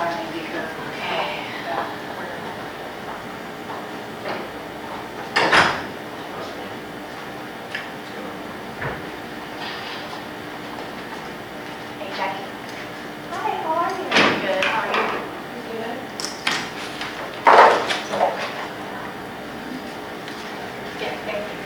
finally be here. Okay. Hey, Jackie. Hi, how are you? Good, how are you? Good. Yeah, thank you.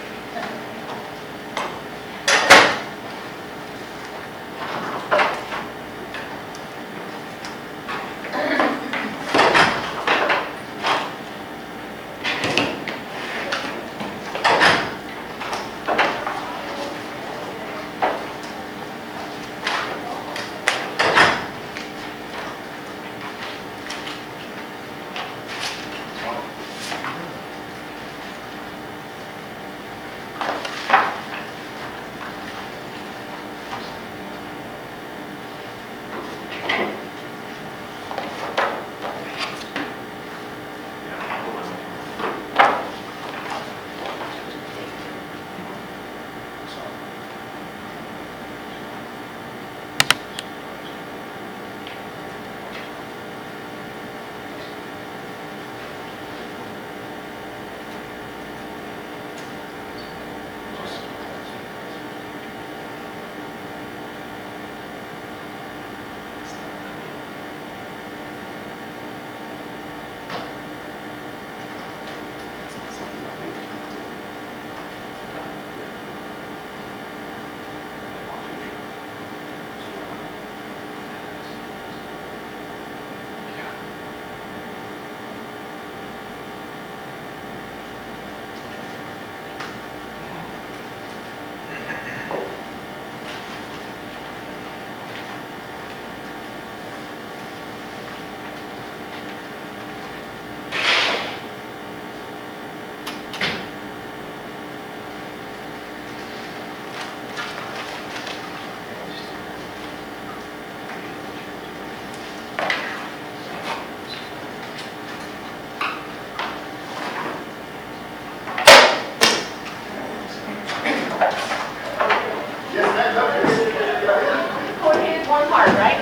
One part, right?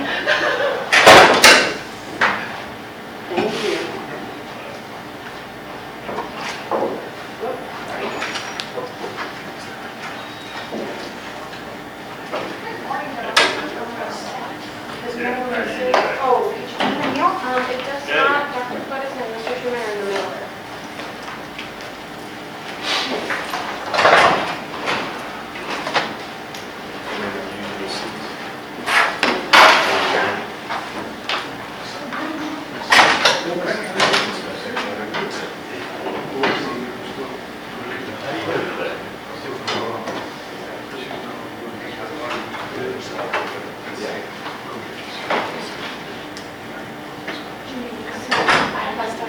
Thank you. Oh, it does not. Dr. Foot is in Mr. Schumann in the middle.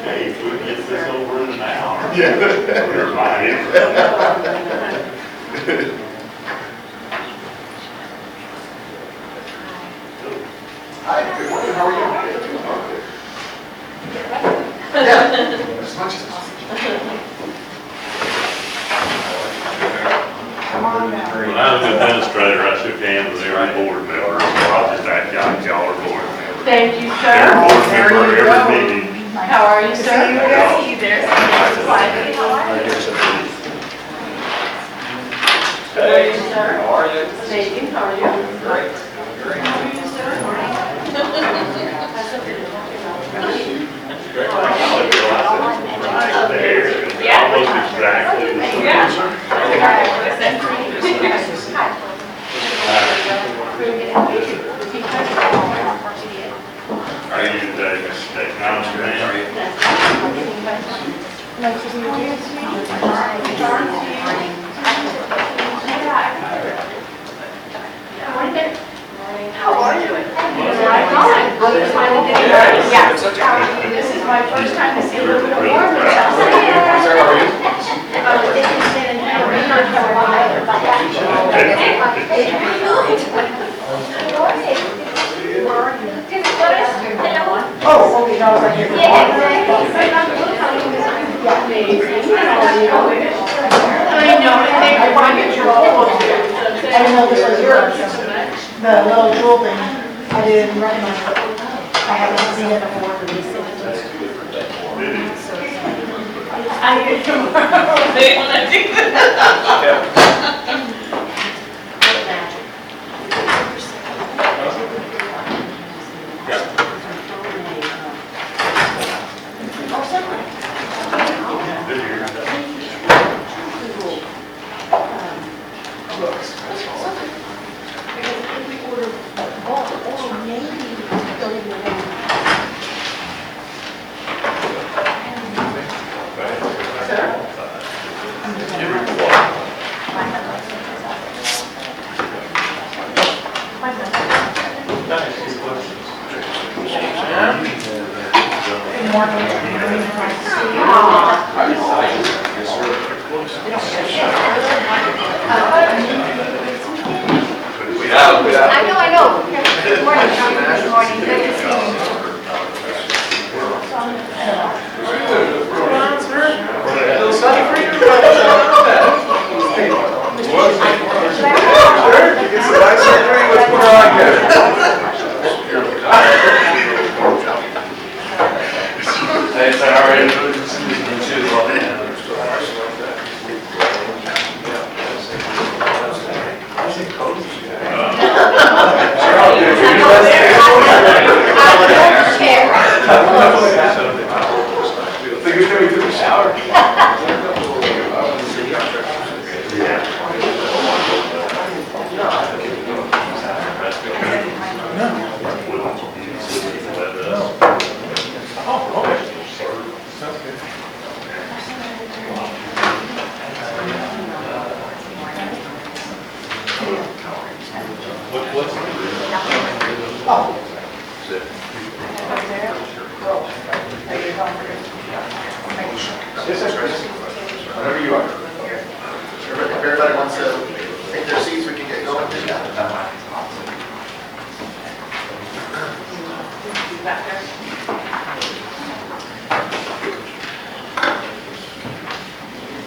Hey, if we can get this over in an hour. Yeah. We're fine. Hi, good morning, how are you? Yeah, as much as possible. Come on now. When I was administrator, I shook hands with every board member, so I'll just act like y'all are board members. Thank you, Every sir. board member, every meeting. How are you, sir? Yeah. See you there. Quietly, how are you? Hey, Sir? how are you? Thank you, how are you? Great. How are you, sir? Right there. It's Yeah. almost exactly the same. How are you today, Mr. Technology Man? Nice to meet you. How are you? I'm just finding it very, yeah. This is my first time to see a little bit more. How are you? Oh, okay, that was like your. I know, and they were trying to get your old one too. I didn't know this was yours. The little jewel thing. I didn't recognize it. I haven't seen it before for these things. I hear you tomorrow. They want to do that. I know. Good morning. Good morning. Good to see you. It's a nice surgery. What's going on here? Hey, so how are you? Whenever you are. If everybody wants to take their seats, we can get going.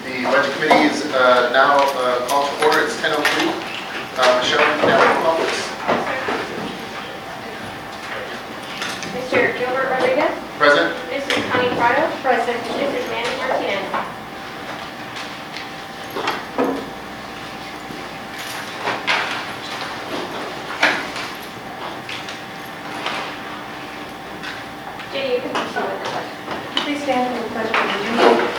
The budget committee is now called to order. It's 10:03. Michelle, can you have a call, please? Mr. Gilbert Rodriguez, Present. Mrs. Connie Prado, President, Mrs. Mandy Martinez. Jenny, you can start with the pledge. Please stand for the pledge of allegiance.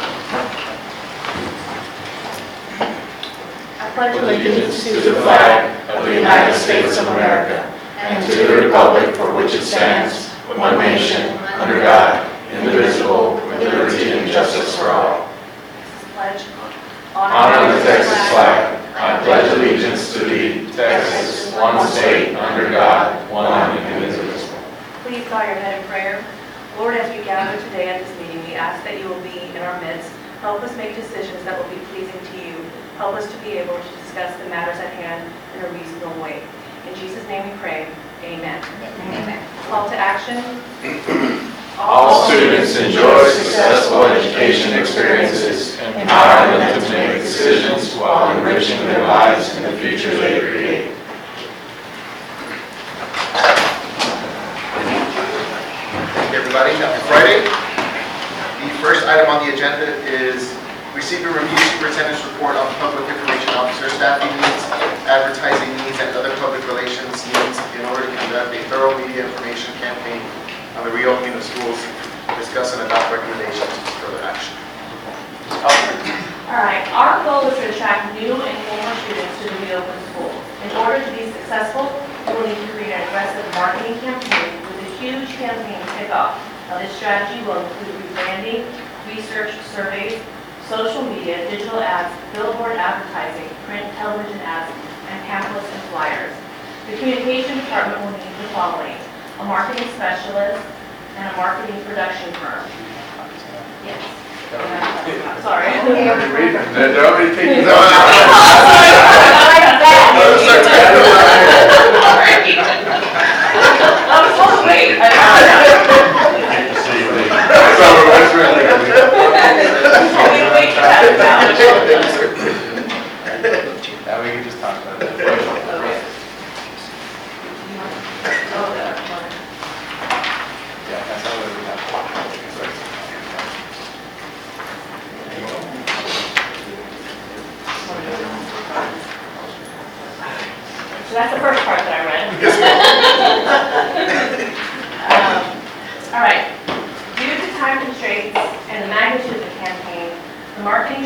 I pledge Allegiance to the flag of the United States of America and to the republic for which it stands, one nation, under God, indivisible, with liberty and justice for all. pledge. Honor the Texas flag. I pledge allegiance to thee, Texas, one state, under God, one and indivisible. Please bow your head in prayer. Lord, as we gather today at this meeting, we ask that you will be in our midst. Help us make decisions that will be pleasing to you. Help us to be able to discuss the matters at hand in a reasonable way. In Jesus' name we pray. Amen. Amen. Call to action. All students enjoy successful education experiences, empowering them to make decisions while enriching their lives and the future they create. Thank you, everybody. Happy Friday. The first item on the agenda is receive and review superintendent's report on public information officer staffing needs, advertising needs, and other public relations needs in order to conduct a thorough media information campaign on the reopening of schools, discuss and adopt recommendations for further action. All right, our goal is to attract new and former students to the reopened schools. In order to be successful, we will need to create an aggressive marketing campaign with a huge campaign kickoff. Now, this strategy will include rebranding, research, surveys, social media, digital ads, billboard advertising, print, television ads, and pamphlets and flyers. The communication department will need the following: a marketing specialist and a marketing production firm. Yes. Sorry. They're already taking I was supposed to wait. Get to see you. Now we can just talk about that.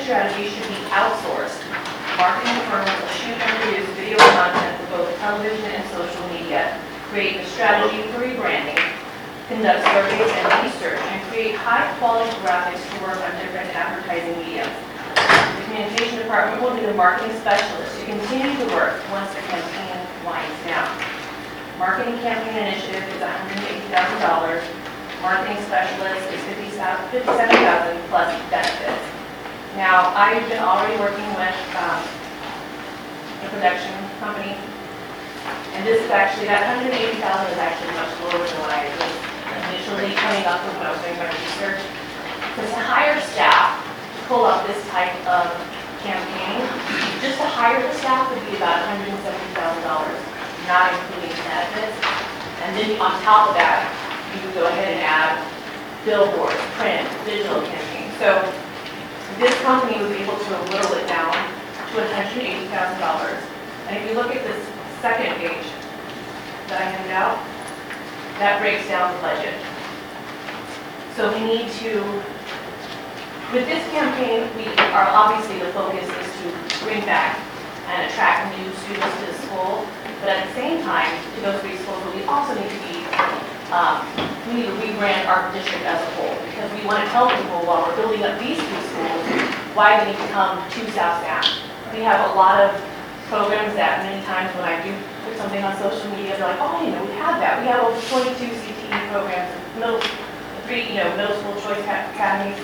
strategy should be outsourced. Marketing firms will shoot and produce video content for both television and social media, create a strategy for rebranding, conduct surveys and research, and create high-quality graphics to work on different advertising mediums. The communication department will be the marketing specialist to continue to work once the campaign winds down. Marketing campaign initiative is $180,000. Marketing specialist is $57,000 plus benefits. Now, I've been already working with a production company, and this is actually, that $180,000 is actually much lower than what I was initially coming up with when I was doing my research. Because to hire staff to pull up this type of campaign, just to hire the staff would be about $170,000, not including benefits. And then on top of that, you would go ahead and add billboards, print, digital campaigns. So this company was able to whittle it down to $180,000. And if you look at this second page that I handed out, that breaks down the budget. So we need to, with this campaign, we are obviously the focus is to bring back and attract new students to the school. But at the same time, to those three schools, we also need to be, we need to rebrand our district as a whole, because we want to tell people while we're building up these three schools, why they need to come to South San. We have a lot of programs that many times when I do put something on social media, they're like, oh, you know, we have that. We have over 22 CTE programs, middle school choice academies.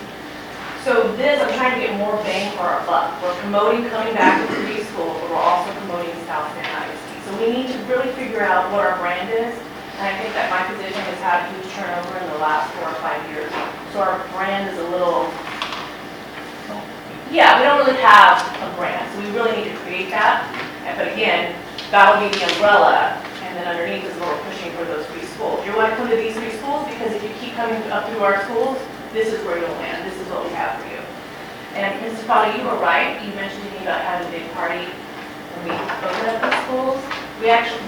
So this, I'm trying to get more bang for our buck. We're promoting coming back to three schools, but we're also promoting South San ISD. So we need to really figure out what our brand is. And I think that my position has had huge turnover in the last 4 or 5 years. So our brand is a little, yeah, we don't really have a brand. So we really need to create that. But again, that'll be the umbrella. And then underneath is what we're pushing for those three schools. You want to come to these three schools because if you keep coming up through our schools, this is where you'll land. This is what we have for you. And Mrs. Fowler, you were right. You mentioned to me about having a big party when we open up the schools.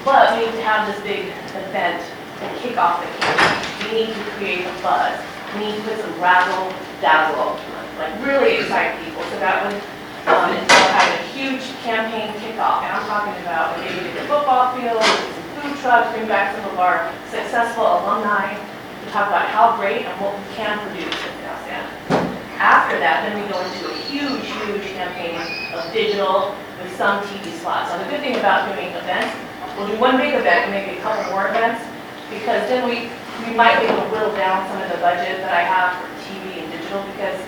But we need to have this big event to kick off the campaign. We need to create a buzz. We need to put some razzle dazzle, like really excite people. So that would instead of having a huge campaign kickoff, and I'm talking about maybe the football field, some food trucks, bring back some of our successful alumni to talk about how great and what we can produce in South San. After that, then we go into a huge campaign of digital with some TV spots. Now, the good thing about doing events, we'll do one big event and maybe a couple more events, because then we might be able to whittle down some of the budget that I have for TV and digital, because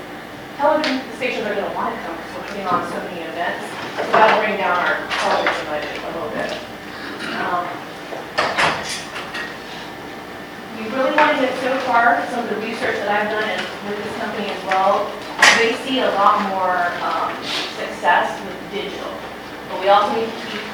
television stations are going to want to come because we're putting on so many events. So that'll bring down our television budget a little bit. We really want to get so far, some of the research that I've done with this company as well, they see a lot more success with digital. But we also need to keep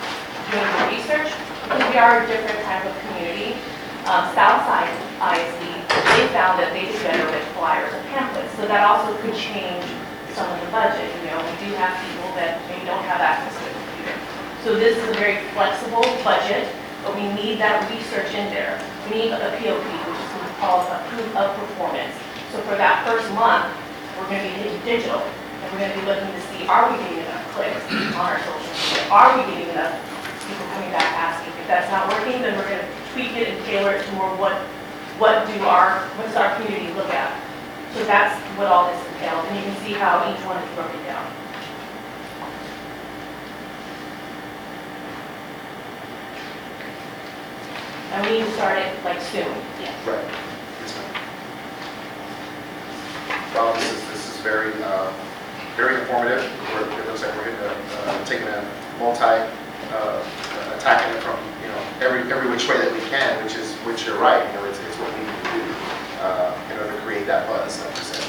doing the research because we are a different type of community. Southside ISD, they found that they did better with flyers and pamphlets. So that also could change some of the budget. You know, we do have people that maybe don't have access to a computer. So this is a very flexible budget, but we need that research in there. We need a POP, which is called a proof of performance. So for that first month, we're going to be hitting digital, and we're going to be looking to see, are we getting enough clicks on our social media? Are we getting enough people coming back asking? If that's not working, then we're going to tweak it and tailor it to more what does our community look at? So that's what all this entails, and you can see how each one is broken down. And we need to start it like soon. Yeah. Right. Yes, ma'am. Well, this is very, very informative. It looks like we're taking a attacking it from every which way that we can, which you're right. It's what we need to do in order to create that buzz, like you said,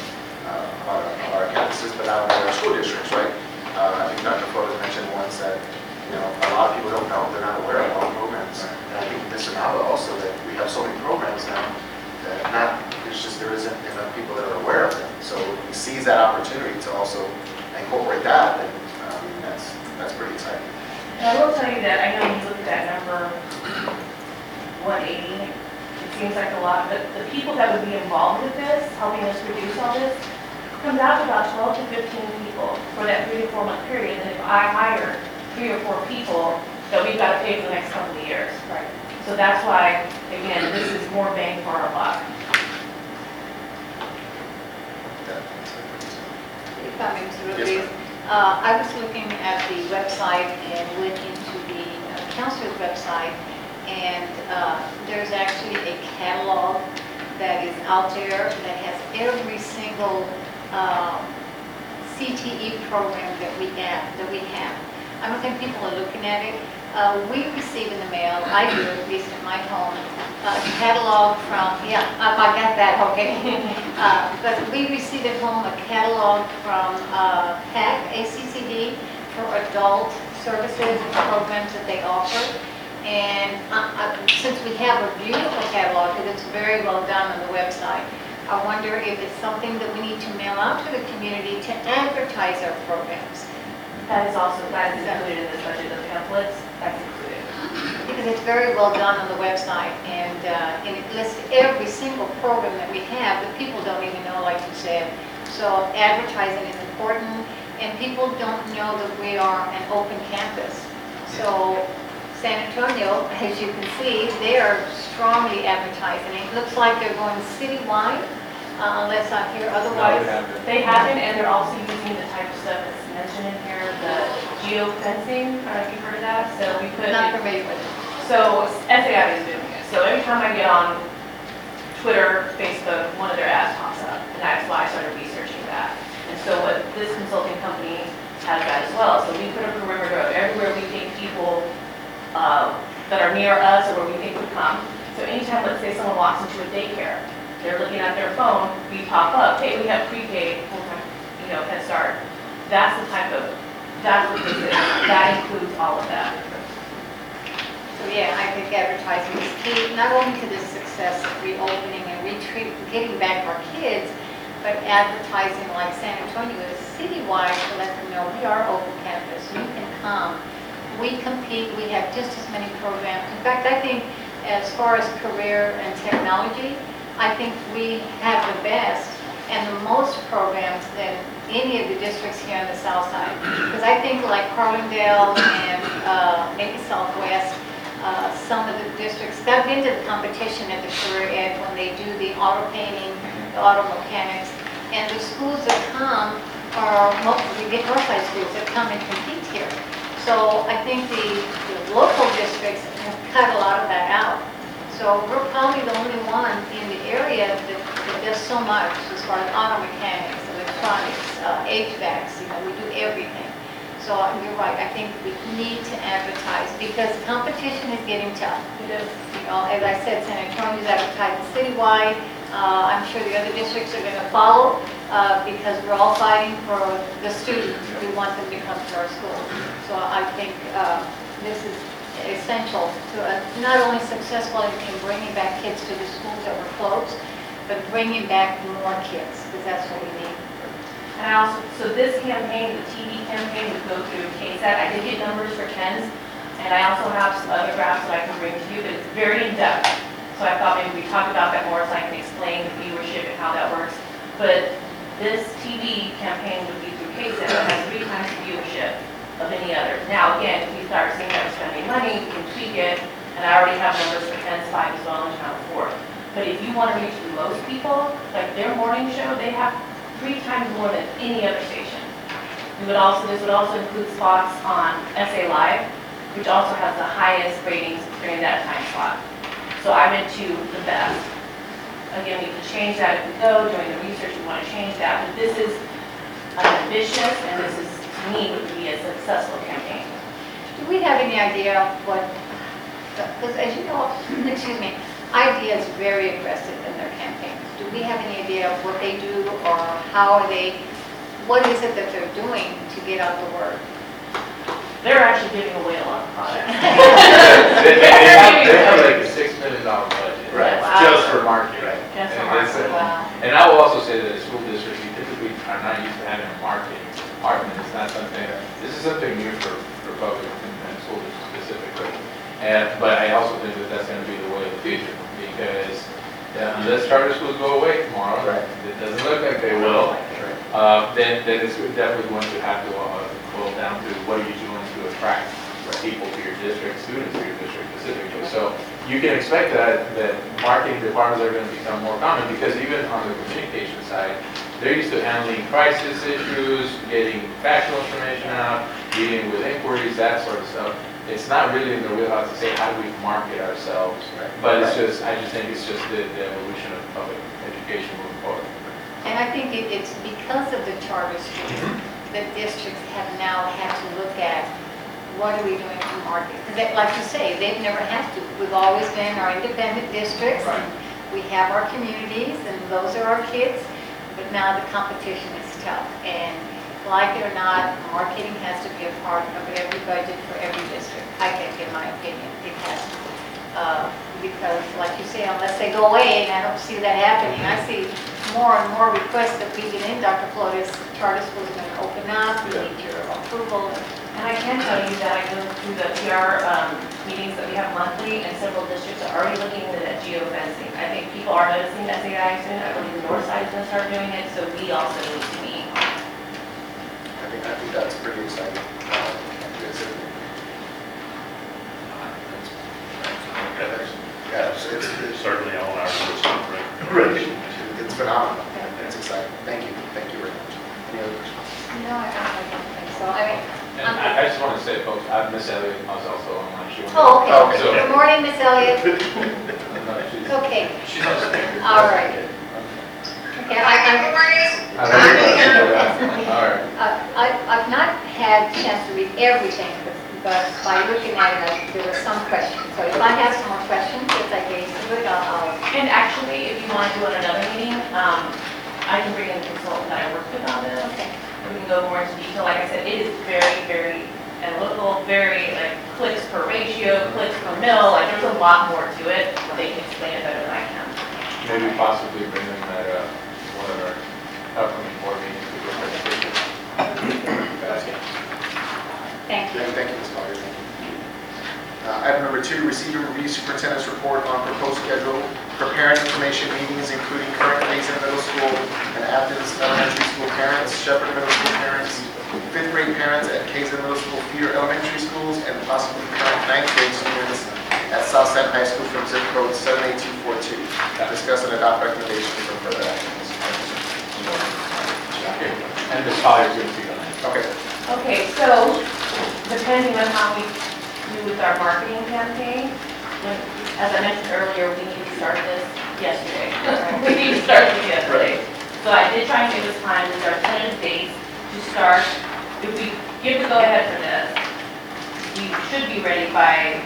on our campuses, but not only our school districts, right? I think Dr. Flores mentioned once that a lot of people don't know, they're not aware of all programs. And I think Mr. Nava also, that we have so many programs now that there isn't enough people that are aware of them. So we seize that opportunity to also incorporate that, and that's pretty exciting. And I will tell you that I know you look at that number 180. It seems like a lot, but the people that would be involved with this, helping us produce all this, comes out to about 12 to 15 people for that 3 to 4 month period. And if I hire 3 or 4 people, that we've got to pay for the next couple of years. Right. So that's why, again, this is more bang for our buck. If I may, Mr. Yes, Rodriguez, I was looking at the website and went into the counselor's website, and there's actually a catalog that is out there that has every single CTE program that we have. I don't think people are looking at it. We receive in the mail, I do, at least in my home, a catalog from, I got that, okay. But we receive at home a catalog from PAC, ACCD, for adult services and programs that they offer. And since we have a beautiful catalog, and it's very well done on the website, I wonder if it's something that we need to mail out to the community to advertise our programs. That is included in this budget, the pamphlets, that's included. Because it's very well done on the website, and it lists every single program that we have that people don't even know, like you said. So advertising is important, and people don't know that we are an open campus. So San Antonio, as you can see, they are strongly advertising. It looks like they're going citywide, unless I hear otherwise. They haven't, and they're also using the type of stuff that's mentioned in here, the geo-fencing, I don't know if you've heard of that, so we put. Not familiar with it. So SAI is doing it. So every time I get on Twitter, Facebook, one of their ads pops up, and that's why I started researching that. And so what this consulting company has that as well. So we put a perimeter of everywhere we think people that are near us or where we think would come. So anytime, let's say someone walks into a daycare, they're looking at their phone, we pop up, hey, we have pre-K, full-time, Head Start. That's the type of, that's what this is. That includes all of that. So yeah, I think advertising is key, not only to the success of reopening and getting back our kids, but advertising like San Antonio is citywide to let them know we are open campus, you can come. We compete, we have just as many programs. In fact, I think as far as career and technology, I think we have the best and the most programs than any of the districts here on the south side. Because I think like Carlindale and maybe Southwest, some of the districts, I've been to the competition at the career ed when they do the auto painting, the auto mechanics, and the schools that come are mostly the Northside schools that come and compete here. So I think the local districts have cut a lot of that out. So we're probably the only one in the area that does so much as far as auto mechanics, electronics, HVACs, we do everything. So you're right, I think we need to advertise because competition is getting tough. It is. As I said, San Antonio's advertising citywide. I'm sure the other districts are going to follow because we're all fighting for the students. We want them to come to our school. So I think this is essential to not only successful in bringing back kids to the schools that were closed, but bringing back more kids, because that's what we need. And I also, so this campaign, the TV campaign, would go through KSAT. I did get numbers for KENS, and I also have some other graphs that I can bring to you, but it's very in-depth. So I thought maybe we talk about that more so I can explain the viewership and how that works. But this TV campaign would be through KSAT, that has 3 times the viewership of any other. Now, again, if we start seeing that we're spending money, we can tweak it, and I already have numbers for KENS 5 as well and Channel 4. But if you want to reach the most people, like their morning show, they have 3 times more than any other station. This would also include spots on SA Live, which also has the highest ratings during that time slot. So I went to the best. Again, we can change that if we go, during the research we want to change that, but this is ambitious and this is, to me, would be a successful campaign. Do we have any idea what, because as you know, excuse me, IDEA is very aggressive in their campaigns. Do we have any idea of what they do or how are they, what is it that they're doing to get out the word? They're actually giving away a lot of products. They have like a $6 million budget. Right. Wow. Just for marketing. Right. Just for And it's- marketing. Wow. And I will also say that the school districts, we typically are not used to having a marketing department. It's not something, this is something new for public and school districts specifically. But I also think that that's going to be the way of the future because unless charter schools go away tomorrow, it doesn't look like they will. then it's definitely going to have to boil down to what are you doing to attract people to your district, students to your district specifically. So you can expect that marketing departments are going to become more common because even on the communication side, they're used to handling crisis issues, getting factual information out, dealing with inquiries, that sort of stuff. It's not really in their wheelhouse to say how do we market ourselves, but it's just, I just think it's just the evolution of public education moving forward. And I think it's because of the charter schools that districts have now had to look at what are we doing to market? Because like you say, they've never had to. We've always been our independent districts. Right. We have our communities and those are our kids, but now the competition is tough. And like it or not, marketing has to be a part of every budget for every district, I think, in my opinion. It has to. Because like you say, unless they go away, and I don't see that happening, I see more and more requests that we get in, Dr. Flores, charter schools are going to open up, we need your approval. And I can tell you that I go through the PR meetings that we have monthly, and several districts are already looking at geofencing. I think people are noticing that SAI soon. I believe the north side is going to start doing it, so we also need to be. I think that's pretty exciting. Yeah, it's Certainly on our list. right. It's phenomenal. It's exciting. Thank you very much. Any other questions? No, I don't think so. I mean, And I just want to say, folks, Miss Elliott was also on my show. oh, okay. Okay. So- Good morning, Miss Elliott. She's Okay, she's on the speaker. all right. Okay, All right. I've not had a chance to read everything, but by looking at it, there were some questions. So if I have some more questions, as I gaze through it, I'll. And actually, if you want to do another meeting, I can bring in a consultant that I work with on this. Okay. We can go more into detail. Like I said, it is very, very analytical, very like clicks per ratio, clicks per mil. Like there's a lot more to it. They can explain it better than I can. Maybe possibly bring them at one of our upcoming board meetings to do a presentation. Thank you. Thank you, Ms. Collier. Thank you. Item number 2, receive and review superintendent's report on proposed schedule for parent information meetings, including current Mason Middle School and Athens Elementary School parents, Shepherd Middle School parents, 5th grade parents at Kaizen Middle School feeder elementary schools, and possibly current 9th grade students at Southside High School from zip code 78242. Discuss and adopt recommendations for further actions. Okay. And Ms. Collier's going to speak on that. Okay. Okay, so depending on how we do with our marketing campaign, as I mentioned earlier, we need to start this yesterday. We need to start this yesterday. So I did try and give us time with our tentative dates to start. If we give the go-ahead for this, we should be ready by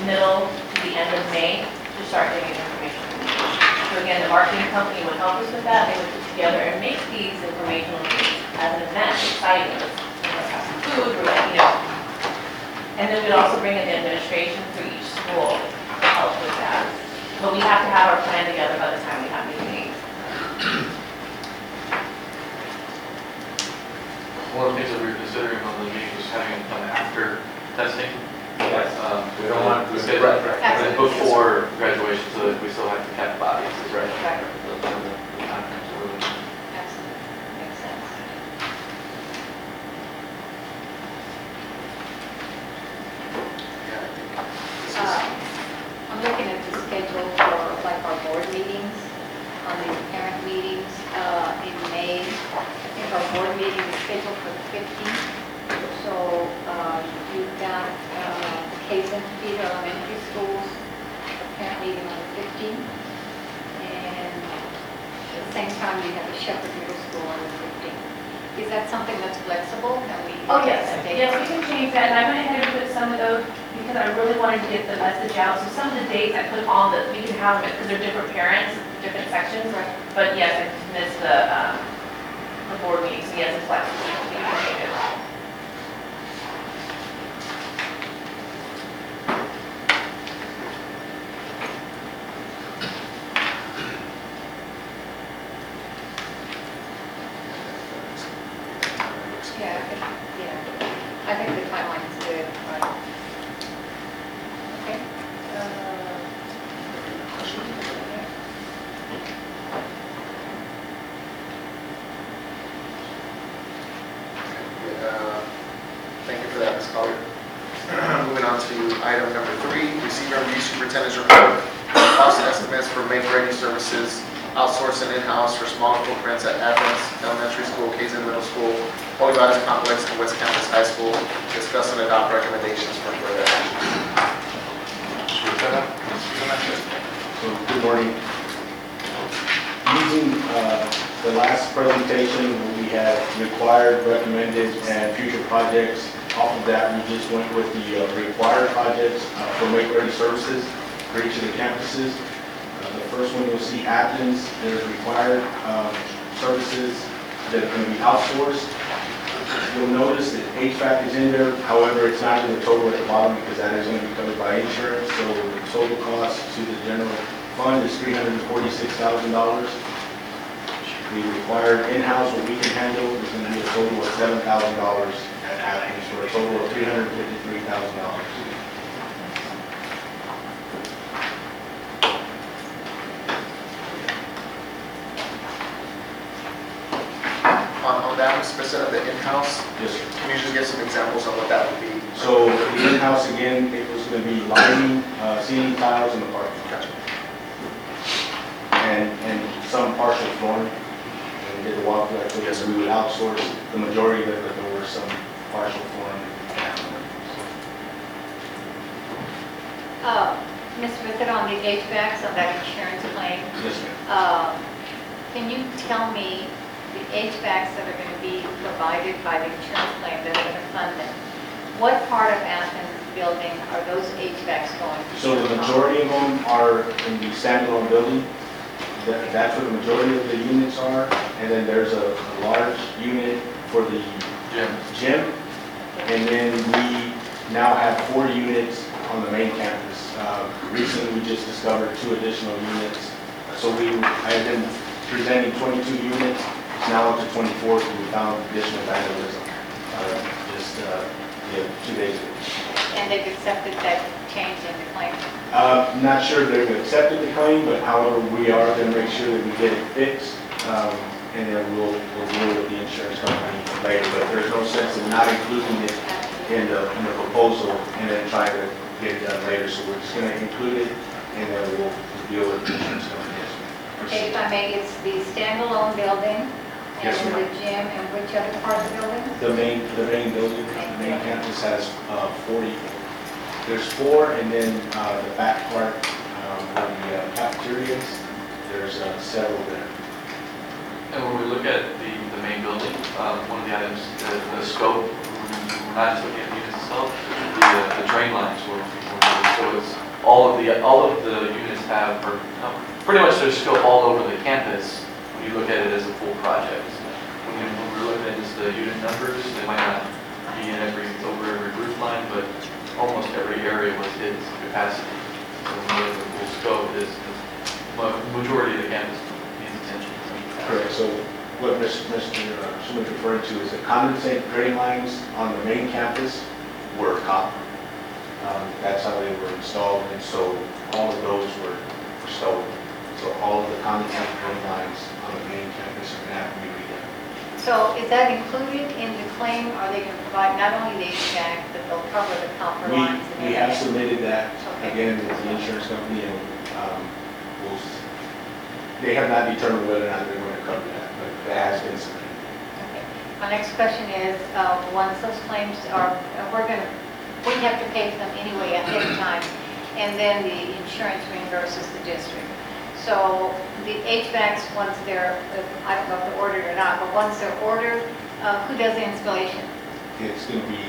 middle to the end of May to start getting information. So again, the marketing company would help us with that. They would put together and make these informational meetings as an event, exciting. Let's have some food, we're like, and then we'd also bring in the administration for each school to help with that. But we have to have our plan together by the time we have meetings. One of the things that we were considering on the meeting was having it done after testing. Yes. We don't want to schedule right. it before graduation, so that we still have to catch bodies, right? Right. The time frames are really- Absolutely. Makes sense. Yeah, I think this is. I'm looking at the schedule for like our board meetings, on the parent meetings in May. I think our board meeting is scheduled for the 15th. So you've got Kaizen feeder elementary schools, a parent meeting on the 15th. And at the same time, you have the Shepherd Middle School on the 15th. Is that something that's flexible? Can we? Oh, yes, set a date? yes, we can change that, and I went ahead and put some of those, because I really wanted to get the message out, so some of the dates I put on that we can have them, because they're different parents, different sections, but yes, I just missed the board meeting, so yes, it's flexible, we can change it. Yeah, I think the timeline is good. Right. Okay. Item number 3, receive and review superintendent's report on cost estimates for make-ready services, outsourced and in-house for smaller footprints at Athens Elementary School, Kaizen Middle School, Holy Goddess Complex, and West Campus High School. Discuss and adopt recommendations for further action. So, good morning. Using the last presentation, we had required, recommended, and future projects. Off of that, we just went with the required projects for make-ready services for each of the campuses. The first one, you'll see Athens, there's required services that are going to be outsourced. You'll notice that HVAC is in there, however, it's not in the total at the bottom because that is going to be covered by insurance. So the total cost to the general fund is $346,000. The required in-house, what we can handle, is going to be a total of $7,000 at Athens, for a total of $353,000. On that, Mr. President, the in-house, Yes, sir. can you just give some examples of what that would be? So the in-house, again, it was going to be lighting, ceiling tiles, and the parking lot. And some partial flooring. And we did the walkthrough, actually, Yes, sir. we would outsource the majority of it, but there were some partial flooring. Ms. Smith, on the HVACs, on that insurance claim, Yes, ma'am. can you tell me the HVACs that are going to be provided by the insurance claim that are going to fund them? What part of Athens building are those HVACs going to? So the majority of them are in the standalone building. That's where the majority of the units are. And then there's a large unit for the gym. And then we now have 4 units on the main campus. Recently, we just discovered 2 additional units. So I've been presenting 22 units. It's now up to 24 because we found additional vandalism just 2 days ago. And they've accepted that change in the claim? Not sure they've accepted the claim, but however, we are going to make sure that we get it fixed. And then we'll deal with the insurance company later. But there's no sense in not including it in the proposal and then trying to get it done later. So we're just going to include it and then we'll deal with the insurance company. Okay, if I may, it's the standalone building, and Yes, ma'am. the gym, and which other part of the building? The main building, the main campus has 40. There's 4, and then the back part, where the cafeterias, there's several there. And when we look at the main building, one of the items, the scope, we're not just looking at the units itself, the drain lines so it's all of the units have, pretty much there's scope all over the campus when you look at it as a full project. When we're looking at just the unit numbers, they might not be in over every roof line, but almost every area was its capacity. So when we look at the full scope, majority of the campus needs attention. Correct. So what Mr. Schuman's referring to is the condensate drain lines on the main campus were copper. That's how they were installed, and so all of those were stolen. So all of the condensate drain lines on the main campus are going to have to be redone. So is that included in the claim? Are they going to provide not only the HVAC, but they'll cover the copper lines? and We have everything? submitted that Okay. again with the insurance company, and they have not determined whether or not they're going to cover that, but that has been submitted. Okay. My next question is, once those claims are, we have to pay for them anyway ahead of time, and then the insurance reimburses the district. So the HVACs, once they're, I don't know if they're ordered or not, but once they're ordered, who does the installation? It's going to be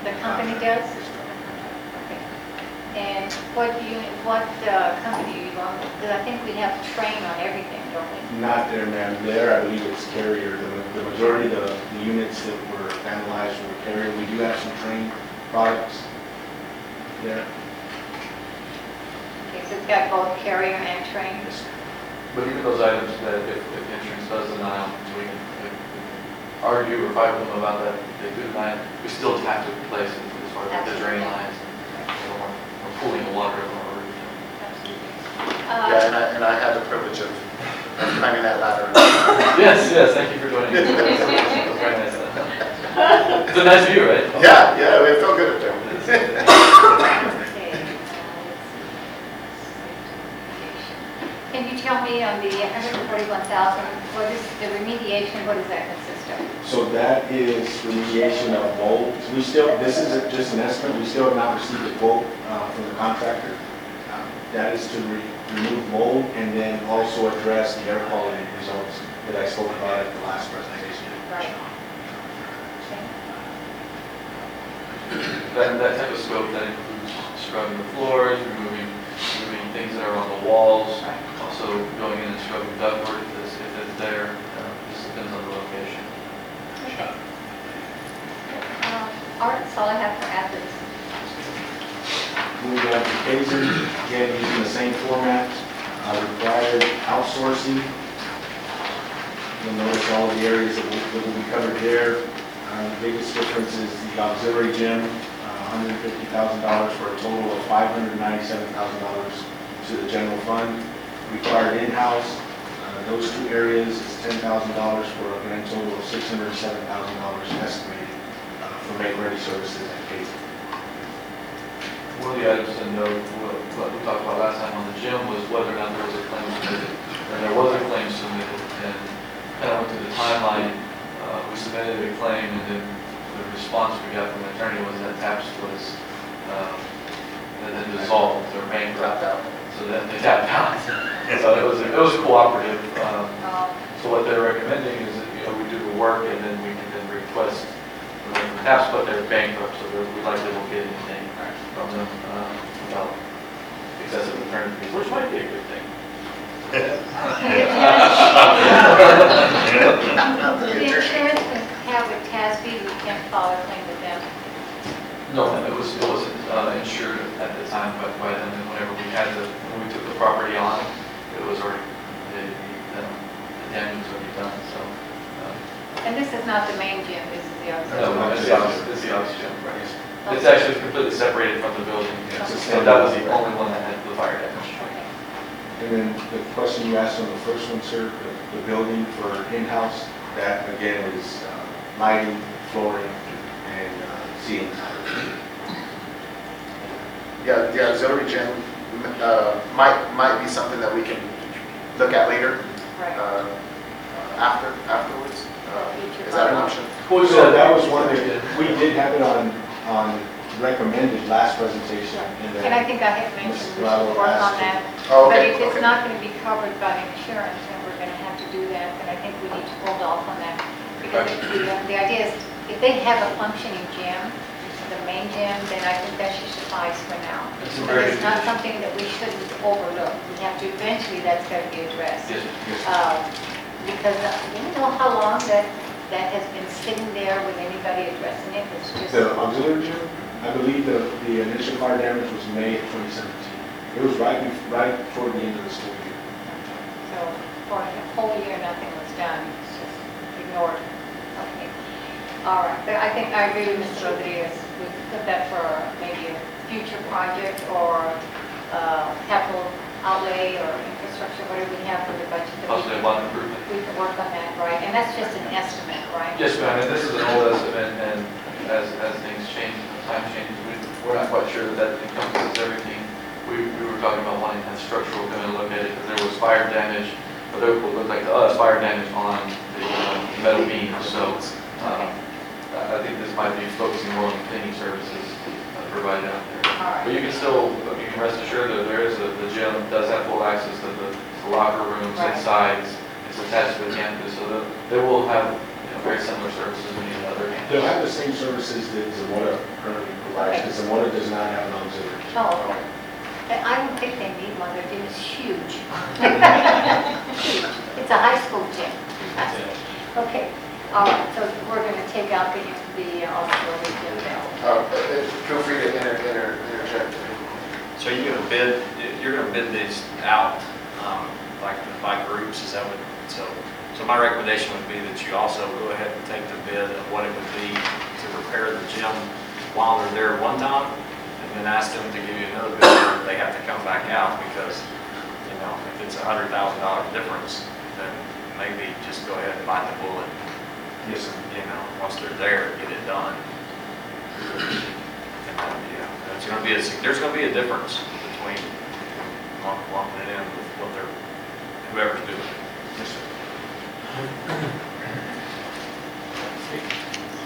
The company does? Okay. And what company are you on? Because I think we have to train on everything, don't we? Not there, ma'am. There, I believe it's Carrier. The majority of the units that were analyzed were Carrier. We do have some trained products there. Okay, so it's got both carrier and train? Yes. But even those items that if insurance does deny them, we can argue or fight with them about that, if they do deny it, we still have to replace it as far as the drain lines. We're pulling the water over. Yeah, and I had the privilege of climbing that ladder. Yes, thank you for joining us. That was very nice. It's a nice view, right? Yeah, it felt good up there. Okay. tell me on the 141,000, what is the remediation, what does that consist of? So that is remediation of mold. We still, this isn't just an estimate, we still have not received a quote from the contractor. That is to remove mold and then also address the air quality results that I spoke about at the last presentation. Right. That type of scope, that includes scrubbing the floors, removing things that are on the walls, also going in and scrubbing ductwork if it's there. This depends on the location. All right, that's all I have for athletes. Moving on to Kaiser, again, using the same format, required outsourcing. You'll notice all the areas that will be covered there. The biggest difference is the auxiliary gym, $150,000 for a total of $597,000 to the general fund. Required in-house, those two areas is $10,000 for a grand total of $607,000 estimated for make-ready services at Kaiser. One of the items to note, what we talked about last time on the gym, was whether or not there was a claim submitted. And there was a claim submitted, and kind of went through the timeline. We submitted a claim, and then the response we got from the attorney was that TAPS was, that had dissolved, or bankrupt, so that they tapped out. So it was cooperative. So what they're recommending is that, we do the work, and then we can then request TAPS, but they're bankrupt, so we likely won't get anything from them without excessive attorney fees, which might be a good thing. The insurance we have with TASB, we can't file a claim with them. No, it wasn't insured at the time by them, and when we took the property on, it was already, the damage was already done, so. And this is not the main gym, this is the outside. No, it's the oxygen, right? It's actually completely separated from the building, and that was the only one that had the fire damage. And then the question you asked on the first one, sir, the building for in-house, that again is lighting, flooring, and ceiling tiles. Yeah, the auxiliary gym might be something that we can look at later, Right. afterwards. Future Is that an option? So that was one that, we did have it on recommended last presentation. And I think I had mentioned we should work on that. Oh, But okay, if it's okay. not going to be covered by the insurance, then we're going to have to do that, and I think we need to hold off on that. Because the idea is, if they have a functioning gym, the main gym, then I think that should suffice for now. It's a But very it's good not condition. something that we shouldn't overlook. We have to, eventually, that's got to be addressed. Yes, Because you know how long that has been sitting there with anybody addressing it? It's just, The auxiliary gym, I believe the initial fire damage was May of 2017. It was right toward the end of the school year. so for a whole year, nothing was done. It's just ignored. Okay. All right. But I think I agree with Mr. Rodriguez. We could put that for maybe a future project or capital outlay or infrastructure, whatever we have for the budget. that we possibly can- one improvement. We can work on that, right? And that's just an estimate, right? Yes, ma'am, and this is an old estimate, and as things change, time changes, we're not quite sure that encompasses everything. We were talking about wanting that structural come and look at it, because there was fire damage, but there would look like to us, fire damage on the metal beams, so I think this might be focusing more on the cleaning services provided out there. All right. But you can still, you can rest assured that there is, the gym does have full access to the locker rooms Right. and sides. It's attached to the campus, so they will have very similar services in the other. They'll have the same services that Zamora currently provides, because Zamora does not have an auxiliary gym. Oh, okay. I don't think they need one, their gym is huge. It's a high school gym. Okay, all right, so we're going to take out the auxiliary gym now. Feel free to interject. So you're gonna bid these out, like by groups, is that what, so my recommendation would be that you also go ahead and take the bid of what it would be to repair the gym while they're there one time, and then ask them to give you another bid, or they have to come back out, because, if it's $100,000 difference, then maybe just go ahead and bite the bullet, Yes, sir. once they're there, get it done. There's gonna be a difference between lumping it in with what they're whoever's doing it.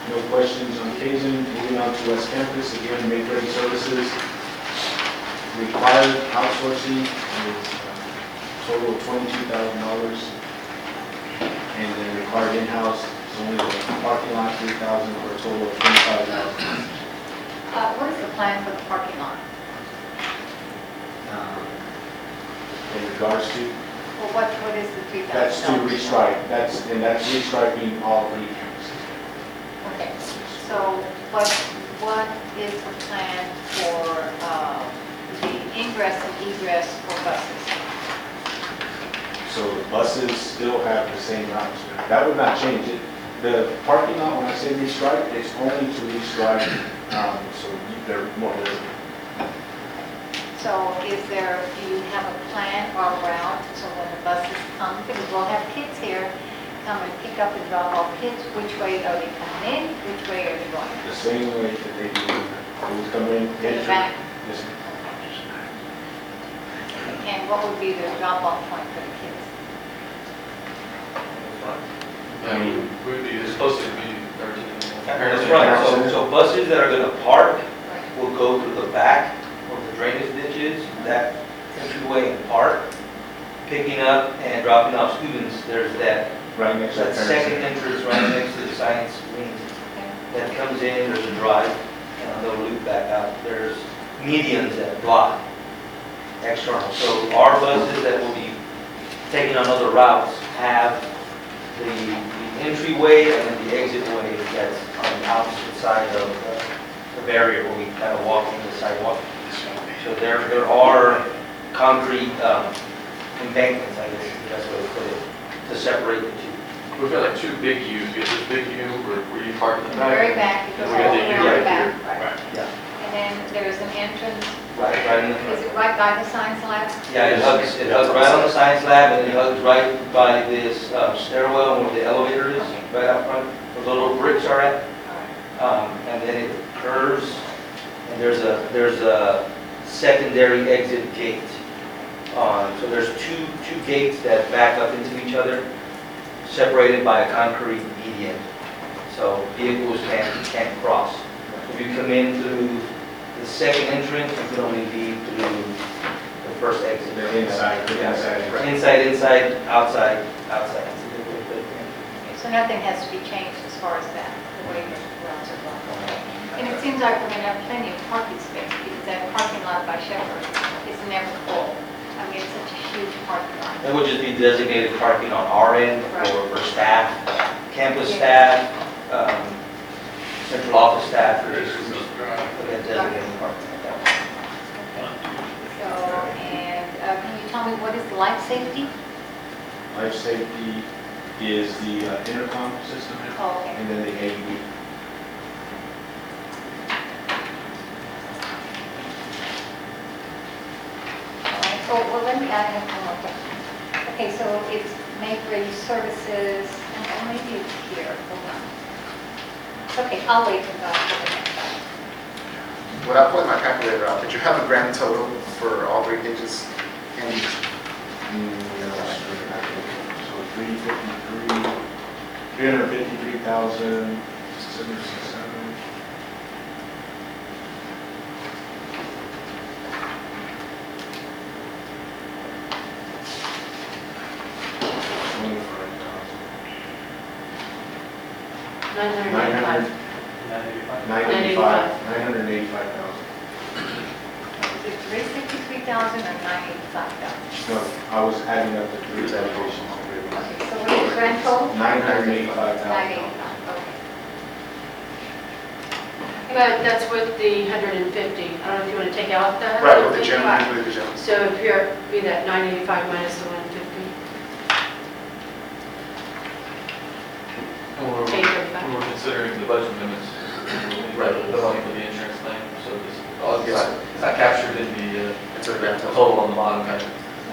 No questions on Kazin. Moving on to West Campus, again, make-ready services. Required outsourcing is a total of $22,000. And then required in-house is only the parking lot, $3,000 for a total of $25,000. What is the plan for the parking lot? In regards to, Well, what is the $3,000? that's to restripe, that's restriping all three campuses. Okay, so what is the plan for the ingress and egress for buses? So the buses still have the same routes. That would not change it. The parking lot, when I say restripe, it's only to restripe, so they're more visible. So do you have a plan or a route, so when the buses come, because we'll have kids here, come and pick up and drop off kids, which way are they coming in, which way are they going? The same way that they do, they would come in. To the back? Yes, ma'am. And what would be the drop-off point for the kids? Yeah, it's supposed to be That's right, so buses that are gonna park will go to the back where the drainage ditch is, that entryway and park, picking up and dropping off students. There's that Right next to the that parents' second entrance right next to the science wing that comes in, there's a drive, and they'll loop back out. There's medians that block external. So our buses that will be taking on other routes have the entryway and then the exit way that's on the opposite side of the barrier where we kind of walk in the sidewalk. So there are concrete embankments, I guess is the best way to put it, to separate the two. We've got like two big U's. We got this big U where you park in the back. Very back, it And goes we all got the the way U around right the back. here. Right. Yeah, And then there's an entrance, right in the is front. it right by the science lab? Yeah, it hugs right on the science lab and it hugs right by this stairwell where the elevator is, right out front, where the little bricks are at. All right. And then it curves and there's a secondary exit gate. So there's two gates that back up into each other, separated by a concrete median. So vehicles can't cross. If you come in through the second entrance, you can only be through the first exit. The inside, Inside, outside. Okay, so nothing has to be changed as far as that, the way the routes are going. And it seems like we're going to have plenty of parking space because that parking lot by Shepherd is never full. I mean, it's such a huge parking lot. It would just be designated parking on our end Right. for staff, campus staff, central office staff, or just designated parking. So, and can you tell me what is life safety? Life safety is the intercom system, Oh, okay. and then the AED. All right. Oh, well, let me add one more question. Okay, so it's make-ready services, and maybe it's here, hold on. Okay, I'll wait for that for the next time. Without pulling my calculator out, did you have a grand total for all three pages? And So 353,667. $995. 985,000. Is it 363,000 or 985,000? No, I was adding up the three allocations. Okay, so what is the grand total? 985,000. 985, okay. But that's with the 150. I don't know if you want to take out the 150. Right, with the gym, with the gym. So if you're, be that 985 minus the 150, And we're 835. considering the budget limits. Right. The money for the insurance claim, so it's not captured in the It's a grand total. total on the bottom. Right? So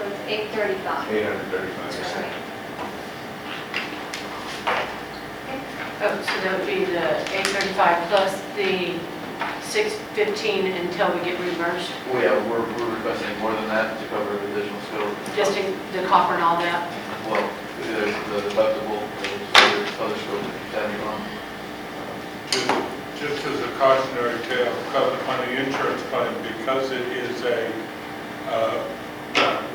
it's 835. 835. Oh, so that would be the 835 plus the 615 until we get reimbursed, We're requesting more than that to cover the additional scope. just in the copper and all that. Well, either the deductible or other scope that you have on. Just as a cautionary tale, on the insurance claim, because it is a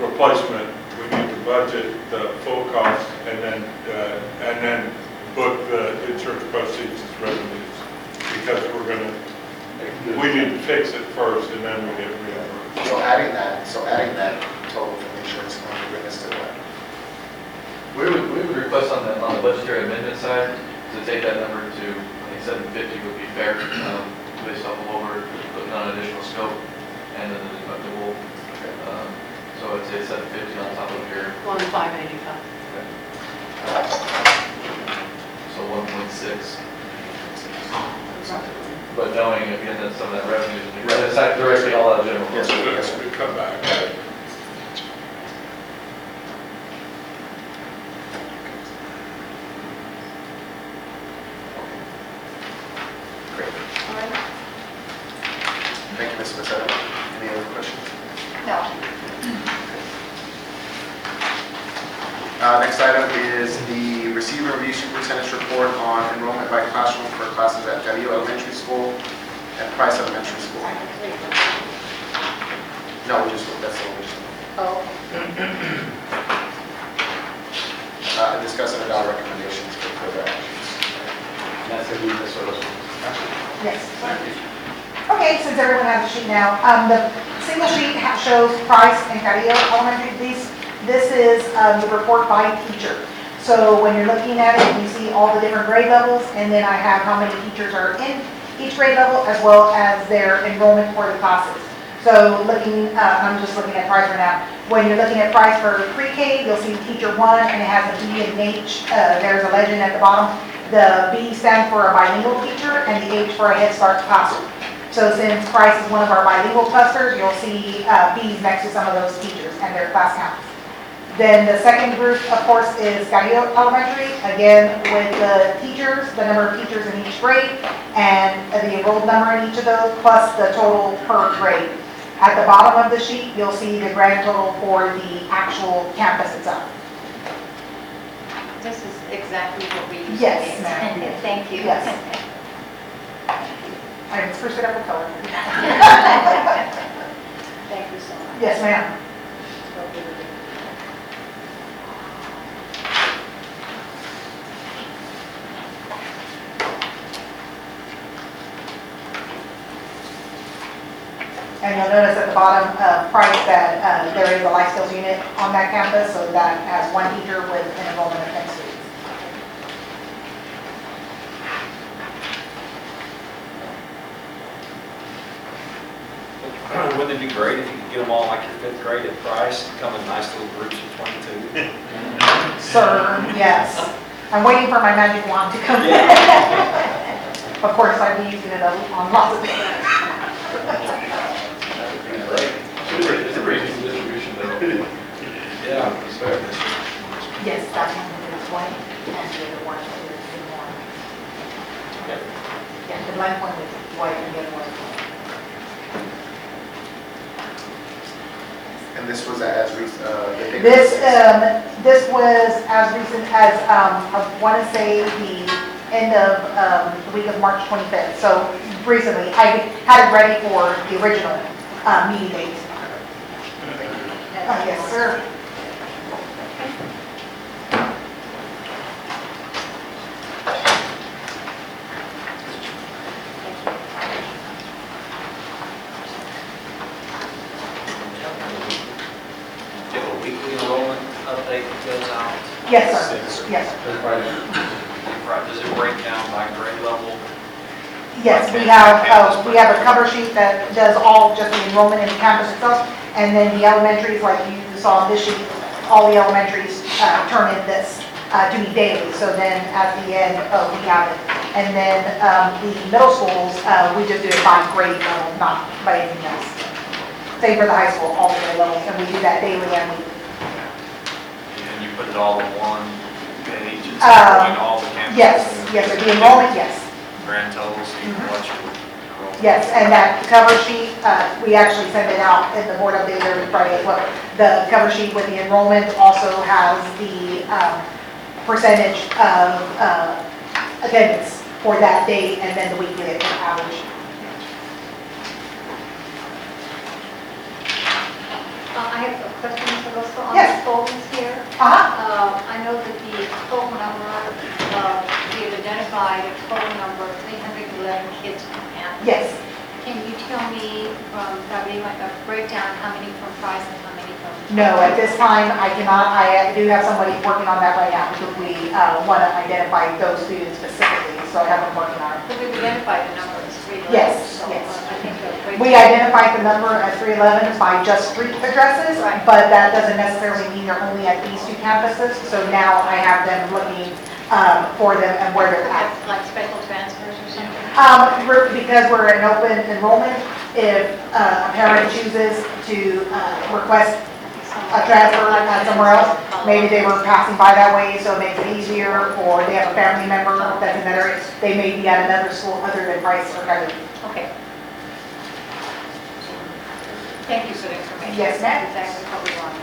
replacement, we need to budget the full cost and then book the insurance proceeds as revenues. Because we need to fix it first and then we get reimbursed. So adding that total from the insurance company, bring us to what? We would request on the budgetary amendment side to take that number to, I think 750 would be fair, based off of what we're putting on additional scope and then the deductible. So I'd say 750 on top of your, 1585. so 1.6. But knowing again that some of that revenue is not directly all out of general. Yes, fund. yes, We come back. Great. Thank you, Ms. Macedo. Any other questions? No. Next item is the receive and review superintendent's report on enrollment by classroom for classes at W Elementary School and Price Elementary School. No, that's the one we just. Oh, Discuss and adopt recommendations for further actions. Yes. Okay, since everyone has a sheet now, the single sheet shows Price and Carrillo Elementary. This is the report by teacher. So when you're looking at it, you see all the different grade levels, and then I have how many teachers are in each grade level, as well as their enrollment for the classes. So I'm just looking at Price right now. When you're looking at Price for pre-K, you'll see teacher 1, and it has a B and H. There's a legend at the bottom. The B stands for a bilingual teacher, and the H for a Head Start classroom. So since Price is one of our bilingual clusters, you'll see B's next to some of those teachers and their class counts. Then the second group, of course, is Carrillo Elementary, again with the teachers, the number of teachers in each grade, and the enrolled number in each of those, plus the total per grade. At the bottom of the sheet, you'll see the grand total for the actual campus itself. this is exactly what we used to Yes, get. ma'am. Thank you. Yes. I spruced it up with color. Thank you so much. Yes, ma'am. And you'll notice at the bottom Price that there is a life skills unit on that campus, so that has one teacher with an enrollment of 10 students. Wouldn't it be great if you could get them all like your fifth grade at Price, come in nice little groups of 22? Sir, yes. I'm waiting for my magic wand to come in. Of course, I'd be using it on lots of things. It's a pretty decent distribution though. Yeah, it's fair. Yes, that one is white, and the other one is in one. Yeah, the blank one is white and the other one is white. And this was as recent, This was as recent as, I want to say the end of the week of March 25th. So recently, I had it ready for the original meeting date. Yes, sir. Do you have a weekly enrollment update that goes out? Yes, sir. Yes, sir. Right, does it break down by grade level? Yes, we have a cover sheet that does all just the enrollment in the campus itself, and then the elementaries, like you saw on this sheet, all the elementaries turn in this to me daily. So then at the end, we have it. And then the middle schools, we just do it by grade level, not by anything else. Same for the high school, all the grade levels, and we do that daily and weekly. And you put it all in one page, it's showing all the campuses? Yes, yes, sir. The enrollment, yes. Grand totals, you can watch your enrollment. yes, and that cover sheet, we actually send it out in the board update every Friday as well. The cover sheet with the enrollment also has the percentage of attendance for that day and then the weekly average. I have a question, Mr. Russell, on Yes. the phones here. I know that the phone number, we have identified a phone number of 311 kids from Athens. Yes. Can you tell me from, probably like a breakdown, how many from Price and how many from? No, at this time, I cannot, I do have somebody working on that right now because we want to identify those students specifically, so I have them working on it. But we've identified the number as 311. Yes, so, yes. I think the We breakdown. identified the number as 311 by just street addresses, Right. but that doesn't necessarily mean they're only at these two campuses. So now I have them looking for them and where they're at. Like special transfers or something? Because we're in open enrollment, if a parent chooses to request a transfer somewhere else, maybe they were passing by that way, so it makes it easier, or they have a family member that's in that area, they may be at another school other than Price or Kennedy. Okay. Thank you for the information. Yes, ma'am. That's exactly what we wanted.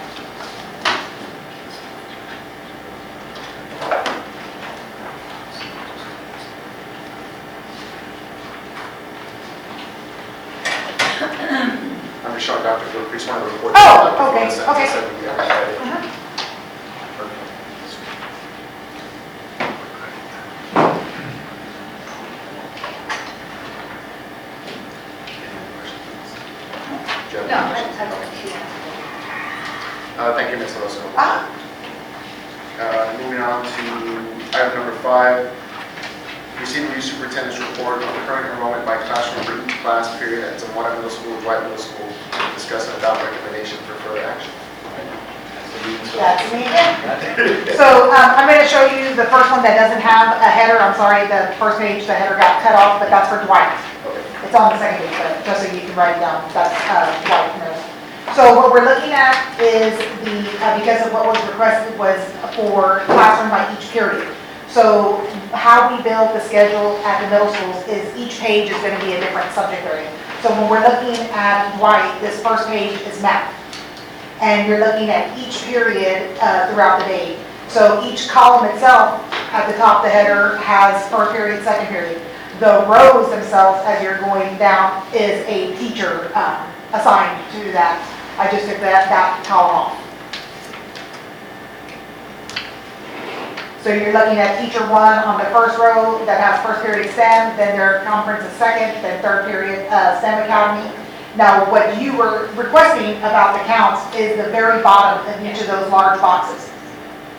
I'm just showing Dr. Phil, please want to report. Oh, okay, okay. No, that's Thank you, Ms. Alonso. Moving on to item number 5, receive and review superintendent's report on the current enrollment by classroom for each class period at Zamora Middle School, Dwight Middle School, discuss and adopt recommendation for further action. That's me again. So I'm going to show you the first one that doesn't have a header. I'm sorry, the first page, the header got cut off, but that's for Dwight. Okay. It's on the second page, but just so you can write it down, that's Dwight knows. So what we're looking at is the, because of what was requested was for classroom by each period. So how we build the schedule at the middle schools is each page is going to be a different subject area. So when we're looking at Dwight, this first page is math. And you're looking at each period throughout the day. So each column itself, at the top, the header has first period, second period. The rows themselves, as you're going down, is a teacher assigned to that. I just took that column off. So you're looking at teacher 1 on the first row that has first period STEM, then their conference is second, then third period STEM Academy. Now, what you were requesting about the counts is the very bottom of each of those large boxes.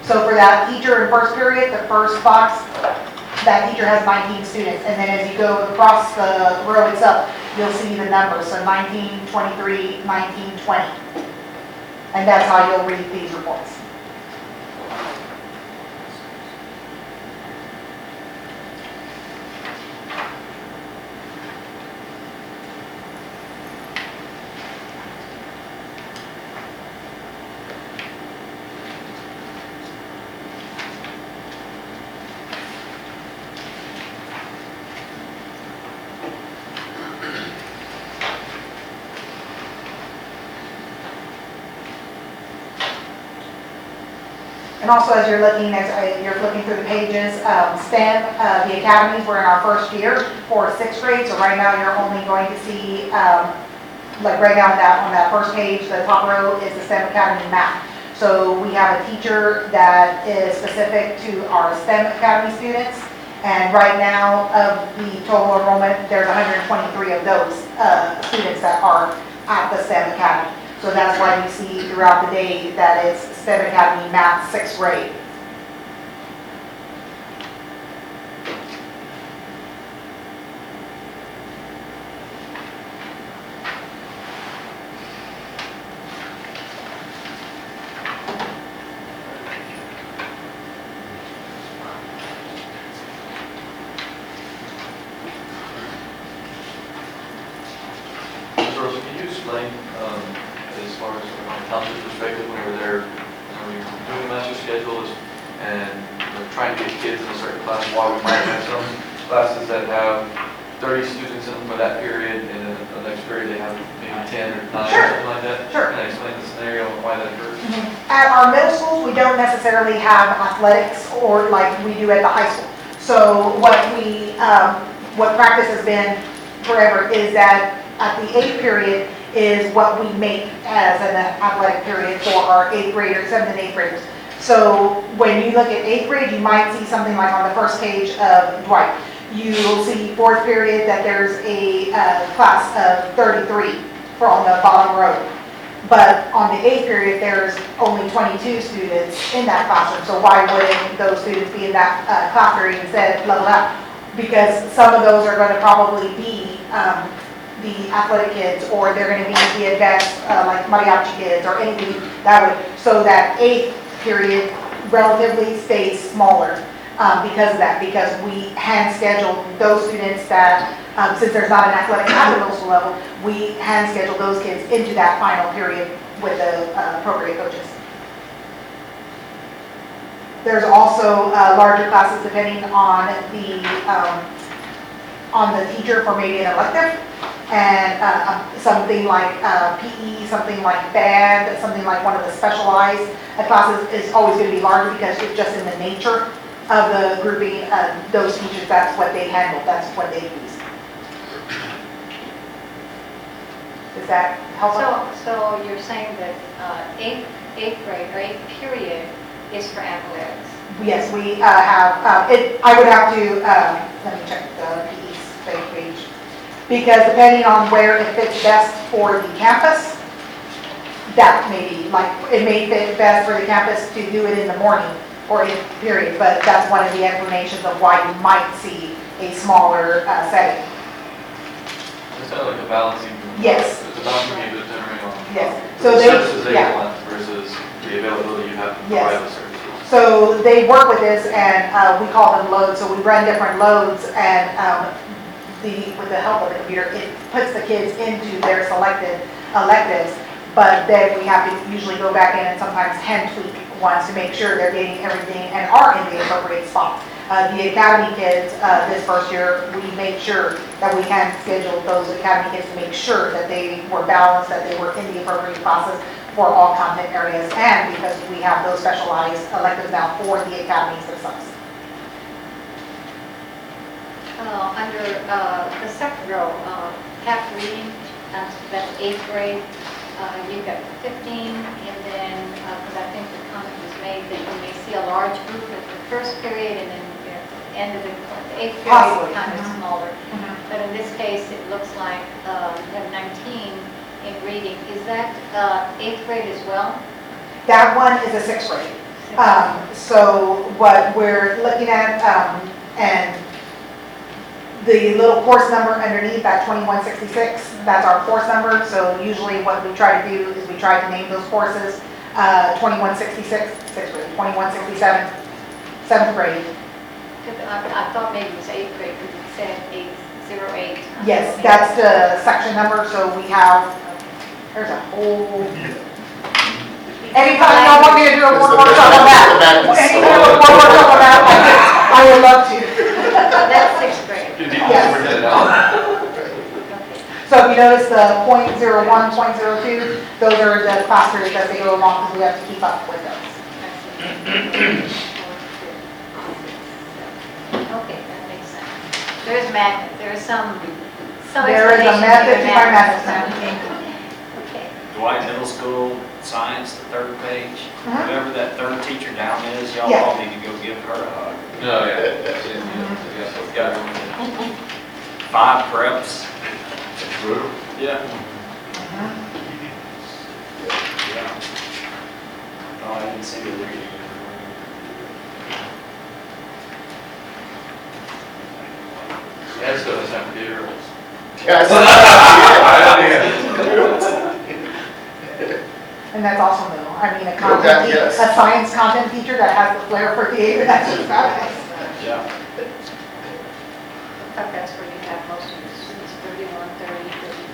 So for that teacher in first period, the first box, that teacher has 19 students. And then as you go across the row itself, you'll see the numbers. So 19, 23, 19, 20. And that's how you'll read these reports. And also, as you're looking through the pages, STEM, the academies, we're in our first year for 6th grade. So right now, you're only going to see, like right now on that first page, the top row is the STEM Academy math. So we have a teacher that is specific to our STEM Academy students. And right now, of the total enrollment, there's 123 of those students that are at the STEM Academy. So that's why you see throughout the day that it's STEM Academy Math 6th grade. Mr. Russell, can you explain, as far as from a township perspective, whenever they're doing a master schedule and trying to get kids in a certain class, why we might have some classes that have 30 students in for that period, and then the next period they have maybe 10 or 9 or Sure. something like that? Sure. Can I explain the scenario and why that occurs? At our middle schools, we don't necessarily have athletics or like we do at the high school. So what practice has been forever is that at the 8th period is what we make as an athletic period for our 8th graders, 7th and 8th graders. So when you look at 8th grade, you might see something like on the first page of Dwight. You'll see 4th period that there's a class of 33 on the bottom row. But on the 8th period, there's only 22 students in that classroom. So why wouldn't those students be in that class period instead level out? Because some of those are going to probably be the athletic kids, or they're going to be the advanced, like mariachi kids, or anything that would, so that 8th period relatively stays smaller because of that, because we hand schedule those students that, since there's not an athletic at the middle school level, we hand schedule those kids into that final period with the appropriate coaches. There's also larger classes depending on the teacher for maybe an elective, and something like PE, something like band, something like one of the specialized classes is always going to be larger because it's just in the nature of the grouping. Those teachers, that's what they handle, that's what they use. Does that help? So you're saying that eighth grade or 8th period is for athletics? Yes, we have, I would have to, let me check the PE page. Because depending on where it fits best for the campus, that may be, like, it may fit best for the campus to do it in the morning or in period, but that's one of the explanations of why you might see a smaller setting. It's kind of like a balancing. Yes. It's a balancing game determining on Yes. the So they, services they yeah. want versus the availability you have to Yes. provide the services. So they work with this, and we call them loads. So we run different loads, and with the help of the computer, it puts the kids into their selected electives. But then we have to usually go back in and sometimes hand tweak ones to make sure they're getting everything and are in the appropriate spot. The academy kids, this first year, we made sure that we hand scheduled those academy kids to make sure that they were balanced, that they were in the appropriate classes for all content areas, and because we have those specialized electives now for the academies themselves. Under the second row, half reading, that's 8th grade, you've got 15, and then, because I think the comment was made that you may see a large group at the first period, and then at the end of the 8th period, Possibly. kind of smaller. Mhm. But in this case, it looks like you have 19 in reading. Is that 8th grade as well? That one is a 6th grade. So what we're looking at, and the little course number underneath that 2166, that's our course number. So usually what we try to do is we try to name those courses 2166, 6th grade, 2167, 7th grade. I thought maybe it was 8th grade because it said 808. Yes, that's the section number. So we have, there's a whole, anytime you want me to do a word workshop on that, anytime you want a word workshop on that, I would love to. That's 6th grade. Yes. So if you notice the .01, .02, those are the class periods as they go along, because we have to keep up with those. Okay, that makes sense. There's math, there's some There is a explanation method to to your my math. madness. Okay. Dwight Middle School Science, the third page. Mhm. Whoever that third teacher down is, y'all Yeah. all need to go give her a hug. No, yeah. 5 preps. Brutal. Yeah. Yeah. Oh, I didn't see the reading. Yeah, it's still the same computer. Yes. And that's awesome though. I mean, Okay, yes. a science content teacher that has the flair for theater, that's just fabulous. Yeah. I thought that's where you have most of the students, 31, 30, 40,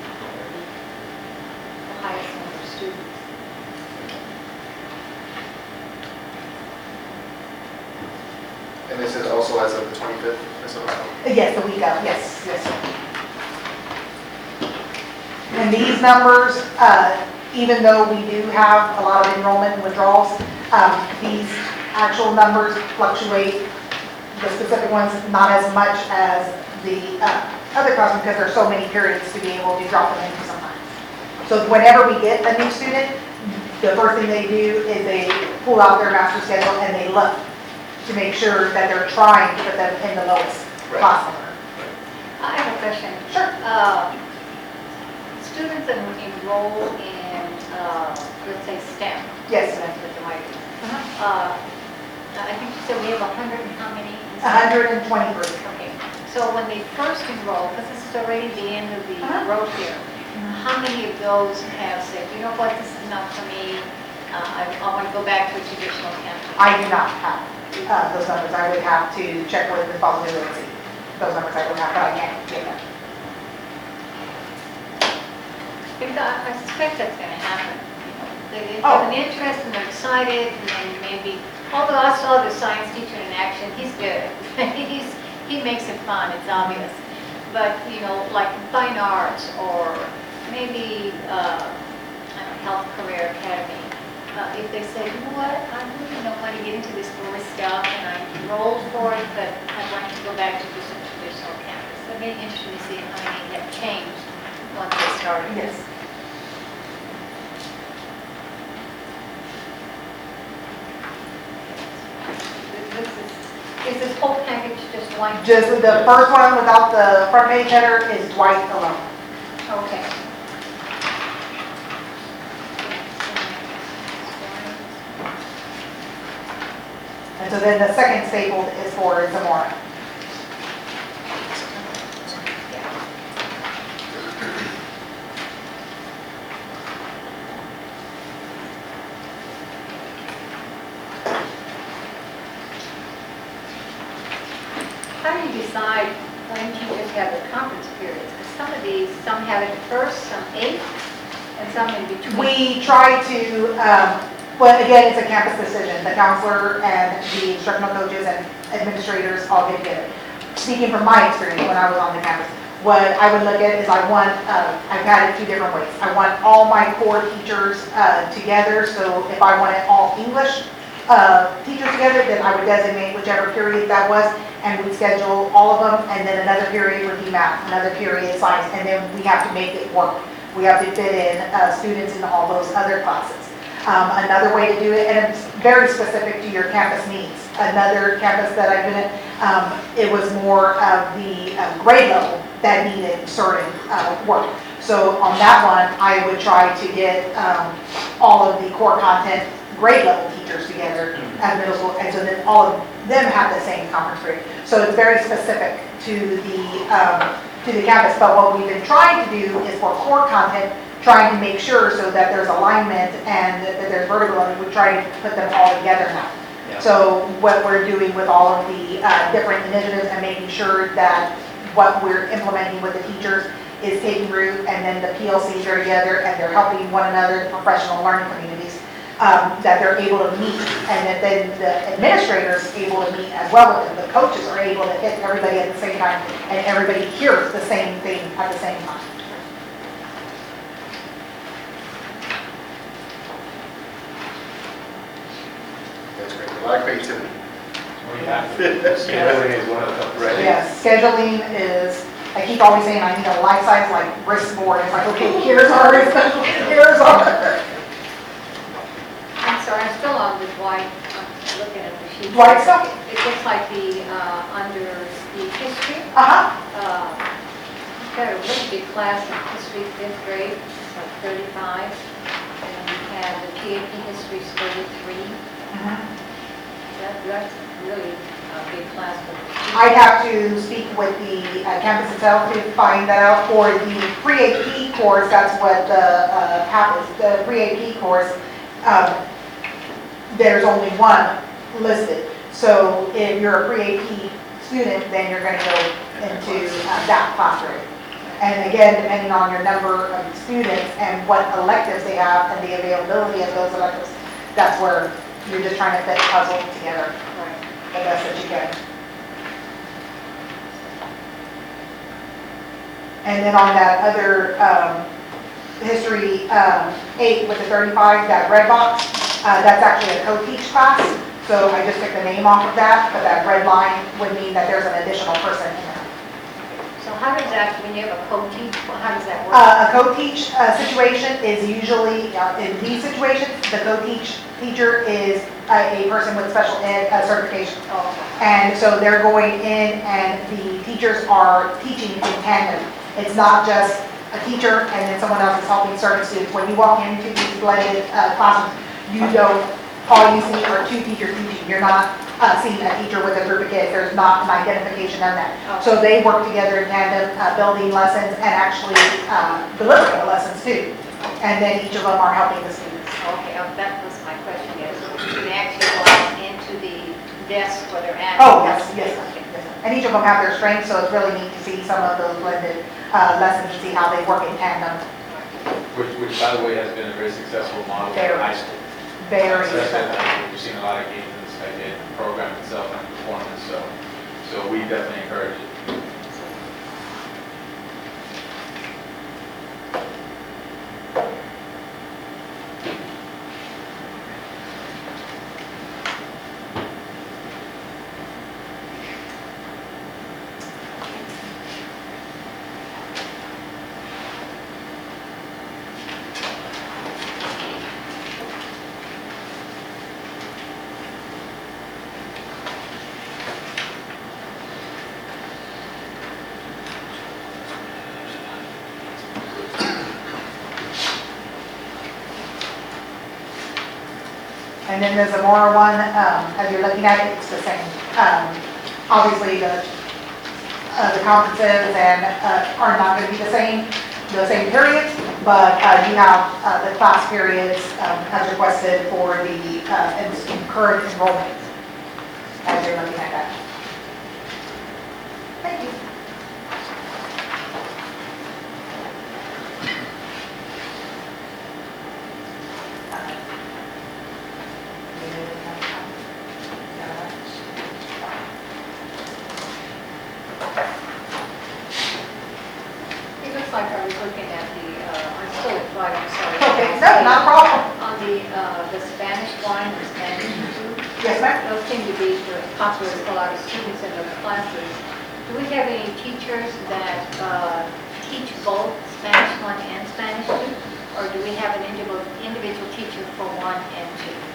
the highest number of students. And this is also as of the 25th, as of now. Yes, the week of, yes, yes, sir. And these numbers, even though we do have a lot of enrollment and withdrawals, these actual numbers fluctuate. The specific ones, not as much as the other classrooms, because there's so many periods to be able to drop them into sometimes. So whenever we get a new student, the first thing they do is they pull out their master schedule and they look to make sure that they're trying to put them in the lowest class number. I have a question. Sure. Students that enroll in, let's say STEM. Yes. That's what they might do. Uh-huh. I think you said we have 100 and how many? 123. Okay, so when they first enroll, because this is already the end of the road here, how many of those have said, you know what, this is not for me, I want to go back to a traditional campus? I do not have those numbers. I would have to check with the possibility. Those numbers I don't have, but I can't give them. Because I suspect that's going to happen. They have an interest and they're excited, and then maybe, although I saw the science teacher in action, he's good. He makes it fun, it's obvious. But, you know, like fine arts or maybe, Health Career Academy, if they say, you know what, I really don't want to get into this board stuff and I enrolled for it, but I'd like to go back to just a traditional campus. It'd be interesting to see how many have changed once they started. Yes. Is this whole package just one? Just the first one without the front page header is Dwight alone. Okay. And so then the second stapled is for Zamora. How do you decide when teachers have their conference periods? Because some of these, some have it first, some eighth, and some in between. We try to, well, again, it's a campus decision. The counselor and the instructional coaches and administrators all get together. Speaking from my experience when I was on the campus, what I would look at is I've had it two different ways. I want all my core teachers together, so if I wanted all English teachers together, then I would designate whichever period that was, and we'd schedule all of them, and then another period would be math, another period science, and then we have to make it work. We have to fit in students in all those other classes. Another way to do it, and it's very specific to your campus needs. Another campus that I've been at, it was more of the grade level that needed certain work. So on that one, I would try to get all of the core content grade level teachers together at middle school, and so then all of them have the same conference period. So it's very specific to the campus. But what we've been trying to do is for core content, trying to make sure so that there's alignment and that there's vertical, and we try to put them all together now. Yeah. So what we're doing with all of the different initiatives and making sure that what we're implementing with the teachers is taking root, and then the PLCs are together and they're helping one another, professional learning communities, that they're able to meet, and that then the administrators able to meet as well with them. The coaches are able to hit everybody at the same time, and everybody hears the same thing at the same time. That's great. A lot of creativity. scheduling is one of the, right? Yes, scheduling is, I keep always saying I need a life size like risk board. It's like, okay, here's our risk, here's our. I'm sorry, I'm still on the Dwight, I'm looking at the sheet. Dwight stuff? It looks like the, under the history, you've got a really big class in history, 5th grade, it's like 35. And you have the PAP history, 33. That's really a big class. I'd have to speak with the campus itself to find that out. For the pre-AP course, that's what the happens. The pre-AP course, there's only one listed. So if you're a pre-AP student, then you're going to go into that class grade. And again, depending on your number of students and what electives they have and the availability of those electives, that's where you're just trying to fit the puzzle together the best that you can. And then on that other History 8 with the 35, that red box, that's actually a co-teach class. So I just took the name off of that, but that red line would mean that there's an additional person in there. So how does that, when you have a co-teach, how does that work? A co-teach situation is usually, in these situations, the co-teach teacher is a person with special ed certification. Oh, And so they're going in and the teachers are teaching in tandem. It's not just a teacher and then someone else is helping certain students. When you walk into these blended classrooms, you don't, all you see are two teachers teaching. You're not seeing a teacher with a group of kids. There's not an identification of that. So they work together in tandem, building lessons and actually delivering the lessons too. And then each of them are helping the students. Okay, that was my question, is do they actually go out into the desk where they're at? Oh, yes, yes, yes. And each of them have their strengths, so it's really neat to see some of those blended lessons and see how they work in tandem. Which, by the way, has been a very successful model for Very. high school. Very So successful. we've seen a lot of gains in this in the program itself and performance, so we definitely encourage it. And then the Zamora one, as you're looking at it, it's the same. Obviously, the conferences and are not going to be the same periods, but you have the class periods as requested for the current enrollment, as you're looking at that. Thank you. It looks like I was looking at the, I'm still right, I'm sorry. Okay, no, not a problem. On the Spanish one, the Spanish two, Yes, ma'am? those seem to be the popular with a lot of students in those classes. Do we have any teachers that teach both Spanish 1 and Spanish 2? Or do we have an individual teacher for 1 and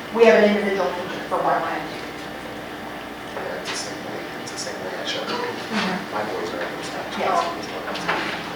2? We have an individual teacher for one and two. Yeah, it's the same way I showed you. Mhm. My boys are in those times. Yes.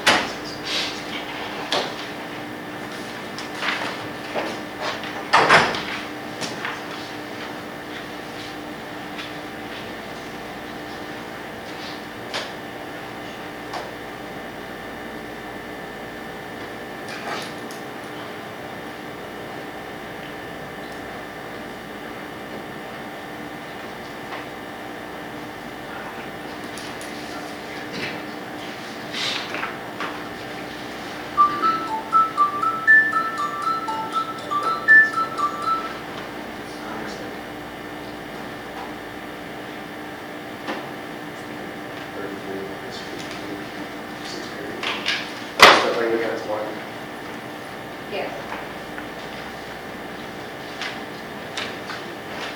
Yes.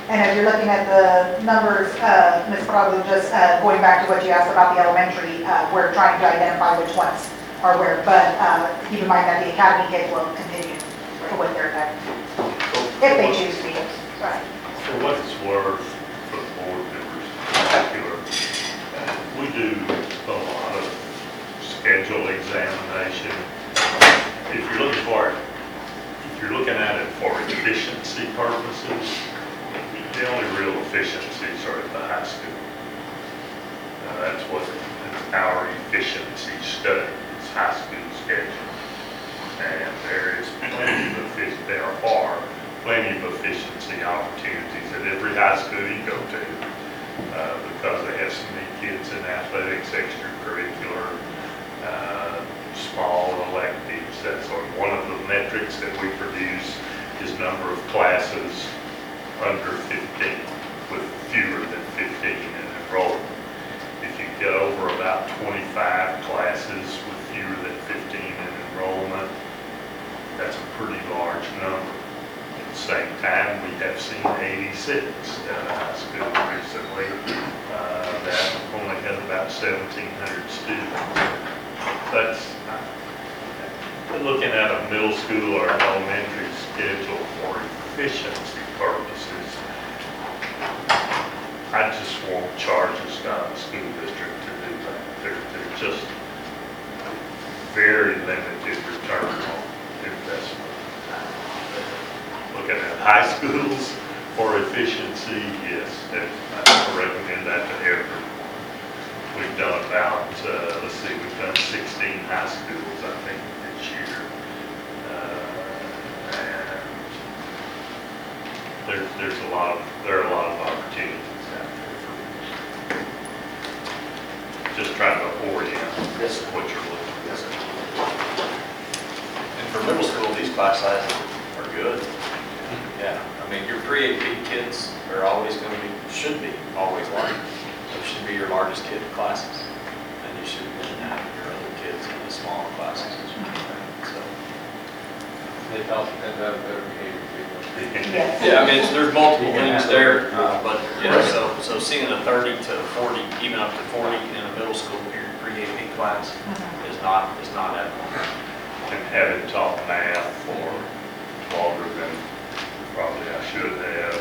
And as you're looking at the numbers, Ms. Prado, just going back to what you asked about the elementary, we're trying to identify which ones are where, but keep in mind that the academy kids will continue with their tech, if they choose to be. Right. For what it's worth, for the board members in particular, we do a lot of schedule examination. If you're looking at it for efficiency purposes, the only real efficiencies are at the high school. That's what our efficiency study is, high school schedule. And there is there are plenty of efficiency opportunities at every high school you go to because they have so many kids in athletics, extracurricular, small electives, that sort of. One of the metrics that we produce is number of classes under 15, with fewer than 15 in enrollment. If you get over about 25 classes with fewer than 15 in enrollment, 6 down at high school recently that only has about 1,700 students. That's, looking at a middle school or an elementary schedule for efficiency purposes, I just won't charge a school district to do that. They're just very limited return on investment. Looking at high schools for efficiency, yes, I recommend that to everyone. We've done about, let's see, we've done 16 high schools, I think, this year. And there are a lot of opportunities out there for just trying to orient what you're looking at. And for middle school, these class sizes are good. Yeah, I mean, your pre-AP kids are always going to be, should be always large. Those should be your largest kid classes. And you should then have your other kids in the smaller classes as well. So, They also tend to have better behavior. Yes. yeah, I mean, there's multiple things there, but yeah, so seeing a 30 to 40, even up to 40 in a middle school pre-AP class is not abnormal. And having taught math for longer than probably I should have,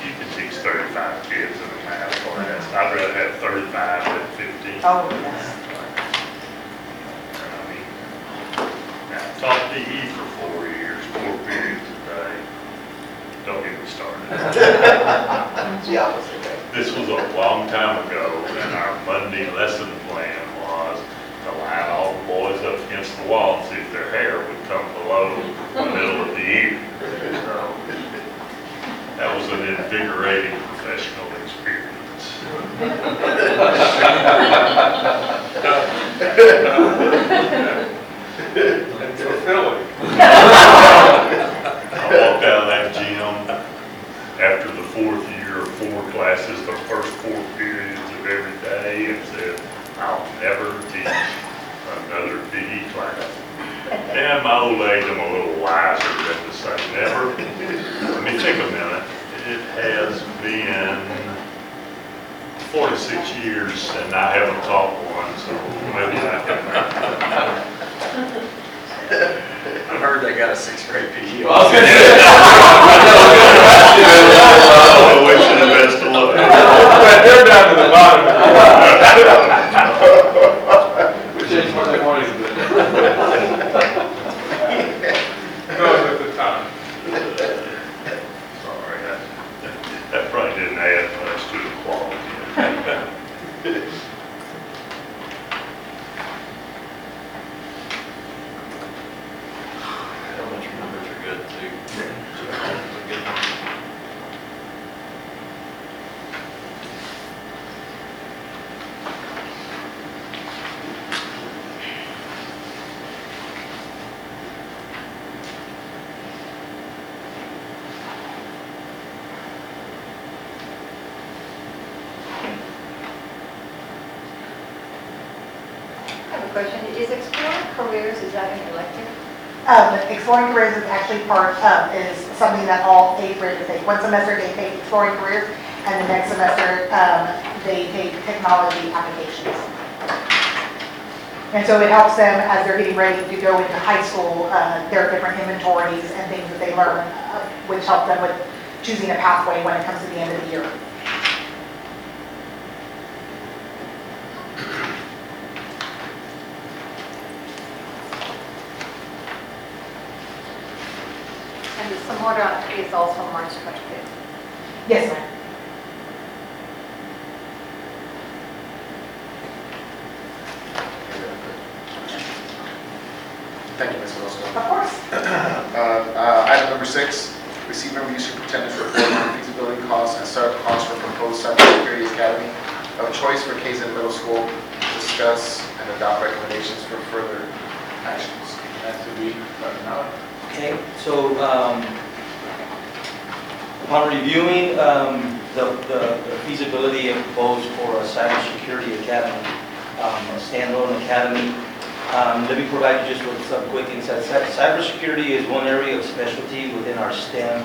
you can teach 35 kids in a math class. I'd rather have 35 than 15. Oh, yes. I mean, I taught PE for 4 years, 4 periods a day. Don't get me started. It's the opposite way. This was a long time ago, and our Monday lesson plan was to line all the boys up against the wall and see if their hair would come below the middle of the ear. That was an invigorating professional experience. And fulfilling. I walked out of that gym after the 4th year of 4 classes, the first 4 periods of every day, and said, I'll never teach another PE class. And my old age, I'm a little wiser than to say never. Let me think a minute. It has been 46 years and I haven't taught one, so maybe I can. I've heard they got a 6th grade PE. I wish you the best of luck. But they're down to the bottom. Which is what they wanted to do. Goes with the time. Sorry, that probably didn't add much to the quality. Elementary numbers are good too. Good. I have a question. Is exploring careers, is that an elective? Exploring careers is actually is something that all 8th graders take. One semester they take exploring careers, and the next semester they take technology applications. And so it helps them as they're getting ready to go into high school. There are different inventories and things that they learn, which help them with choosing a pathway when it comes to the end of the year. And the Samora is also March 25th. Yes, ma'am. Thank you, Ms. Wilson. Of course. Item number 6, receive and review superintendent's report on feasibility costs and startup costs for proposed cybersecurity academy of choice for Kaizen Middle School. Discuss and adopt recommendations for further actions. Has to be right now. Okay, so upon reviewing the feasibility and proposed for a cybersecurity academy, a standalone academy, let me provide you just with some quick insights. Cybersecurity is one area of specialty within our STEM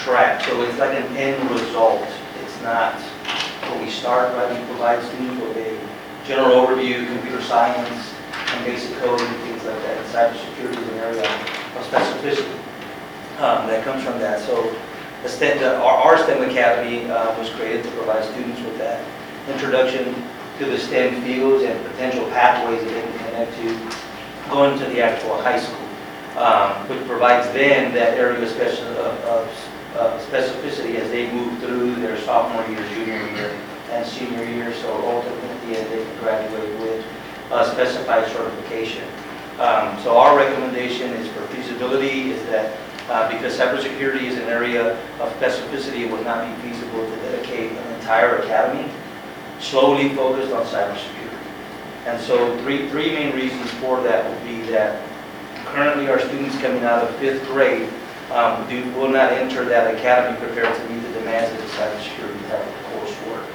track, so it's like an end result. It's not where we start, right? We provide students with a general overview, computer science, and basic coding, things like that. And cybersecurity is an area of specificity that comes from that. So our STEM Academy was created to provide students with that introduction to the STEM fields and potential pathways that they can connect to going to the actual high school, which provides them that area of specificity as they move through their sophomore year, junior year, and senior year. So ultimately, they can graduate with a specified certification. So our recommendation is for feasibility is that because cybersecurity is an area of specificity, it would not be feasible to dedicate an entire academy solely focused on cybersecurity. And so three main reasons for that would be that currently our students coming out of 5th grade will not enter that academy prepared to meet the demands of the cybersecurity type of coursework,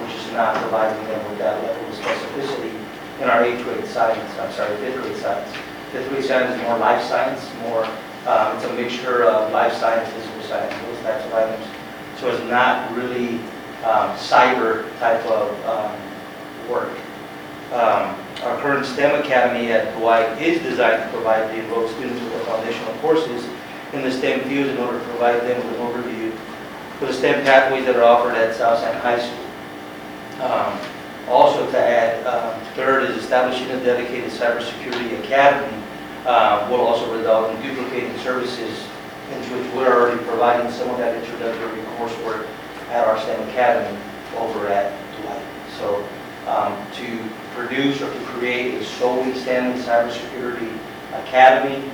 which is not providing them with that level of specificity in our 5th grade science. 5th grade science is more life science, it's a mixture of life science, physical science, those types of items. So it's not really cyber type of work. Our current STEM Academy at Dwight is designed to provide the enrolled students with the foundational courses in the STEM fields in order to provide them with an overview for the STEM pathways that are offered at Southside High School. Also to add, third is establishing a dedicated cybersecurity academy will also result in duplicating services into which we're already providing some of that introductory coursework at our STEM Academy over at Dwight. So to produce or to create a solely STEM cybersecurity academy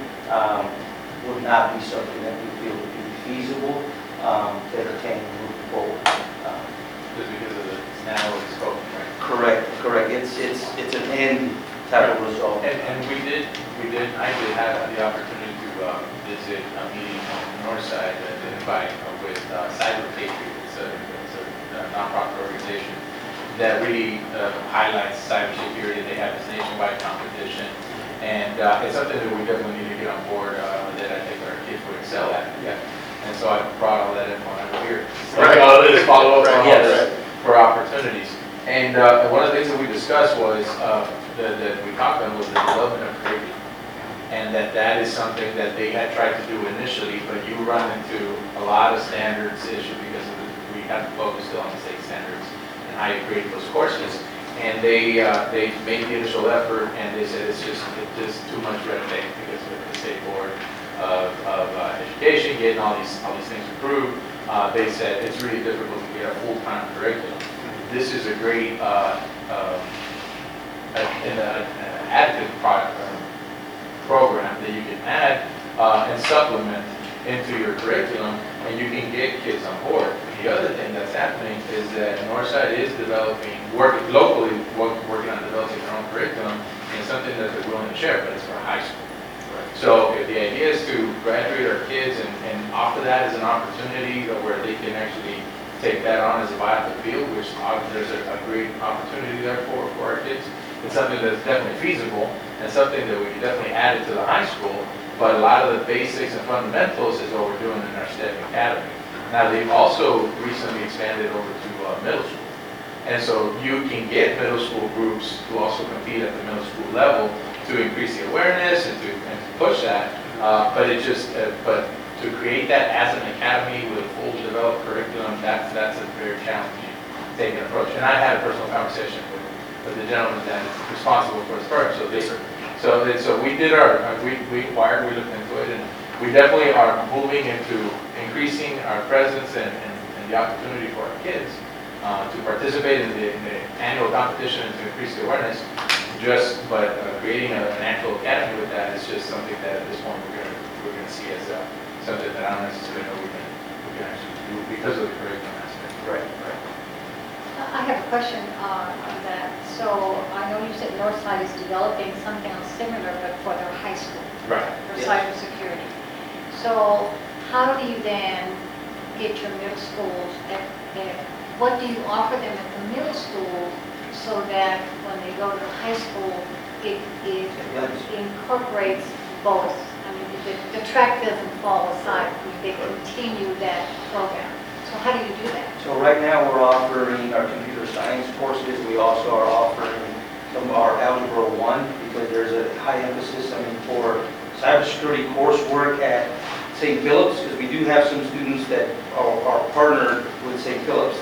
would not be something that we feel would be feasible to entertain moving forward. Just because of the narrow scope, right? Correct. It's an end type of result. And I did have the opportunity to visit a meeting on the north side identified with Cyber Patriot. It's a nonprofit organization that really highlights cybersecurity. They have this nationwide competition, and it's something that we definitely need to get on board that I think our kids would excel at. Yeah. And so I brought all that info over here. Right. Just follow up on all Yes. this for opportunities. And one of the things that we discussed was that we talked about was the development of curriculum, and that is something that they had tried to do initially, but you run into a lot of standards issue because we have to focus still on the state standards and how you create those courses. And they made the initial effort, and they said it's just too much red tape because of the state board of education getting all these things approved. They said it's really difficult to get a full-time curriculum. This is a great additive program that you can add and supplement into your curriculum, and you can get kids on board. The other thing that's happening is that Northside is working on developing their own curriculum, and it's something that they're willing to share, but it's for high school. So if the idea is to graduate our kids and offer that as an opportunity where they can actually take that on as a viable field, which there's a great opportunity there for our kids. It's something that's definitely feasible and something that we can definitely add it to the high school, but a lot of the basics and fundamentals is what we're doing in our STEM Academy. Now they've also recently expanded over to middle school. And so you can get middle school groups to also compete at the middle school level to increase the awareness and to push that, but to create that as an academy with a full developed curriculum, that's a very challenging taking approach. And I had a personal conversation with the gentleman that is responsible for this program. So we did we inquired, we looked into it, and we definitely are moving into increasing our presence and the opportunity for our kids to participate in the annual competition and to increase the awareness. But creating an actual academy with that is just something that at this point we're going to see as something that I don't necessarily know we can actually do because of the curriculum aspect. Right. I have a question on that. So I know you said Northside is developing something similar, but for their high school. Right. For Yes. cybersecurity. So how do you then get your middle schools, what do you offer them at the middle school so that when they go to high school, it incorporates both? I mean, the track doesn't fall aside, they continue that program. So how do you do that? So right now, we're offering our computer science courses. We also are offering some of our Algebra 1 because there's a high emphasis, for cybersecurity coursework at St. Philip's, because we do have some students that are partnered with St. Philip's.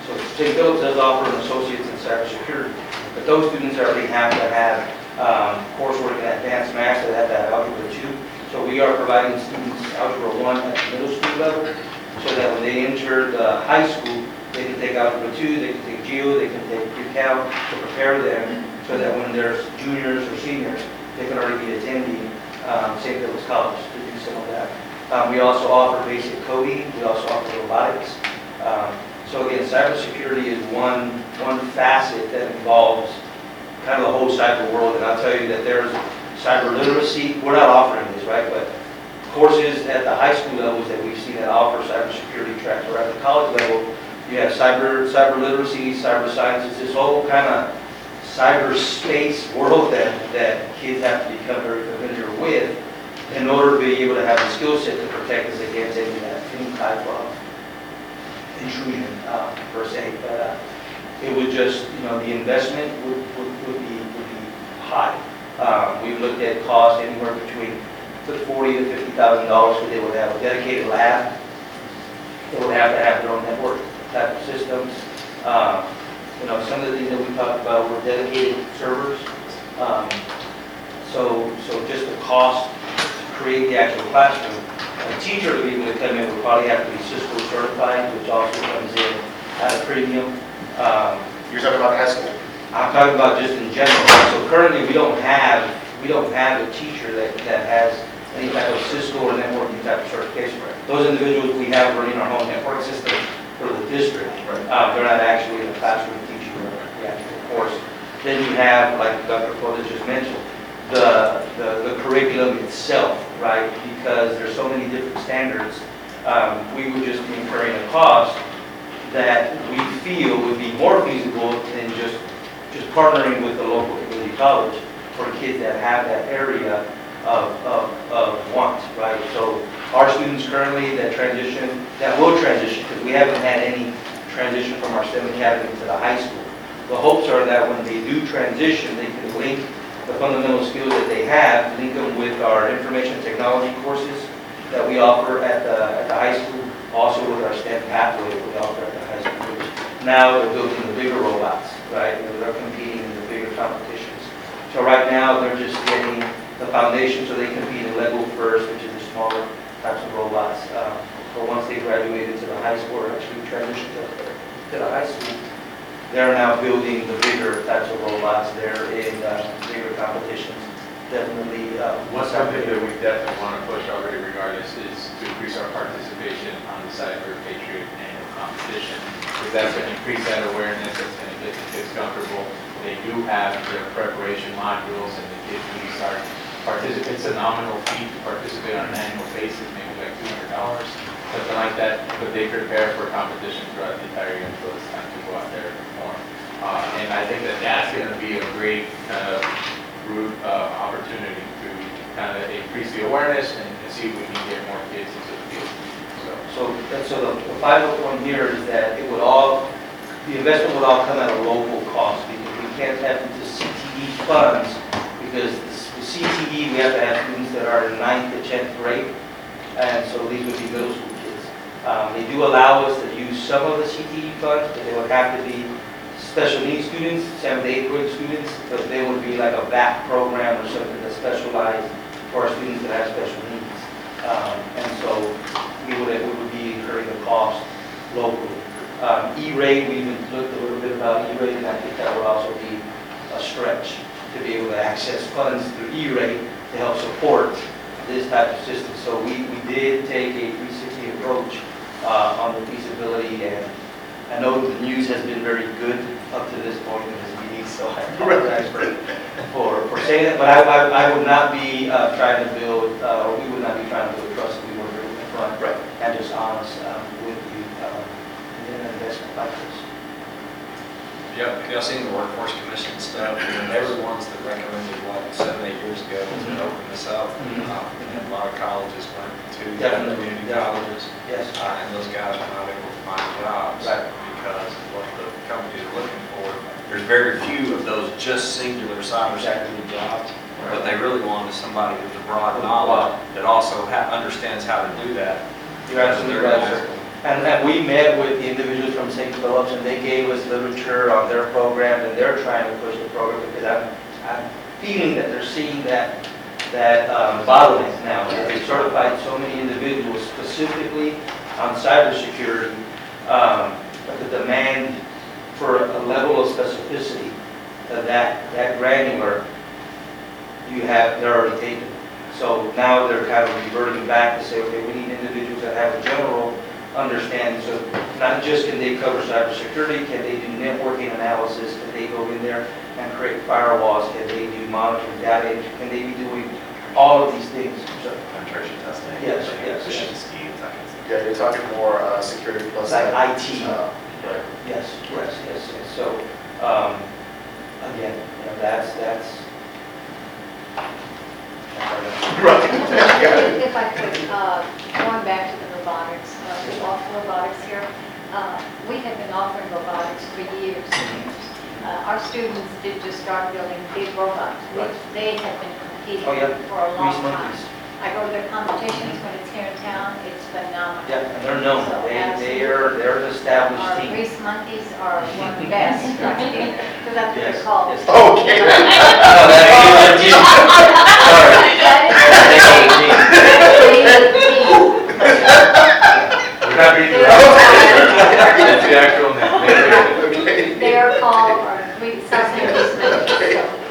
So St. Philip's does offer an associate's in cybersecurity, but those students already have to have coursework in advanced math, they have to have Algebra 2. So we are providing students Algebra 1 at the middle school level, so that when they enter the high school, they can take Algebra 2, they can take Geo, they can take Pre-Cal to prepare them, so that when they're juniors or seniors, they can already be attending St. Philip's College to do some of that. We also offer basic coding, we also offer robotics. So again, cybersecurity is one facet that involves kind of the whole cyber world, and I'll tell you that there's cyber literacy. We're not offering this, right? But courses at the high school levels that we've seen that offer cybersecurity tracks, or at the college level, you have cyber literacy, cyber sciences, this whole kind of cyberspace world that kids have to become very familiar with in order to be able to have the skill set to protect us against any type of intrusion per se. But it would just, the investment would be high. We've looked at costs anywhere between $40,000 to $50,000 because they would have a dedicated lab. They would have to have their own network type of systems. Some of the things that we talked about were dedicated servers. So just the cost to create the actual classroom. A teacher to be able to come in would probably have to be Cisco certified, which also comes in at a premium. You're talking about high school? I'm talking about just in general. So currently, we don't have a teacher that has any type of Cisco or networking type of certification. Those individuals we have running our home network system for the district. They're not actually in the classroom teaching the actual course. Then you have, like Dr. Flores just mentioned, the curriculum itself, right? Because there's so many different standards, we would just be incurring a cost that we feel would be more feasible than just partnering with the local community college for kids that have that area of want, right? So our students currently that will transition, because we haven't had any transition from our STEM Academy to the high school. The hopes are that when they do transition, they can link the fundamental skills that they have, link them with our information technology courses that we offer at the high school, also with our STEM pathway that we offer at the high school. Now they're building the bigger robots, right? They're competing in the bigger competitions. So right now they're just getting the foundation, so they compete in Lego first, which is the smaller types of robots. But once they graduate into the high school, or actually transition to the high school, they're now building the bigger types of robots. They're in bigger competitions. Definitely. One something that we definitely want to push already regardless is to increase our participation on the Cyber Patriot annual competition, because that's going to increase that awareness, that's going to get the kids comfortable. They do have their preparation modules, and the kids really start participating. It's a nominal fee to participate on an annual basis, maybe like $200, something like that, but they prepare for competition throughout the entire year, so it's time to go out there and perform. And I think that that's going to be a great opportunity to kind of increase the awareness and see if we can get more kids into the field. So the final point here is that the investment would all come at a local cost, because we can't tap into CTE funds, because the CTE, we have to have students that are in 9th to 10th grade, and so these would be middle school kids. They do allow us to use some of the CTE funds, but they would have to be special needs students, 7th to 8th grade students, but they would be like a VAC program or something that's specialized for our students that have special needs. And so we would be incurring the cost locally. E-rate, we even looked a little bit about E-rate, and I think that would also be a stretch to be able to access funds through E-rate to help support this type of system. So we did take a 360 approach on the feasibility, and I know the news has been very good up to this point in this meeting, so I apologize for saying that, but I would not be trying to build, or we would not be trying to build trust. We were very upfront and just honest with you in an investment like this. y'all seen the workforce commission stuff? And they were the ones that recommended, what, 7, 8 years ago to open this up. And a lot of colleges went to community colleges. Yes. And those guys were not able to find jobs because of what the company is looking for. There's very few of those just singular cybersecurity jobs, but they really wanted somebody with the broad knowledge that also understands how to do that. You're absolutely right, sir. And we met with the individuals from St. Philip's, and they gave us literature on their program, and they're trying to push the program because I'm feeling that they're seeing that bottleneck now. They certified so many individuals specifically on cybersecurity, but the demand for a level of specificity that granular, they're already taken. So now they're kind of reverting back to say, okay, we need individuals that have a general understanding. So not just can they cover cybersecurity, can they do networking analysis, can they go in there and create firewalls, can they do monitoring data, can they be doing all of these things? So, Penetration testing. Yes, yes. Phishing schemes, that kind of stuff. Yeah, you're talking more security plus. Like IT. Right. Yes. So, again, that's. Right. If I could, going back to the robotics, we offer robotics here. We have been offering robotics for years and years. Our students did just start building big robots. They have been competing for a long time. I go to their competitions when it's here in town. It's phenomenal. Yeah, and they're known. So They're an established our team. grease monkeys are one of the best. Because that's what they're called. Yes. Okay. We're not reading the That's the actual name. They are called, grease monkeys.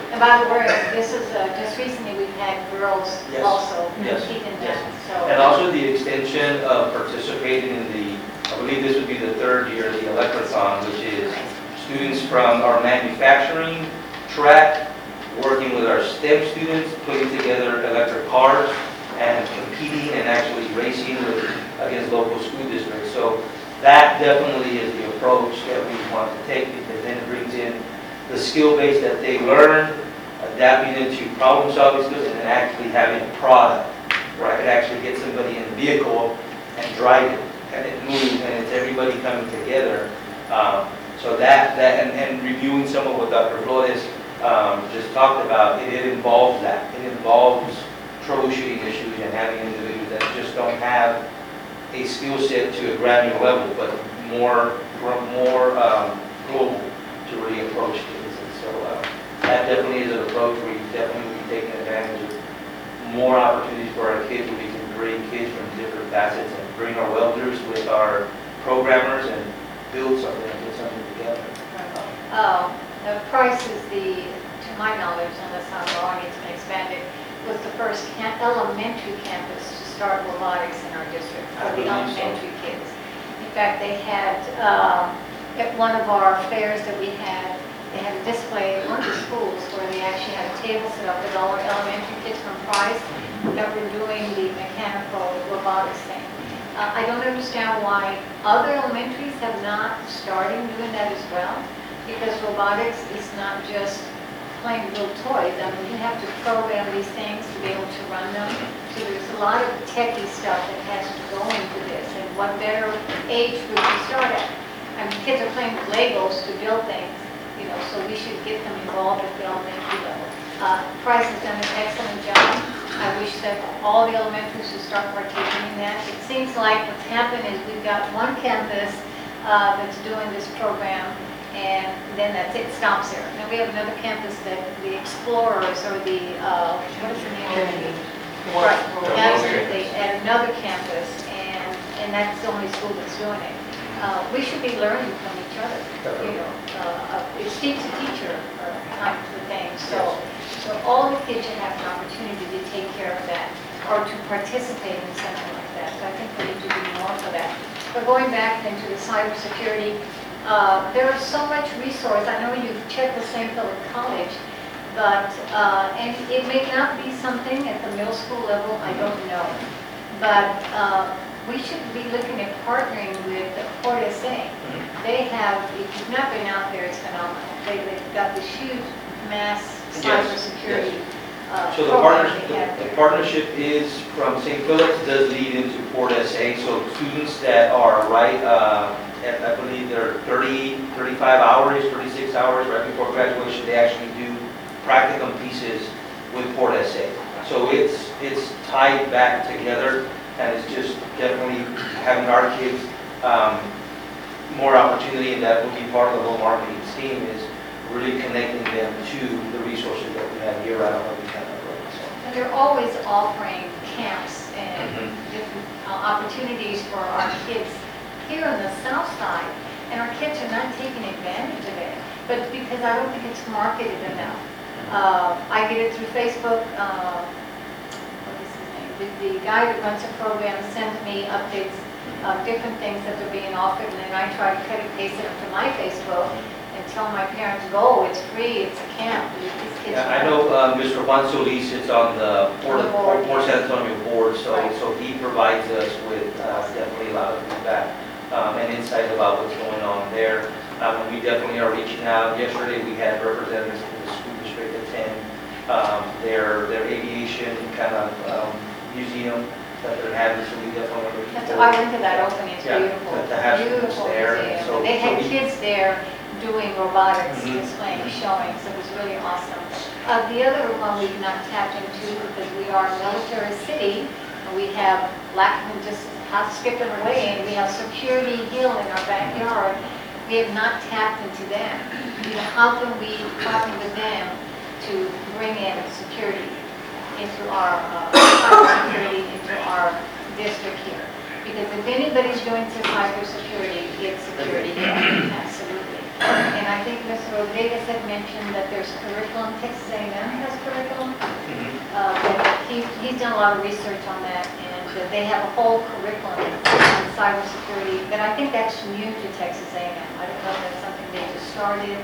And by the way, this is, just recently we've had girls Yes. also Yes. compete in Yes. that. So. And also the extension of participating in I believe this would be the third year, the Electrothon, which is students from our manufacturing track, working with our STEM students, putting together electric cars and competing and actually racing against local school districts. So that definitely is the approach that we want to take, because then it brings in the skill base that they learn, adapting into problem solving skills, and then actually having a product where I could actually get somebody in the vehicle and drive it, and it moves, and it's everybody coming together. So and reviewing some of what Dr. Flores just talked about, it involves that. It involves troubleshooting issues and having individuals that just don't have a skill set to a granular level, but more global to really approach things. And so that definitely is an approach where you definitely will be taking advantage of more opportunities for our kids, where we can bring kids from different facets and bring our welders with our programmers and build something and put something together. The Price is to my knowledge, unless I'm wrong, it's been expanded, was the first elementary campus to start robotics in our district for the elementary kids. In fact, they had, at one of our fairs that we had, they had a display at one of the schools where they actually had a table set up with all our elementary kids from Price that were doing the mechanical robotics thing. I don't understand why other elementaries have not started doing that as well, because robotics is not just playing with little toys. I mean, you have to program these things to be able to run them. So there's a lot of techie stuff that has to go into this, and what better age group to start at. I mean, kids are playing with Legos to build things, so we should get them involved at the elementary level. Price has done an excellent job. I wish that all the elementaries should start partaking in that. It seems like what's happened is we've got one campus that's doing this program, and then that's it, stops there. Now we have another campus that the Explorers, or the, what is the name? Right, absolutely, at another campus, and that's the only school that's doing it. We should be learning from each other, It's teach a teacher kind of thing. So all the kids should have an opportunity to take care of that, or to participate in something like that. So I think we need to do more for that. But going back into the cybersecurity, there's so much resource. I know you've checked the St. Philip College, but, and it may not be something at the middle school level, I don't know. But we should be looking at partnering with the Port SA. They have, if you've not been out there, it's phenomenal. they've got this huge mass Yes, cybersecurity So the program they have the there. partnership is from St. Philip's, does lead into Port SA. So students that are right, at, I believe they're 35 hours, 36 hours right before graduation, they actually do practicum pieces with Port SA. So it's tied back together, and it's just definitely having our kids more opportunity, and that will be part of the whole marketing team, is really connecting them to the resources that we have here right on the kind of road. So. And they're always offering camps and Mhm. different opportunities for our kids here on the south side, and our kids are not taking advantage of it, but because I don't think it's marketed enough. I get it through Facebook. What is his name? The guy that runs the program sends me updates of different things that are being offered, and then I try to cut and paste it into my Facebook and tell my parents, go, it's free, it's a camp. These kids Yeah, I know Mr. Juan Solis sits on the Port San Antonio board, so Right. so he provides us with definitely a lot of feedback and insight about what's going on there. And we definitely are reaching out. Yesterday, we had representatives from the school district attend their aviation kind of museum that they're having, so we definitely are looking That's, I forward. went to that opening, it's Yeah, beautiful. to have students Beautiful there, museum. so- They had so we- kids there doing robotics, Mhm. displaying, showing, so it was really awesome. The other one we've not tapped into, because we are a military city, and we have Blackman just half skipping away, and we have Security Hill in our backyard. We have not tapped into them. You know, how can we partner with them to bring in security into our, cybersecurity into our district here? Because if anybody's doing cybersecurity, it's security here, absolutely. And I think Mr. Rodriguez had mentioned that there's curriculum, Texas A&M has curriculum. He's done a lot of research on that, and they have a whole curriculum on cybersecurity, but I think that's new to Texas A&M. I don't know if that's something they just started,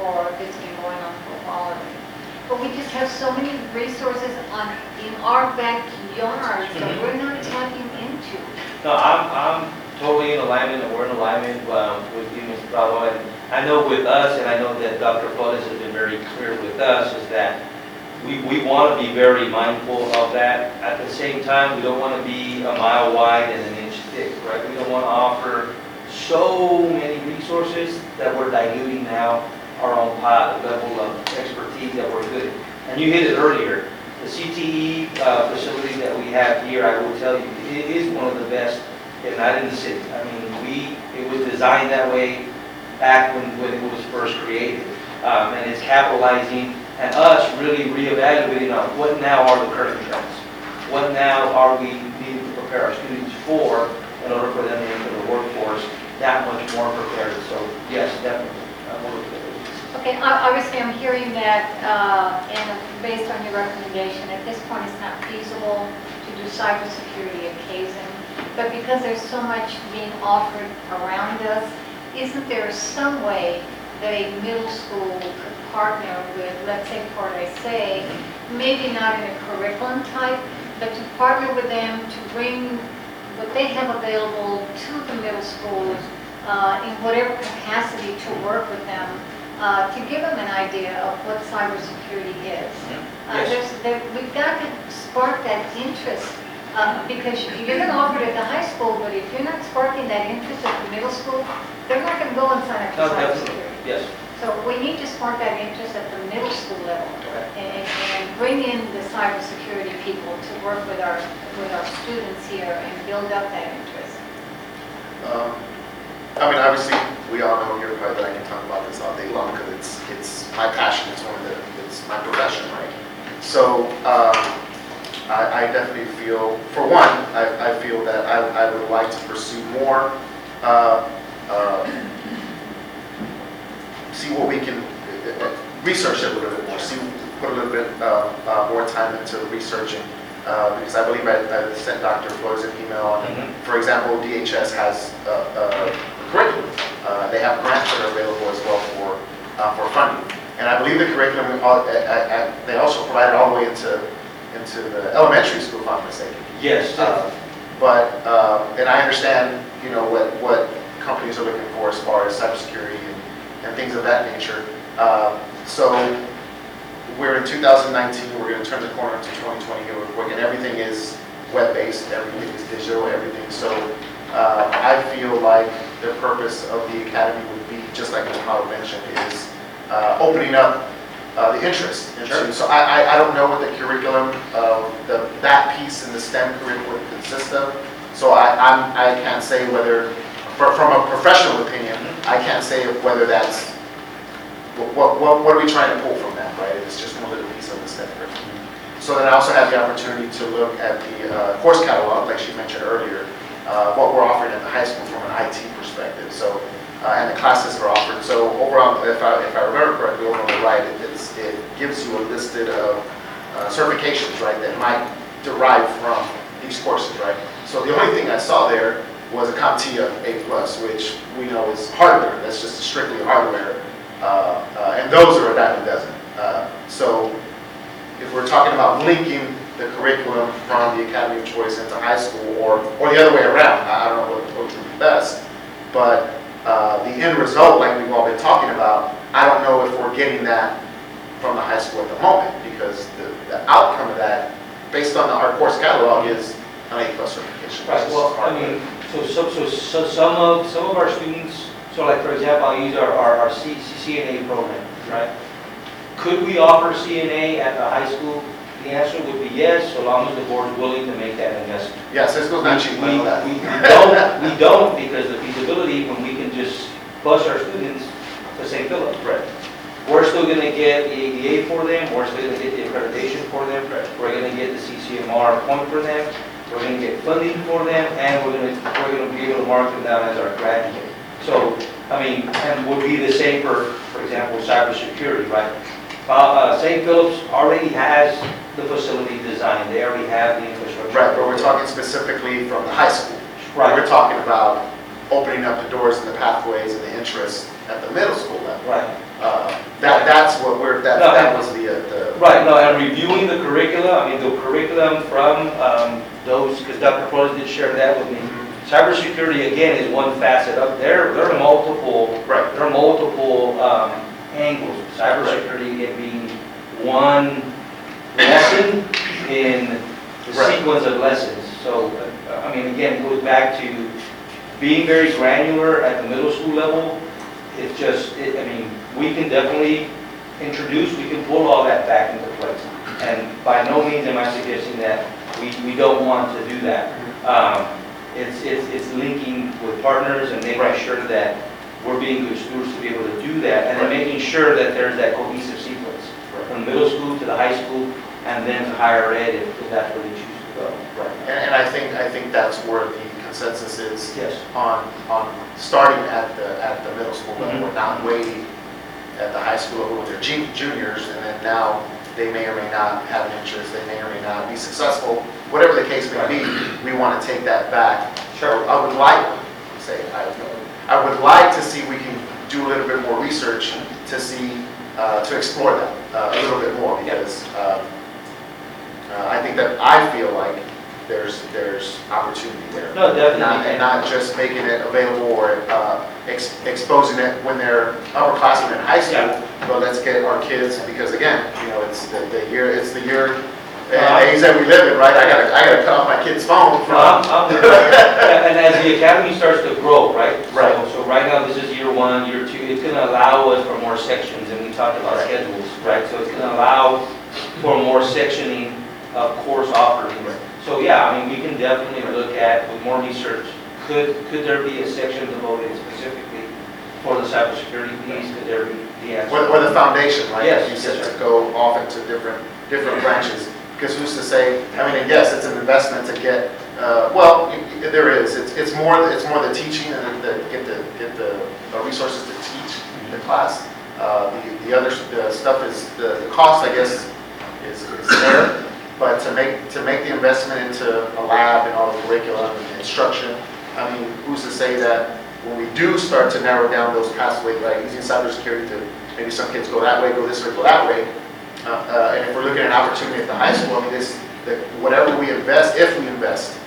or if it's been going on for a while already. But we just have so many resources in our backyard that we're not tapping into. No, I'm totally in alignment, and we're in alignment with you, Mr. Bravo. And I know with us, and I know that Dr. Flores has been very clear with us, is that we want to be very mindful of that. At the same time, we don't want to be a mile wide and an inch thick, right? We don't want to offer so many resources that we're diluting now our own pot, the level of expertise that we're good. And you hit it earlier. The CTE facility that we have here, I will tell you, it is one of the best, if not in the city. I mean, it was designed that way back when it was first created. And it's capitalizing and us really reevaluating on what now are the current trends. What now are we needing to prepare our students for in order for them to enter the workforce that much more prepared. So yes, definitely. Okay, obviously I'm hearing that, and based on your recommendation, at this point it's not feasible to do cybersecurity at Kaizen, but because there's so much being offered around us, isn't there some way that a middle school could partner with, let's say, Port SA, maybe not in a curriculum type, but to partner with them to bring what they have available to the middle schools in whatever capacity to work with them, to give them an idea of what cybersecurity is. We've got to spark that interest, because you're going to offer it at the high school, but if you're not sparking that interest at the middle school, they're not going to go and sign up for cybersecurity. Yes. So we need to spark that interest at the middle school level and bring in the cybersecurity people to work with our students here and build up that interest. I mean, obviously, we all know here probably that I can talk about this all day long because it's my passion. It's my profession, right? So I definitely feel, for one, I feel that I would like to pursue more, see what we can research it a little bit more, put a little bit more time into researching. Because I believe I sent Dr. Flores an email on, for example, DHS has a curriculum. They have grants that are available as well for funding. And I believe the curriculum, they also provide it all the way into the elementary school, if I'm not mistaken. Yes. And I understand, you know, what companies are looking for as far as cybersecurity and things of that nature. So we're in 2019, we're going to turn the corner into 2020 here real quick, and everything is web-based, everything is digital, everything. So I feel like the purpose of the academy would be, just like Ms. Howard mentioned, is opening up the interest. Sure. So I don't know what the curriculum, that piece in the STEM curriculum consists of. So I can't say whether, from a professional opinion, I can't say whether that's, what are we trying to pull from that, right? It's just one little piece of the STEM curriculum. So then I also had the opportunity to look at the course catalog, like she mentioned earlier, what we're offering at the high school from an IT perspective. So, and the classes are offered. So overall, if I remember correctly, over on the right, it gives you a listed of certifications, right, that might derive from these courses, right? So the only thing I saw there was a CompTIA A+, which we know is hardware. That's just strictly hardware. And those are a dime a dozen. So if we're talking about linking the curriculum from the Academy of Choice into high school, or the other way around, I don't know what would be best, but the end result, like we've all been talking about, I don't know if we're getting that from the high school at the moment, because the outcome of that, based on our course catalog, is an A+ certification. Right, well, I mean, so some of our students, so like for example, I'll use our CNA program, right? Could we offer CNA at the high school? The answer would be yes, so long as the board is willing to make that investment. Yes, this goes not cheap, I know that. We don't, because the feasibility, when we can just bus our students to St. Philip. Right. We're still gonna get the ADA for them, we're still gonna get the accreditation for them, Right. we're gonna get the CCMR point for them, we're gonna get funding for them, and we're gonna be able to mark them down as our graduate. So, I mean, and would be the same for example, cybersecurity, right? St. Philip's already has the facility designed, they already have the infrastructure. Right, but we're talking specifically from the high school. Right. We're talking about opening up the doors and the pathways and the interest at the middle school level. Right. That's what we're, that was the. Right, no, and reviewing the curricula, I mean, the curriculum from those, because Dr. Flores did share that with me. Cybersecurity, again, is one facet of, there are multiple, Right. there are multiple angles. Cybersecurity can be one lesson in the Right. sequence of lessons. So, I mean, again, it goes back to being very granular at the middle school level. It's just, I mean, we can definitely introduce, we can pull all that back into place. And by no means am I suggesting that we don't want to do that. It's linking with partners and making sure that we're being good stewards to be able to do that, and then making sure that there's that cohesive sequence from middle school to the high school, and then to higher ed if that's where they choose to go. Right. And I think that's where the consensus is. Yes. On starting at the middle school level, we're not waiting at the high school level with their juniors, and then now they may or may not have an interest, they may or may not be successful, whatever the case may be. We want to take that back. Sure. I would like to see we can do a little bit more research to see, to explore that a little bit more, because I feel like there's opportunity there. No, definitely. And not just making it available or exposing it when they're upperclassmen in high school, but let's get our kids, because again, you know, it's the year age that we live in, right? I gotta cut off my kid's phone from. And as the academy starts to grow, right? Right. So right now, this is year 1, year 2, it's gonna allow us for more sections, and we talked about schedules, right? So it's gonna allow for more sectioning of course offerings. So yeah, I mean, we can definitely look at, with more research, could there be a section devoted specifically for the cybersecurity piece? Could there be the answer? Or the foundation, right? Yes, You said yes, to go off into different branches. Because who's to say, I mean, and yes, it's an investment to get, there is. It's more the teaching and get the resources to teach the class. The other stuff is, the cost, I guess, is there. But to make the investment into a lab and all the curriculum and instruction, I mean, who's to say that when we do start to narrow down those pathways, right, using cybersecurity to maybe some kids go that way, go this way, go that way, and if we're looking at an opportunity at the high school, I mean, whatever we invest, if we invest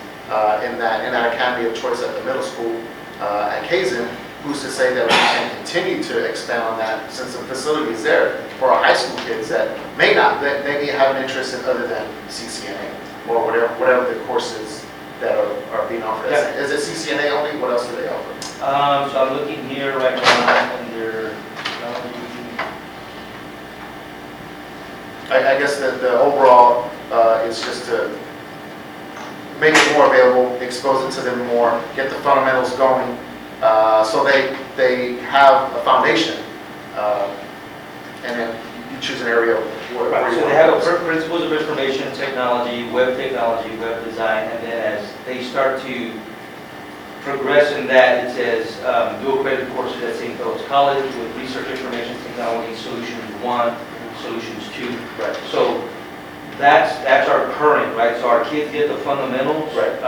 in that academy of choice at the middle school at Kaizen, who's to say that we can continue to expand on that since the facility is there for our high school kids that may may have an interest in other than CCNA or whatever the courses that are being offered. Yeah. Is it CCNA only? What else do they offer? So I'm looking here right now under, I guess that the overall is just to make it more available, expose it to them more, get the fundamentals going, so they have a foundation, and then you choose an area where right, you so want they have to a principles of information technology, web design, and then as they start to progress in that, it says dual credit courses at St. Philip's College with research information technology solutions 1, solutions 2. Right. So that's our current, right? So our kids get the fundamentals. Right.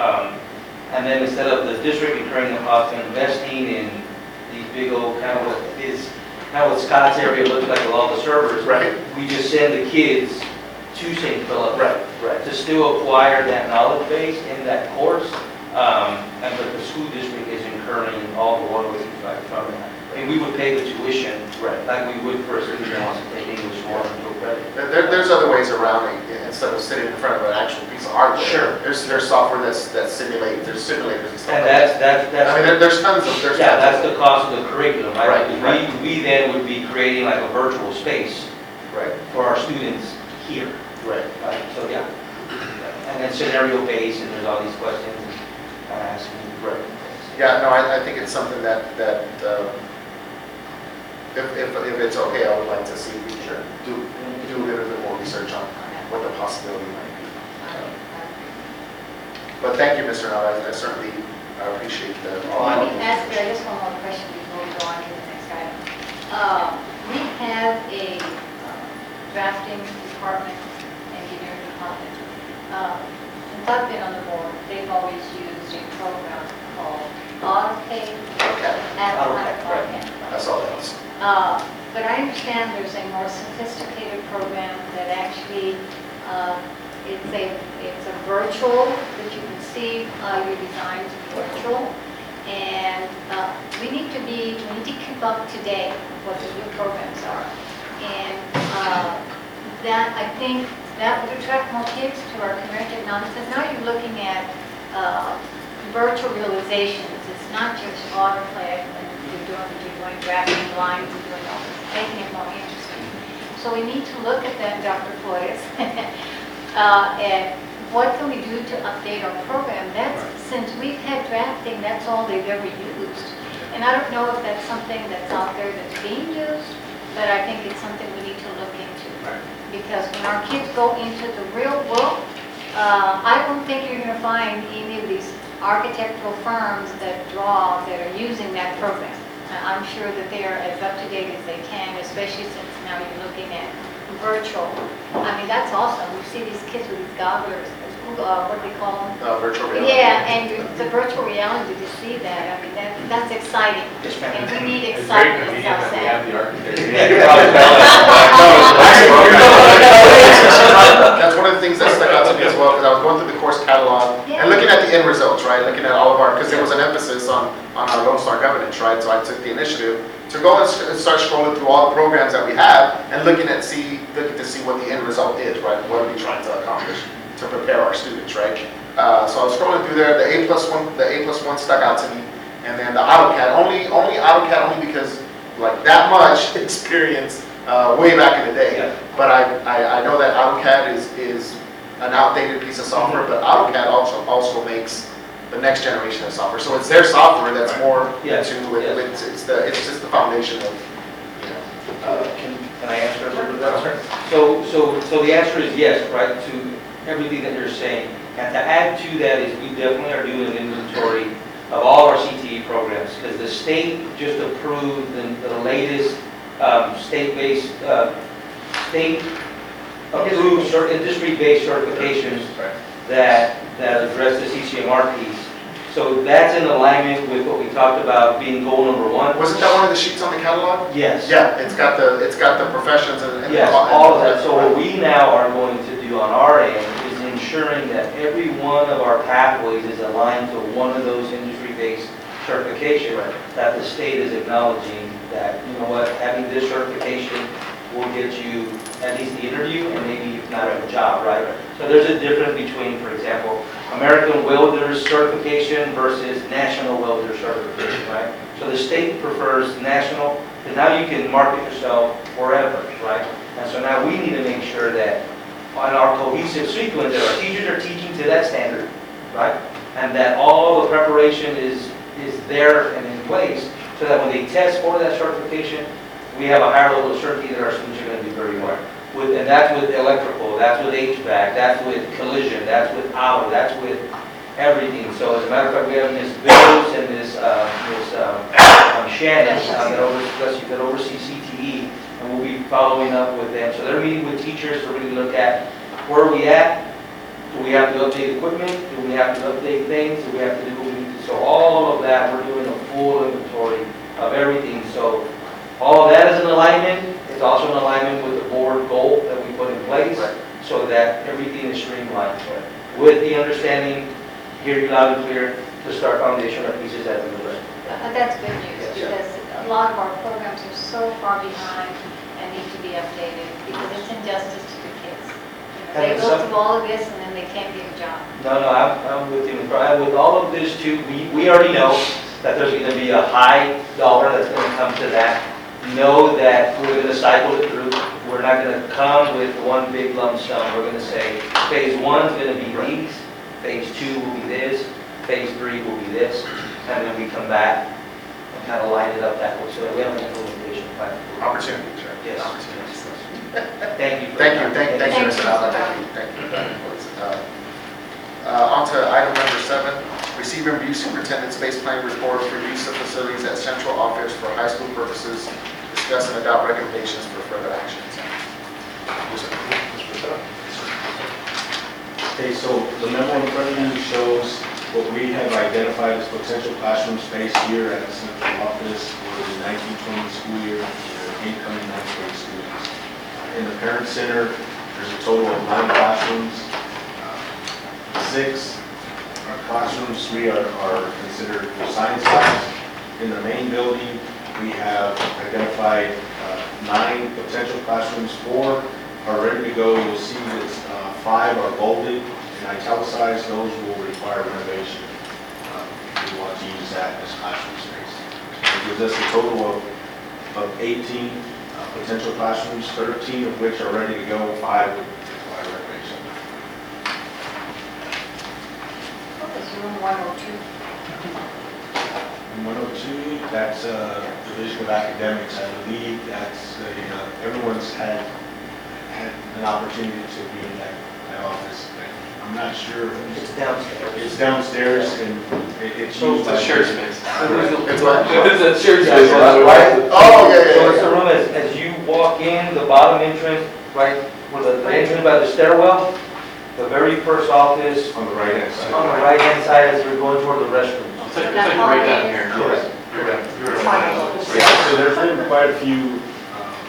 And then instead of the district incurring the cost of investing in these big old kind of what Scott's area looks like with all the servers. Right. We just send the kids to St. Philip. Right. To still acquire that knowledge base in that course. But the school district is incurring all the royalties from that. And we would pay the tuition, like we would for a student that wants to take English or dual credit. There's other ways around it instead of sitting in front of an actual piece of hardware. Sure. There's software that's simulated. There's simulators and stuff. And like that's I mean, there's tons of. yeah, that's the cost of the curriculum, right? Right, Because we then would be creating like a virtual space Right. for our students here, Right. right? So, yeah. And then scenario based, and there's all these questions kind of asking. Right. Yeah, no, I think it's something that if it's okay, I would like to see if we can do a little bit more research on what the possibility might be. But thank you, Mr. Nava. I certainly appreciate that. Let me ask you just one more question before we go on to the next item. We have a drafting department, engineering department. Since I've been on the board, they've always used a program called AutoCAD. I saw that. But I understand there's a more sophisticated program that actually, it's a virtual, that you can see your designs virtual. And we need to keep up to date with what the new programs are. And that, I think, that would attract more kids to our career technology. Because now you're looking at virtual realizations. It's not just AutoCAD and you're doing drafting lines and doing all this, making it more interesting. So we need to look at that, Dr. Flores, and what can we do to update our program? Since we've had drafting, that's all they've ever used. And I don't know if that's something that's out there that's being used, but I think it's something we need to look into. Because when our kids go into the real world, I don't think you're going to find any of these architectural firms that are using that program. I'm sure that they are as up to date as they can, especially since now you're looking at virtual. I mean, that's awesome. You see these kids with these gobblers, what do they call them? Virtual reality. Yeah, and the virtual reality to see that, I mean, that's exciting. And we need excitement in South San. That's one of the things that stuck out to me as well, because I was going through the course catalog and looking at the end results, right? Looking at all of our, because there was an emphasis on our Lone Star governance, right? So I took the initiative to go and start scrolling through all the programs that we have and looking to see what the end result is, right? What are we trying to accomplish to prepare our students, right? So I was scrolling through there. The A+1 stuck out to me, and then the AutoCAD only because like that much experience way back in the day. Yeah. But I know that AutoCAD is an outdated piece of software, but AutoCAD also makes the next generation of software. So it's their software that's more it's just the foundation of, you know. Can I answer a little bit better? So the answer is yes, right, to everything that you're saying. And to add to that is we definitely are doing an inventory of all our CTE programs, because the state just approved the latest state-based, state-approved industry-based certifications that address the CCMR piece. So that's in alignment with what we talked about being goal number 1. Wasn't that one of the sheets on the catalog? Yes. Yeah, it's got the professions and Yes, all of that. So what we now are going to do on our end is ensuring that every one of our pathways is aligned to one of those industry-based certification, that the state is acknowledging that, you know what, having this certification will get you at least the interview and maybe if not a job, right? So there's a difference between, for example, American Welder's certification versus National Welder certification, right? So the state prefers national, because now you can market yourself forever, right? And so now we need to make sure that on our cohesive sequence, that our teachers are teaching to that standard, right? And that all the preparation is there and in place, so that when they test for that certification, we have a higher level of certainty that our students are going to do very well. And that's with electrical, that's with HVAC, that's with collision, that's with auto, that's with everything. So as a matter of fact, we have Ms. Bills and Ms. Shannon that oversees CTE, and we'll be following up with them. So they're meeting with teachers to really look at where are we at, do we have to update equipment, do we have to update things, do we have to do what we need to. So all of that, we're doing a full inventory of everything. So all of that is in alignment. It's also in alignment with the board goal that we put in place, so that everything is streamlined. With the understanding, hear you loud and clear, to start foundational pieces at the middle. That's good news, because a lot of our programs are so far behind and need to be updated, because it's injustice to the kids. They go through all of this and then they can't get a job. No, I'm with you. With all of this too, we already know that there's going to be a high dollar that's going to come to that. Know that we're going to cycle it through. We're not going to come with one big lump sum. We're going to say, phase 1 is going to be these, phase 2 will be this, phase 3 will be this, and then we come back and kind of line it up that way so that we have an implementation plan. Opportunities, right? Yes. Opportunities. Thank you. Thank you, Mr. Allen. Thank you. On to item number 7, receive and review superintendent's space plan report for use of facilities at central office for high school purposes, discuss and adopt recommendations for further actions. Okay, so the memo in front of you shows what we have identified as potential classroom space here at the central office for the 1920 school year for incoming 9th grade students. In the parent center, there's a total of 9 classrooms. 6 are classrooms, 3 are considered for science labs. In the main building, we have identified 9 potential classrooms. 4 are ready to go. You'll see that 5 are bolded and italicized. Those will require renovation if we want to use that as classroom space. It gives us a total of 18 potential classrooms, 13 of which are ready to go, 5 would require renovation. What was room 102? And 102, that's Division of Academics. I believe that's, everyone's had an opportunity to be in that office. I'm not sure. It's downstairs. It's downstairs and it's used It's a as shared space. It's what? It's a shared space. Oh, yeah. So it's the room as you walk in, the bottom entrance, right, where the entrance by the stairwell, the very first office on the right-hand side. on the right-hand side as you're going toward the restroom. It's like right down here. Correct. So there's been quite a few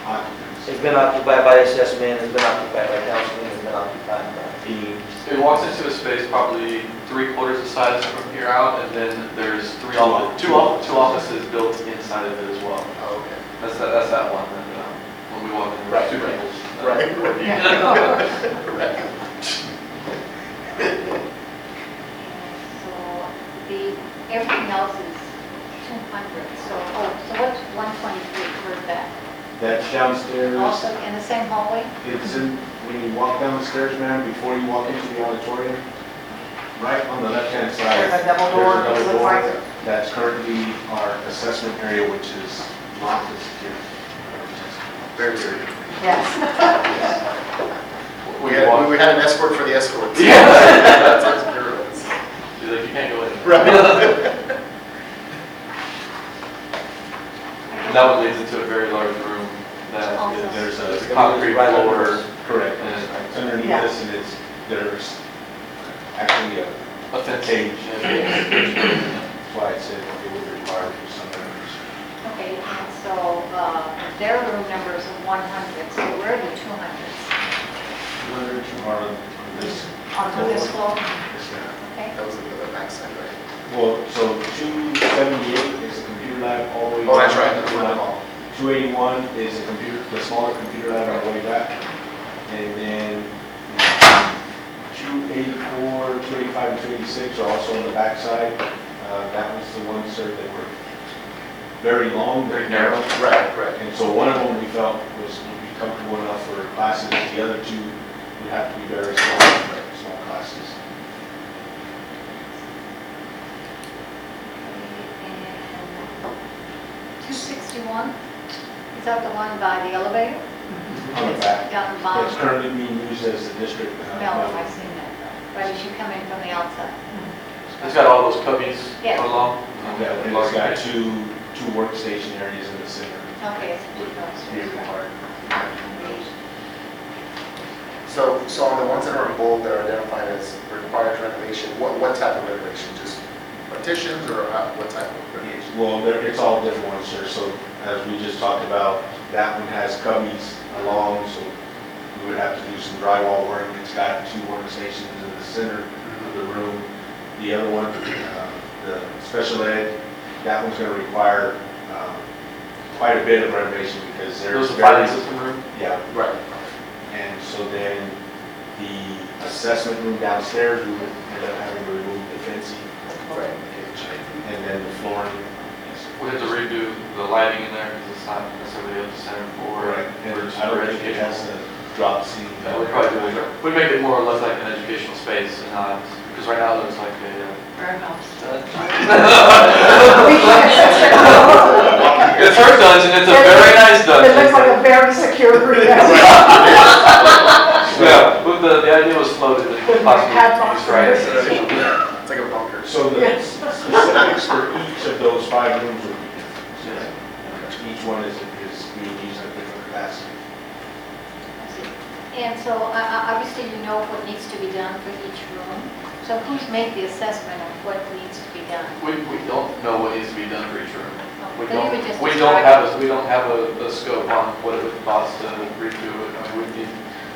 occupants. It's been occupied by assessment, it's been occupied by counseling, it's been occupied by teams. It walks into a space probably 3/4 the size from here out, and then there's two offices built inside of it as well. Oh, okay. That's that one. And, when we walk in, Right. there's 2 people. Right. And so everything else is 200. So what's 123? Where's that? That's downstairs. Also in the same hallway? It's in, when you walk down the stairs, ma'am, before you walk into the auditorium, right on the left-hand side. There's a double door, there's it another looks like. door. That's currently our assessment area, which is locked and secure. Very good. Yes. We had an escort for the escorts. Yeah. That's good. She's like, you can't go in. Right. And that one leads into a very large room that There's is a concrete floor. Correct. And It's underneath Yeah. this, and there's actually a fence. cage. Yeah. That's why I said it would require some renovation. Okay, and so their room number is 100, so where are the 200s? 200 are on this. On this floor? Yes, ma'am. Okay. That was the backside, right? Well, so 278 is a computer lab all the way. Oh, that's down right, to that's what I'm on. 281 is a computer, the smaller computer lab all the way back. And then 284, 285, and 286 are also on the back side. That was the ones, sir, that were very long, very narrow. Right, right. And so one of them we felt would be comfortable enough for classes. The other two would have to be very small classes. And 261, is that the one by the elevator? On the back. Down the bottom? It's currently being used as the district. No, I've seen that. But as you come in from the outside. It's got all those cubbies Yeah. along. Yeah, and it's got two workstation areas in the center. Okay. Here required. So on the ones that are in bold that are identified as required renovation, what type of renovation? Just partitions or what type of renovation? Well, it's all different ones, sir. So as we just talked about, that one has cubbies along, so we would have to do some drywall work. It's got two workstations in the center of the room. The other one, the special ed, that one's going to require quite a bit of renovation because there's There's a filing system room. Yeah, Right. and so then the assessment room downstairs, we would end up having to remove the fencing. Right. And then the flooring. We have to redo the lighting in there because it's not necessarily up to center floor. Right, and We're I don't think it has a drop ceiling. Yeah, we probably do. We make it more or less like an educational space and not, because right now it looks like a. Warehouse. It's her dungeon, it's a very nice dungeon. It looks like a very secure room. Yeah, but the idea was floated and possibly used right. It's like a bunker. So the specifics for each of those 5 rooms would be different. Each one is being used at a different capacity. And so obviously you know what needs to be done for each room. So who's made the assessment of what needs to be done? We don't know what needs to be done for each room. We Then you would just don't describe have a scope on what it would cost to redo it. I mean,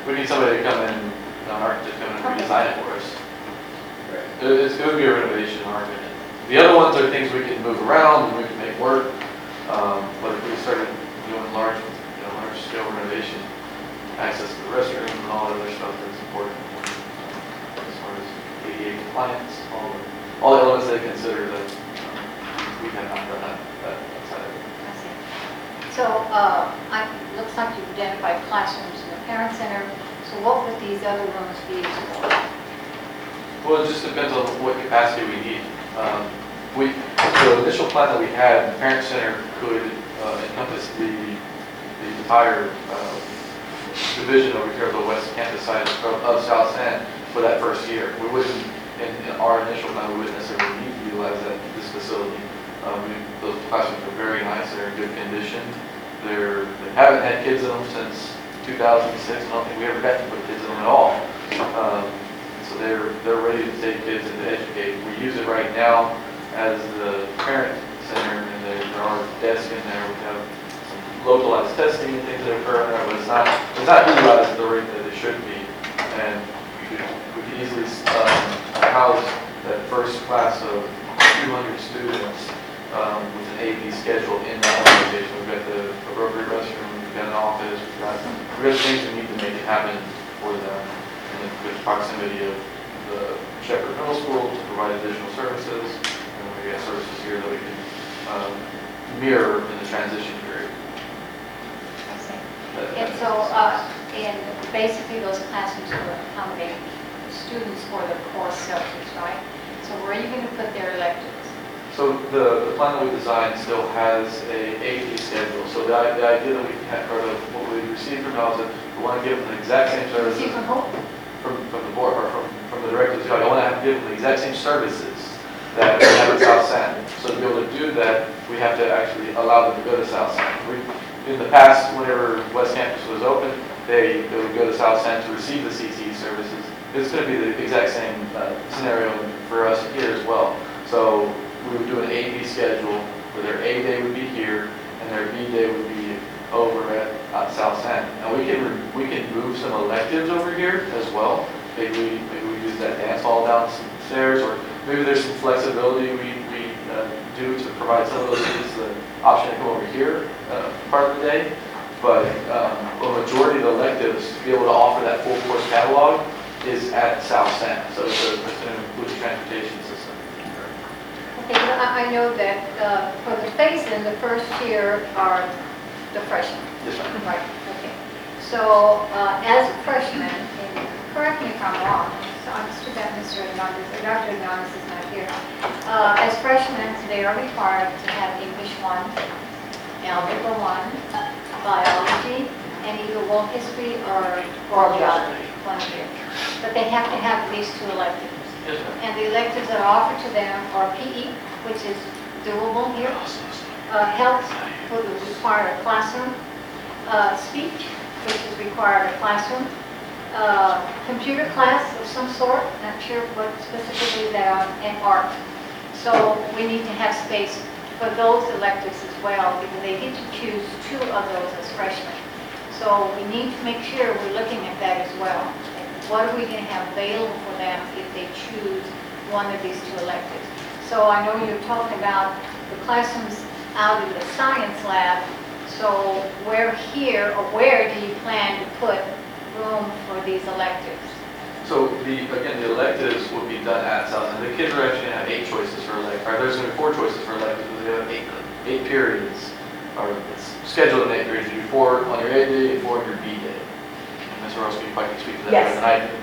we need somebody to come in, an architect to come in and redesign it for us. It would be a renovation in our opinion. The other ones are things we can move around and we can make work. But if we started doing large scale renovation, access to the restroom and all that other stuff that's important as far as ADA compliance, all the elements they consider that we have not done that side of it. I see. So it looks like you've identified classrooms in the parent center. So what would these other rooms be used for? Well, it just depends on what capacity we need. The initial plan that we had, the parent center could encompass the entire division over here of the west campus side of South San for that first year. We wouldn't, in our initial plan, we wouldn't necessarily need to utilize this facility. Those classrooms are very nice, they're in good condition. They haven't had kids in them since 2006. I don't think we ever got to put kids in them at all. So they're ready to take kids and to educate. We use it right now as the parent center, and there are desks in there. We have some localized testing and things that occur in there, but it's not utilized at the rate that it should be. And we could easily house that first class of 200 students with an AP schedule in that organization. We've got the appropriate restroom, we've got an office, we've got things we need to make it happen for them. And the proximity of the Shepherd Middle School to provide additional services. And we got services here that we can mirror in the transition period. I see. And so, and basically those classrooms will accommodate students for the core subjects, right? So where are you going to put their electives? So the plan that we designed still has a AP schedule. So the idea that we had, or what we received from y'all is that we want to give them the exact same services. See from who? From the board, or from the directors. I want to have to give them the exact same services that we have at South San. So to be able to do that, we have to actually allow them to go to South San. In the past, whenever West Campus was open, they would go to South San to receive the CTE services. It's going to be the exact same scenario for us here as well. So we would do an A-B schedule where their A day would be here and their B day would be over at South San. And we can move some electives over here as well. Maybe we use that dance hall down some stairs, or maybe there's some flexibility we do to provide some of those students the option to come over here part of the day. But a majority of the electives, to be able to offer that full course catalog, is at South San. So it's an inclusive transportation system. Okay, well, I know that for the phase-in, the first year are the freshmen. Yes, ma'am. Right, okay. So as a freshman, and correct me if I'm wrong, so I'm just that Mr. Hernandez, or Dr. Hernandez is not here. As freshmen, they are required to have English 1, Algebra 1, Biology, and either world history or world geography, one year. But they have to have at least 2 electives. Yes, ma'am. And the electives that are offered to them are PE, which is doable here, health, will require a classroom, speech, which is required a classroom, computer class of some sort, not sure what specifically they are, and art. So we need to have space for those electives as well, because they get to choose 2 of those as freshmen. So we need to make sure we're looking at that as well. What are we going to have available for them if they choose one of these 2 electives? So I know you're talking about the classrooms out in the science lab. So where here, or where do you plan to put room for these electives? So again, the electives will be done at South San. The kids are actually going to have 8 choices for electives. There's going to be 4 choices for electives, but they have 8 periods, or it's scheduled in 8 periods. You do 4 on your A day and 4 on your B day. And Mr. Rose, you probably can speak to that better than I do.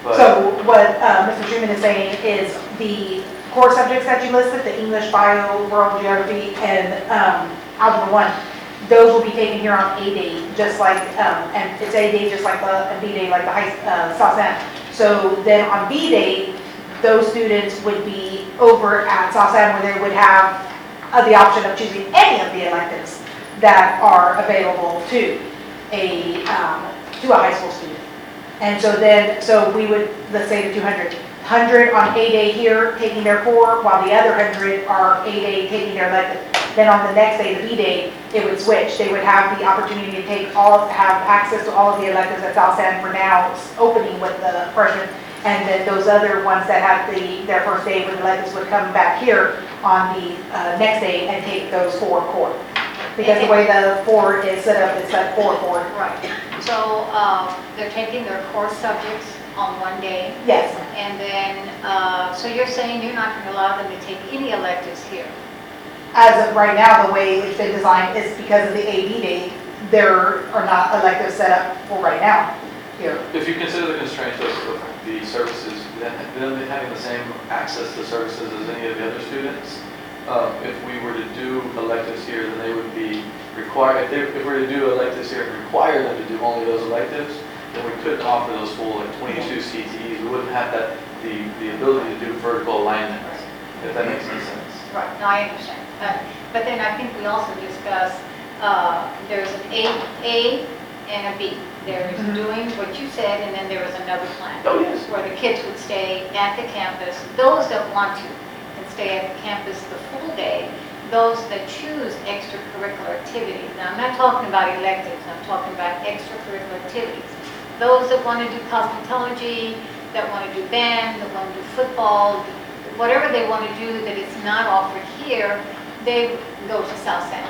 But So what Mr. Truman is saying is the core subjects that you listed, the English, Bio, World Geography, and Algebra 1, those will be taken here on A day, just like, and it's A day just like and B day like the South San. So then on B day, those students would be over at South San where they would have the option of choosing any of the electives that are available to a high school student. And so we would, let's say the 100 on A day here, taking their 4, while the other 100 are A day taking their elective. Then on the next day, the B day, it would switch. They would have the opportunity to have access to all of the electives at South San for now, opening with the freshmen. And then those other ones that had their first day with electives would come back here on the next day and take those 4 core. Because the way the 4 is set up, it's like 4. Right. So they're taking their core subjects on one day. Yes. And then, so you're saying you're not going to allow them to take any electives here? As of right now, the way it's been designed is because of the AB day, there are not electives set up for right now here. if you consider the constraints of the services, then having the same access to services as any of the other students, if we were to do electives here, then they would be required, if we were to do electives here and require them to do only those electives, then we couldn't offer those full like 22 CTEs. We wouldn't have the ability to do vertical alignment, if that makes any sense. Right, no, I understand. But then I think we also discussed, there's an A and a B. There's doing what you said, and then there was another plan. Oh, yes. Where the kids would stay at the campus. Those that want to can stay at the campus the full day. Those that choose extracurricular activities. Now, I'm not talking about electives, I'm talking about extracurricular activities. Those that want to do cosmetology, that want to do band, that want to do football, whatever they want to do that is not offered here, they go to South San,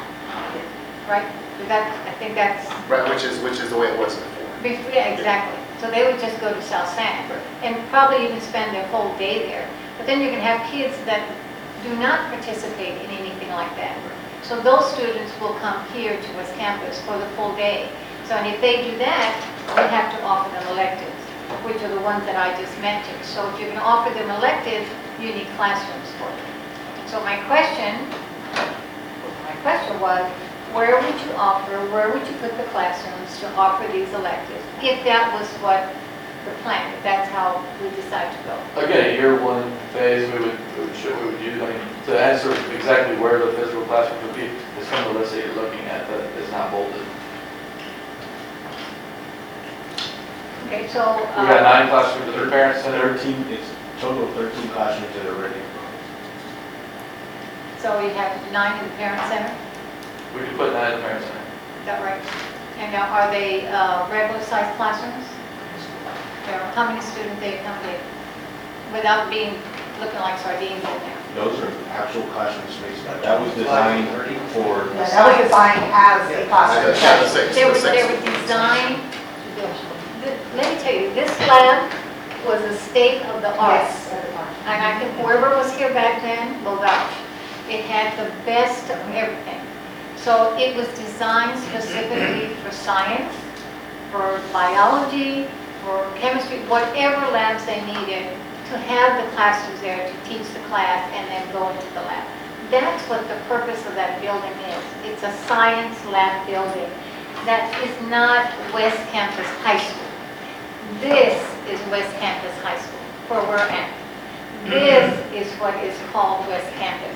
right? I think that's... Right, which is the way it was before. Yeah, exactly. So they would just go to South San and probably even spend their whole day there. But then you can have kids that do not participate in anything like that. So those students will come here to West Campus for the full day. So, and if they do that, we have to offer them electives, which are the ones that I just mentioned. So if you're going to offer them electives, you need classrooms for them. So my question was, where would you put the classrooms to offer these electives? If that was what the plan, if that's how we decide to go. Again, year 1 phase, we would use, I mean, to answer exactly where the physical classroom would be, is from the list that you're looking at that is not bolded. Okay, so... We got 9 classrooms at the parent center. 13, it's total of 13 classrooms that are ready. So you have 9 in the parent center, We could put 9 in the parent center. is that right? And now, are they regular sized classrooms? How many students they accommodate without being looking like sardines in there. Those are actual classroom space. That was designed for. Yeah, that was designed as a classroom. Yeah, the six, They the were six. designed, let me tell you, this lab was a state of the art. Yes. And I think whoever was here back then will vouch. It had the best of everything. So it was designed specifically for science, for biology, for chemistry, whatever labs they needed, to have the classrooms there to teach the class and then go into the lab. That's what the purpose of that building is. It's a science lab building. That is not West Campus High School. This is West Campus High School, where we're at. This is what is called West Campus.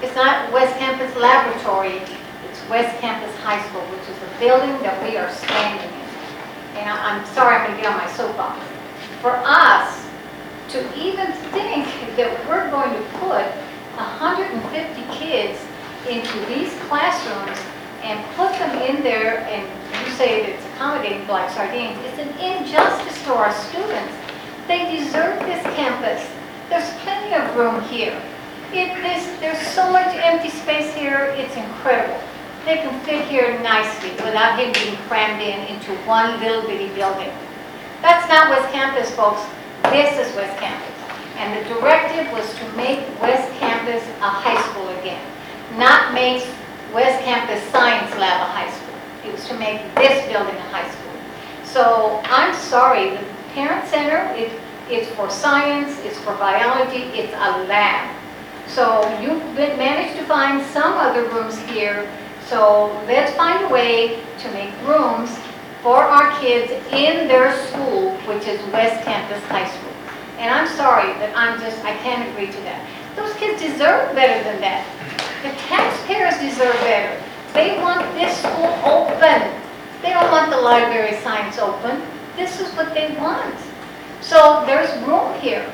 It's not West Campus Laboratory, it's West Campus High School, which is the building that we are standing in. And I'm sorry, I'm gonna get on my soapbox. For us to even think that we're going to put 150 kids into these classrooms and put them in there, and you say that it's accommodating like sardines, it's an injustice to our students. They deserve this campus. There's plenty of room here. There's so much empty space here, it's incredible. They can fit here nicely without him being crammed into one little bitty building. That's not West Campus, folks. This is West Campus. And the directive was to make West Campus a high school again, not make West Campus Science Lab a high school. It was to make this building a high school. So I'm sorry, the Parent Center, it's for science, it's for biology, it's a lab. So you've managed to find some other rooms here. So let's find a way to make rooms for our kids in their school, which is West Campus High School. And I'm sorry that I can't agree to that. Those kids deserve better than that. The taxpayers deserve better. They want this school open. They don't want the library science open. This is what they want. So there's room here.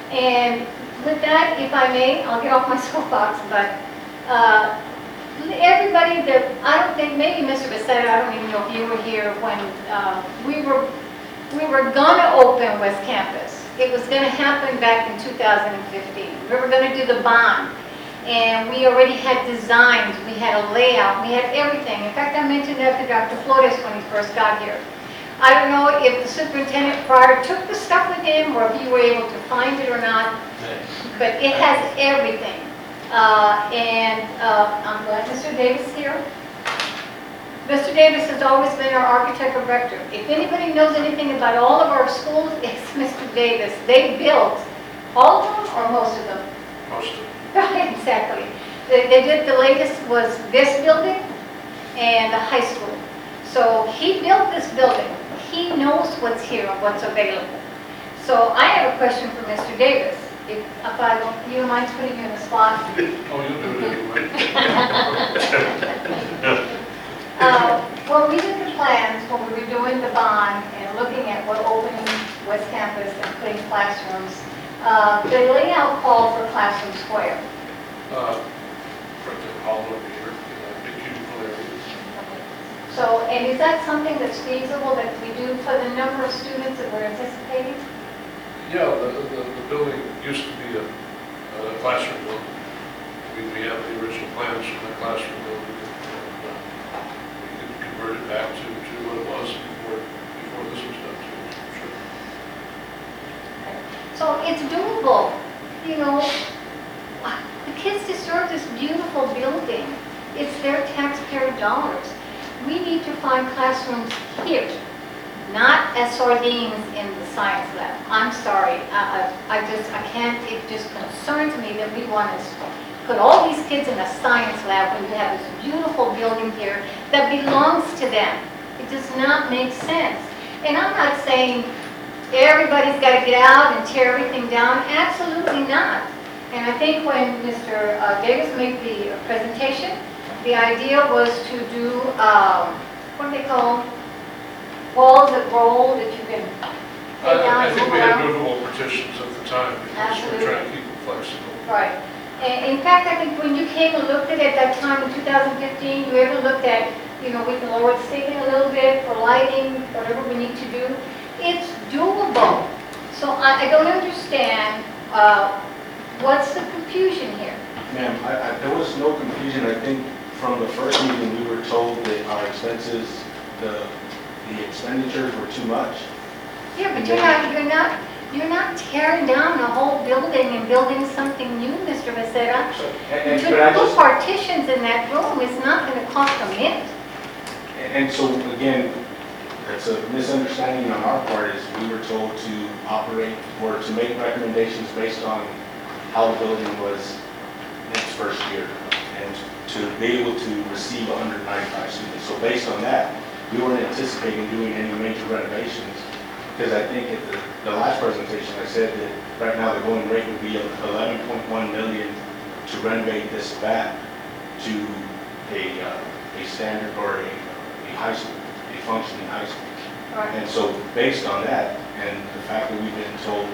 And with that, if I may, I'll get off my soapbox, but everybody that, I don't think, maybe Mr. Becerra, I don't even know if you were here when we were gonna open West Campus. It was gonna happen back in 2015. We were gonna do the bond. And we already had designs, we had a layout, we had everything. In fact, I mentioned that to Dr. Flores when he first got here. I don't know if the superintendent prior took the stuff with him or if you were able to find it or not, but it has everything. I'm glad Mr. Davis is here. Mr. Davis has always been our architect of record. If anybody knows anything about all of our schools, it's Mr. Davis. They built all of them or most of them? Most of them. Exactly. They did, the latest was this building and the high school. So he built this building. He knows what's here and what's available. So I have a question for Mr. Davis. If I don't, you don't mind putting you in the spot? Oh, you'll do it anyway. When we did the plans, when we were doing the bond and looking at what opening West Campus and putting classrooms, the layout called for classroom square. For the hall over here, big cubicle areas. So, and is that something that's feasible that we do for the number of students that we're anticipating? Yeah, the building used to be a classroom building. We have the original plans from the classroom building. We could convert it back to what it was before this was done too, sure. So it's doable, you know. The kids deserve this beautiful building. It's their taxpayer dollars. We need to find classrooms here, not as sardines in the science lab. I'm sorry, I can't, it just concerns me that we want to put all these kids in a science lab when we have this beautiful building here that belongs to them. It does not make sense. And I'm not saying everybody's got to get out and tear everything down. Absolutely not. And I think when Mr. Davis made the presentation, the idea was to do, what do they call them? Walls that roll that you can take down I and think move we had around. movable partitions at the time because we're trying to keep it flexible. Right. And in fact, I think when you came and looked at it that time in 2015, you ever looked at, you know, we can lower the ceiling a little bit for lighting, whatever we need to do. It's doable. So I don't understand What's the confusion here? Ma'am, there was no confusion. I think from the first meeting, we were told that our expenses, the expenditures were too much. Yeah, but you're not tearing down the whole building and building something new, Mr. Becerra. And To but I put just, partitions in that room is not going to cost a mint. and so again, it's a misunderstanding on our part is we were told to operate or to make recommendations based on how the building was in its first year and to be able to receive 195 students. So based on that, we weren't anticipating doing any major renovations because I think at the last presentation I said that right now the going rate would be 11.1 million to renovate this back to a standard or a high school, a functioning high school. Right. And so based on that and the fact that we've been told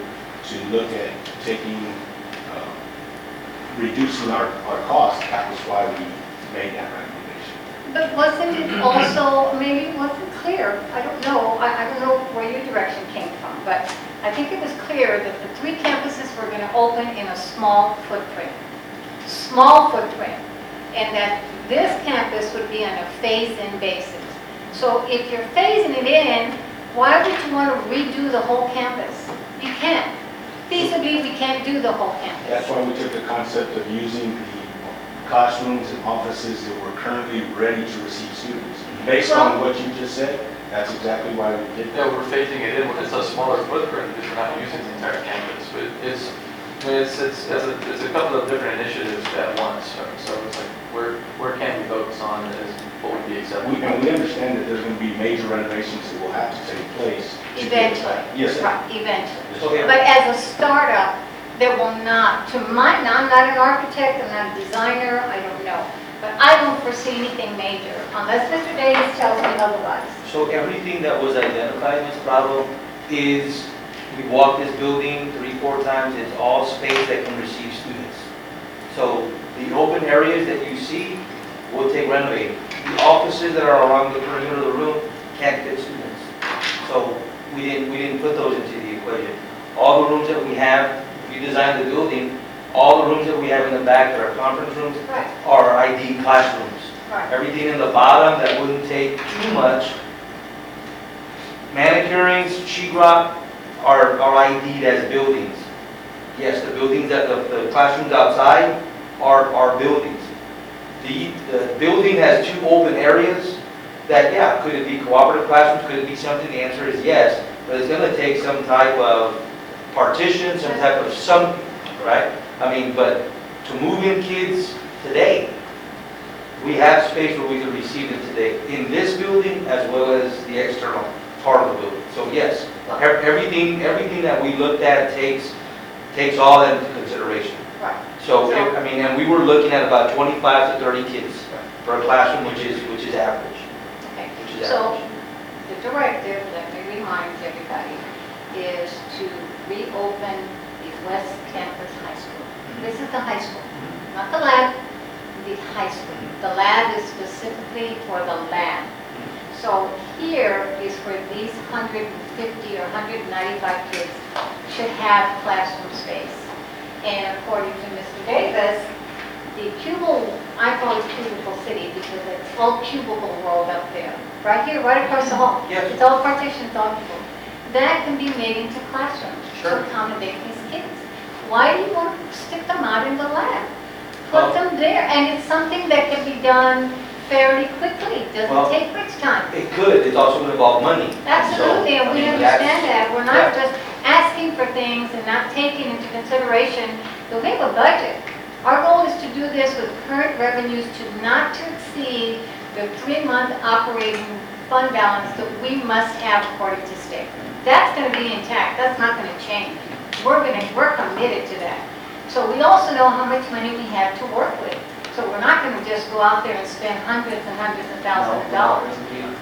to look at taking, reducing our costs, that was why we made that recommendation. But wasn't it also, maybe it wasn't clear, I don't know, I don't know where your direction came from, but I think it was clear that the 3 campuses were going to open in a small footprint, and that this campus would be on a phase-in basis. So if you're phasing it in, why would you want to redo the whole campus? You can't. Feasibly, we can't do the whole campus. That's why we took the concept of using the classrooms and offices that were currently ready to receive students. Based on what you just said, that's exactly why we did Yeah, that. we're phasing it in, it's a smaller footprint because we're not using the entire campus. But it's a couple of different initiatives at once. So it's like, where can we focus on is what would be acceptable? And we understand that there's going to be major renovations that will have to take place. to get us back. Eventually. Yes, Right, eventually. Okay. But as a startup, there will not, now I'm not an architect, I'm not a designer, I don't know. But I don't foresee anything major unless Mr. Davis tells me otherwise. So everything that was identified, Ms. Bravo, is, we walked this building 3-4 times, it's all space that can receive students. So the open areas that you see will take renovating. The offices that are around the perimeter of the room can't fit students. So we didn't put those into the equation. All the rooms that we have, we designed the building, all the rooms that we have in the back that are conference rooms Right, are ID classrooms. right. Everything in the bottom that wouldn't take too much, manicurings, sheetrock, are ID'd as buildings. Yes, the buildings that, the classrooms outside are buildings. The building has 2 open areas that, yeah, could it be cooperative classrooms, could it be something? The answer is yes, but it's gonna take some type of partition, some type of something, right? I mean, but to move in kids today, we have space where we can receive them today in this building as well as the external part of the building. So yes, everything that we looked at takes all that into consideration. Right. So, I mean, and we were looking at about 25 to 30 kids per classroom, which is average. Okay. Which is So average. the directive, let me remind everybody, is to reopen the West Campus High School. This is the high school, not the lab, the high school. The lab is specifically for the lab. So here is where these 150 or 195 kids should have classroom space. And according to Mr. Davis, the I call it cubicle city because it's all cubicle world up there. Right here, right across the hall. Yes. It's all partitioned, it's all cubicle. That can be made into classrooms Sure. to accommodate these kids. Why do you want to stick them out in the lab? Put them there, and it's something that can be done fairly quickly. Doesn't Well, take much time. It could, it's also going to involve money. Absolutely, and So, I we mean, understand that's- that. We're not just asking for things and not taking into consideration that we have a budget. Our goal is to do this with current revenues to not to exceed the 3-month operating fund balance that we must have according to state. That's going to be intact. That's not going to change. We're committed to that. So we also know how much money we have to work with. So we're not going to just go out there and spend hundreds and hundreds of thousands of dollars.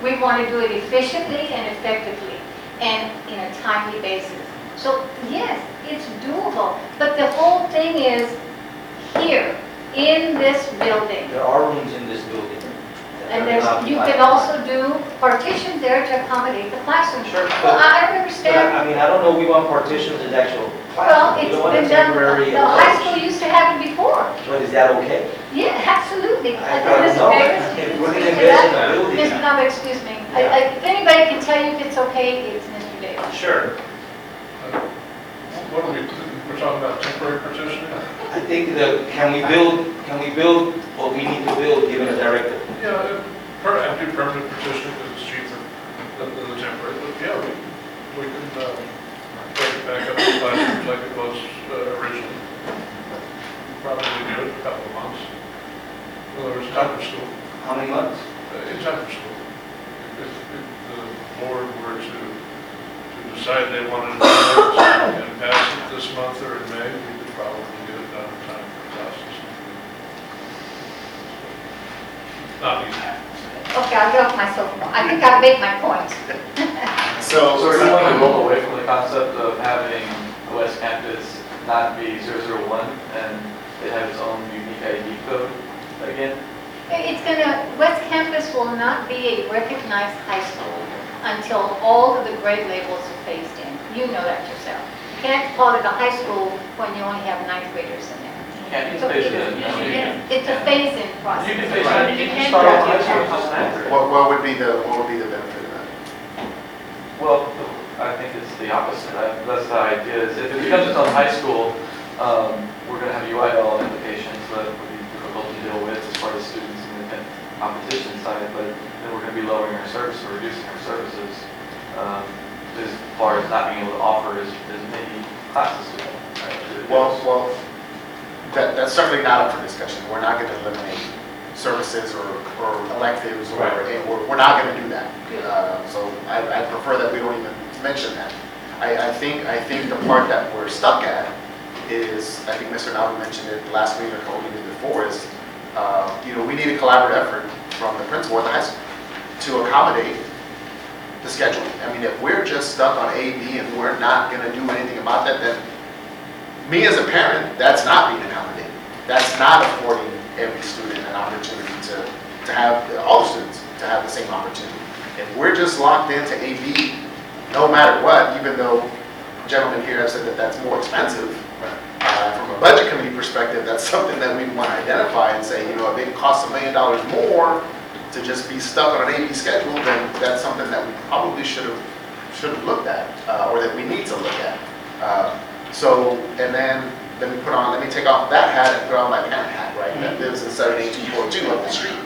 We want to do it efficiently and effectively and in a timely basis. So yes, it's doable, but the whole thing is here, in this building. There are rooms in this building. And there's, you can also do partitions there to accommodate the classroom. Sure. Well, I don't But understand. I mean, I don't know, we want partitions as actual Well, classrooms. We it's don't want a been done, temporary the high approach. school used to have it before. But is that okay? Yeah, absolutely. I don't know. If we're gonna invest in a building. Mr. Nava, excuse me. If anybody can tell you if it's okay, it's Mr. Davis. Sure. What are we're talking about temporary partitioning? I think that, can we build what we need to build given a directive? Yeah, I do permanent partitioning because it's cheaper than the temporary, but yeah, we can take it back up to classrooms like it was originally. Probably do it in a couple of months. In other words, after school. How many months? It's after school. If the board were to decide they wanted to do it and pass it this month or in May, we could probably get it done in time for classes. Not easy. Okay, I'll get off my soapbox. I think I've made my point. So are you want to roll away from the concept of having the West Campus not be 001 and it have its own unique ID code again? It's gonna, West Campus will not be a recognized high school until all of the grade labels are phased in. You know that yourself. You can't call it a high school when you only have ninth graders in there. Can't you phase it in? It's a phase-in process. You can phase it in. You can start off high school just after. What would be the benefit of that? Well, I think it's the opposite. That's the idea. Is if it becomes its own high school, we're going to have UIL implications that would be difficult to deal with as far as students in the competition side, but then we're going to be lowering our service or reducing our services as far as not being able to offer as many classes to them. Right? Well, that's certainly not up for discussion. We're not going to eliminate services or electives, or we're not going to do that. So I prefer that we don't even mention that. I think the part that we're stuck at is, I think Mr. Nava mentioned it last week or a couple meetings before, is we need a collaborative effort from the principal at the high school to accommodate the schedule. I mean, if we're just stuck on A, B, and we're not going to do anything about that, then me as a parent, that's not being accommodated. That's not affording every student an opportunity to have, all the students, to have the same opportunity. If we're just locked into AB, no matter what, even though gentlemen here have said that that's more expensive, from a budget committee perspective, that's something that we want to identify and say, if it costs $1 million more to just be stuck on an AB schedule, then that's something that we probably should have looked at, or that we need to look at. And then let me take off that hat and put on my parent hat, right? That lives in 78242 up the street.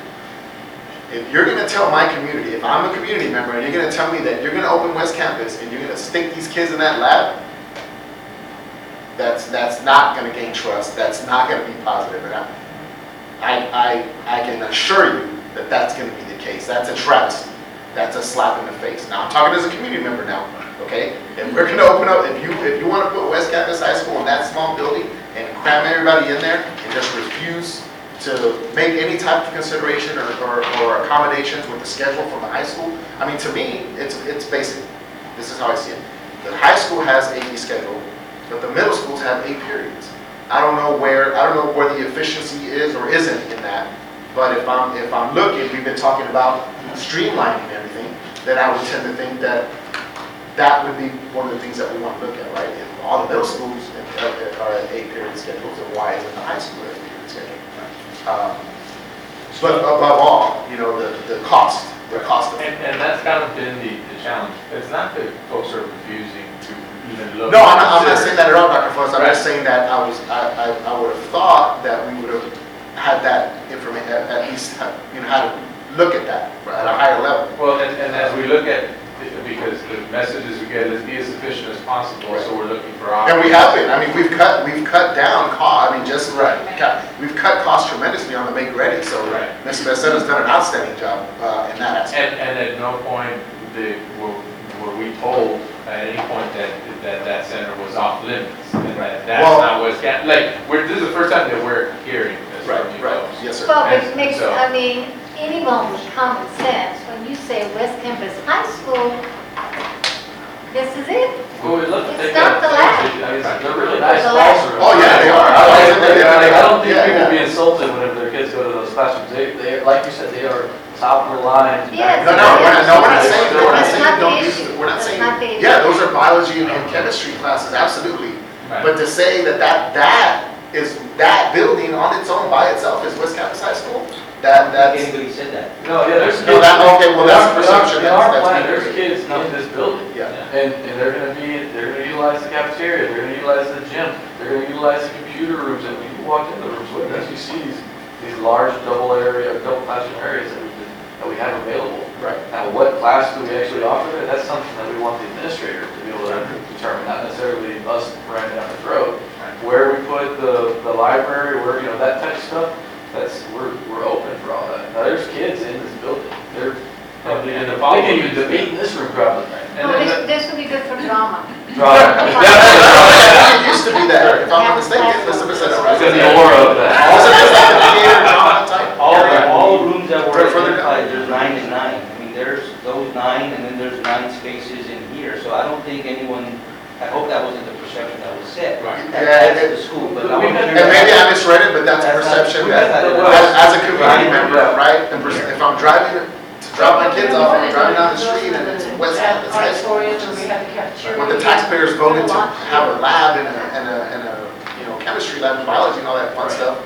If you're going to tell my community, if I'm a community member, and you're going to tell me that you're going to open West Campus and you're going to stick these kids in that lab, that's not going to gain trust. That's not going to be positive. And I can assure you that that's going to be the case. That's a travesty. That's a slap in the face. Now I'm talking as a community member now. Okay, if we're going to open up, if you want to put West Campus High School in that small building and cram everybody in there and just refuse to make any type of consideration or accommodations with the schedule from the high school, I mean, to me, it's basic. This is how I see it. The high school has AP schedule, but the middle schools have 8 periods. I don't know where the efficiency is or isn't in that, but if I'm looking, we've been talking about streamlining everything, then I would tend to think that would be one of the things that we want to look at, right? If all the middle schools are at 8-period schedules, then why isn't the high school at 8-period schedule? But above all, the cost of it. And that's kind of been the challenge. It's not that folks are refusing to even look. No, I'm not saying that at all, Dr. Flores. I'm just saying that I would have thought that we would have had that information, at least, how to look at that at a higher level. Well, and as we look at, because the messages we get is be as efficient as possible, Right. so we're looking for options. And we have been. I mean, we've cut down cost. I mean, we've cut costs tremendously on the make ready. So Right. Ms. Becerra's done an outstanding job in that aspect. And at no point were we told at any point that center was off limits, and that's not what's this is the first time that we're hearing this from you folks. Yes, sir. Well, but And it makes, so- I mean, anyone with common sense, when you say West Campus High School, this is it. Well, we'd love to It's take not that. the lab. I mean, they're really nice The lab. classrooms. Oh, yeah, they are. I don't think Yeah, people yeah. be insulted whenever their kids go to those classrooms. They, like you said, they are top of the line. Yes. No, we're not saying, That's we're not saying not the don't use, issue. we're not That's saying, not the yeah, issue. those are biology and chemistry classes, absolutely. But to say that building on its own by itself is West Campus High School, that's. Anybody said that? No, yeah, there's kids. No, okay, well, that's a perception. In our That's plan, being there's created. kids in this building. Yeah. And they're gonna utilize the cafeteria, they're gonna utilize the gym, they're gonna utilize the computer rooms, and when you walk in the rooms with us, you see these large double classroom areas that we have available. Right. Now, what class do we actually offer there? That's something that we want the administrator to be able to determine, not necessarily us running down the road. Where we put the library, where, that type of stuff, we're open for all that. Now, there's kids in this building. They're probably, And the they problem can even is- debate in this room probably. Oh, No, this would be good for drama. It used to be that, if I'm not mistaken, Elizabeth said it There's right. gonna be more of that. Wasn't it like a theater drama type? All rooms that were Right, further identified, there's 9 and 9. I mean, there's those 9, and then there's 9 spaces in here. So I don't think anyone, I hope that wasn't the perception that was set. Right. That's the school, but I want to And maybe I misread it, but that's a perception that, as a community member, right? If I'm driving to drop my kids off, I'm driving down the street and it's West Campus High School. When the taxpayers voted to have a lab and a chemistry lab and biology and all that fun stuff,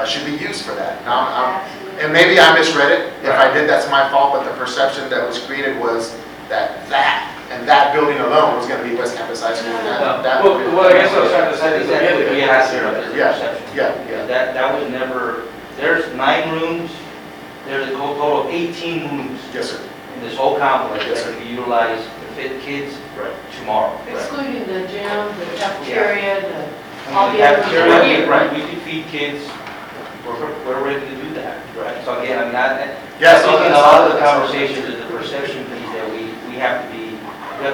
should be used for that. Now, and maybe I misread it. If I did, that's my fault, but the perception that was created was that building alone was gonna be West Campus High School. Well, what I guess what I was trying to say is that Exactly, we have to, that's the Yeah, perception. yeah. That was never, there's 9 rooms, there's a total of 18 rooms Yes, sir. in this whole complex Yes, that sir. can be utilized to fit kids Right. tomorrow. Excluding the gym, the cafeteria, all The the others. cafeteria, Right. we could feed kids, we're ready to do that. Right. So again, I mean, I Yes, think in a that's- lot of the that's- conversations is the perception piece that we have to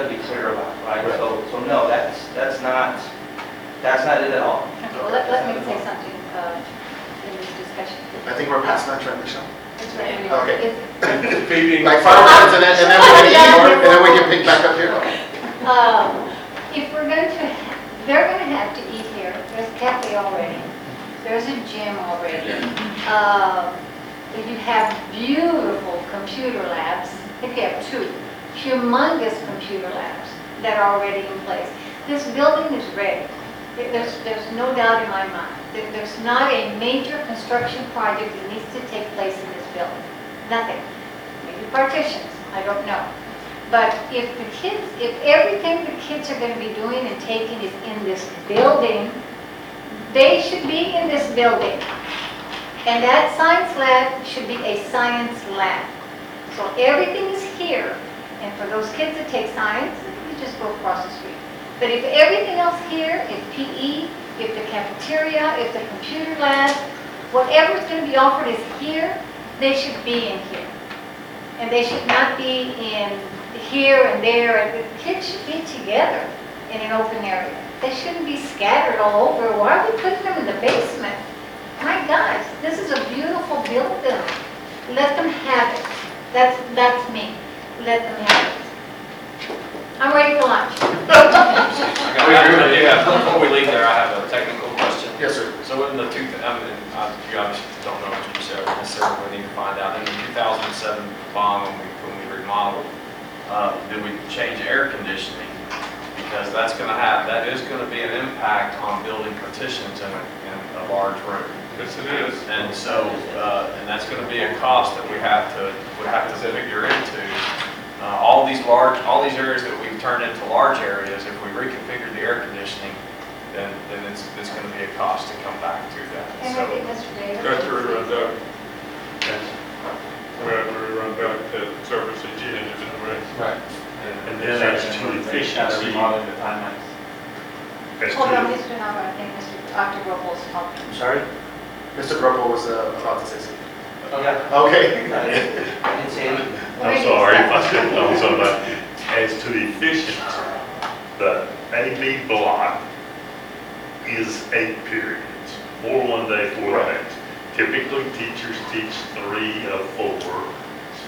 be clear about, right? Right. So no, that's not it at all. Okay, well, let me say something in this discussion. I think we're past lunch, right, Michelle? That's right. Okay. It's- Feeding. Like 5 minutes and then we can eat, and then we can pick back up here. If we're going to, they're going to have to eat here. There's a cafe already. There's a gym already. You have beautiful computer labs. I think you have 2 humongous computer labs that are already in place. This building is ready. There's no doubt in my mind. There's not a major construction project that needs to take place in this building. Nothing. Maybe partitions, I don't know. But if everything the kids are going to be doing and taking is in this building, they should be in this building. And that science lab should be a science lab. So everything is here. And for those kids that take science, you just go across the street. But if everything else here, if PE, if the cafeteria, if the computer lab, whatever's going to be offered is here, they should be in here. And they should not be in here and there. And the kids should be together in an open area. They shouldn't be scattered all over. Why are we putting them in the basement? My gosh, this is a beautiful building. Let them have it. That's me. Let them have it. I'm ready for lunch. Before we leave there, I have a technical question. Yes, sir. So in the you obviously don't know what you said necessarily, we need to find out. In the 2007 bond, when we remodeled, did we change air conditioning? Because that is going to be an impact on building partitions in a large room. Yes, it is. And so, and that's going to be a cost that would have to figure into. All these areas that we've turned into large areas, if we reconfigure the air conditioning, then it's going to be a cost to come back to that. And I think Mr. Davis. Got to rerun that. We have to rerun back to service the G engine, right? Right. And then as to efficiency, Remodeling the timelines. as Hold on, to, Mr. Nava, I think Dr. Robles talking. I'm sorry? Mr. Gruppel was about to say something. Yeah. Okay. I didn't say anything. I'm sorry if I said something, as to efficiency, the AB block is 8 periods, 4 one day, 4 days. Typically, teachers teach 3 of 4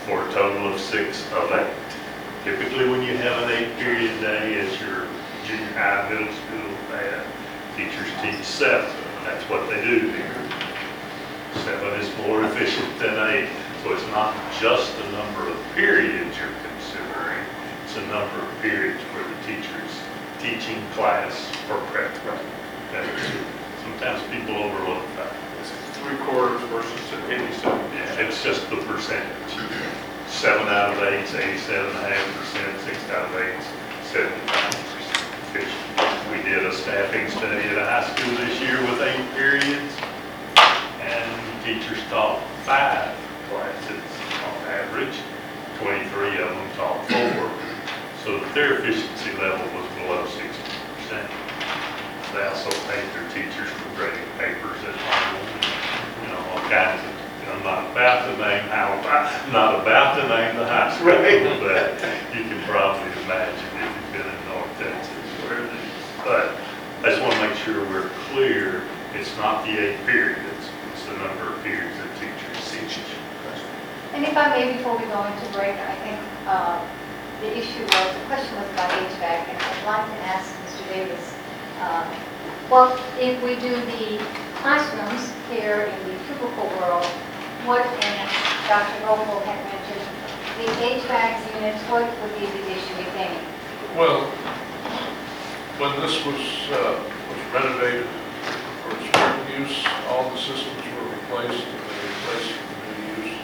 for a total of 6 of 8. Typically, when you have an 8-period day as your junior high, middle school, teachers teach 7. That's what they do here. 7 is more efficient than 8. So it's not just the number of periods you're considering, it's the number of periods where the teacher is teaching class or prep. Sometimes people overlook that. 3/4 versus 87. It's just the percentage. 7 out of 8 is 87.5%, 6 out of 8 is 75%. We did a staffing study at a high school this year with 8 periods, and teachers taught 5 classes on average. 23 of them taught 4. So their efficiency level was below 60%. They also paid their teachers for grading papers at home, all kinds of, I'm not about to name the high school, but you can probably imagine if you've been in North Texas where it is. But I just want to make sure we're clear, it's not the 8 periods, it's the number of periods that teachers teach. And if I may, before we go into break, I think the question was about HVAC, and I'd like to ask Mr. Davis, well, if we do the classrooms here in the cubicle world, and Dr. Vogel had mentioned, the HVAC units, what would be the issue, if any? Well, when this was renovated for its current use, all the systems were replaced, and they were replaced for new use.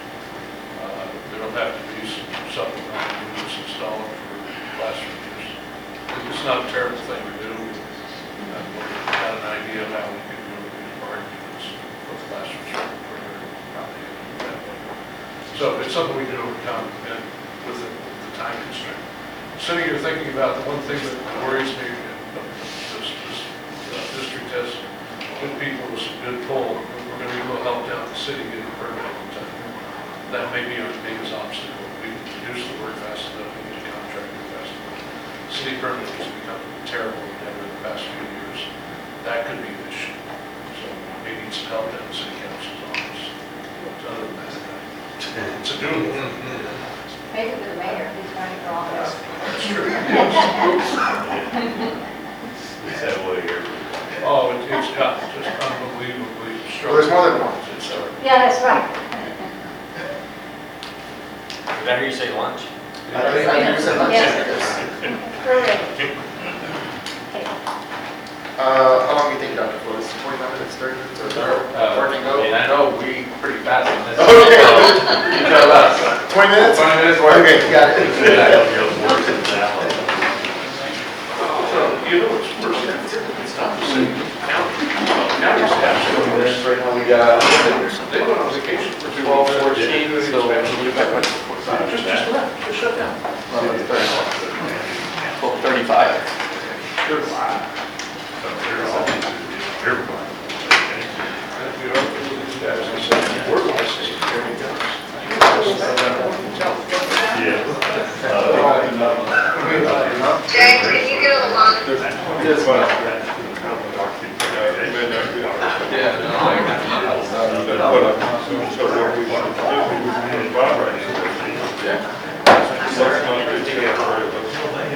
There don't have to be some supplemental units installed for classroom use. It's not a terrible thing to do. We've got an idea of how we can do our units for the classrooms. So it's something we can overcome and with the time constraint. Sitting here thinking about the one thing that worries me, this district has good people with some good pull. We're going to go help down the city get a permit all the time. That may be our biggest obstacle. We can reduce the work fast enough, we need a contractor fast enough. City permit has become terrible in the past few years. That could be an issue. So we need some help in the city council's office. So other than that, it's a doable. Maybe with the mayor, he's running for office. That's true. It's that way here. Oh, it's got just unbelievably strong. Well, there's more than one. Yeah, that's right. Did I hear you say lunch? I think we said lunch. Yes. We're ready. Okay. How long do you think, Dr. Flores? 45 minutes, 30 minutes, or working go? I know we pretty fast on this. Okay. You tell us. 20 minutes? 20 minutes work. Okay, got it. So, it's worse. It's not the same. County staff. They went on vacation for 12, 14, so we got much. Just left, just shut down. 12:35. Good. Jay, can you get on the line? This one. Yeah, no, I got So what we want to do is vibrate.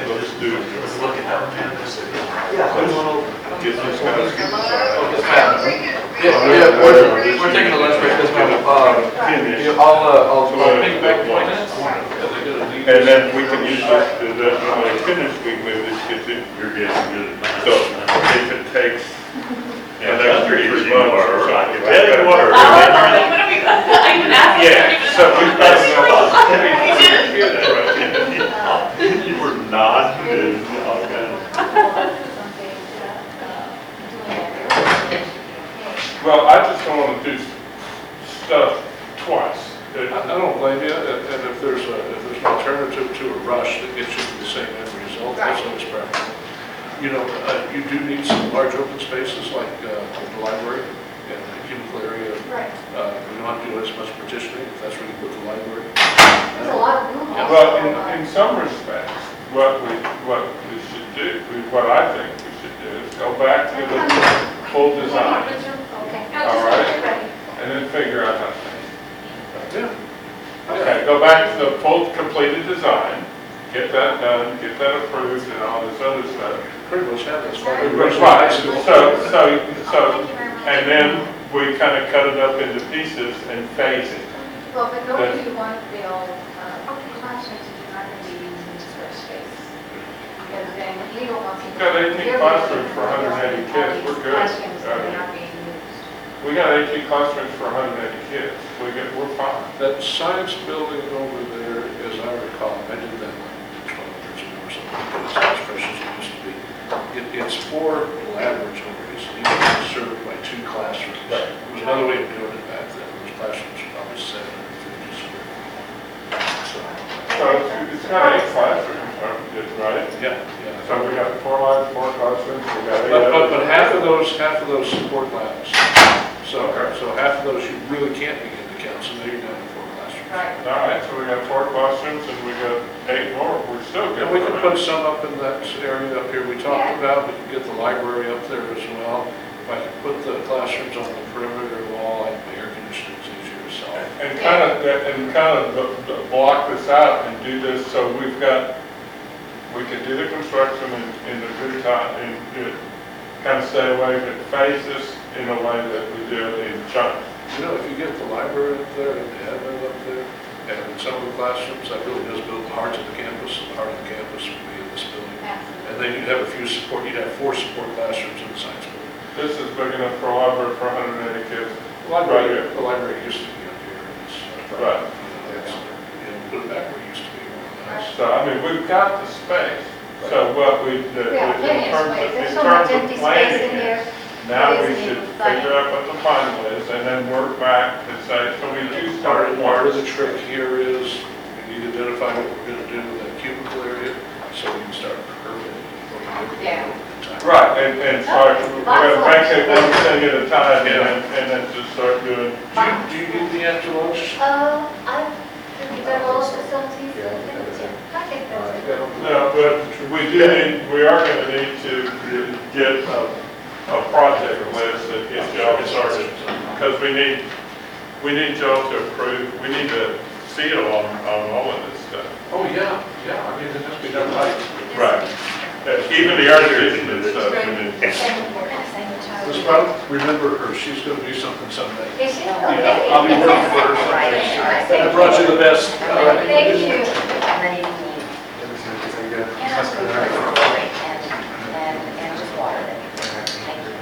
Let's do. look at that. Get those guys. Yeah, we're taking a lunch break this time. I'll pick back 20 minutes. And then we can use this, when we finish, we can move this to, You're getting good. so if it takes Yeah, an extra 3 months or something. Better work. I can ask. Yeah, so we've got You were not good. Okay. Well, I just don't want to do stuff twice. I don't blame you, and if there's an alternative to a rush that gets you to the same end result, that's always preferable. You know, you do need some large open spaces like the library and the cubicle area. Right. We don't have to do as much partitioning if that's where you put the library. There's a lot of room. Well, in some respects, what we should do, what I think we should do is go back to the full design, Okay. all right? And then figure out how to. Yeah. Okay, go back to the full completed design, get that done, get that approved and all this other stuff. Pretty much have this. Right, so, and then we kind of cut it up into pieces and phase it. Well, but normally you want to build classrooms that you're not going to be using this first space. Because then you don't want to. Got 18 classrooms for 180 kids, we're good. Classrooms that are not being used. We got 18 classrooms for 180 kids. We're fine. That science building over there, as I recall, I did that like 12 years ago or something, it's as fresh as it used to be. It's 4 laboratories, each served by 2 classrooms. Right. There was another way of doing it back then, those classrooms were probably 750 square feet. So it's got 8 classrooms, right? Yeah, So we got 4 labs, 4 classrooms, we got 8. but half of those support labs. So half of those you really can't begin to count, so now you're down to 4 classrooms. Right. All right, so we got 4 classrooms and we got 8 more. We're still good. And we can put some up in that area up here we talked about. We can get the library up there as well. If I can put the classrooms on the perimeter wall, like the air conditioning is easier to sell. And kind of block this out and do this, so we can do the construction in the good time, and kind of stay away, but phase this in a way that we do it in chunks. You know, if you get the library up there and the admin up there, and in some of the classrooms, that really does build the heart of the campus. The heart of the campus would be in this building. Absolutely. And then you'd have you'd have 4 support classrooms in the science building. This is big enough for a library for 180 kids. The library used to be up here. Right. Put it back where it used to be. So, I mean, we've got the space. So what we, We have plenty of space. There's in so much terms of empty space in planning here. it, now we It isn't should even funny. figure out what the final is and then work back to say, so we do start at Part of once. the trick here is we need to identify what we're going to do with that cubicle area so we can start permitting. Yeah. Right, and start, we're gonna make it one thing at a time and then just start doing. Do you need the after lunch? I've done all facilities. I think that's it. No, but we are gonna need to get a project list that gets y'all started. Because we need y'all to approve, we need to seal on all of this stuff. Oh, yeah, I mean, it has to be done right. Right. Even the air conditioning stuff, we need. Ms. Brown, remember her, she's going to do something someday. Is it? Yeah, I'll be working for her someday. I brought you the best. Thank you. And just water it. Thank you.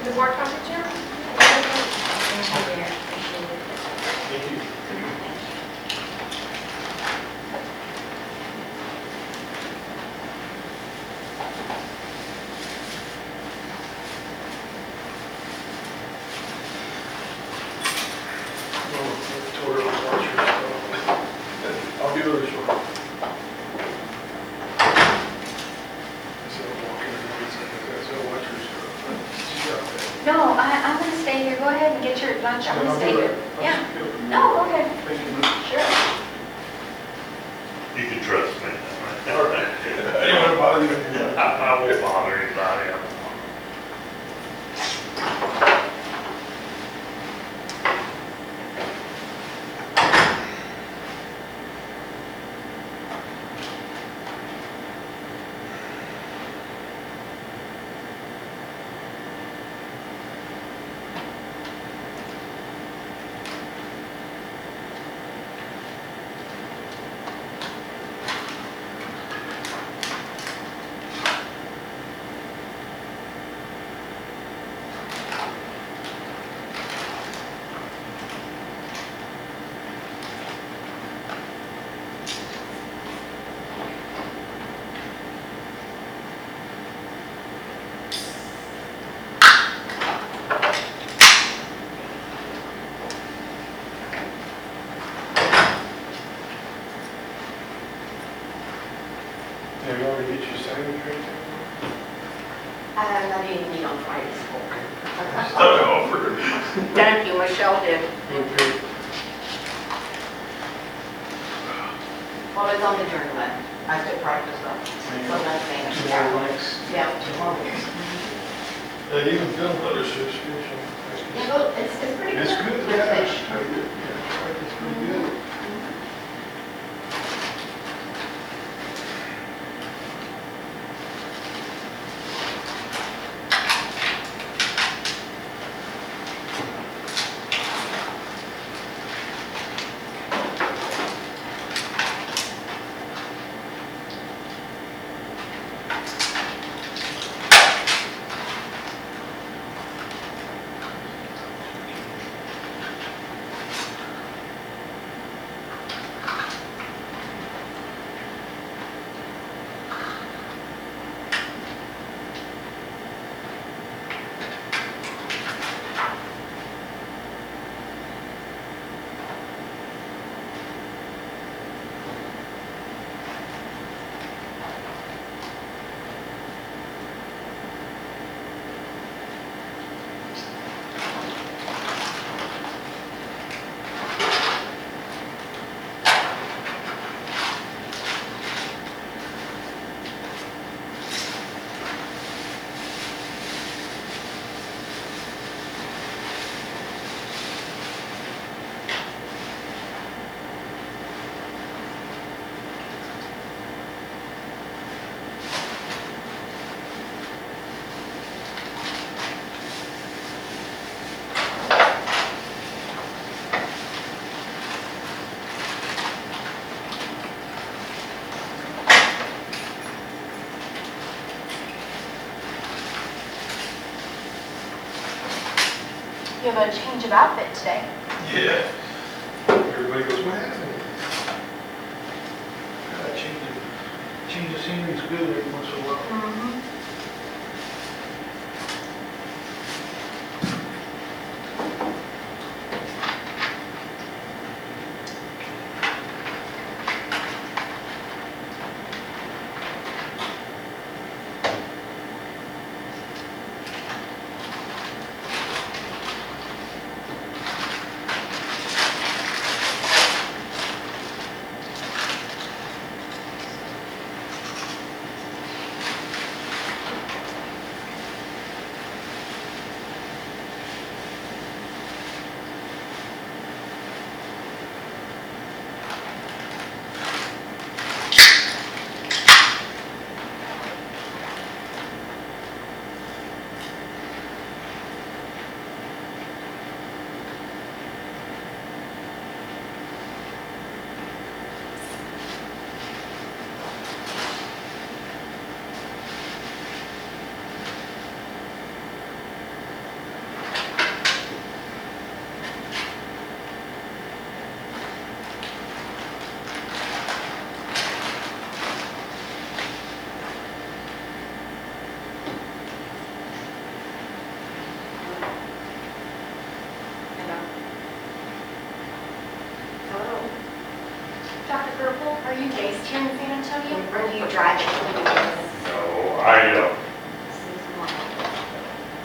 The board temperature? I'll be really short. No, I'm going to stay here. Go ahead and get your lunch. I'm going to stay here. Yeah. No, go ahead. Sure. You can trust me. All right. I don't want to bother you. I won't bother anybody. Have you already get your sanitary? I didn't meet on Friday. Start over. Thank you, Michelle did. Okay. Well, it's on the journal. I took practice though. So that's thing. Yeah. Even Bill Butters is fishing. Yeah, well, it's pretty good. It's good, Good yeah. fish. It's pretty good. You have a change of outfit today. Yeah. Everybody goes, what happened? Change of scenery is good every once in a while. Dr. Purple, are you based here in San Antonio, or do you drive it? No,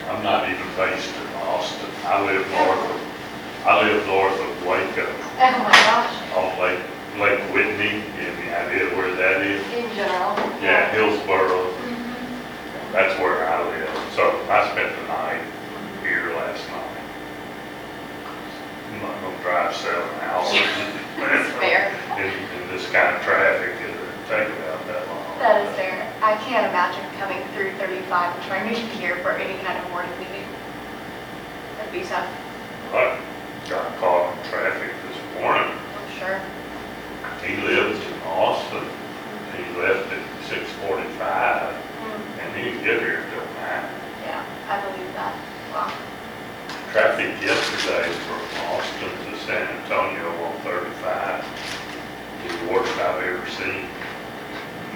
I'm not even based in Austin. I live north of Waco, Oh my gosh, on Lake Whitney, any idea where that is? in general. Yeah, Hillsborough, Mhm. that's where I live. So I spent the night here last night. I'm not gonna drive 7 hours. That's fair. In this kind of traffic, it would take about that long. That is fair. I can't imagine coming through 35 and trying to be here for any kind of morning meeting. That'd be tough, I got caught in traffic this morning. I'm sure. He lives in Austin. He left at 6:45 and he didn't get here till 9. Yeah, I believe that. Wow. Traffic yesterday from Austin to San Antonio on 35 was the worst I've ever seen.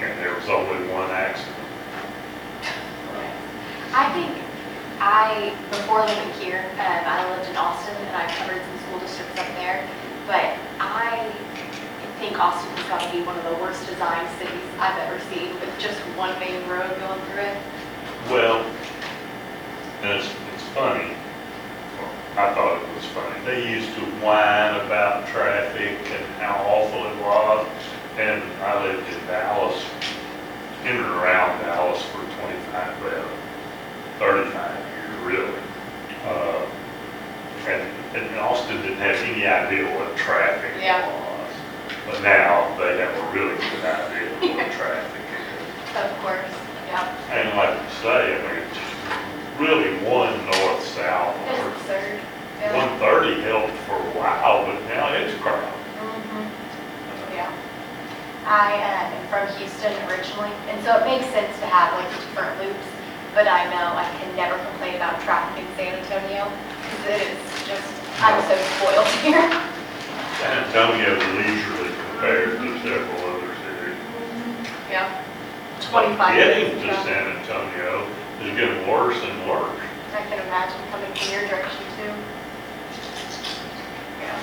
And there was only one accident. I think before living here, I lived in Austin and I covered some school districts up there, but I think Austin has got to be one of the worst designed cities I've ever seen with just one main road going through it? Well, and it's funny, I thought it was funny, they used to whine about traffic and how awful it was, and I lived in Dallas, in and around Dallas for 25, well, 35 years, really. And Austin didn't have any idea what traffic Yeah. was, but now they have a really good idea of what traffic is. Of course, yeah. And like you say, I mean, it's just really one north-south. It's absurd. Yeah. 130 helped for a while, but now it's crowded. Mhm. Yeah. I am from Houston originally, and so it makes sense to have like different loops, but I know I can never complain about traffic in San Antonio, because it is just, I'm so spoiled here. San Antonio's leisurely compared to several other cities. Yeah. But 25 getting minutes. to Yeah. San Antonio is getting worse and worse. I can imagine coming from your direction too. Yeah.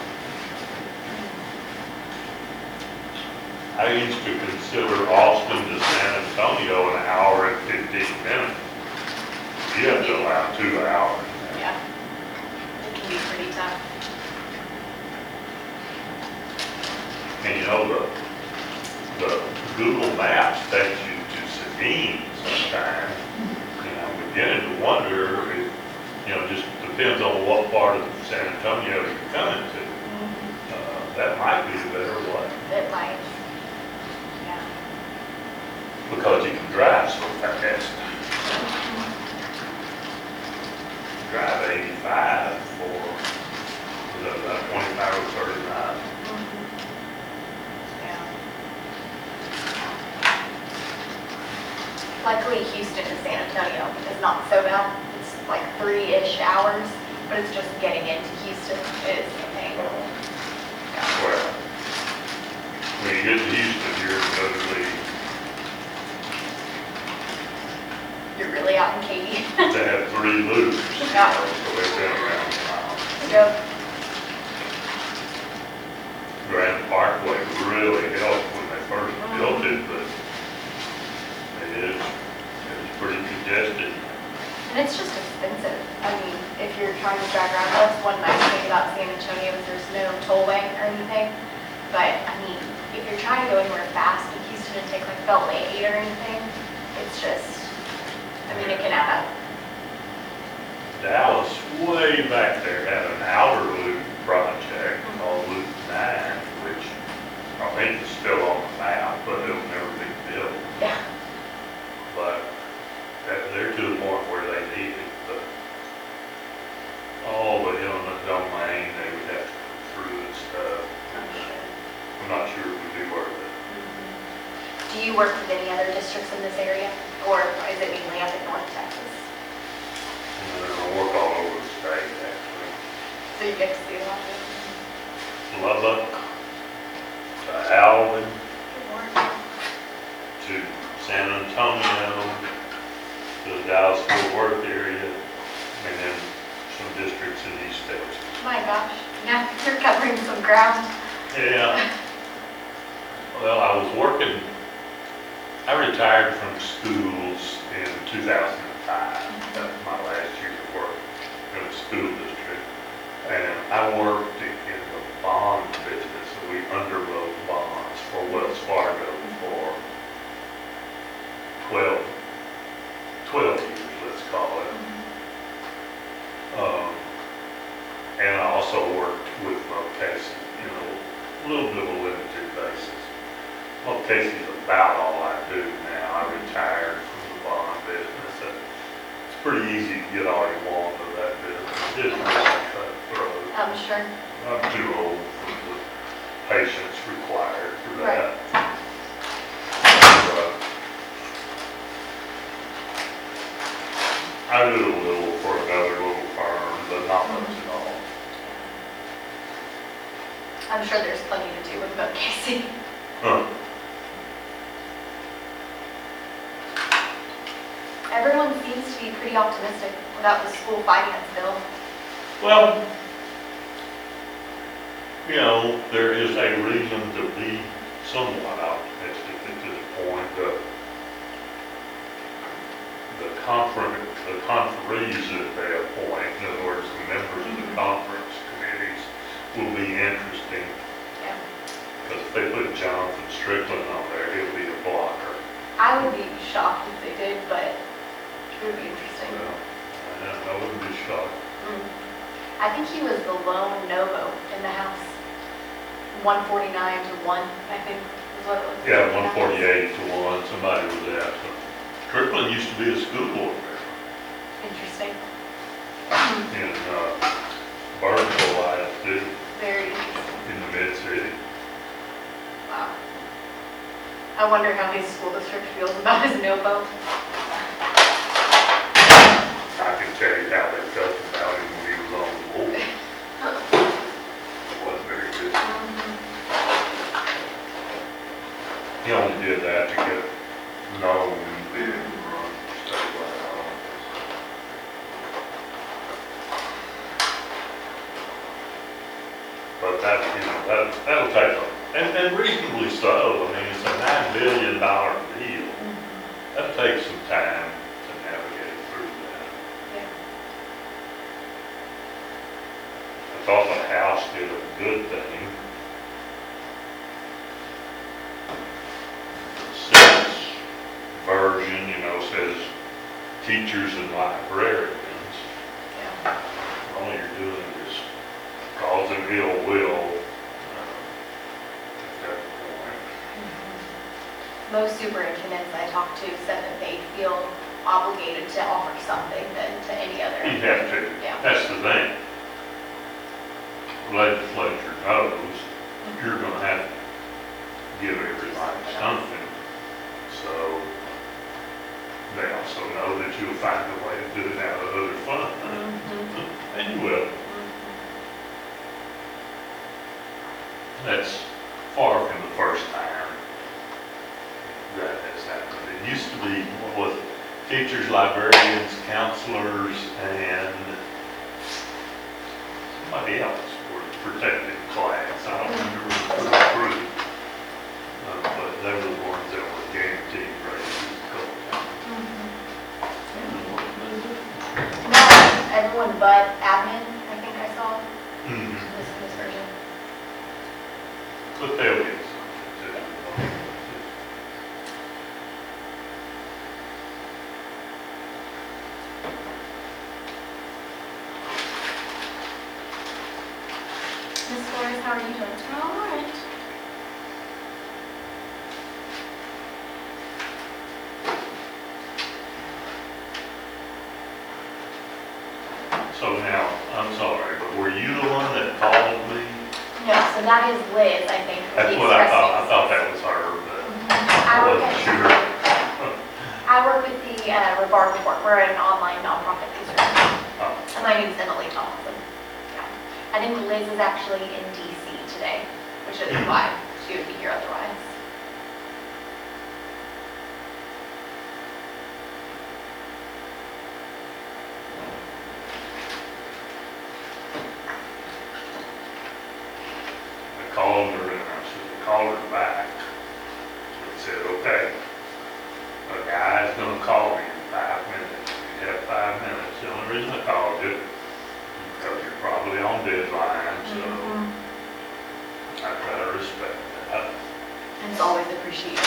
I used to consider Austin to San Antonio an hour and 15 minutes. You have to allow 2 hours. Yeah. It can be pretty tough. And you know, the Google Maps takes you to Sabine sometimes. You know, I'm beginning to wonder if, you know, just depends on what part of San Antonio you're coming to. That might be the better way, It might. Yeah. because you can drive so fast. Drive 85 for, was that about 25 or 39? Yeah. Luckily, Houston and San Antonio is not so bad. It's like 3-ish hours, but it's just getting into Houston is a pain. Well, when you get to Houston, You're really out in Katy. they have 3 loops. Yeah. So they've been around a while. Yep. Grand Parkway really helped when they first built it, but it's pretty congested. And it's just expensive. I mean, if you're trying to drive around, that's one nice thing about San Antonio is there's no tollway or anything. But I mean, if you're trying to go anywhere fast in Houston and take like Beltway 8 or anything, it's just, I mean, it can add up. Dallas, way back there, had an outer loop project called Loop 9, which I think is still on the map, but it'll never be built. Yeah. But they're to the point where they need it, but all the eminent domain, they would have to go through and stuff. I'm not sure it would be worth it. Do you work with any other districts in this area? Or is it mainly up in North Texas? And they're gonna work all over the state, actually. So you get to see a lot of it? Lubbock, to Alvin, Good morning. to San Antonio, to the Dallas-Fort Worth area, and then some districts in East Texas. My gosh. Yeah, you're covering some ground. Yeah. Well, I was working, I retired from schools in 2005. That was my last year of work in a school district. And I worked in the bond business. We underwrote bonds for Wells Fargo for 12 years, let's call it. And I also worked with Casey, you know, a little bit of a limited basis. Well, Casey's about all I do now. I retired from the bond business. It's pretty easy to get all you want of that business. It's really cutthroat. I'm sure. I'm too old for the patience required for that. But I did a little for another little firm, but not much at all. I'm sure there's plenty to do with Boat Casey. Huh. Everyone seems to be pretty optimistic about the school finance bill. Well, you know, there is a reason to be somewhat optimistic at this point. conferees that they appoint, in other words, the members of the conference committees, will be interesting. Yeah. Because if they put Jonathan Strickland on there, he'll be a blocker. I would be shocked if they did, but it would be interesting. Well, I wouldn't be shocked. I think he was the lone no vote in the House. 149 to 1, I think is what it was. Yeah, 148 to 1, somebody was absent. Strickland used to be a school board member Interesting. in Burnsville, I did, Very interesting. in the mid-city. Wow. I wonder how his school district feels about his no vote. I can tell you how they felt about him when he was on the board. It wasn't very good. He only did that to get known and bid and run statewide office. But that, that'll take and reasonably so. I mean, it's a $9 billion deal. That'll take some time to navigate through that. Yeah. I thought the House did a good thing. The Senate's version, says teachers and librarians. Yeah. All you're doing is causing ill will. At that point. Most superintendents I talked to said that they feel obligated to offer something than to any other. You have to. Yeah. That's the thing. The legislature knows you're gonna have to give everybody something. So they also know that you'll find a way to do it out of other funds. And you will. That's far from the first time that has happened. It used to be, what was it? Teachers, librarians, counselors, and somebody else were protected class. I don't remember the group. But they were the ones that were guaranteed raises. No, everyone but admin, I think I saw Mhm. this version. But they'll get some. Ms. Flores, how are you doing? All right. So now, I'm sorry, but were you the one that called me? No, so that is Liz, I think. That's the what I express thought news. that was her, but I I work wasn't at- sure. I work with the Revard Report. We're an online nonprofit news service. Oh, And my name's Emily Thompson. Yeah. I think Liz is actually in DC today, which is why she would be here otherwise. I called her and I said, call her back. I said, okay, a guy's gonna call me in 5 minutes. You have 5 minutes. The only reason I called you, because you're probably on deadline, so I try to respect that. And it's always appreciated.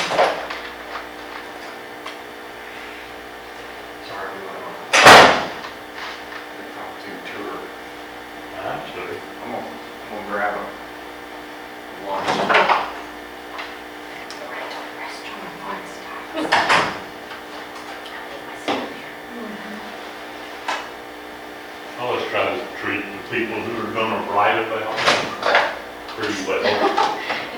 Sorry, we talked to tour. Absolutely. I'm gonna grab a lunch. I always try to treat the people who are gonna write about it pretty well.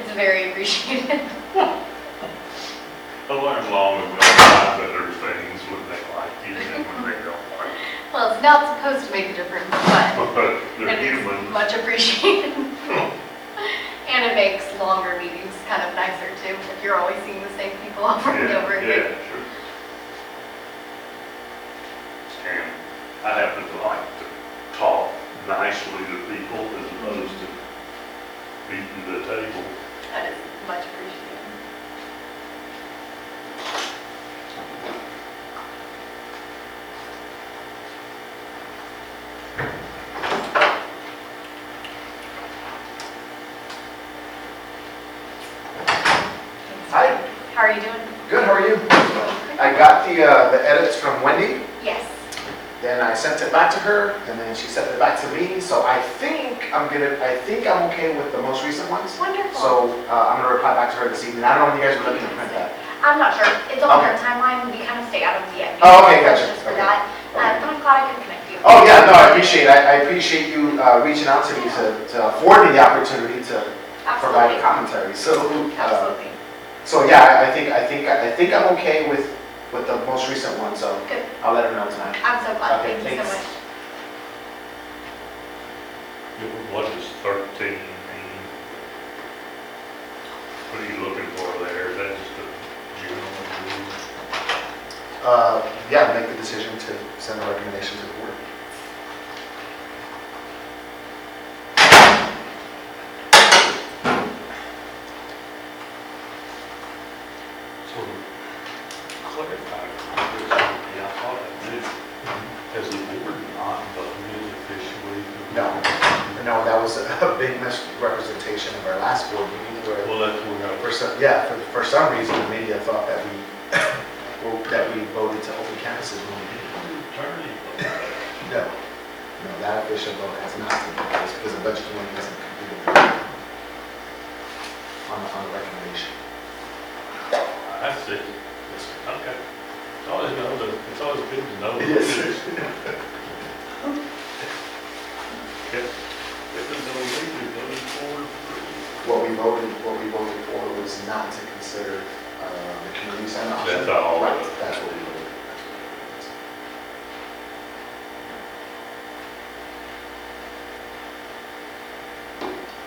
It's very appreciated. I learned long ago about better things when they like you than when they don't like you. Well, it's not supposed to make a difference, but But they're it is humans. much appreciated. And it makes longer meetings kind of nicer too, if you're always seeing the same people over and over Yeah, again. yeah, sure. And I happen to like to talk nicely to people as opposed to beating the table. That is much appreciated. Good, how are you? I got the edits from Wendy, Yes. then I sent it back to her, and then she sent it back to me, so I think I'm okay with the most recent ones. Wonderful. So I'm gonna reply back to her this evening. I don't know when you guys are looking to print that. I'm not sure. It's on Okay. her timeline. We kind of stay out of the end. Oh, okay, gotcha. Just for Okay. that. But I'm glad I could connect you. Oh, yeah, no, I appreciate it. I appreciate you reaching out to me to afford me the opportunity to provide Absolutely. commentary. Absolutely. So yeah, I think I'm okay with the most recent one, so Good. I'll let her know tonight. I'm so glad. Okay, Thank you so thanks. much. What is 13 mean? What are you looking for there? Is that just a general rule? Yeah, make the decision to send a recommendation to the board. So, clarify, yeah, I thought I did. Has the board not voted officially? No, that was a big misrepresentation of our last board meeting where, Well, that's what I was. for some reason, the media thought that we, that we voted to open campuses when we didn't. No, that official vote has not taken place because the budget committee hasn't completed on the recommendation. I see. Okay. It's always good to know. It is. Yep. If there's no way we voted for. What we voted for was not to consider the community center option. That's all. Right, that's what we voted.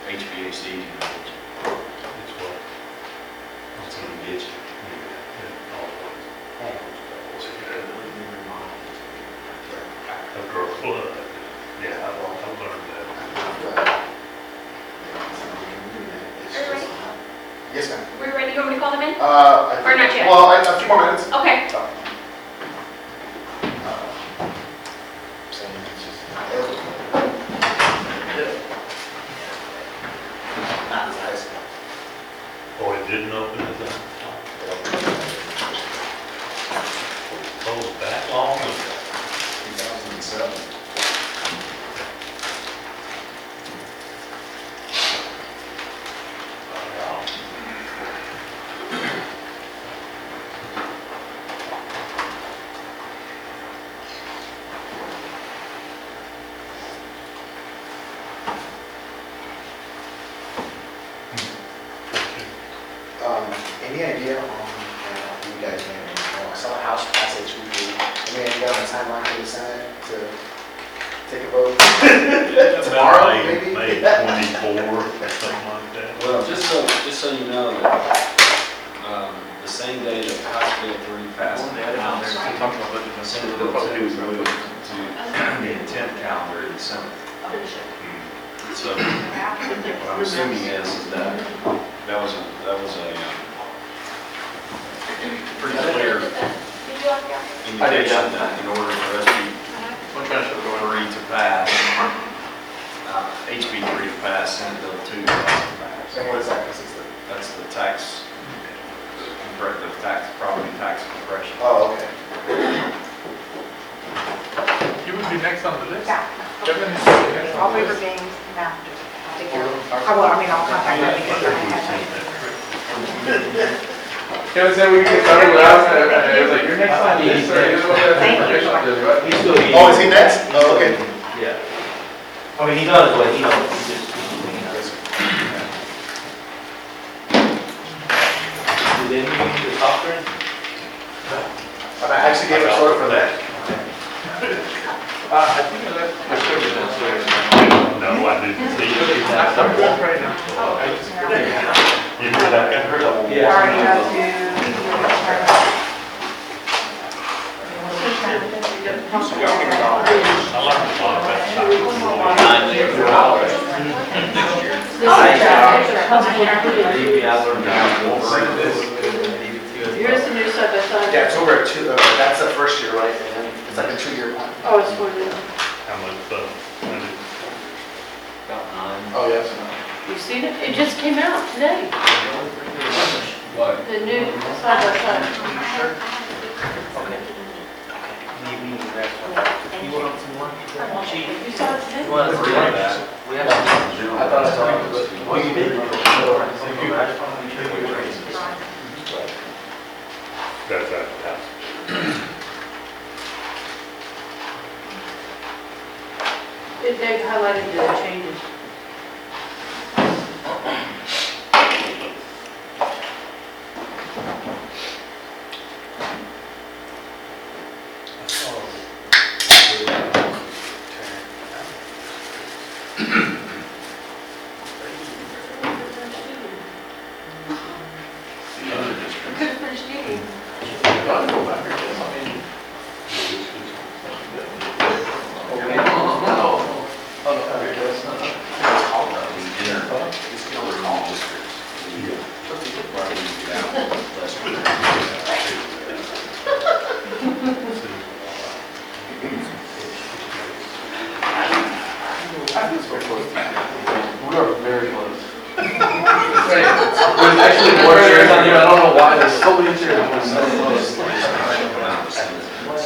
HVAC, It's what? it's gonna get you. After a flood. Yeah, I've learned that. It's just- Yes, ma'am. We're ready. You want me to call them in? Or not yet? Well, a few more minutes. Okay. Saying it's just not as high as Oh, it didn't open it then? Oh, that long ago. 2007. Wow. Any idea on, you guys may know, I saw a house pass HVAC. Any idea on the timeline for the Senate to take a vote? Tomorrow, maybe? May 24 or something like that. Well, just so you know, that, the same day that House Bill 3 passed in the House, Senate Bill 2 was moved to the intent calendar in the Senate. So what I'm assuming is that that was a pretty clear indication that in order for HB 3 to pass, HB 3 to pass, Senate Bill 2 has to pass. And what is that consist of? That's the property tax compression. Oh, okay. You would be next on the list. Yeah. Kevin is next I'll on the waiver list. being, no. Take care. I'll contact them because I have Kevin said we could get started without, I was like, you're next on the list. Thank you. He's still. Oh, is he next? Oh, okay. Yeah. I mean, he's on his way, he knows, he's just waiting out. Yes, sir. Did any of you talk to him? I actually gave a short for that. I think I left my service downstairs. No, I didn't see it. I'm good right now. You did that? I heard of it. Yeah. Already got to. I learned a lot about that. Maybe I learned how Here's the new side by side. Yeah, it's over at two, that's the first year, right? And then it's like a 2-year plan. Oh, it's for the, How much, I did. About 9. Oh, yes. you've seen it? It just came out today. Well, The new side by side. You want some lunch? You saw it today? Well, we have that. We have some. I thought I saw it, but. Oh, you did? Thank you. That's that. They highlighted the changes. Could have finished eating. We are very close. There's actually more chairs on here, I don't know why, there's so many chairs. We're so close.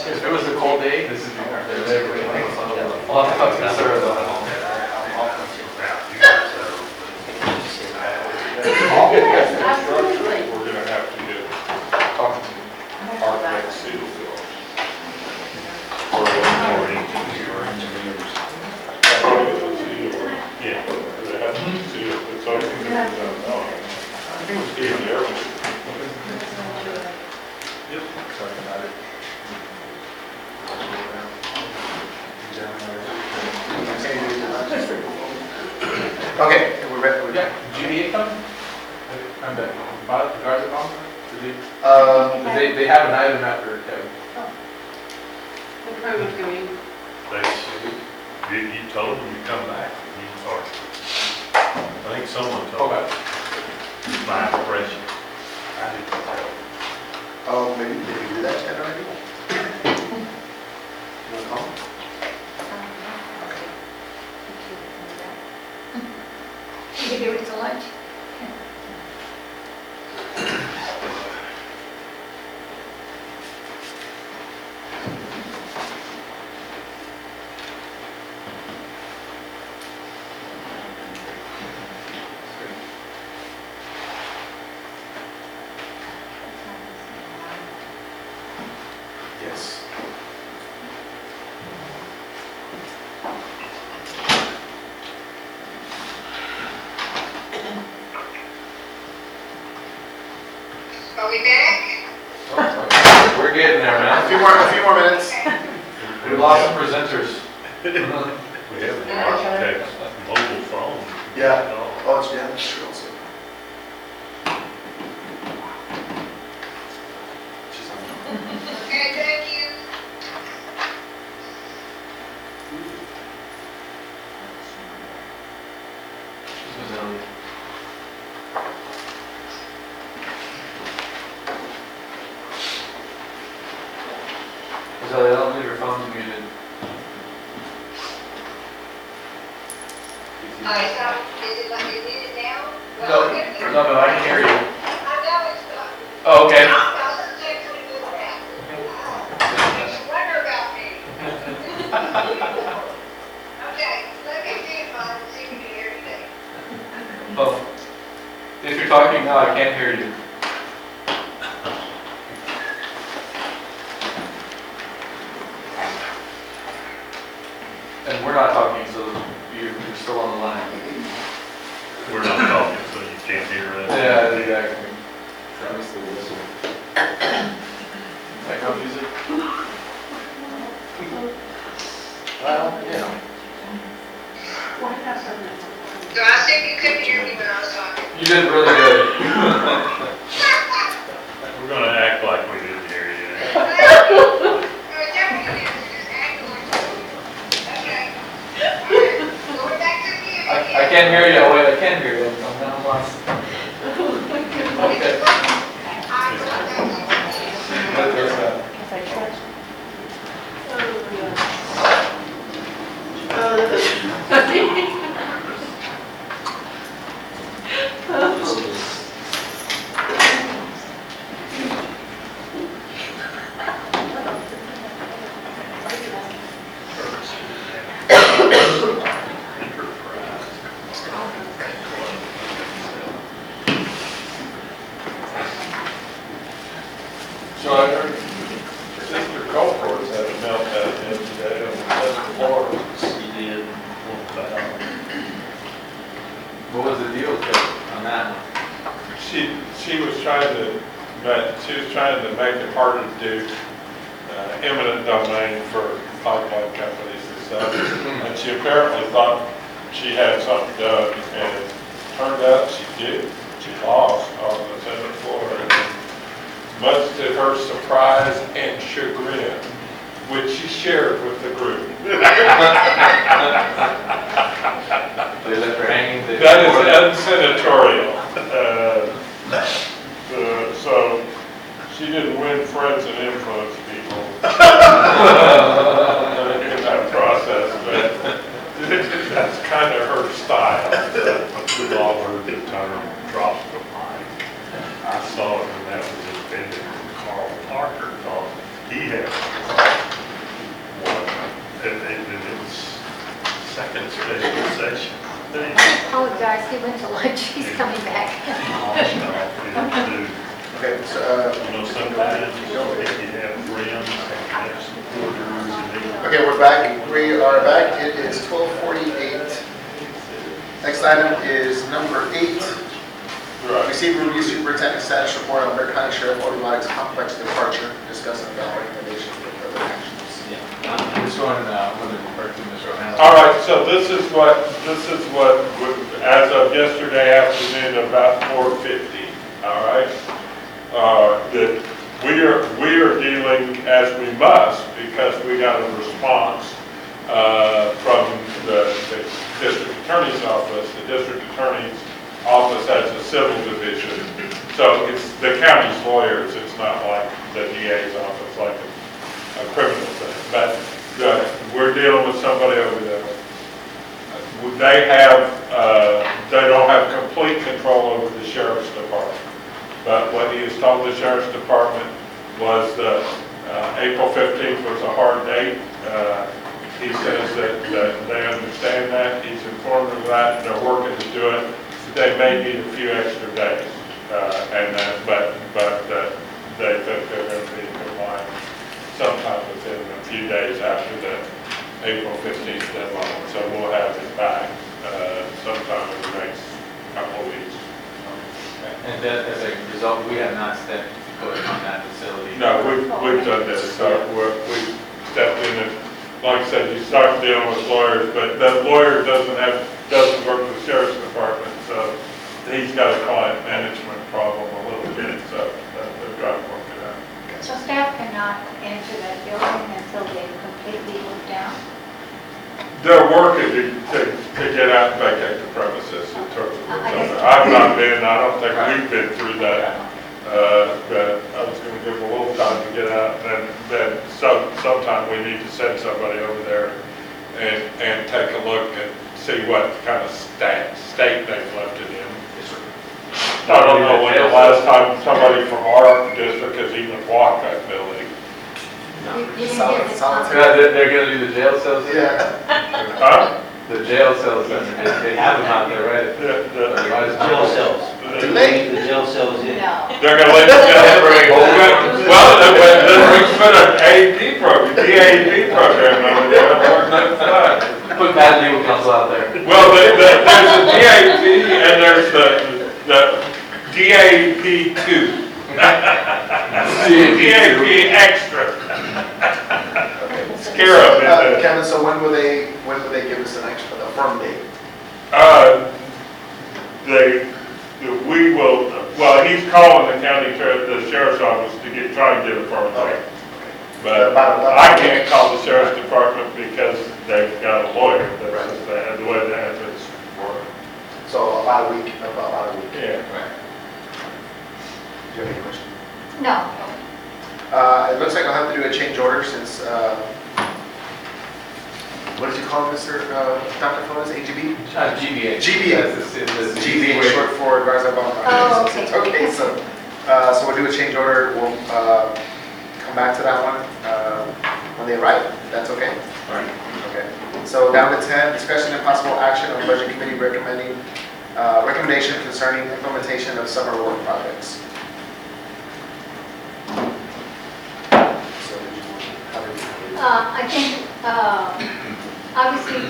If it was a cold day, this would be perfect. I'll have to talk to the server though. Absolutely. We're gonna have to get Talking to you. architect seal bills. Yeah. They have to see it, it's all things that we don't know. I think it was Steve there. Yep. Sorry about it. Okay, we're ready. Yeah, GDA coming? I'm back. About the Garza bomb? They have an item after Kevin. The program's going. You told them to come back, or, I think someone told Okay. me, my impression. I didn't tell. Oh, maybe, did we do that yet already? You want to call? You give it to lunch? Yes. Are we back? We're getting there, A man. few more minutes. We lost some presenters. We have an architect's mobile phone. Yeah. Oh. Oh, it's, yeah, that's true also. She's on. Okay, thank you. So I don't leave your phones muted. Is it now? No, but I can hear you. I know it's not. Oh, okay. I was actually doing that. Just wonder about me. Okay, let me see if I can see if you can hear today. Oh. If you're talking now, I can't hear you. And we're not talking, so you're still on the line. We're not talking, so you can't hear us. Yeah, exactly. Background music? Well, yeah. So I said you couldn't hear me when I was talking. You did really good. We're gonna act like we didn't hear you. No, it definitely is, just act like it. Okay. All right, going back to the music. I can't hear you. Oh, wait, I can hear you. I'm now lost. Okay. That's that. So I heard Sister Culver's had a meltdown yesterday on the second floor. He did, What was the deal, Joe, on that one? She was trying to make it harder to do eminent domain for pipeline companies and stuff. And she apparently thought she had something done, and it turned out she did. She lost on the Senate floor, and much to her surprise and chagrin, which she shared with the group. They left her hanging. That is unsenatorial. So she didn't win friends and influence people in that process, but that's kind of her style. we've all heard the term drop the mic. I saw it, and that was invented from Carl Parker, because he had one, and it was second special session thing. I apologize, he went to lunch, he's coming back. Okay, so, You know, sometimes if you have friends and have supporters and they. okay, we're back. We are back. It is 12:48. Next item is number 8. Right. Receive and review superintendent status report on Bear County Sheriff Automatic's complex departure. Discuss and adopt recommendations for further actions. This one, I'm going to refer to Mr. O'Hanlon. All right, so this is what, as of yesterday afternoon, about 4:50, all right? That we are dealing, as we must, because we got a response from the district attorney's office. The district attorney's office has a civil division, so it's the county's lawyers. It's not like the DA's office, like a criminal thing. But we're dealing with somebody over there. They don't have complete control over the sheriff's department. But what he has told the sheriff's department was that April 15th was a hard date. He says that they understand that. He's informed of that. They're working to do it. They may need a few extra days, but they think they're going to be in compliance sometime within a few days after the April 15th deadline. So we'll have it back sometime in the next couple of weeks. And that, as a result, we have not stepped foot on that facility. No, we've done this. So we stepped in and, like I said, you start dealing with lawyers, but that lawyer doesn't work for the sheriff's department, so he's got a client management problem a little bit, so they've got to work it out. So staff cannot enter that building until they've completely moved down? They're working to get out and vacate the premises in terms of what's on there. I've not been, I don't think we've been through that. But I was going to give them a little time to get out, and then sometime we need to send somebody over there and take a look and see what kind of state they've left it in. I don't know when the last time somebody from our district has even walked that building. You didn't get this one. They're going to do the jail cells? Yeah. Huh? The jail cells, they have them out there, right? Jail cells. Do they? The jail cells in. No. They're going to let the jail bring. Well, then we put an AED program, DAED program over there. Put bad legal counsel out there. Well, there's the DAP and there's the DAP2. DAP extra. Scare them. Kevin, so when will they give us a firm date? We will, well, he's calling the the sheriff's office to try and get a firm date. But I can't call the sheriff's department because they've got a lawyer that's the way the ethics work. So about a week. Yeah. Do you have any questions? No. It looks like I'll have to do a change order since, what did you call it, Mr. Dr. Flores, AGB? GBA. GBA. GBA, short for Garza Bonner. Oh, okay. Okay, so we'll do a change order. We'll come back to that one when they arrive, if that's okay? All right. Okay. So down to 10, discussion and possible action on budget committee recommendation concerning implementation of summer work projects. I think, obviously,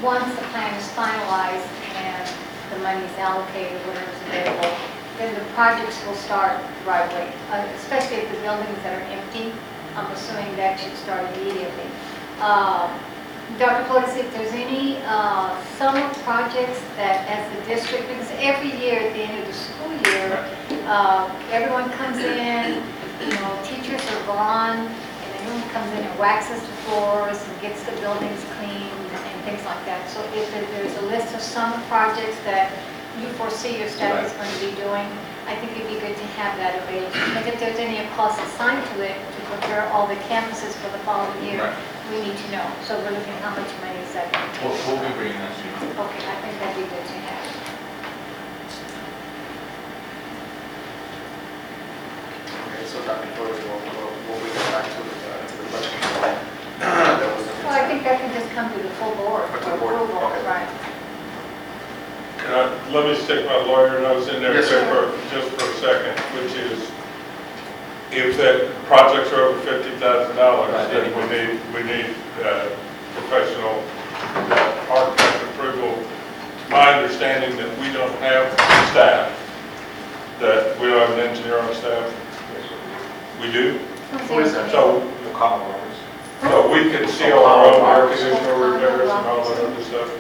once the plan is finalized and the money is allocated, whatever's available, then the projects will start right away, especially if the buildings that are empty. I'm assuming that should start immediately. Dr. Pelosi, if there's any summer projects that as the district, because every year at the end of the school year, everyone comes in, teachers are gone, and everyone comes in and waxes the floors and gets the buildings cleaned and things like that. So if there's a list of summer projects that you foresee your staff is going to be doing, I think it'd be good to have that available. And if there's any cost assigned to it to prepare all the campuses for the following year, we need to know. So we're looking at how much money is that going to take. We'll be bringing that to you. Okay, I think that'd be good to have. Okay, so Dr. Flores, we'll bring it back to the budget. That was the Well, I think that can just come to the full board To for the board, approval, okay. right? Let me stick my lawyer nose in there Yes, sir. just for a second, which is, if that projects are over $50,000, then we need professional architect approval. My understanding that we don't have staff, that we don't have an engineer on staff. We do? Who is that? So we can seal our own air conditioner repairs and all that other stuff.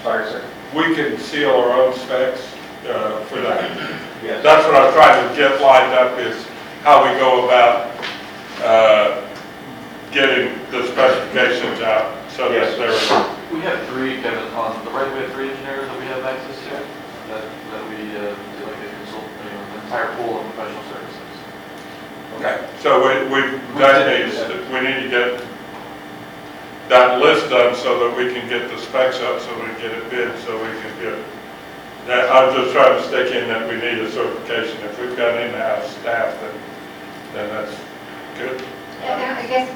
Sorry, sir. We can seal our own specs for that. Yes. That's what I'm trying to get lined up, is how we go about getting the specifications out so that they're. We have three, Kevin, on the right, we have three engineers that we have access to, that we do like a consult, the entire pool of professional services. Okay. So we need to get that list done so that we can get the specs up, so we can get it bid, so we can get. I'm just trying to stick in that we need a certification. If we've got in-house staff, then that's good. And I guess,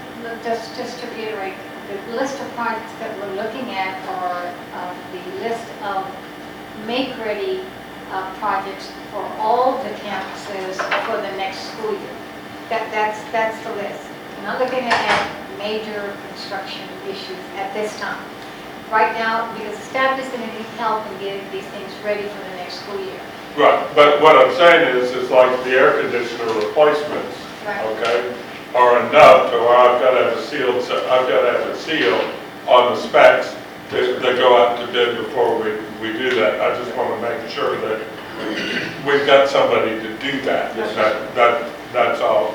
just to reiterate, the list of projects that we're looking at are the list of make-ready projects for all the campuses for the next school year. That's the list. We're not looking at major construction issues at this time. Right now, because the staff is going to need help in getting these things ready for the next school year. Right, but what I'm saying is like the air conditioner replacements, Right. okay, are enough to where I've got to have a seal on the specs that go out to bid before we do that. I just want to make sure that we've got somebody to do that. Yes, That's all,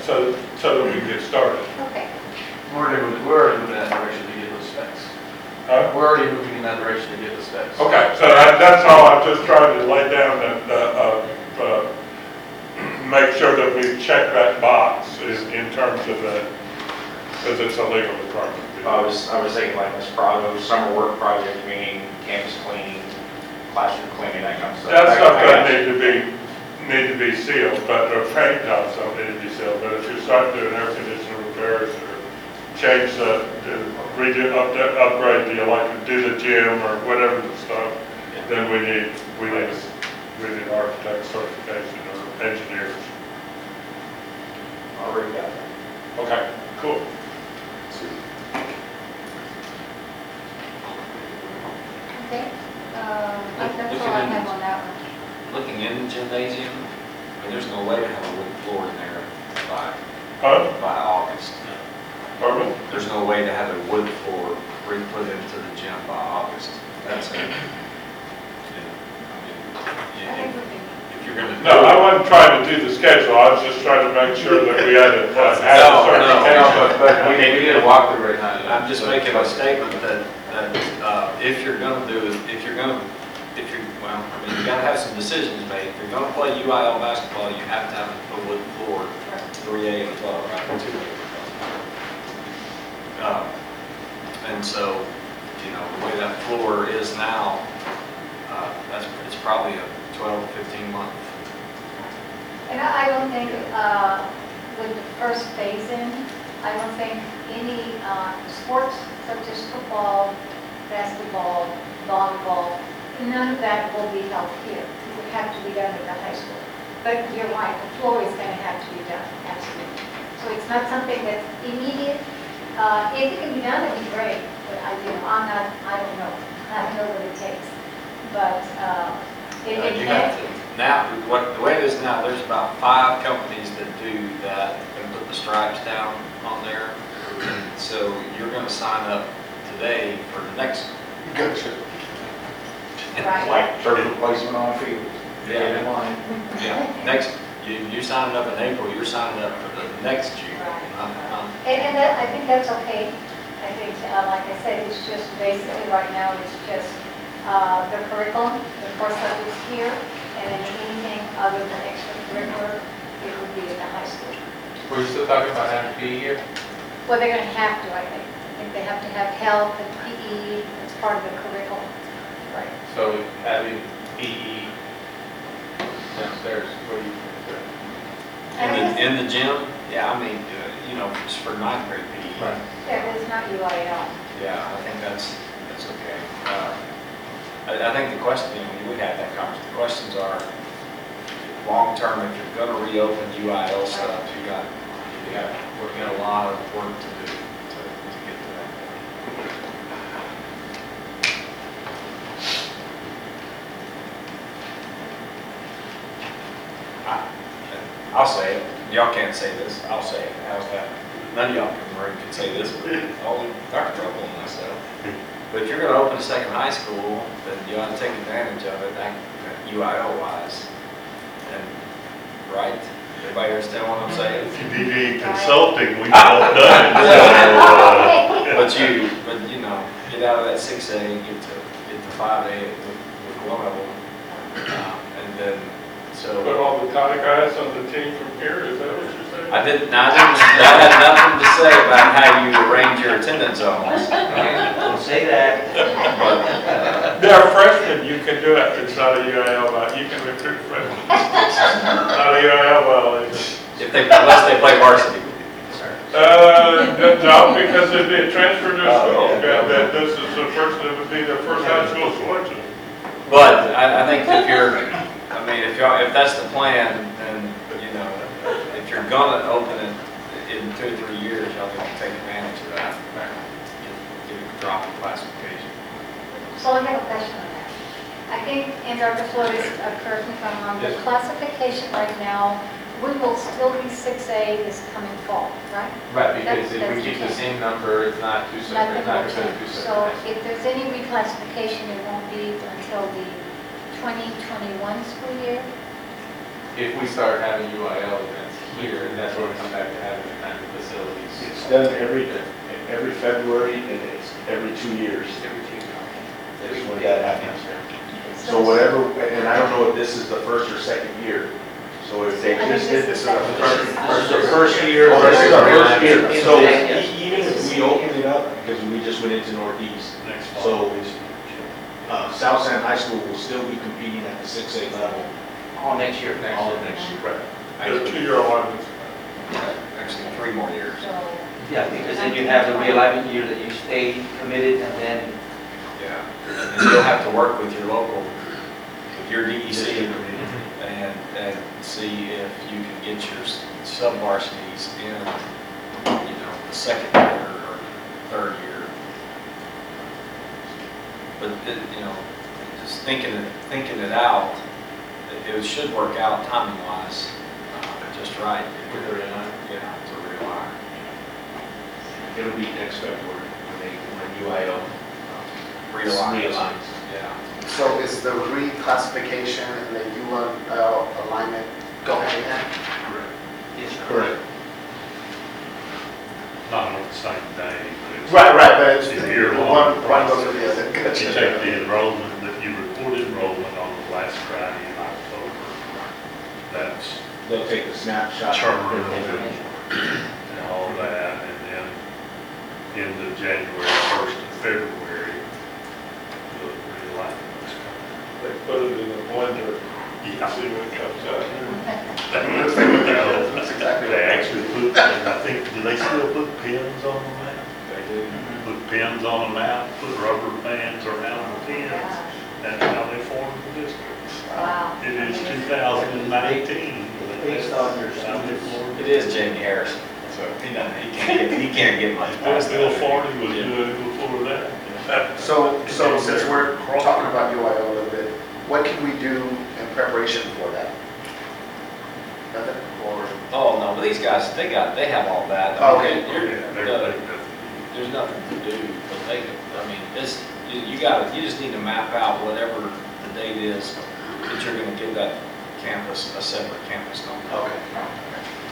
so that we can get started. Okay. We're already moving in that direction to get those specs. Huh? We're already moving in that direction to get the specs. Okay, so that's all. I'm just trying to lay down make sure that we check that box in terms of the, because it's a legal requirement. I was thinking like Ms. Prado's summer work project, meaning campus cleaning, classroom cleaning, that kind of stuff. That stuff doesn't need to be sealed, but the paint jobs don't need to be sealed. But if you start doing air conditioner repairs or change upgrade the electric, do the gym or whatever the stuff, then we need architect certification or engineers. Already got that. Okay, cool. Okay. That's all I have on that one. Looking in the gymnasium, I mean, there's no way to have a wood floor in there by August. Pardon? There's no way to have a wood floor re-put into the gym by August. That's it. I think we can. If you're gonna. No, I wasn't trying to do the schedule. I was just trying to make sure that we had a certification. But We did a walkthrough right now. I'm just making a statement that if you're gonna do it, well, I mean, you gotta have some decisions made. If you're gonna play UIL basketball, you have to have a wood floor, 3A and 12, right, 2A and 12. And so, the way that floor is now, it's probably a 12, 15 month. And I don't think, with the first phase in, I don't think any sports such as football, basketball, volleyball, none of that will be held here. It would have to be done at the high school. But you're right, the floor is going to have to be done, absolutely. So it's not something that's immediate. If it can be done, it'd be great, but I don't know. I don't know what it takes. But it You can. have to, now, the way it is now, there's about 5 companies that do that and put the stripes down on there. So you're gonna sign up today for the next. Gotcha. Right. Like turf replacement on field. Yeah. Line. Yeah, next, you're signing up in April, you're signing up for the next June. And that, I think that's okay. I think, like I said, it's just basically right now, it's just the curriculum, the course that is here, and then anything other than extracurricular, it would be at the high school. We're still talking about having PE here? Well, they're going to have to, I think. I think they have to have health and PE as part of the curriculum. Right. So having PE downstairs, what do you? In the gym, yeah, I mean, it's for 9th grade PE. Right. Yeah, it's not UIL. Yeah, I think that's okay. I think the question, we had that conversation, the questions are, long-term, if you're gonna reopen UIL stuff, you got a lot of work to do to get to that point. I'll say it, y'all can't say this, I'll say it, how's that? None of y'all can say this, but only Dr. Trouble and myself. But if you're gonna open a second high school, then you ought to take advantage of it, that UIL wise. And, right? Everybody understand what I'm saying? If you need any consulting, we've all done it. But get out of that 6A, get to 5A with one of them. And then, so. Put all the Tata guys on the team from here, is that what you're saying? That had nothing to say about how you arrange your attendance zones. Don't say that. They're freshmen, you can do it, it's not a UIL, you can recruit freshmen. Not a UIL violation. Unless they play varsity. No, because it'd be a transfer to a school, Oh, yeah, that this is the person that would be their first high school selection. But I think if that's the plan, then, if you're gonna open it in 2 or 3 years, y'all need to take advantage of that. Get a drop in classification. So I have a question on that. I think, and Dr. Flores, correct me if I'm wrong, the classification right now, we will still be 6A this coming fall, right? Right, because if That's we keep the okay. same number, it's not too separate, it's not considered two So separate. if there's any reclassification, it won't be until the 2021 school year? If we start having UIL events here, that's where we come back to having the kind of facilities. It's done every February and it's every 2 years. That's when that happens. So whatever, and I don't know if this is the first or second year. So if they just did this, the first year. Oh, this is our first year. So even if we open it up, because we just went into Northeast, so South San High School will still be competing at the 6A level. All next year. All of next year. They're 2-year alignments. Actually, 3 more years. So, Yeah, because then you have the realignment year that you stay committed and then. Yeah. And you'll have to work with your local, with your DEC and see if you can get your sub-varsities in, the second year or third year. But, just thinking it out, it should work out timing-wise, just right. With the realign. Yeah, to realign. It'll be next February when UIL Realign. Yeah. So is the reclassification and the UIL alignment go hand in hand? Correct. Yes, sir. Correct. Not on the same day, but it's. Right, but it's It's a year-long one goes with process. the other. Gotcha. You take the enrollment, that you report enrollment on the last Friday in October. That's They'll take the snapshot. terminal and all that, and then into January 1st and February, the realignments come. They put it in the blender, Yeah. see what comes out. That's exactly They right. actually put, and I think, do they still put pins on the map? They do. Put pins on the map, put rubber bands around the pins, that's how they formed the districts. wow. It is 2019. Based on your How they formed It is Jamie Harrison. so. He can't get much past Bill that. 40 was good before that. So since we're talking about UIL a little bit, what can we do in preparation for that? Nothing? Or, Oh, no, but these guys, they have all that. Oh, I mean, okay. there's nothing to do, but I mean, you just need to map out whatever the date is that you're gonna give that campus a separate campus number. okay.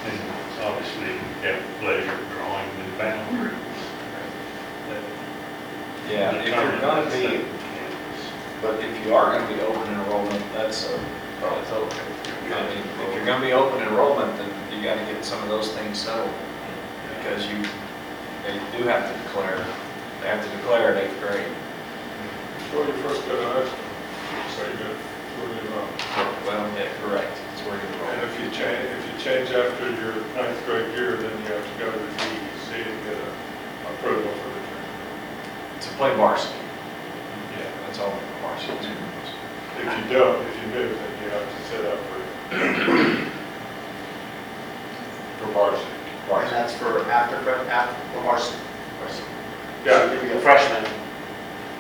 And obviously, you have pleasure drawing new boundaries. Yeah, if you're gonna be, but if you are gonna be open enrollment, that's okay. I mean, if you're gonna be open enrollment, then you gotta get some of those things settled, because they do have to declare, at 8th grade. Before you first go to high school, so you're good, where you are. Well, yeah, correct, it's where you And enroll. if you change after your 9th grade year, then you have to go to the DEC and get a approval for the transfer. To play varsity, Yeah. that's all varsity. If you don't, if you move, then you have to set up for varsity. And that's for after varsity. Yeah, So you'd be a freshman.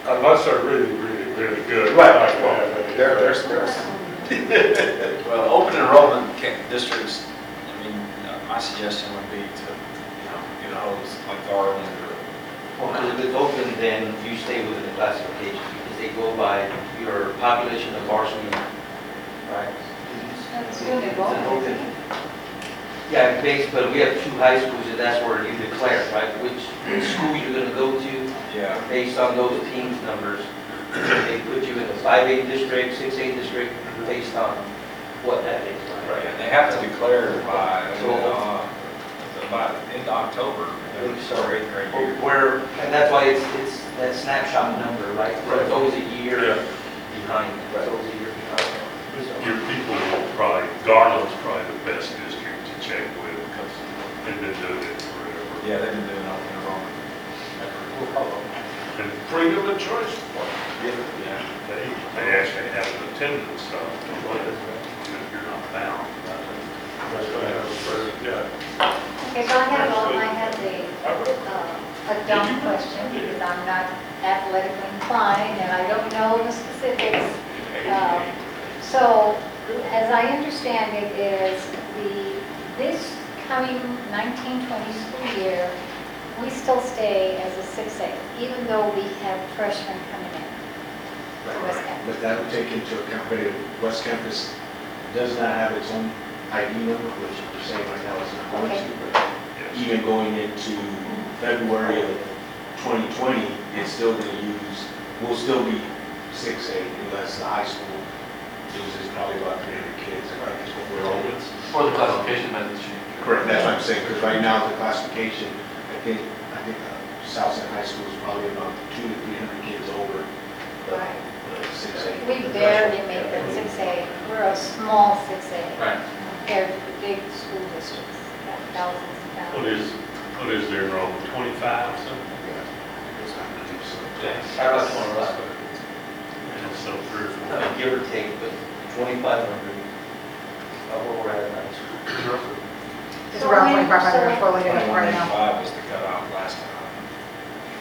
unless they're really, really, really good. Right. Like that. There's. Well, open enrollment districts, I mean, my suggestion would be to, get a hose like Garland or. Well, because if it's open, then you stay within the classification, because they go by your population of varsity, right? It's an open. Yeah, but we have 2 high schools, and that's where you declare, right, which school you're gonna go to, Yeah. based on those teams numbers. They put you in a 5A district, 6A district, based on what that is, right? And they have to declare by, So- by end of October, So, or 8th grade year. where, and that's why it's that snapshot number, right? So it's always a year behind, it's always a year behind. Your people will probably, Garland's probably the best district to check with because they've been doing it forever. Yeah, they've been doing open enrollment. And Freedom of choice. Yeah. they actually have an attendance stuff. You're not bound. That's gonna have a first, yeah. Okay, so I have a dumb question, because I'm not athletically inclined, and I don't know the specifics. So, as I understand it, is this coming 1920 school year, we still stay as a 6A, even though we have freshmen coming in. West Campus. But that would take into account, but if West Campus does not have its own ID number, which you're saying right now it's not going Okay. to, but even going into February of 2020, it's still going to we'll still be 6A unless the high school loses probably about 300 kids. I think is what we're hoping. Or the classification methods change. Correct, that's what I'm saying, because right now the classification, I think Southside High School is probably about 200 to 300 kids over the Right. 6A. We barely make them 6A. We're a small 6A. Right. Compared to the big school districts, got thousands and thousands. What is their enrollment, 25 something? How about 25? And so 3 or 4. Give or take, but 2,500 what we're at high school. It's around 2,500 what we do right now. 105 was the cutoff last time.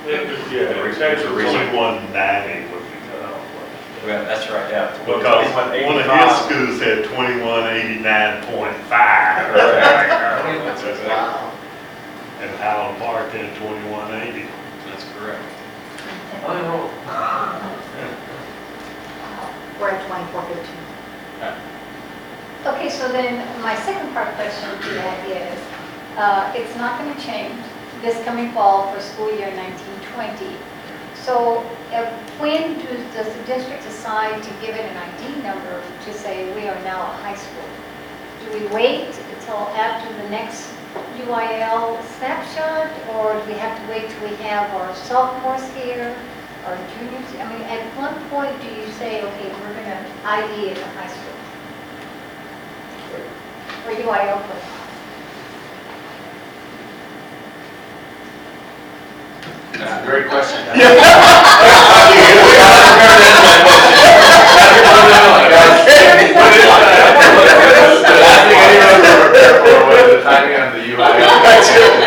Yeah, it changed the reason. 2190 was the cutoff. Well, that's right, yeah. Because one of his schools had 2189.5. Wow. And Highland Park had 2180. That's correct. Unenrolled. We're at 2415. Okay, so then my second part question to that is, it's not going to change this coming fall for school year 1920. So when does the district decide to give it an ID number to say we are now a high school? Do we wait until after the next UIL snapshot, or do we have to wait till we have our sophomores here, our juniors? I mean, at what point do you say, okay, we're going to ID it a high school? Or UIL place? Great question. The timing on the UI.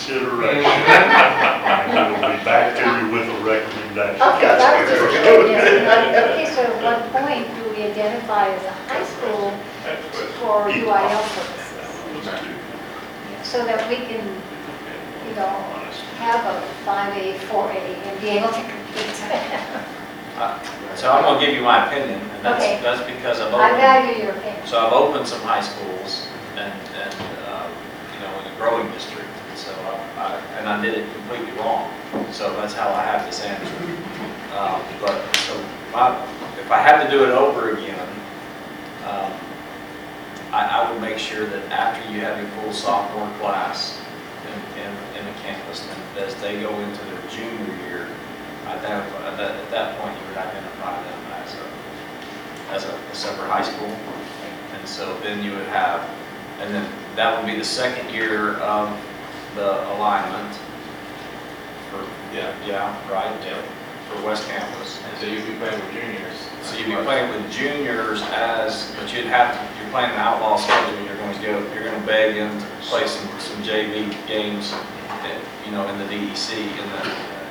consideration. And we'll be back to you with a recommendation. Okay, Gotcha. that was just curious. Okay, so at what point do we identify as a high school for UIL purposes? So that we can, you know, have a 5A, 4A and be able to compete. So I'm gonna give you my opinion, and Okay. that's because I've I opened, value your opinion. so I've opened some high schools and, you know, in a growing district. So and I did it completely wrong. So that's how I have this answer. But, so if I had to do it over again, I would make sure that after you have your full sophomore class in the campus, and as they go into their junior year, at that point, you would identify them as a separate high school. And so then you would have, and then that would be the second year of the alignment for, for West Campus. And so you'd be playing with juniors. So you'd be playing with juniors but you're playing an outlaw schedule, you're going to beg them to play some JV games, you know, in the DEC,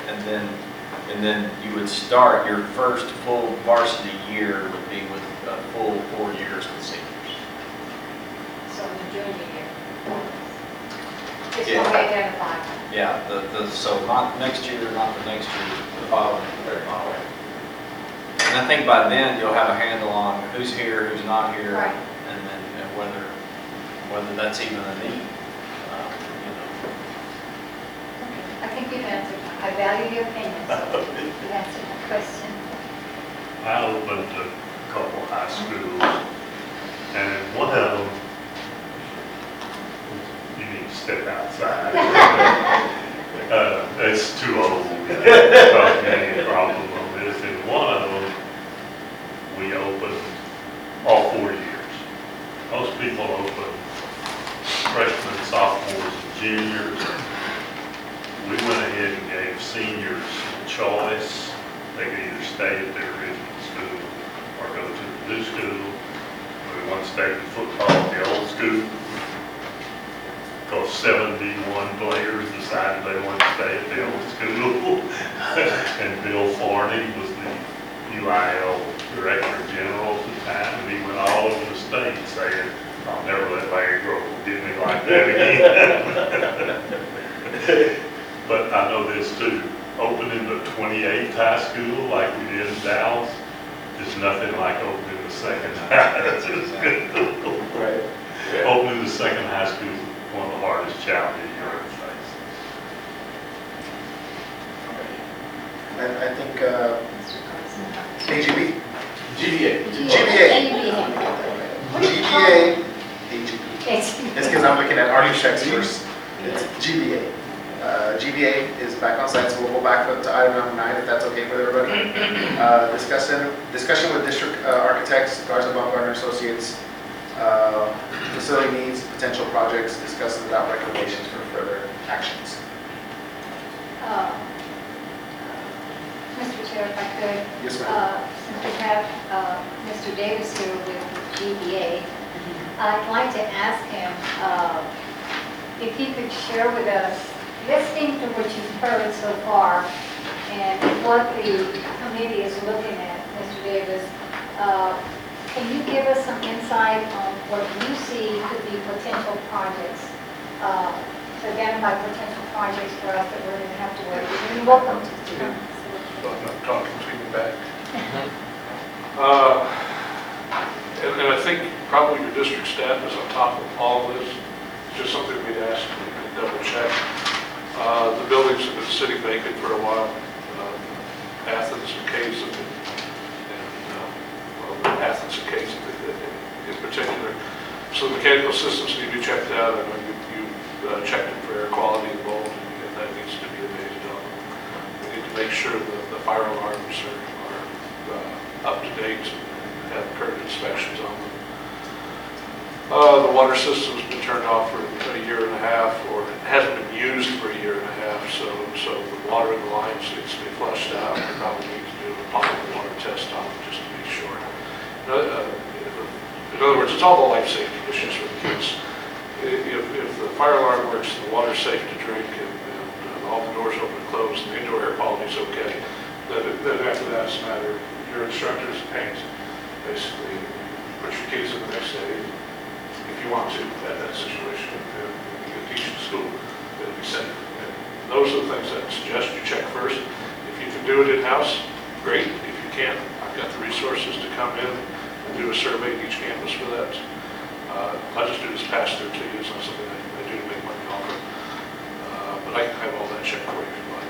and then you would start your first full varsity year would be with a full 4 years with seniors. So in the junior year. Just Yeah. what we identify. Yeah, so not next year, not the next year, the following, third following. And I think by then you'll have a handle on who's here, who's not here, Right. and whether that's even a need. You know. I think you've answered. I value your opinion, so you've answered my question. I opened a couple high schools, and one of them, you need to step outside. It's too old. We can't talk any problem on this. And one of them, we opened all 4 years. Most people open freshmen, sophomores, and juniors. We went ahead and gave seniors a choice. They could either stay at their original school or go to the new school. We want to stay in football at the old school because 71 players decided they wanted to stay at the old school. And Bill Forney was the UIL Director General at the time, and he went all over the state saying, "I'll never let Larry grow get me like that again." But I know this too, opening the 28th high school like we did in Dallas is nothing like opening the second high school. Right. Opening the second high school is one of the hardest challenges you ever face. I think AGB? GBA. GBA, AGB. It's because I'm looking at Artie Shrek's first. It's GBA. GBA is back on site, so we'll go back to item number 9 if that's okay with everybody. Discussion with district architects, Garza Baumgartner Associates, facility needs, potential projects, discuss and adopt recommendations for further actions. Mr. Chair, if I could. Yes, ma'am. Since we have Mr. Davis here with GBA, I'd like to ask him if he could share with us, listening to what you've heard so far and what the committee is looking at, Mr. Davis, can you give us some insight on what you see could be potential projects, to identify potential projects for us that we're going to have to work with? You're welcome to do that. I'm talking to you back. And I think probably your district staff is on top of all of this. It's just something we'd ask to double check. The buildings have been sitting vacant for a while. Athens and Case have been, Athens and Case in particular. So the mechanical systems need to be checked out. I know you checked it for air quality and mold, and that needs to be abated on. We need to make sure that the fire alarms are up to date and have current inspections on them. The water system's been turned off for a year and a half, or it hasn't been used for a year and a half, so the water in the lines needs to be flushed out. We probably need to do a potable water test on it just to be sure. In other words, it's all the life safety issues for the kids. if the fire alarm works, the water's safe to drink, and all the doors open and close, and the indoor air quality is okay, then after that, it's a matter of your instructor's paint, basically. Put your kids in the next day, if you want to, at that situation, and you can teach the school, it'll be safe. And those are the things that I suggest you check first. If you can do it in-house, great. If you can't, I've got the resources to come in and do a survey at each campus for that. I'll just do this pass through to you, it's not something I do to make money off of. But I can have all that checked for you if you like.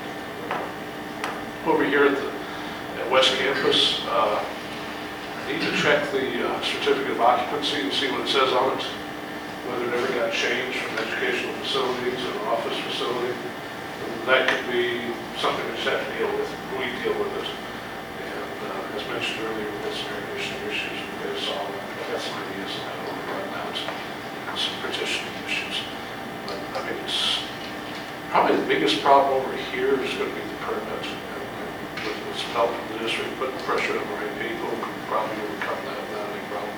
Over here at West Campus, I need to check the certificate of occupancy and see what it says on it, whether it ever got changed from educational facilities or office facility. That could be something we just have to deal with. We deal with it. And as mentioned earlier, with some air conditioning issues, we got to solve it. I got some ideas on how to run out and some petitioning issues. But I mean, it's probably the biggest problem over here is going to be the permit. And with some help from the district, putting pressure on the right people, we can probably overcome that without any problem.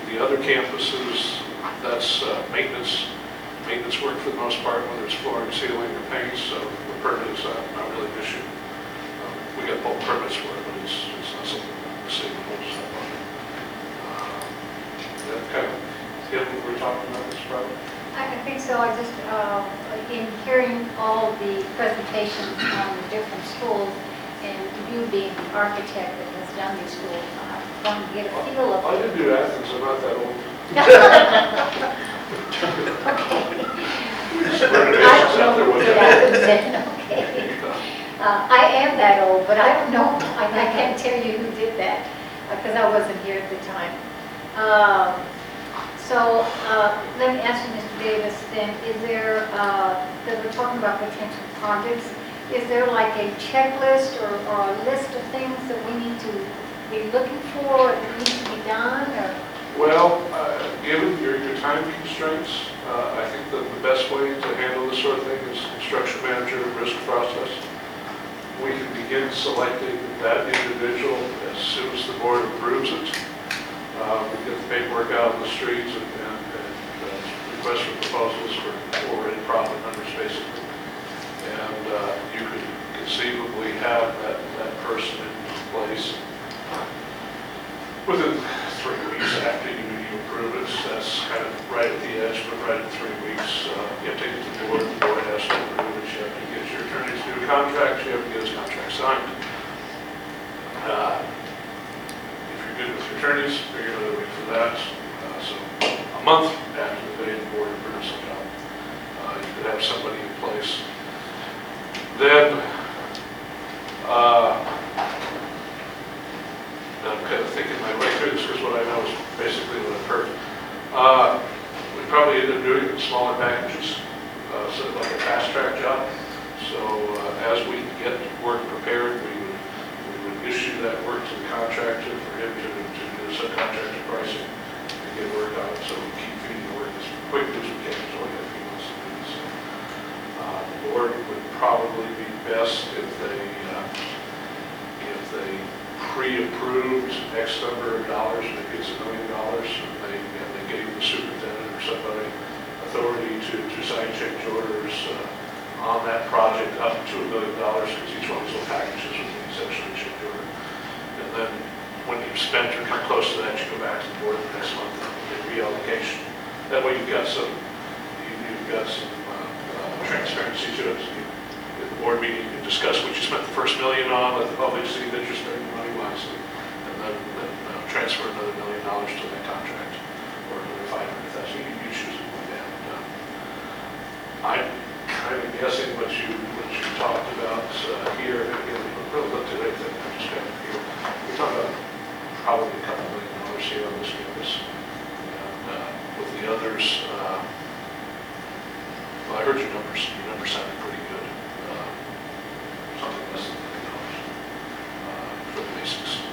The other campuses, that's maintenance work for the most part, whether it's flooring, ceiling, or paint, so the permit is not really an issue. We got both permits for it, but it's not something the city holds us up on. That kind of hit what we're talking about this problem. I think so. I just, in hearing all the presentations on the different schools, and you being the architect that has done these schools, I want to get a feel of. I did do Athens, I'm not that old. I am that old, but I don't know, I can't tell you who did that, because I wasn't here at the time. So let me ask you, Mr. Davis, then, is there, because we're talking about potential projects, is there like a checklist or a list of things that we need to be looking for, that needs to be done, or? Well, given your time constraints, I think that the best way to handle this sort of thing is construction manager risk process. We can begin selecting that individual as soon as the board approves it. We get the paperwork out on the streets and request for proposals for already profit numbers, basically. And you could conceivably have that person in place within 3 weeks after you approve it. That's kind of right at the edge, but right at 3 weeks. You have to take it to the board has to approve it. You have to get your attorney to do a contract, you have to get his contract signed. If you're good with your attorneys, figure out a way for that. So a month after the day the board approves the job, you could have somebody in place. Then, I'm kind of thinking my way through this because what I know is basically what I've heard. We probably end up doing it in smaller packages, sort of like a fast track job. So as we get work prepared, we would issue that work to the contractor for him to do subcontractor pricing and get work on it. So we keep feeding the work as quickly as we can. It's only got a few months to do this. The board would probably be best if they pre-approved X number of dollars, maybe it's $1 million, and they gave the superintendent or somebody authority to sign change orders on that project up to $1 million, because each one of those little packages would be essentially a change order. And then when you've spent or come close to that, you go back to the board the next month and get reallocation. That way you've got some transparency to it. At the board meeting, you can discuss what you spent the first $1 million on, let the public see that you're spending money wisely, and then transfer another $1 million to that contract, or another $500,000. You choose it like that. I'm kind of guessing what you talked about here. Again, we haven't really looked at anything. I'm just kind of here. We're talking about probably a couple $1 million here on this campus. And with the others, well, I heard your numbers. Your numbers sounded pretty good. Something less than $1 million for the basics.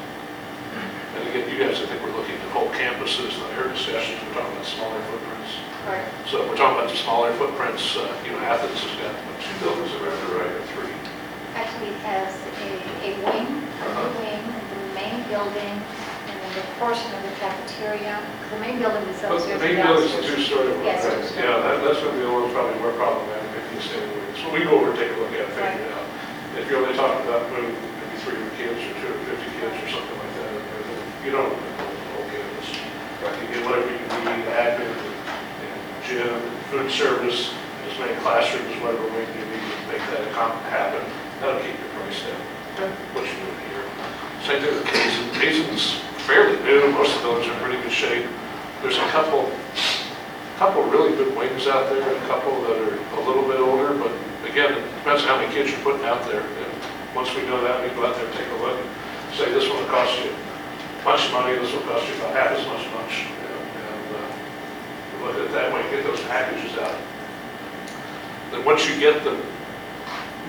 And again, you guys, I think we're looking at whole campuses. I heard discussions. We're talking about smaller footprints. Right. So if we're talking about the smaller footprints, Athens has got 2 buildings around the right, or 3. Actually, it has a wing, the main building, and then the portion of the cafeteria? The main building is But upstairs the and main building's a downstairs. two-story one, Yes, right? two-story. Yeah, that's going to be a little probably more problematic if you stay away. So we go over and take a look at it, figure it out. If you're only talking about moving maybe 300 kids or 250 kids or something like that, you don't, okay, let's try to get whatever you need, admin, and gym, food service, as many classrooms, whatever way you need to make that happen. That'll keep your price down. What you're doing here. Same thing with Kaysen. Kaysen's fairly new. Most of the buildings are in pretty good shape. There's a couple really good wings out there, and a couple that are a little bit older, but again, it depends on how many kids you're putting out there. And once we know that, we go out there and take a look and say, this one will cost you much money, this will cost you about half as much, and look at it that way, get those packages out. Then once you get them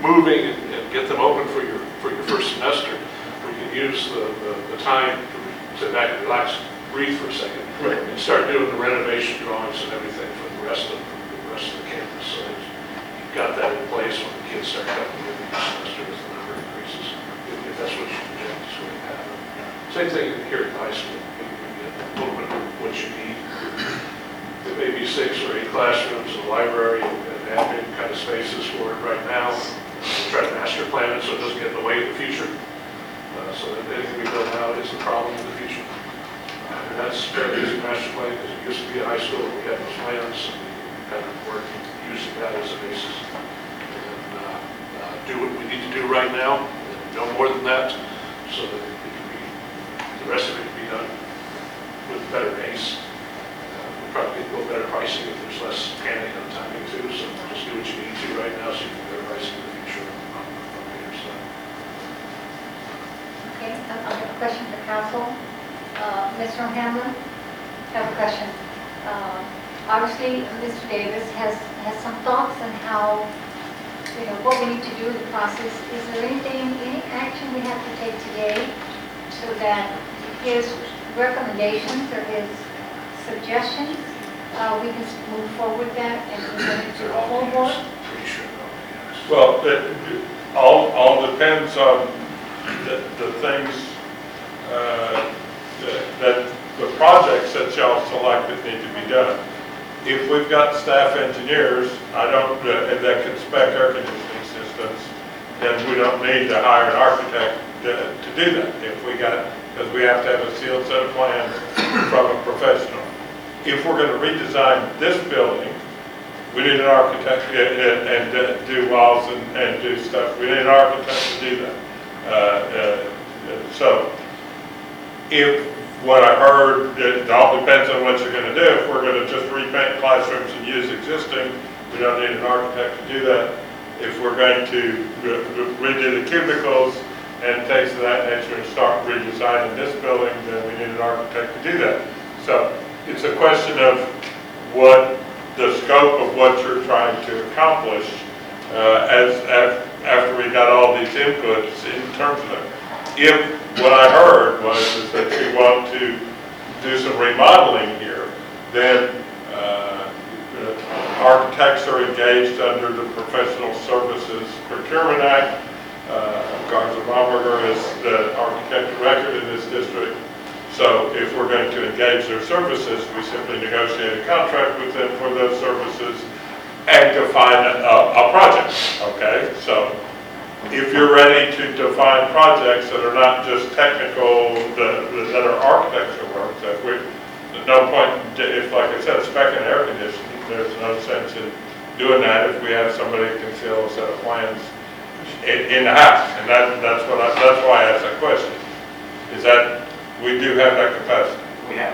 moving and get them open for your first semester, we can use the time to sit back and relax, breathe for a second, and start doing the renovation drawings and everything for the rest of the campus. So you've got that in place when the kids start coming in each semester as the number increases, if that's what you project is going to happen. Same thing here at high school. We get a little bit of what you need. There may be 6 or 8 classrooms, a library, and admin kind of spaces for it right now. Try to master plan it so it doesn't get in the way of the future. So that anything we build now is a problem in the future. And that's fairly easy master plan because it used to be a high school. We had those plans and we kind of work using that as a basis. And do what we need to do right now, no more than that, so that it can be, the rest of it can be done with a better pace. We'll probably get a little better pricing if there's less panic on timing too, so just do what you need to right now so you can get better pricing in the future on your side. Okay, I have a question for council. Mr. O'Hanlon, I have a question. Obviously, Mr. Davis has some thoughts on how, what we need to do in the process. Is there any action we have to take today so that his recommendations or his suggestions, we can move forward with that and present it to the whole board? Pretty sure. Well, it all depends on the things, that the projects that y'all select that need to be done. If we've got staff engineers, that can spec air conditioning systems, then we don't need to hire an architect to do that. Because we have to have a sealed set of plans from a professional. If we're going to redesign this building, we need an architect and do walls and do stuff. We need an architect to do that. So, if what I heard, it all depends on what you're going to do. If we're going to just repaint classrooms and use existing, we don't need an architect to do that. If we're going to redo the cubicles and things of that nature and start redesigning this building, then we need an architect to do that. So, it's a question of what the scope of what you're trying to accomplish after we got all these inputs in terms of it. If what I heard was that you want to do some remodeling here, then architects are engaged under the Professional Services Procurement Act. Garza Baumberger is the architect of record in this district. So if we're going to engage their services, we simply negotiate a contract with them for those services and define a project, okay? So if you're ready to define projects that are not just technical, that are architecture work, that there's no point, if like I said, spec and air conditioning, there's no sense in doing that if we have somebody who can seal a set of plans in the house. And that's why I asked that question. Is that, we do have that capacity. We have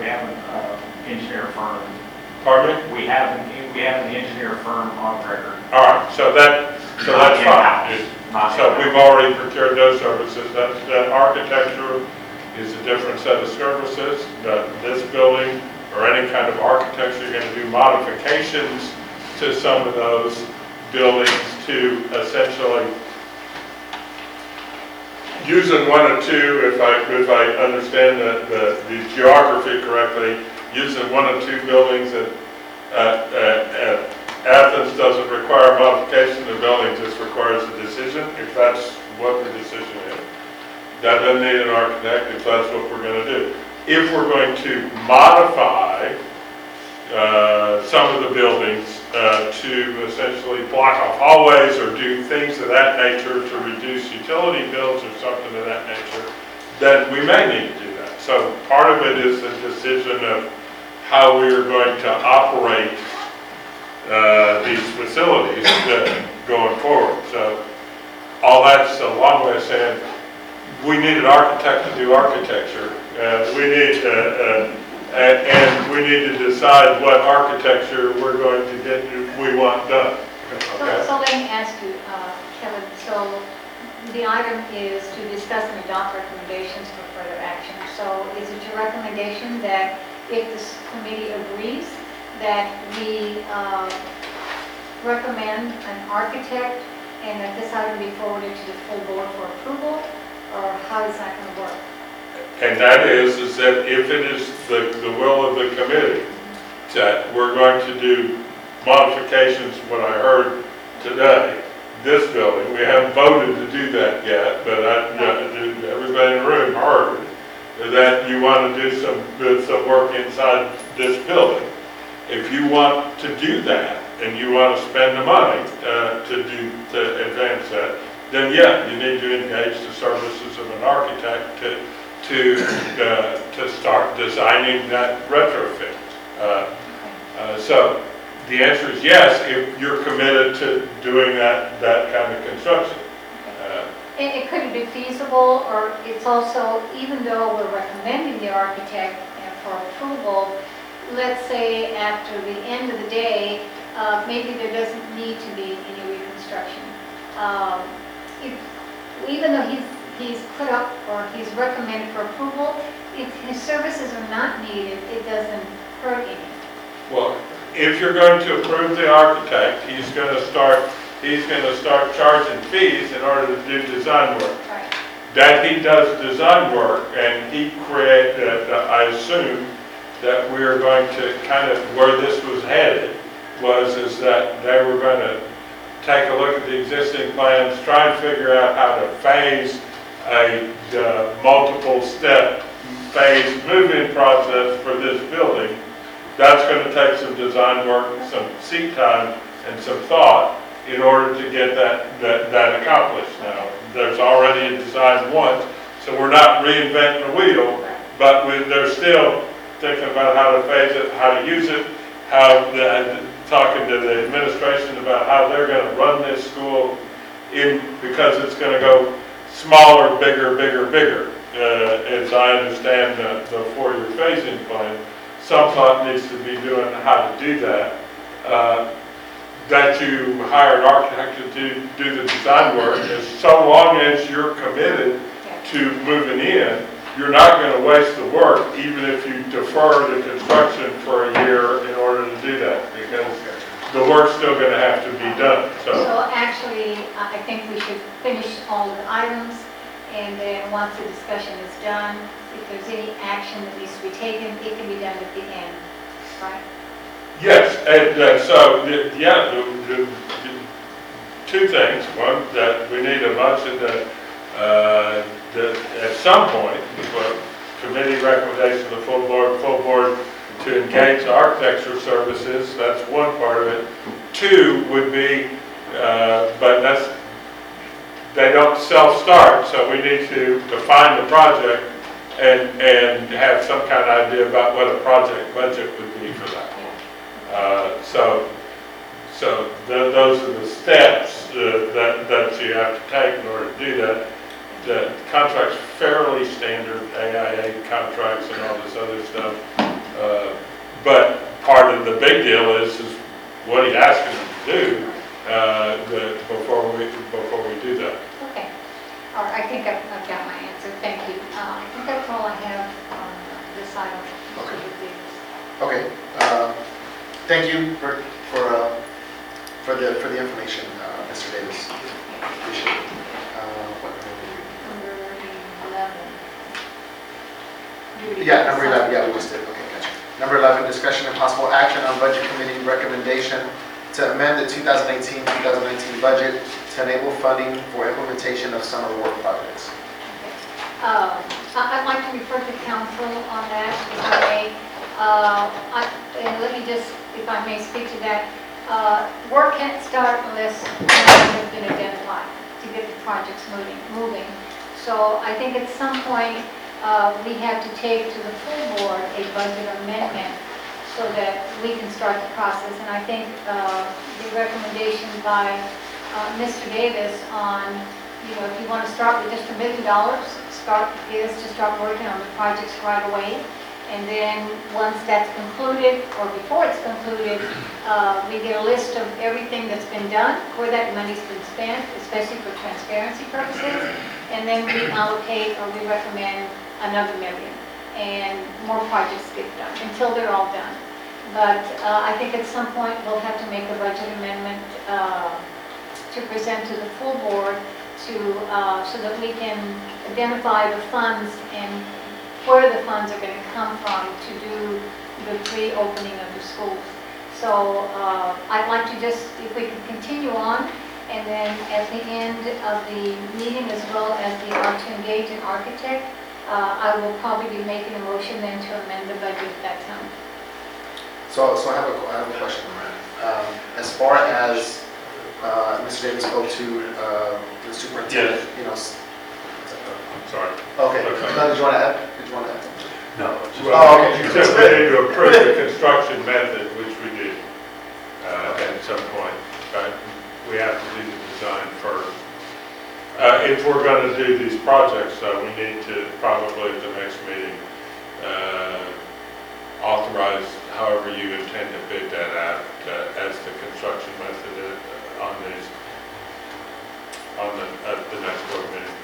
an engineer firm. Pardon me? We have an engineer firm on record. All right, so that's fine. So we've already procured those services. That architecture is a different set of services. This building or any kind of architecture, you're going to do modifications to some of those buildings to essentially using one or two, if I understand the geography correctly, using one or two buildings at Athens doesn't require modification, the building just requires a decision, if that's what the decision is. That doesn't need an architect if that's what we're gonna do. If we're going to modify some of the buildings to essentially block off hallways or do things of that nature to reduce utility bills or something of that nature, then we may need to do that. So part of it is a decision of how we are going to operate these facilities going forward. So all that's a long way of saying, we need an architect to do architecture. And we need to decide what architecture we're going to get, we want done. Okay? So let me ask you, Kevin, so the item is to discuss and adopt recommendations for further action. So is it your recommendation that if this committee agrees, that we recommend an architect and that this item be forwarded to the full board for approval? Or how is that going to work? And that is that if it is the will of the committee, that we're going to do modifications, what I heard today, this building, we haven't voted to do that yet, but everybody in the room heard that you want to do some work inside this building. If you want to do that and you want to spend the money to advance that, then yeah, you need to engage the services of an architect to start designing that retrofit. So the answer is yes, if you're committed to doing that kind of construction. It could be feasible, or it's also, even though we're recommending the architect for approval, let's say after the end of the day, maybe there doesn't need to be any reconstruction. Even though he's put up or he's recommended for approval, if his services are not needed, it doesn't hurt any. Well, if you're going to approve the architect, he's going to start charging fees in order to do design work. Right. That he does design work, and he I assume that we are going to kind of, where this was headed, is that they were going to take a look at the existing plans, try and figure out how to phase a multiple step phase move-in process for this building. That's going to take some design work, some seat time, and some thought in order to get that accomplished. Now, there's already a design once, so we're not reinventing the wheel, but they're still thinking about how to phase it, how to use it, talking to the administration about how they're going to run this school because it's going to go smaller, bigger, bigger, bigger. As I understand the four-year phasing plan, some thought needs to be doing how to do that. That you hire an architect to do the design work, is so long as you're committed to moving in, you're not going to waste the work, even if you defer the construction for a year in order to do that, because the work's still going to have to be done. So actually, I think we should finish all the items, and then once the discussion is done, if there's any action that needs to be taken, it can be done at the end, right? Yes, and the two things. One, that we need a motion that at some point, committee recommendation to the full board to engage the architecture services. That's one part of it. Two would be, but they don't self-start, so we need to define the project and have some kind of idea about what a project budget would be for that. So those are the steps that you have to take in order to do that. The contract's fairly standard, AIA contracts and all this other stuff. But part of the big deal is what are you asking them to do before we do that. Okay. All right, I think I've got my answer. Thank you. I think that's all I have on this item. Okay. Thank you for the information, Mr. Davis. Appreciate it. What number Number 11. Yeah, number 11. Yeah, we just did. Okay, gotcha. Number 11, discussion and possible action on budget committee recommendation to amend the 2018-2019 budget to enable funding for implementation of summer work projects. I'd like to refer to council on that, if I may. And let me just, if I may speak to that. Work can't start unless money has been identified to get the projects moving. So I think at some point, we have to take to the full board a budget amendment so that we can start the process. And I think the recommendation by Mr. Davis on, if you want to start with just $1 million, is to start working on the projects right away. And then once that's concluded, or before it's concluded, we get a list of everything that's been done, where that money's been spent, especially for transparency purposes. And then we allocate, or we recommend another $1 million. And more projects get done, until they're all done. But I think at some point, we'll have to make a budget amendment to present to the full board so that we can identify the funds and where the funds are going to come from to do the pre-opening of the schools. So I'd like to just, if we could continue on, and then at the end of the meeting, as well as to engage an architect, I will probably be making a motion then to amend the budget at that time. So I have a question on that. As far as Mr. Davis spoke to the superintendent, I'm sorry. Okay, did you want to add? No. Oh, okay. You said we need to approve the construction method, which we did at some point, but we have to do the design first. If we're going to do these projects, we need to probably at the next meeting authorize however you intend to bid that out as the construction method on these, at the next board meeting.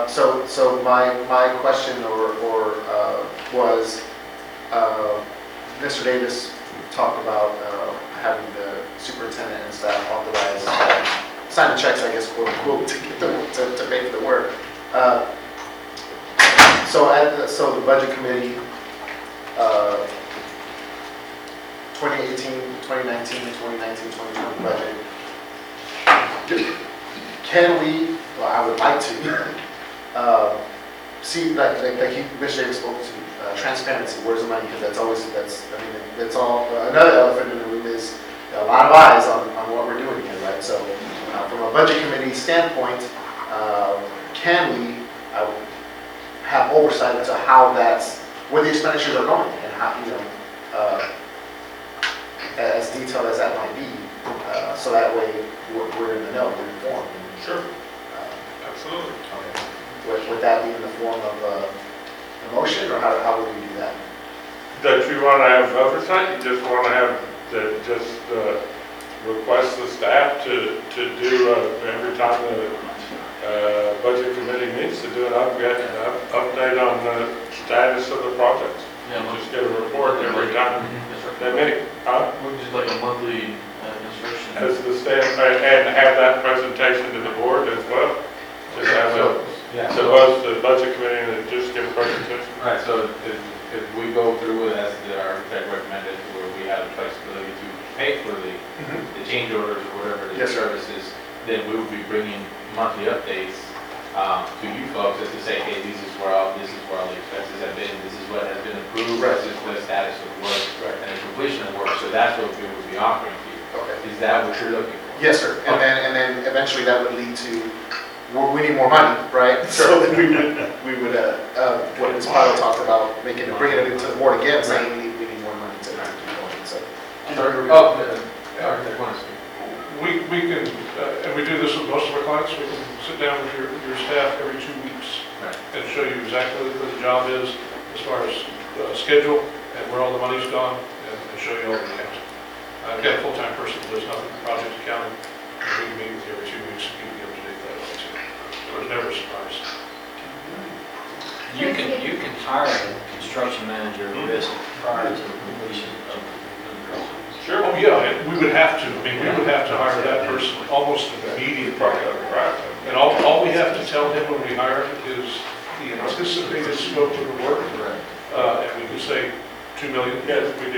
So my question was, Mr. Davis talked about having the superintendent and staff authorize, sign the checks, I guess, quote unquote, to get to pay for the work. So the budget committee, 2018, 2019, 2020 budget, can we, well, I would like to, see, like Mr. Davis spoke to, transparency, where's the money, because that's all, another elephant in the room is a lot of eyes on what we're doing here, right? So from a budget committee standpoint, can we have oversight into how where the expenditures are going, and how, as detailed as that might be, so that way we're in the know, we're informed. Sure. Absolutely. Okay. Would that be in the form of a motion, or how would we do that? That you want to have oversight, you just want to have, request the staff to do, every time the budget committee meets, to do an update on the status of the projects. Yeah, Just get a report every time they meet. Just like a monthly instruction. As the staff, and have that presentation to the board as well. Just have the budget committee and just give a presentation. Right, so if we go through it as the architect recommended, where we have the flexibility to pay for the change orders or whatever the services, then we will be bringing monthly updates to you folks, as to say, hey, this is where all the expenses have been, this is what has been approved, this is the status of work, and the completion of work. So that's what we would be offering to you. Okay. Is that what you're looking for? Yes, sir. And then eventually that would lead to, we need more money, right? So then we would what Ms. Pyle talked about, bringing it into the board again, saying we need more money to keep going. So. Architect wants to. We can, and we do this with most of our clients, we can sit down with your staff every 2 weeks and show you exactly what the job is as far as schedule and where all the money's gone, and show you all the accounts. I've got a full-time person who does nothing but project accounting, and we meet with you every 2 weeks to keep you up to date that way too. So there's never a surprise. You can hire a construction manager risk prior to the completion of the project. Sure. Oh, yeah, we would have to. I mean, we would have to hire that person almost immediately. And all we have to tell him when we hire him is the anticipated scope of the work. And we can say 2 million,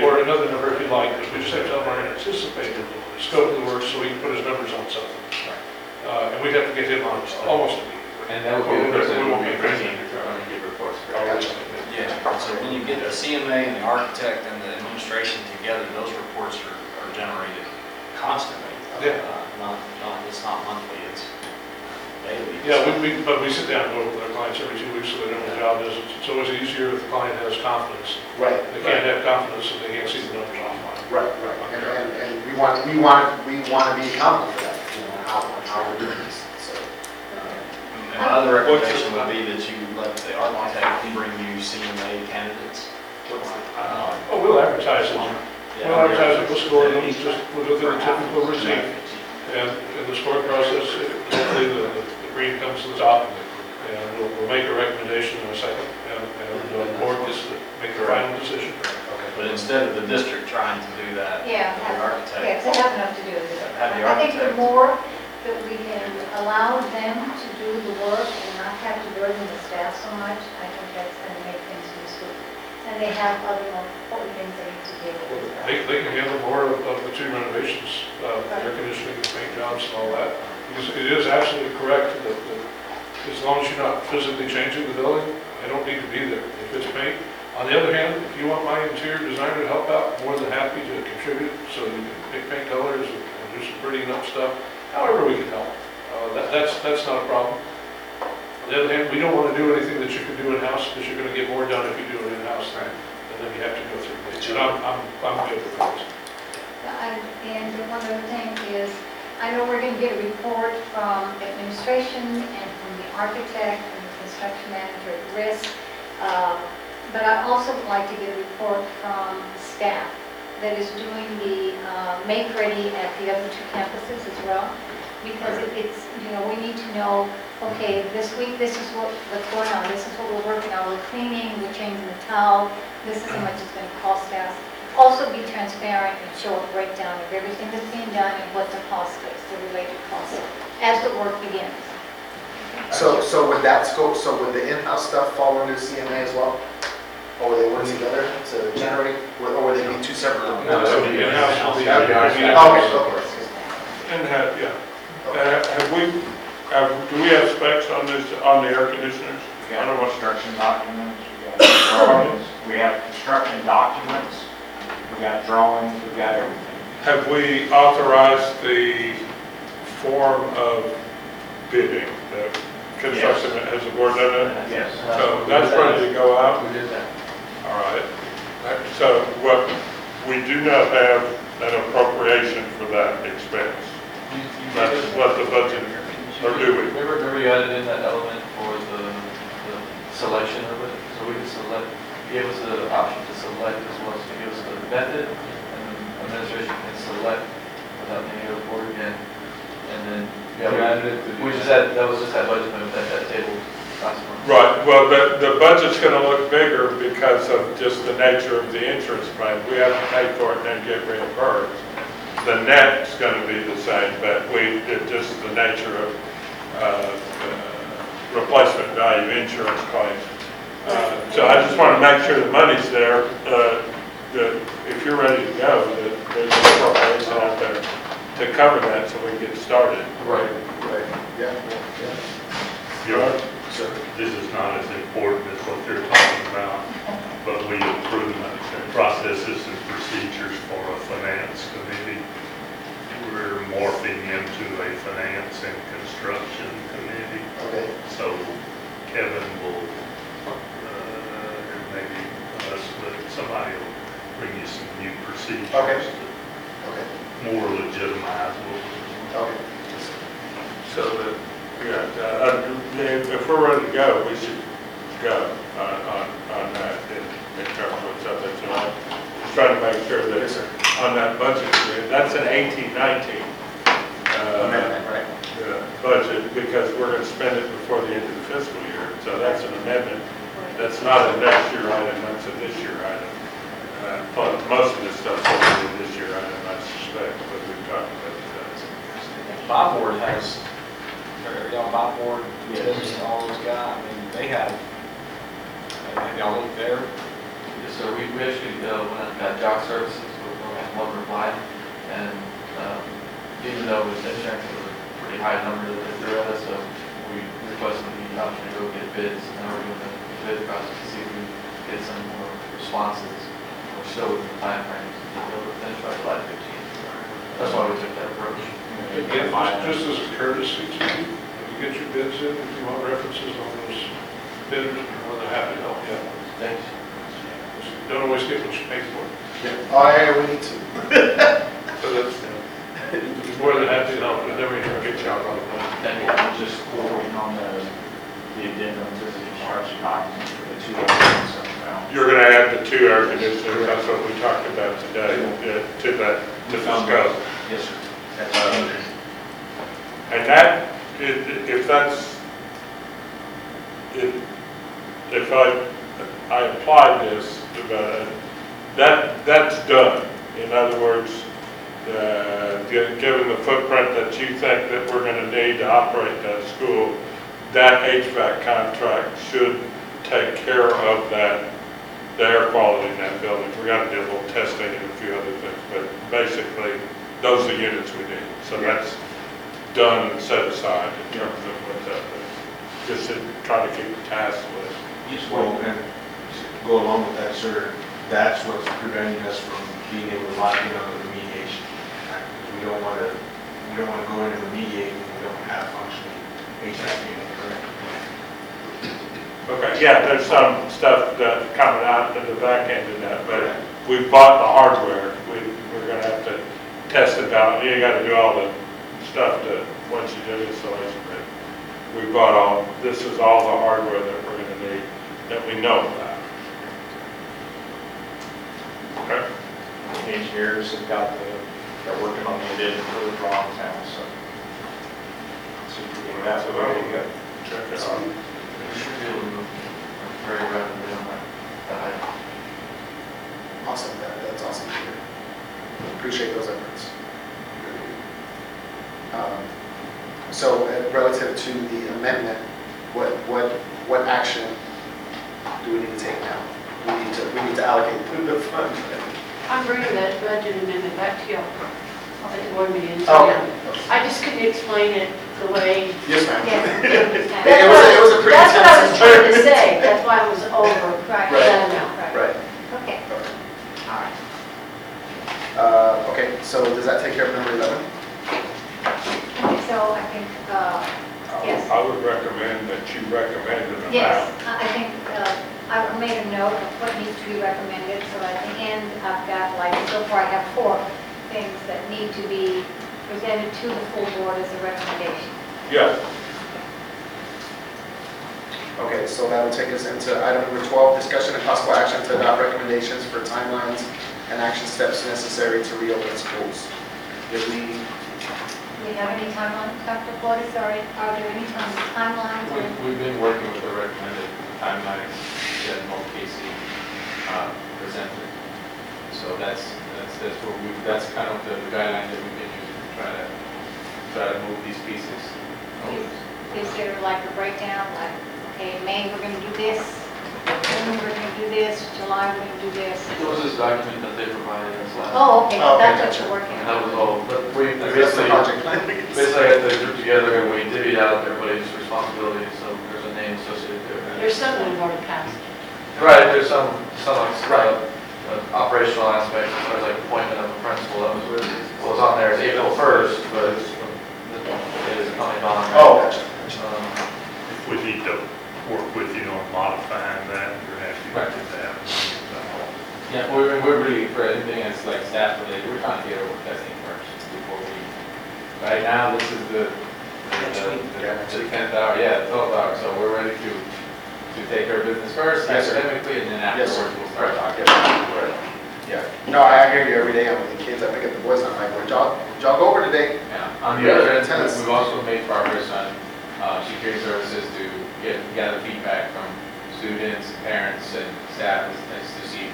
or another number if you like, but we just have to tell him our anticipated scope of the work so he can put his numbers on something. And we'd have to get him on almost immediately. And that would be the person We who won't would be be bringing bringing. it, I give reports. Yeah, and so when you get the CMA and the architect and the administration together, those reports are generated constantly. Yeah. It's not monthly, it's daily. Yeah, but we sit down and go with our clients every 2 weeks so they know what the job is. It's always easier if the client has confidence. Right. They can't have confidence if they can't see the numbers offline. Right, right. And we want to be accountable for that, you know, how we're doing this, so. And my other recommendation would be that you let the architect bring you CMA candidates. Oh, we'll advertise it. We'll advertise it, we'll score them, we'll go through the typical routine. And in the scoring process, hopefully the green comes to the top. And we'll make a recommendation in a second, and the board gets to make the final decision. But instead of the district trying to do that, Yeah, the architect. yes, they have enough to do with it. Have the I think the architect. more that we can allow them to do the work and not have to burden the staff so much, I think that's going to make things useful. And they have other more important things they need to deal with. They can handle more of the 2 renovations, air conditioning, and paint jobs and all that. Because it is absolutely correct that as long as you're not physically changing the building, I don't need to be there. If it's paint. On the other hand, if you want my interior designer to help out, more than happy to contribute so you can pick paint colors and do some prettying up stuff. However we can help. That's not a problem. On the other hand, we don't want to do anything that you can do in-house because you're going to get more done if you do it in-house. And then you have to go through things. And I'm good with things. And one other thing is, I know we're going to get a report from administration and from the architect and the construction manager at risk. But I also would like to get a report from staff that is doing the make ready at the other 2 campuses as well. Because it's, you know, we need to know, okay, this week, this is what's going on, this is what we're working on, we're cleaning, we're changing the towel, this is how much it's going to cost us. Also be transparent and show a breakdown of everything that's being done and what the cost is, the related costs, as the work begins. So would that scope, so would the in-house stuff fall under CMA as well? Or would they work together to generate, or would they be 2 separate reports? No, so the in-house will be. Okay. And do we have specs on this, on the air conditioners? We got construction documents, we got drawings, we have construction documents, we got drawings, we got everything. Have we authorized the form of bidding? The construction, has the board done that? Yes. So that's ready to go out? We did that. All right. So what, we do not have an appropriation for that expense. That's what the budget, or do we? Remember you added in that element for the selection of it? So we can select, gave us the option to select as well as to give us the method, and then administration can select without needing to go forward again. And then, yeah, we just had, that was just that budget amendment, that table last month. Right, well, the budget's gonna look bigger because of just the nature of the insurance plan. We have to pay for it and then get reimbursed. The net's gonna be the same, but just the nature of replacement value insurance claims. So I just wanna make sure the money's there, that if you're ready to go, that there's an appropriation out there to cover that so we can get started. Right. Right, yeah. This is not as important as what they're talking about, but we approve processes and procedures for a finance committee. We're morphing into a finance and construction committee. Okay. So Kevin will, and maybe us, but somebody will bring you some new procedures. Okay. to Okay. More legitimizable. Okay. So that, if we're ready to go, we should go on that in terms of what's up there. So I'm just trying to make sure that on that budget, that's an 18-19 Amendment, right. budget, because we're going to spend it before the end of the fiscal year. So that's an amendment. That's not a next year item, that's a this year item. Most of this stuff's already a this year item, I suspect, but we've talked about that. Bob Board has, Bob Board, Tibbs, all those guys, I mean, they have y'all look there. Yes, sir. We actually went out and got job services with one reply, and even though it was insurance, it was a pretty high number that they threw at us, so we requested the option to go get bids, and now we're doing the bid process to see if we can get some more responses. We're still within the timeframes to be able to finish by July 15th. That's why we took that approach. Again, just as a courtesy to you, when you get your bids in, if you want references on those bidders, we're more than happy to help you out. Thanks. Don't always get what you pay for. Oh, yeah, we need to. So that's, more than happy to help, but never even get you out on the phone. Thank you. Just forwarding on the addendum to the construction document for the 2 documents. You're gonna add the 2 air conditioners, that's what we talked about today, to that, to discuss. Yes, sir. That's And that, if that's, if I apply this, that's done. In other words, given the footprint that you think that we're gonna need to operate that school, that HVAC contract should take care of that, the air quality in that building. We gotta do a little testing and a few other things, but basically, those are the units we need. So that's done and set aside in terms of what that is. Just to try to keep the task list. Well, and to go along with that, sir, that's what's preventing us from being able to lock in on the remediation. We don't want to go in and remediate when we don't have functioning HVAC unit, correct? Okay, yeah, there's some stuff that coming out at the back end of that, but we bought the hardware. We're gonna have to test it out. You gotta do all the stuff that, once you do installation, but we bought all, this is all the hardware that we're gonna need, that we know about. Okay? The engineers have got they're working on the addendum for the drawings now, so. That's the way to go. Check it out. We should be able to move very rapidly on that item. Awesome, that's awesome to hear. Appreciate those efforts. So relative to the amendment, what action do we need to take now? We need to allocate the funds. I'm bringing that budget amendment back to you at the board meeting. Oh, I just couldn't explain it the way. yes, ma'am. Yes. It was a pretty That's what I was intense- trying to say, that's why it was over Right. that amount. Right. Okay. All right. Okay, so does that take care of number 11? So I think, yes. I would recommend that you recommend an amount. Yes, I think I made a note of what needs to be recommended, so at the end, I've got, like, so far I have 4 things that need to be presented to the full board as a recommendation. Yes. Okay, so that will take us into item number 12, discussion and possible action to adopt recommendations for timelines and action steps necessary to reopen schools. Did we, Do we have any timelines, Dr. Flores, or are there any timelines? or- We've been working with the recommended timelines that Mo Casey presented. So that's kind of the guideline that we've been using to try to move these pieces. Is there like a breakdown, like, okay, May, we're going to do this, June, we're going to do this, July, we're going to do this? It was this document that they provided us last. Oh, okay, Oh, okay, that's what gotcha. you're working And on. that was all, but we that's the basically project plan? had the group together and we divvied out everybody's responsibility, so there's a name associated there. There's some that have already passed. Right, there's some operational aspects, as far as like appointment of a principal, that was on there, it's April 1st, but it is coming on. Oh, gotcha. If we need to work with you on modifying that, you're happy to do that. Yeah, we're really, for anything that's like staff related, we're trying to get over testing first before we, right now, this is the 10th hour, the 12th hour, so we're ready to take our business first, Yes, sir. academically, and then Yes, sir. afterwards we'll start talking. Yeah. No, I hear you every day. I'm with the kids. I pick up the boys. I'm like, where'd y'all go over today? Yeah. On the other end, Tennis. we've also made progress on security services to gather feedback from students, parents, and staff as to see,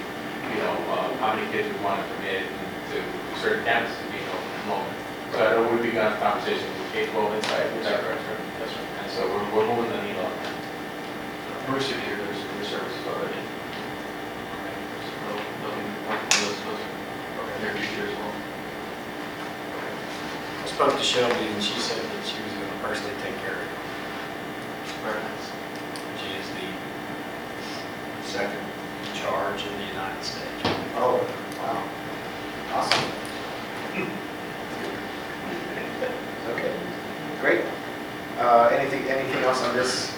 how many kids we want to permit to certain campuses to be open enrollment. So I know we've begun a conversation with K-12 inside, that's right. And so we're moving the needle on that. We're secure their services already. So they'll be working on those in their future as well. I spoke to Shelby and she said that she was going to personally take care of it. Very nice. which is the second charge in the United States. Oh, wow. Awesome. Okay, great. Anything else on this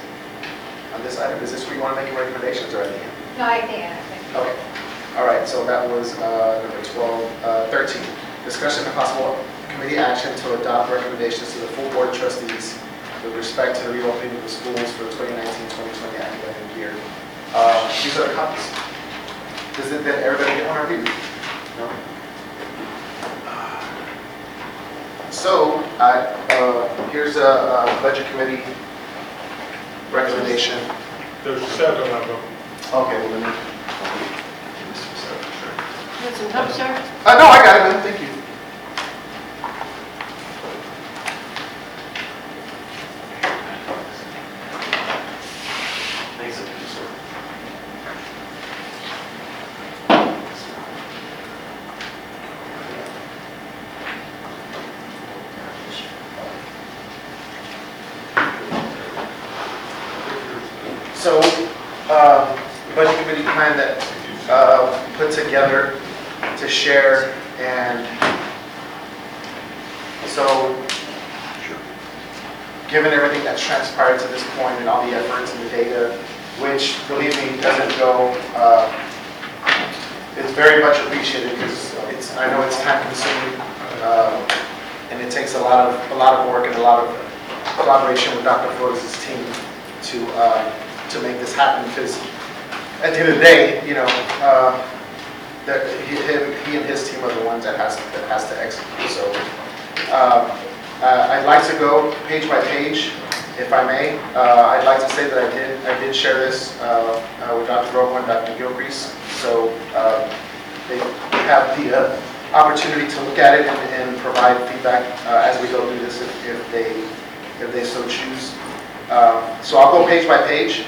item? Is this where you want to make your recommendations or at the end? No, I think. Okay. All right, so that was number 12. 13, discussion and possible committee action to adopt recommendations to the full board of trustees with respect to the reopening of the schools for the 2019-2020 academic year. These are the copies. Did everybody get one or read? No? So, here's a budget committee recommendation. There's 7 of them. Okay, well, let me. Want some help, sir? No, I got it, man. Thank you. Thanks, sir. So, the budget committee plan that we put together to share, and so given everything that's transpired to this point and all the efforts and the data, which, believe me, doesn't go, it's very much appreciated because I know it's time consuming, and it takes a lot of work and a lot of collaboration with Dr. Flores' team to make this happen, because at the end of the day, you know, he and his team are the ones that has to execute. So I'd like to go page by page, if I may. I'd like to say that I did share this with Dr. Robo and Dr. Gilcrease. So they have the opportunity to look at it and provide feedback as we go through this if they so choose. So I'll go page by page,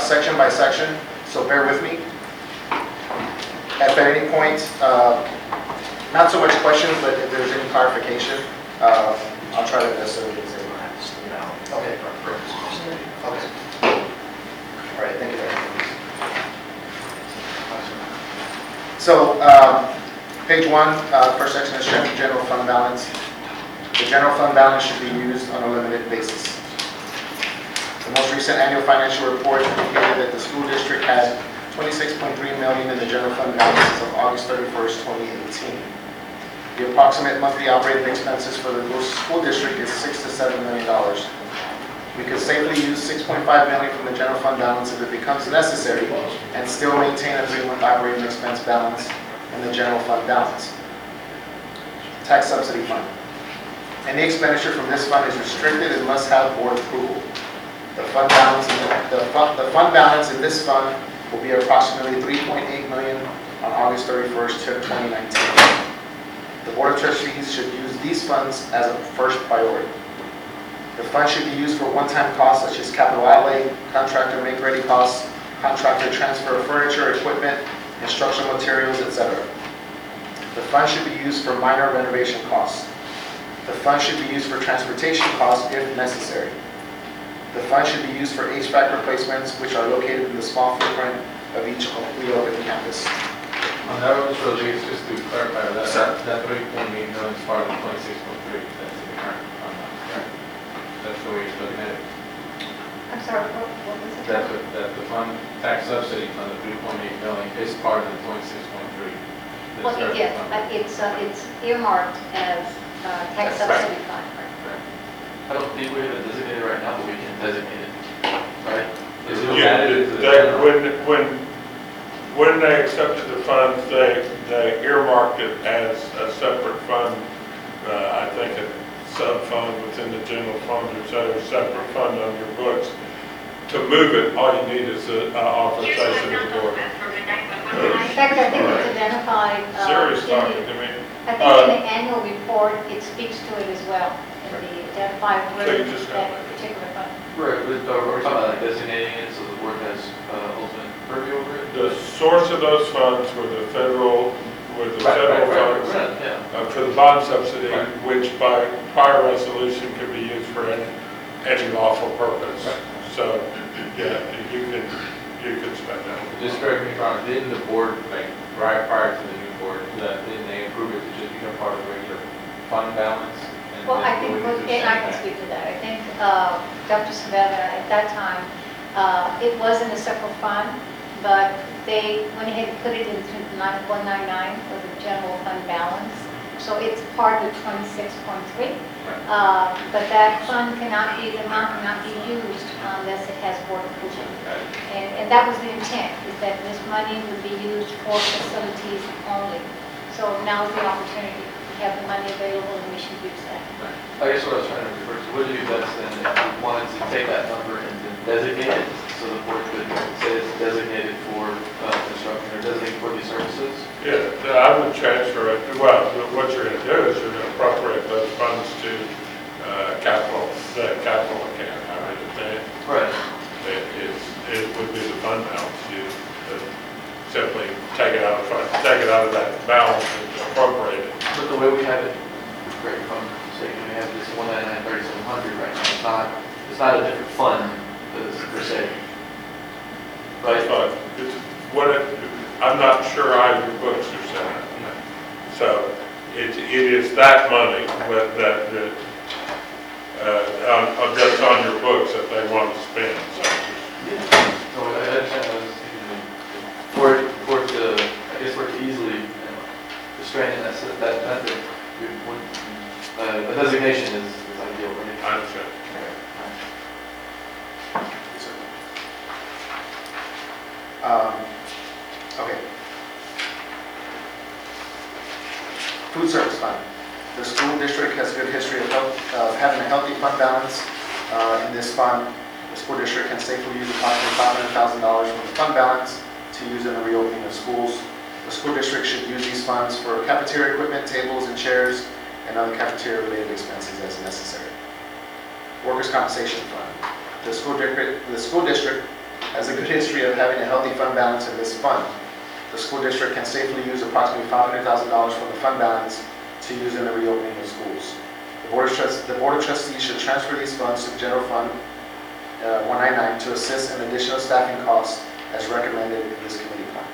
section by section, so bear with me. If at any point, not so much questions, but if there's any clarification, I'll try to facilitate it. Okay. Okay. All right, thank you very much. So, page 1, first section is general fund balance. The general fund balance should be used on a limited basis. The most recent annual financial report indicated that the school district had $26.3 million in the general fund balance as of August 31st, 2018. The approximate monthly operating expenses for the school district is $6 to $7 million. We could safely use $6.5 million from the general fund balance if it becomes necessary and still maintain a 3-month operating expense balance in the general fund balance. Tax subsidy fund. Any expenditure from this fund is restricted and must have board approval. The fund balance in this fund will be approximately $3.8 million on August 31st, 2019. The Board of Trustees should use these funds as a first priority. The fund should be used for one-time costs such as capital outlay, contractor make-ready costs, contractor transfer of furniture, equipment, instructional materials, etc. The fund should be used for minor renovation costs. The fund should be used for transportation costs if necessary. The fund should be used for HVAC replacements, which are located in the small footprint of each reopened campus. On that was released, just to clarify, that 3.8 million is part of the 26.3, that's in the current fund, correct? That's the way it's looking at it. I'm sorry, what was it? That the fund, tax subsidy fund of 3.8 million is part of the 26.3. Well, yes, but it's earmarked as tax That's right. subsidy fund. I don't think we have it designated right now, but we can designate it, right? Is it Yeah, added to the when they accepted the funds, they earmarked it as a separate fund. I think a sub-fund within the general fund, or so a separate fund on your books. To move it, all you need is an authorization of the board. In fact, I think it's identified. Serious in talking the- to me. I think in the annual report, it speaks to it as well, in the identified So word, you just that got it. particular fund. Right, we're talking about like designating it so the board has ultimate purview over it? The source of those funds were the federal funds Yeah. for the bond subsidy, Right. which by prior resolution could be used for any lawful purpose. So, yeah, you can spend that. Just correct me if I'm wrong, didn't the board, like, right prior to the new board, didn't they approve it to just become part of the regular fund balance? And Well, I then think, go into the and I can same speak to that. I think Dr. Savannah, at that time, it wasn't a separate fund, but they went ahead and put it into 199 for the general fund balance. So it's part of the 26.3. But that fund cannot be, the amount cannot be used unless it has board approval. And that was the intent, is that this money would be used for facilities only. So now is the opportunity. We have the money available and we should use that. I guess what I was trying to refer to, would it be best then if we wanted to take that number and then designate it, so the board could say it's designated for construction or designated for these services? Yeah, I would transfer it, well, what you're gonna do is you're gonna appropriate those funds to the capital account. I mean, Right. it would be the fund balance. You simply take it out of that balance and appropriate it. But the way we have it, correct if I'm mistaken, we have this 199,3700 right now. It's not a different fund per se. Right? But I'm not sure how your books are set up. So it is that money that's on your books that they want to spend. So So I understand what I was thinking. For it to, I guess for it to easily restrain in that method, a designation is ideal, right? I understand. Okay. Food service fund. The school district has a good history of having a healthy fund balance. In this fund, the school district can safely use approximately $500,000 from the fund balance to use in the reopening of schools. The school district should use these funds for cafeteria equipment, tables and chairs, and other cafeteria-related expenses as necessary. Workers' compensation fund. The school district has a good history of having a healthy fund balance in this fund. The school district can safely use approximately $500,000 from the fund balance to use in the reopening of schools. The Board of Trustees should transfer these funds to the General Fund 199 to assist in additional staffing costs as recommended in this committee plan.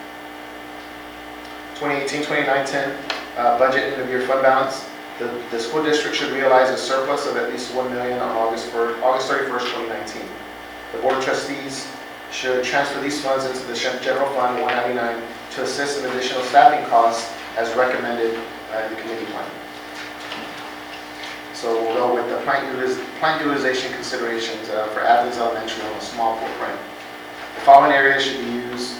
2018-2019 budget end of year fund balance. The school district should realize a surplus of at least $1 million on August 31st, 2019. The Board of Trustees should transfer these funds into the General Fund 199 to assist in additional staffing costs as recommended in the committee plan. So we'll go with the plant utilization considerations for Athens Elementary on a small footprint. The following areas should be used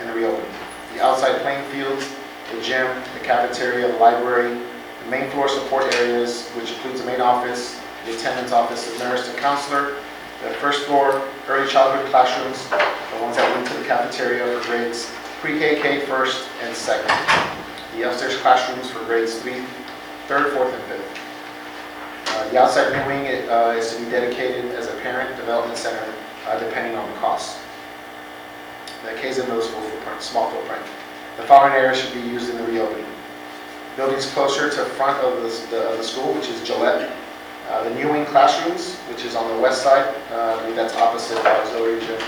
in the reopening: the outside playing fields, the gym, the cafeteria, the library, the main floor support areas, which includes the main office, the attendance office, the nurse and counselor, the first floor early childhood classrooms, the ones that link to the cafeteria for grades pre-K, K, first, and second. The upstairs classrooms for grades 3, 3rd, 4th, and 5th. The outside new wing is to be dedicated as a parent development center, depending on the cost. The K's and Middle School footprint, small footprint. The following areas should be used in the reopening: buildings closer to front of the school, which is Gillette. The new wing classrooms, which is on the west side, I believe that's opposite the auxiliary gym.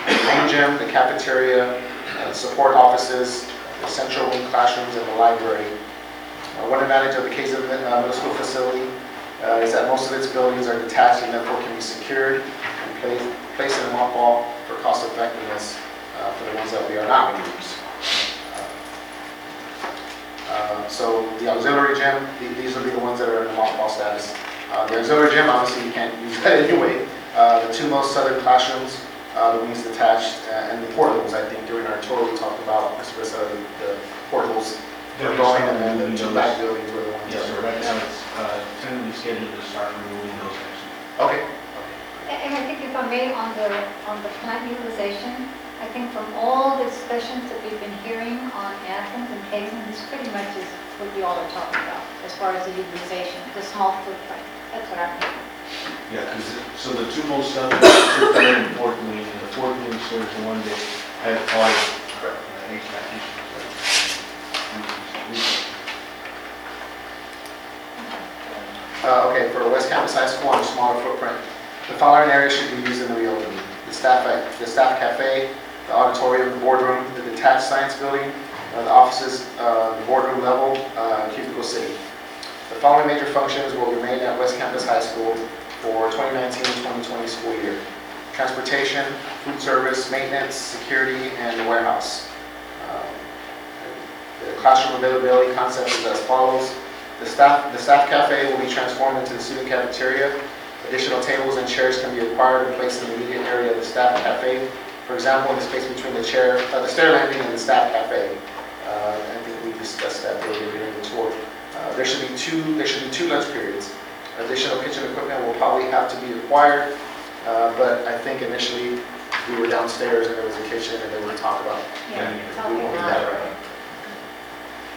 The main gym, the cafeteria, support offices, the central wing classrooms, and the library. One advantage of the K's Middle School facility is that most of its buildings are detached and therefore can be secured and placed in a mothball for cost effectiveness for the ones that we are not going to use. So the auxiliary gym, these will be the ones that are in the mothball status. The auxiliary gym, obviously you can't use that anyway. The two most southern classrooms, the wings detached, and the portables. I think during our tour we talked about the portables are going, and then the two back buildings were the ones. Yes, sir. Right now it's tentatively scheduled to start removing those next week. Okay. And I think if I may, on the plant utilization, I think from all the discussions that we've been hearing on Athens and Kaizen, this pretty much is what you all are talking about as far as the utilization, the small footprint. That's what I'm hearing. Yeah, so the two most southern, the third and fourth wing, and the fourth wing serves the one that had all HVAC issues. Okay, for West Campus High School on a smaller footprint, The following areas should be used in the reopening: the staff cafe, the auditorium, the boardroom, the detached science building, the offices, the boardroom level, Cubicle City. The following major functions will remain at West Campus High School for 2019-2020 school year: transportation, food service, maintenance, security, and the warehouse. The classroom availability concept is as follows. The staff cafe will be transformed into the student cafeteria. Additional tables and chairs can be acquired and placed in the immediate area of the staff cafe. For example, in the space between the stair landing and the staff cafe. I think we discussed that earlier during the tour. There should be two lunch periods. Additional kitchen equipment will probably have to be acquired, but I think initially we were downstairs and there was a kitchen and they were talking about. Yeah, We won't do that, right?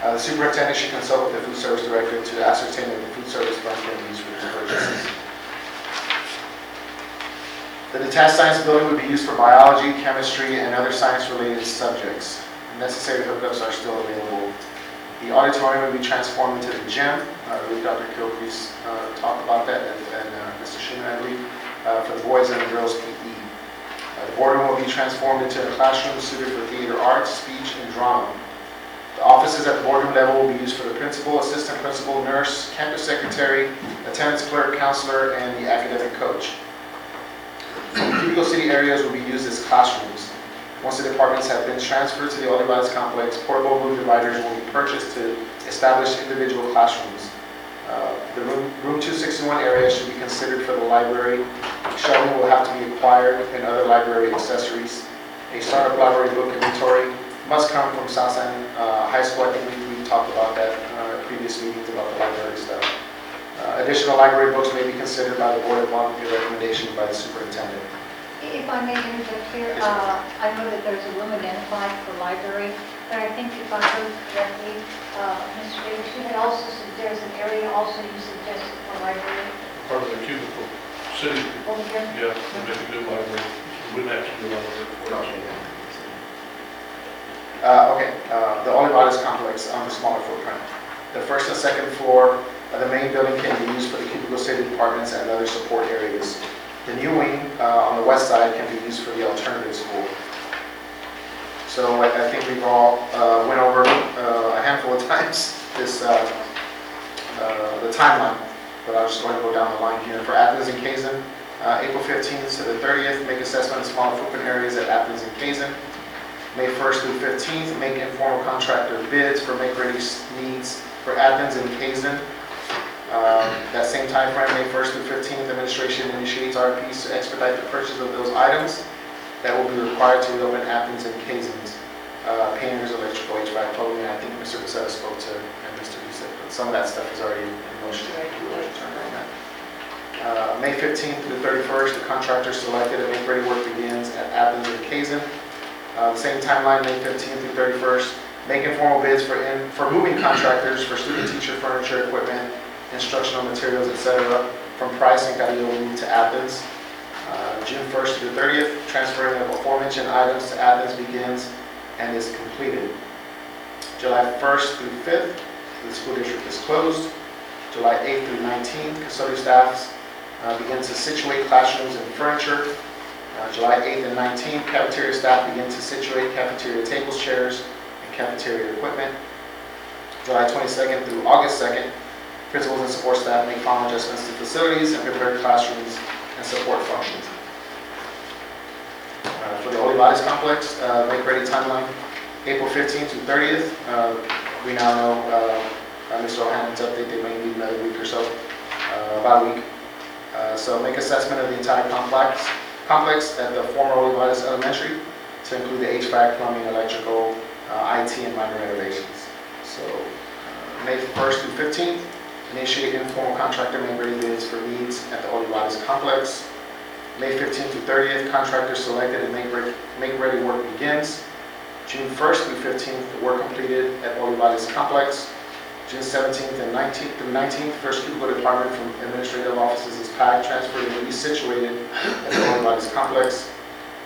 The superintendent should consult with the food service director to ascertain if the food service fund can be used for these purchases. The detached science building would be used for biology, chemistry, and other science-related subjects. Necessary hookups are still available. The auditorium would be transformed into the gym. I believe Dr. Kilcrease talked about that, and Mr. Schumann, I believe, for the boys and the girls PE. The boardroom will be transformed into a classroom suited for theater arts, speech, and drama. The offices at the boardroom level will be used for the principal, assistant principal, nurse, campus secretary, attendance clerk, counselor, and the academic coach. The Cubicle City areas will be used as classrooms. Once the departments have been transferred to the Olivares complex, portable room dividers will be purchased to establish individual classrooms. The room 261 area should be considered for the library. Shelving will have to be acquired and other library accessories. A startup library book inventory must come from Southside High School. I think we talked about that in previous meetings about the library stuff. Additional library books may be considered by the board upon the recommendation by the superintendent. If I may interject here, Yes, ma'am. I know that there's a room identified for library, but I think if I heard correctly, Mr. Davis, you had also said there's an area also you suggested for library Part of the cubicle city, over here. yeah, they make a new library. We wouldn't have to do library for it. The Olivares complex on the smaller footprint. The first and second floor of the main building can be used for the Cubicle City departments and other support areas. The new wing on the west side can be used for the alternative school. So I think we've all went over a handful of times this the timeline, but I'll just go ahead and go down the line here. For Athens and Kazan, April 15th to the 30th, make assessment of smaller footprint areas at Athens and Kazan. May 1st through 15th, make informal contractor bids for make-ready needs for Athens and Kazan. That same time frame, May 1st through 15th, administration initiates RFPs to expedite the purchase of those items that will be required to reopen Athens and Kazan's painters, electrical, HVAC, plumbing, and I think Mr. Bissetta spoke to, and Mr. Bissetta, but some of that stuff is already in motion. May 15th through the 31st, the contractor selected and make-ready work begins at Athens and Kazan. The same timeline, May 15th through 31st, make informal bids for moving contractors for student teacher furniture, equipment, instructional materials, etc. from Price and Carrillo moved to Athens. June 1st to the 30th, transferring of aforementioned items to Athens begins and is completed. July 1st through 5th, the school district is closed. July 8th through 19th, custodial staff begins to situate classrooms and furniture. July 8th and 19th, cafeteria staff begin to situate cafeteria tables, chairs, and cafeteria equipment. July 22nd through August 2nd, principals and support staff make final adjustments to facilities and prepare classrooms and support functions. For the Olivares complex, make-ready timeline, April 15th through 30th. We now know Mr. O'Hannon's update, they may need another week or so, about a week. So make assessment of the entire complex at the former Olivares Elementary to include the HVAC, plumbing, electrical, IT, and minor renovations. So May 1st through 15th, initiate informal contractor make-ready bids for needs at the Olivares complex. May 15th through 30th, contractor selected and make-ready work begins. June 1st through 15th, the work completed at Olivares complex. June 17th and 19th through 19th, first cubicle department from administrative offices is packed, transferred, and resituated at the Olivares complex.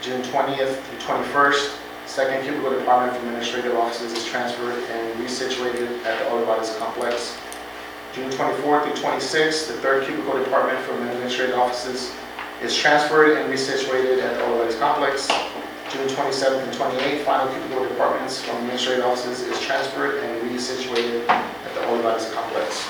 June 20th through 21st, second cubicle department from administrative offices is transferred and resituated at the Olivares complex. June 24th through 26th, the third cubicle department from administrative offices is transferred and resituated at the Olivares Complex. June 27th and 28th, final cubicle departments from administrative offices is transferred and resituated at the Olivares Complex.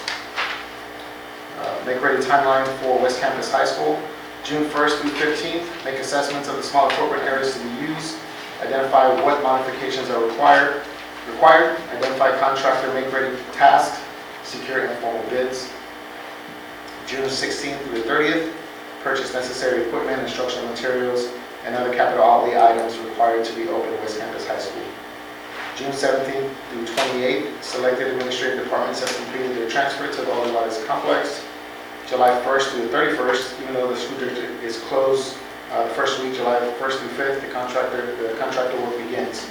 Make ready timeline for West Campus High School. June 1st through 15th, make assessments of the small footprint areas to be used, identify what modifications are required, identify contractor make ready task, secure informal bids. June 16th through the 30th, purchase necessary equipment, instructional materials, and other capital outlay items required to be open at West Campus High School. June 17th through 28th, selected administrative departments have completed their transfer to the Olivares Complex. July 1st through the 31st, even though the school district is closed the first week, July 1st through 5th, the contractor work begins.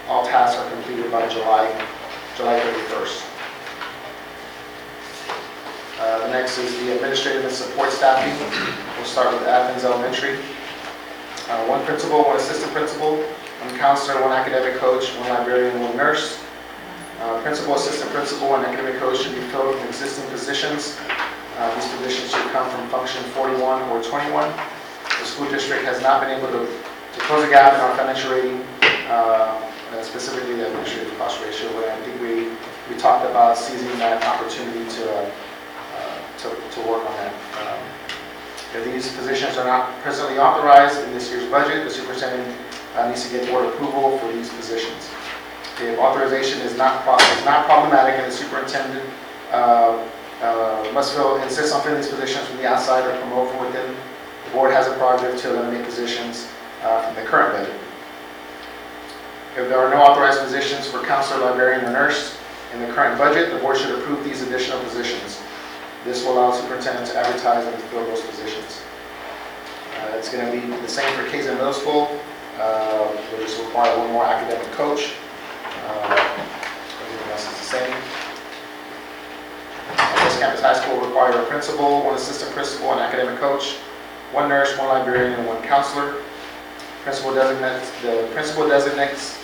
All tasks are completed by July 31st. The next is the administrative and support staffing. We'll start with Athens Elementary. One principal, one assistant principal, one counselor, one academic coach, one librarian, one nurse. Principal, assistant principal, and academic coach should be filled from existing positions. These positions should come from function 41 or 21. The school district has not been able to close a gap in our financial rating, specifically the administrative cost ratio. And I think we talked about seizing that opportunity to work on that. If these positions are not presently authorized in this year's budget, the superintendent needs to get board approval for these positions. If authorization is not problematic and the superintendent insists on filling these positions from the outside or promote from within, the board has a prerogative to eliminate positions from the current budget. If there are no authorized positions for counselor, librarian, or nurse in the current budget, the board should approve these additional positions. This will allow the superintendent to advertise and fill those positions. It's going to be the same for Kaizen Middle School. We'll just require one more academic coach. Everything else is the same. West Campus High School will require a principal, one assistant principal, an academic coach, one nurse, one librarian, and one counselor. The principal designates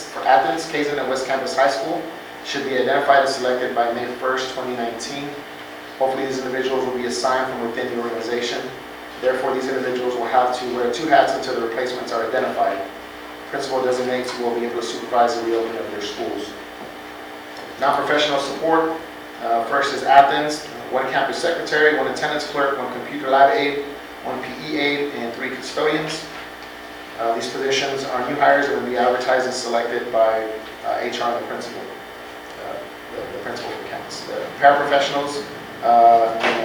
for Athens, Kaizen, and West Campus High School should be identified and selected by May 1st, 2019. Hopefully these individuals will be assigned from within the organization. Therefore, these individuals will have to wear two hats until the replacements are identified. Principal designates will be able to supervise the reopening of their schools. Non-professional support. First is Athens, one campus secretary, one attendance clerk, one computer lab aide, one PE aide, and 3 custodians. These positions are new hires that will be advertised and selected by HR and the principal. The principal for campus. The paraprofessionals,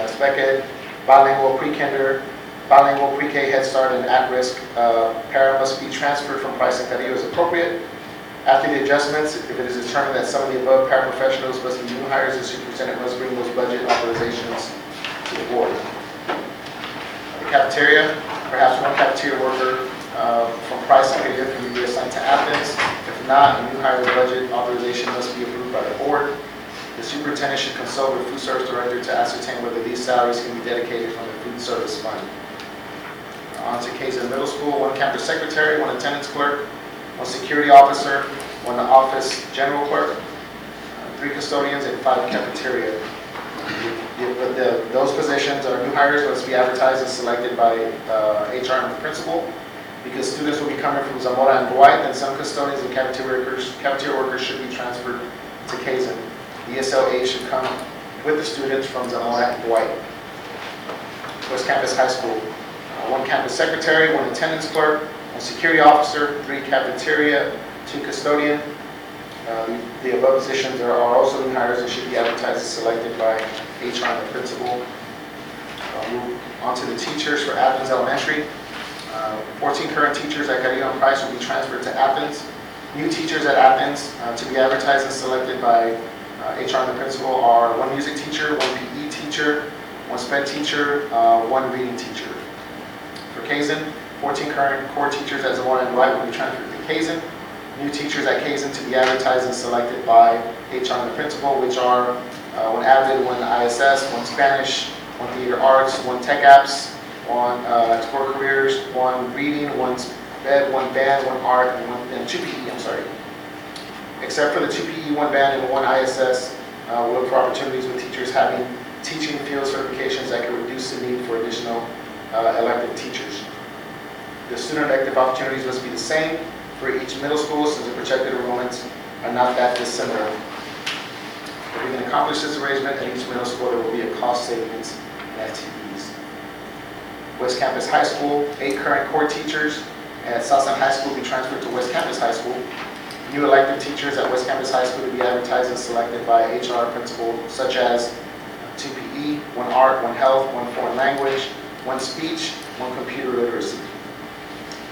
spec ed, bilingual pre-kinder, bilingual pre-K, Head Start, and at-risk para must be transferred from Price and Carrillo as appropriate. After the adjustments, if it is determined that some of the above paraprofessionals must be new hires, the superintendent must bring those budget authorizations to the board. The cafeteria, perhaps one cafeteria worker from Price and Carrillo can be assigned to Athens. If not, a new hire budget authorization must be approved by the board. The superintendent should consult with food service director to ascertain whether these salaries can be dedicated from the food service fund. On to Kaizen Middle School, one campus secretary, one attendance clerk, one security officer, one office general clerk, 3 custodians, and 5 cafeteria. Those positions are new hires, must be advertised and selected by HR and the principal. Because students will be coming from Zamora and Dwight, and some custodians and cafeteria workers should be transferred to Kaizen. The ESLA should come with the students from Zamora and Dwight. West Campus High School, one campus secretary, one attendance clerk, one security officer, 3 cafeteria, 2 custodian. The above positions are also new hires and should be advertised and selected by HR and the principal. Move on to the teachers for Athens Elementary. 14 current teachers at Carrillo and Price will be transferred to Athens. New teachers at Athens to be advertised and selected by HR and the principal are one music teacher, one PE teacher, one sped teacher, one reading teacher. For Kaizen, 14 current core teachers at Zamora and Dwight will be transferred to Kaizen. New teachers at Kaizen to be advertised and selected by HR and the principal, which are one AVID, one ISS, one Spanish, one theater arts, one tech apps, one explore careers, one reading, one sped, one band, one art, and 2 PE, I'm sorry. Except for the 2 PE, 1 band, and 1 ISS, we'll look for opportunities with teachers having teaching field certifications that can reduce the need for additional elective teachers. The student elective opportunities must be the same for each middle school since the projected enrollments are not that dissimilar. If we can accomplish this arrangement at each middle school, there will be a cost savings in FTEs. West Campus High School, 8 current core teachers at Southside High School will be transferred to West Campus High School. New elective teachers at West Campus High School to be advertised and selected by HR principal, such as 2 PE, 1 art, 1 health, 1 foreign language, 1 speech, 1 computer literacy.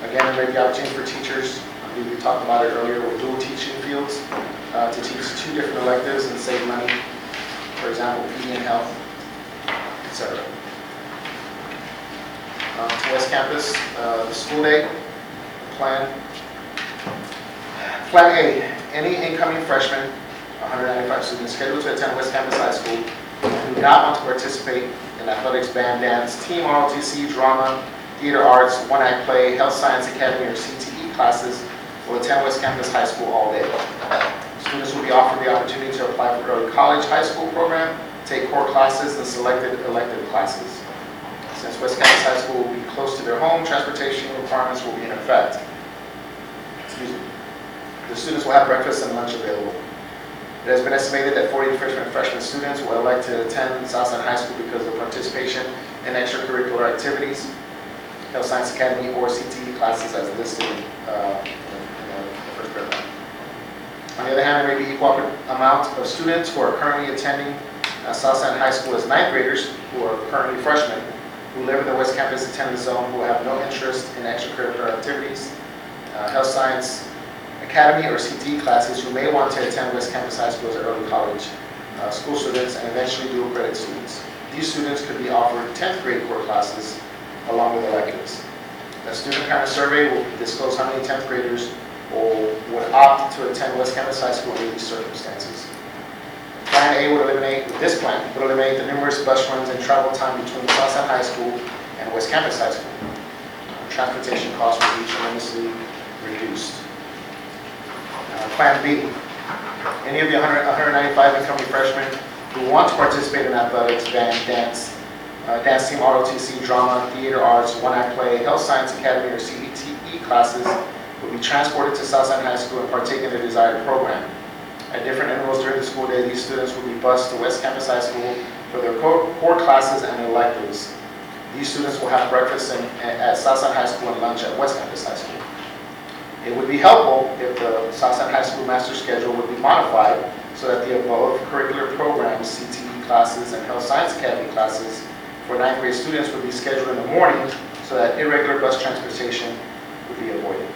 Again, there may be opportunity for teachers, I believe we talked about it earlier, with dual teaching fields to teach 2 different electives and save money, for example, PE and health, etc. To West Campus, the school day plan. Plan A, any incoming freshmen, 195 students scheduled to attend West Campus High School who do not want to participate in athletics, band, dance, team, ROTC, drama, theater arts, one-act play, health science academy, or CTE classes will attend West Campus High School all day. Students will be offered the opportunity to apply for early college high school program, take core classes, and selected elective classes. Since West Campus High School will be close to their home, transportation requirements will be in effect. Excuse me. The students will have breakfast and lunch available. It has been estimated that 40 freshman students will elect to attend Southside High School because of participation in extracurricular activities, Health Science Academy, or CTE classes as listed in the first paragraph. On the other hand, there may be equal amount of students who are currently attending Southside High School as 9th graders who are currently freshmen who live in the West Campus attendance zone who have no interest in extracurricular activities, Health Science Academy or CTE classes who may want to attend West Campus High School as early college school students and eventually dual credit students. These students could be offered 10th grade core classes along with electives. The student parent survey will disclose how many 10th graders would opt to attend West Campus High School in these circumstances. Plan A would eliminate, with this plan, would eliminate the numerous bus runs and travel time between Southside High School and West Campus High School. Transportation costs would be tremendously reduced. Plan B, any of the 195 incoming freshmen who want to participate in athletics, band, dance team, ROTC, drama, theater arts, one-act play, health science academy, or CTE classes will be transported to Southside High School and partake in the desired program. At different intervals during the school day, these students will be bused to West Campus High School for their core classes and electives. These students will have breakfast at Southside High School and lunch at West Campus High School. It would be helpful if the Southside High School master schedule would be modified so that the above curricular programs, CTE classes and Health Science Academy classes for 9th grade students would be scheduled in the morning so that irregular bus transportation would be avoided.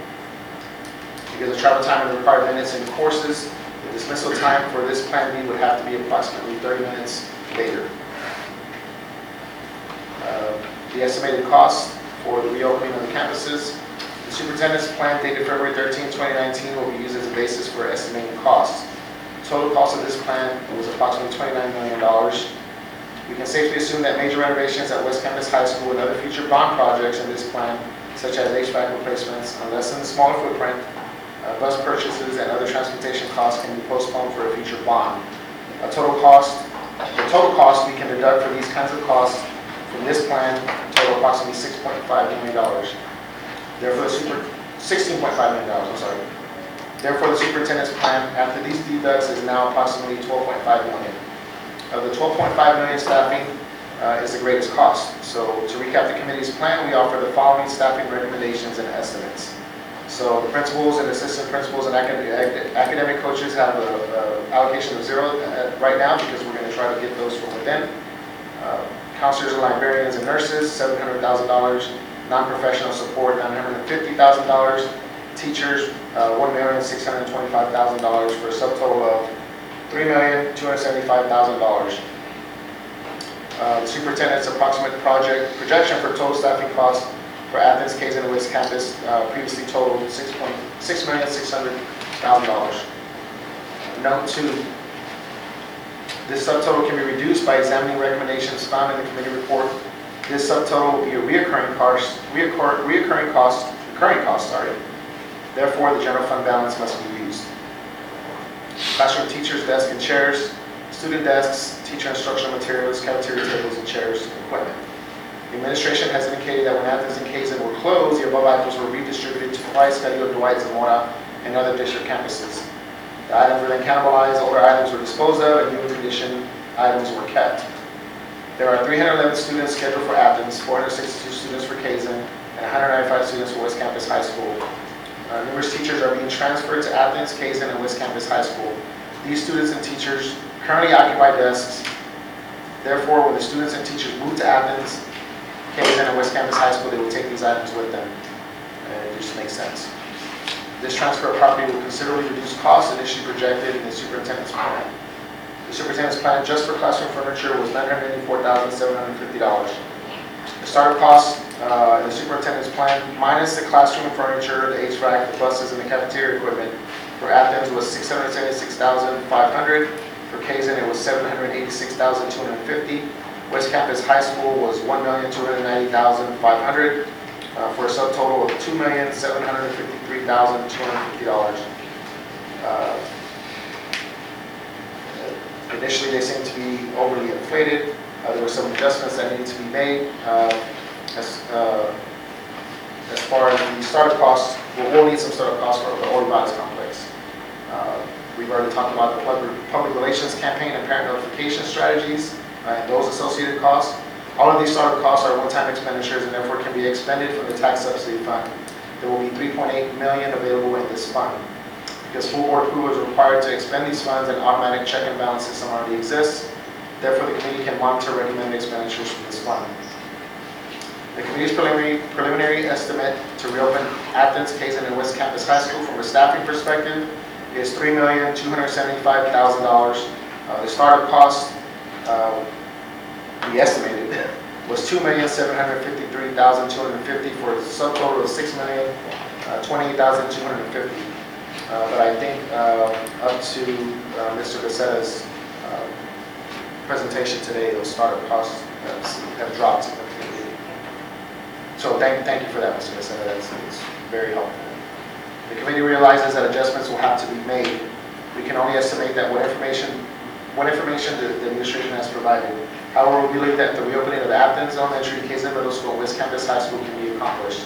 Because of travel time and required minutes in courses, the dismissal time for this Plan B would have to be approximately 30 minutes later. The estimated cost for the reopening of the campuses. The superintendent's plan dated February 13, 2019 will be used as a basis for estimating costs. The total cost of this plan was approximately $29 million. We can safely assume that major renovations at West Campus High School and other future bond projects in this plan, such as HVAC replacements, unless in a smaller footprint, bus purchases, and other transportation costs can be postponed for a future bond. The total cost we can deduct for these kinds of costs from this plan total approximately $6.5 million. Therefore, $16.5 million, I'm sorry. Therefore, the superintendent's plan after these deducts is now approximately $12.5 million. Of the $12.5 million, staffing is the greatest cost. So to recap the committee's plan, we offer the following staffing recommendations and estimates. So the principals and assistant principals and academic coaches have an allocation of 0 right now because we're going to try to get those from within. Counselors and librarians and nurses, $700,000. Non-professional support, $950,000. Teachers, $1,625,000 for a subtotal of $3,275,000. The superintendent's approximate projection for total staffing costs for Athens, K's, and West Campus previously totaled $6,600,000. Note 2, this subtotal can be reduced by examining recommendations found in the committee report. This subtotal will be a recurring cost. Therefore, the general fund balance must be used. Classroom teachers, desks and chairs, student desks, teacher instructional materials, cafeteria tables and chairs, equipment. The administration has indicated that when Athens and Kazin were closed, the above items were redistributed to Price, Carillo, Dwight, Zamora, and other district campuses. The items were then cannibalized, older items were disposed of, and new condition items were kept. There are 311 students scheduled for Athens, 462 students for Kazin, and 195 students for West Campus High School. Numerous teachers are being transferred to Athens, Kazin, and West Campus High School. These students and teachers currently occupy desks. Therefore, when the students and teachers move to Athens, Kazin, and West Campus High School, they will take these items with them. It just makes sense. This transfer of property will considerably reduce costs initially projected in the superintendent's plan. The superintendent's plan just for classroom furniture was $984,750. The startup costs in the superintendent's plan, minus the classroom furniture, the HVAC, the buses, and the cafeteria equipment, for Athens was $676,500. For Kazin, it was $786,250. West Campus High School was $1,290,500. For a subtotal of $2,753,250. Initially, they seemed to be overly inflated. There were some adjustments that needed to be made. As far as the startup costs, we'll need some startup costs for the Old Bodies Complex. We've already talked about the public relations campaign and parent notification strategies and those associated costs. All of these startup costs are one-time expenditures and therefore can be expended from the tax subsidy fund. There will be $3.8 million available in this fund. Because full board approval is required to expend these funds, and automatic check and balance system already exists. Therefore, the committee can monitor recommended expenditures from this fund. The committee's preliminary estimate to reopen Athens, Kazin, and West Campus High School from a staffing perspective is $3,275,000. The startup cost we estimated was $2,753,250 for a subtotal of $6,028,250. But I think up to Mr. Becerra's presentation today, those startup costs have dropped significantly. So thank you for that, Mr. Becerra. That's very helpful. The committee realizes that adjustments will have to be made. We can only estimate that what information the administration has provided. However, we believe that the reopening of Athens Elementary, Kazin Middle School, and West Campus High School can be accomplished.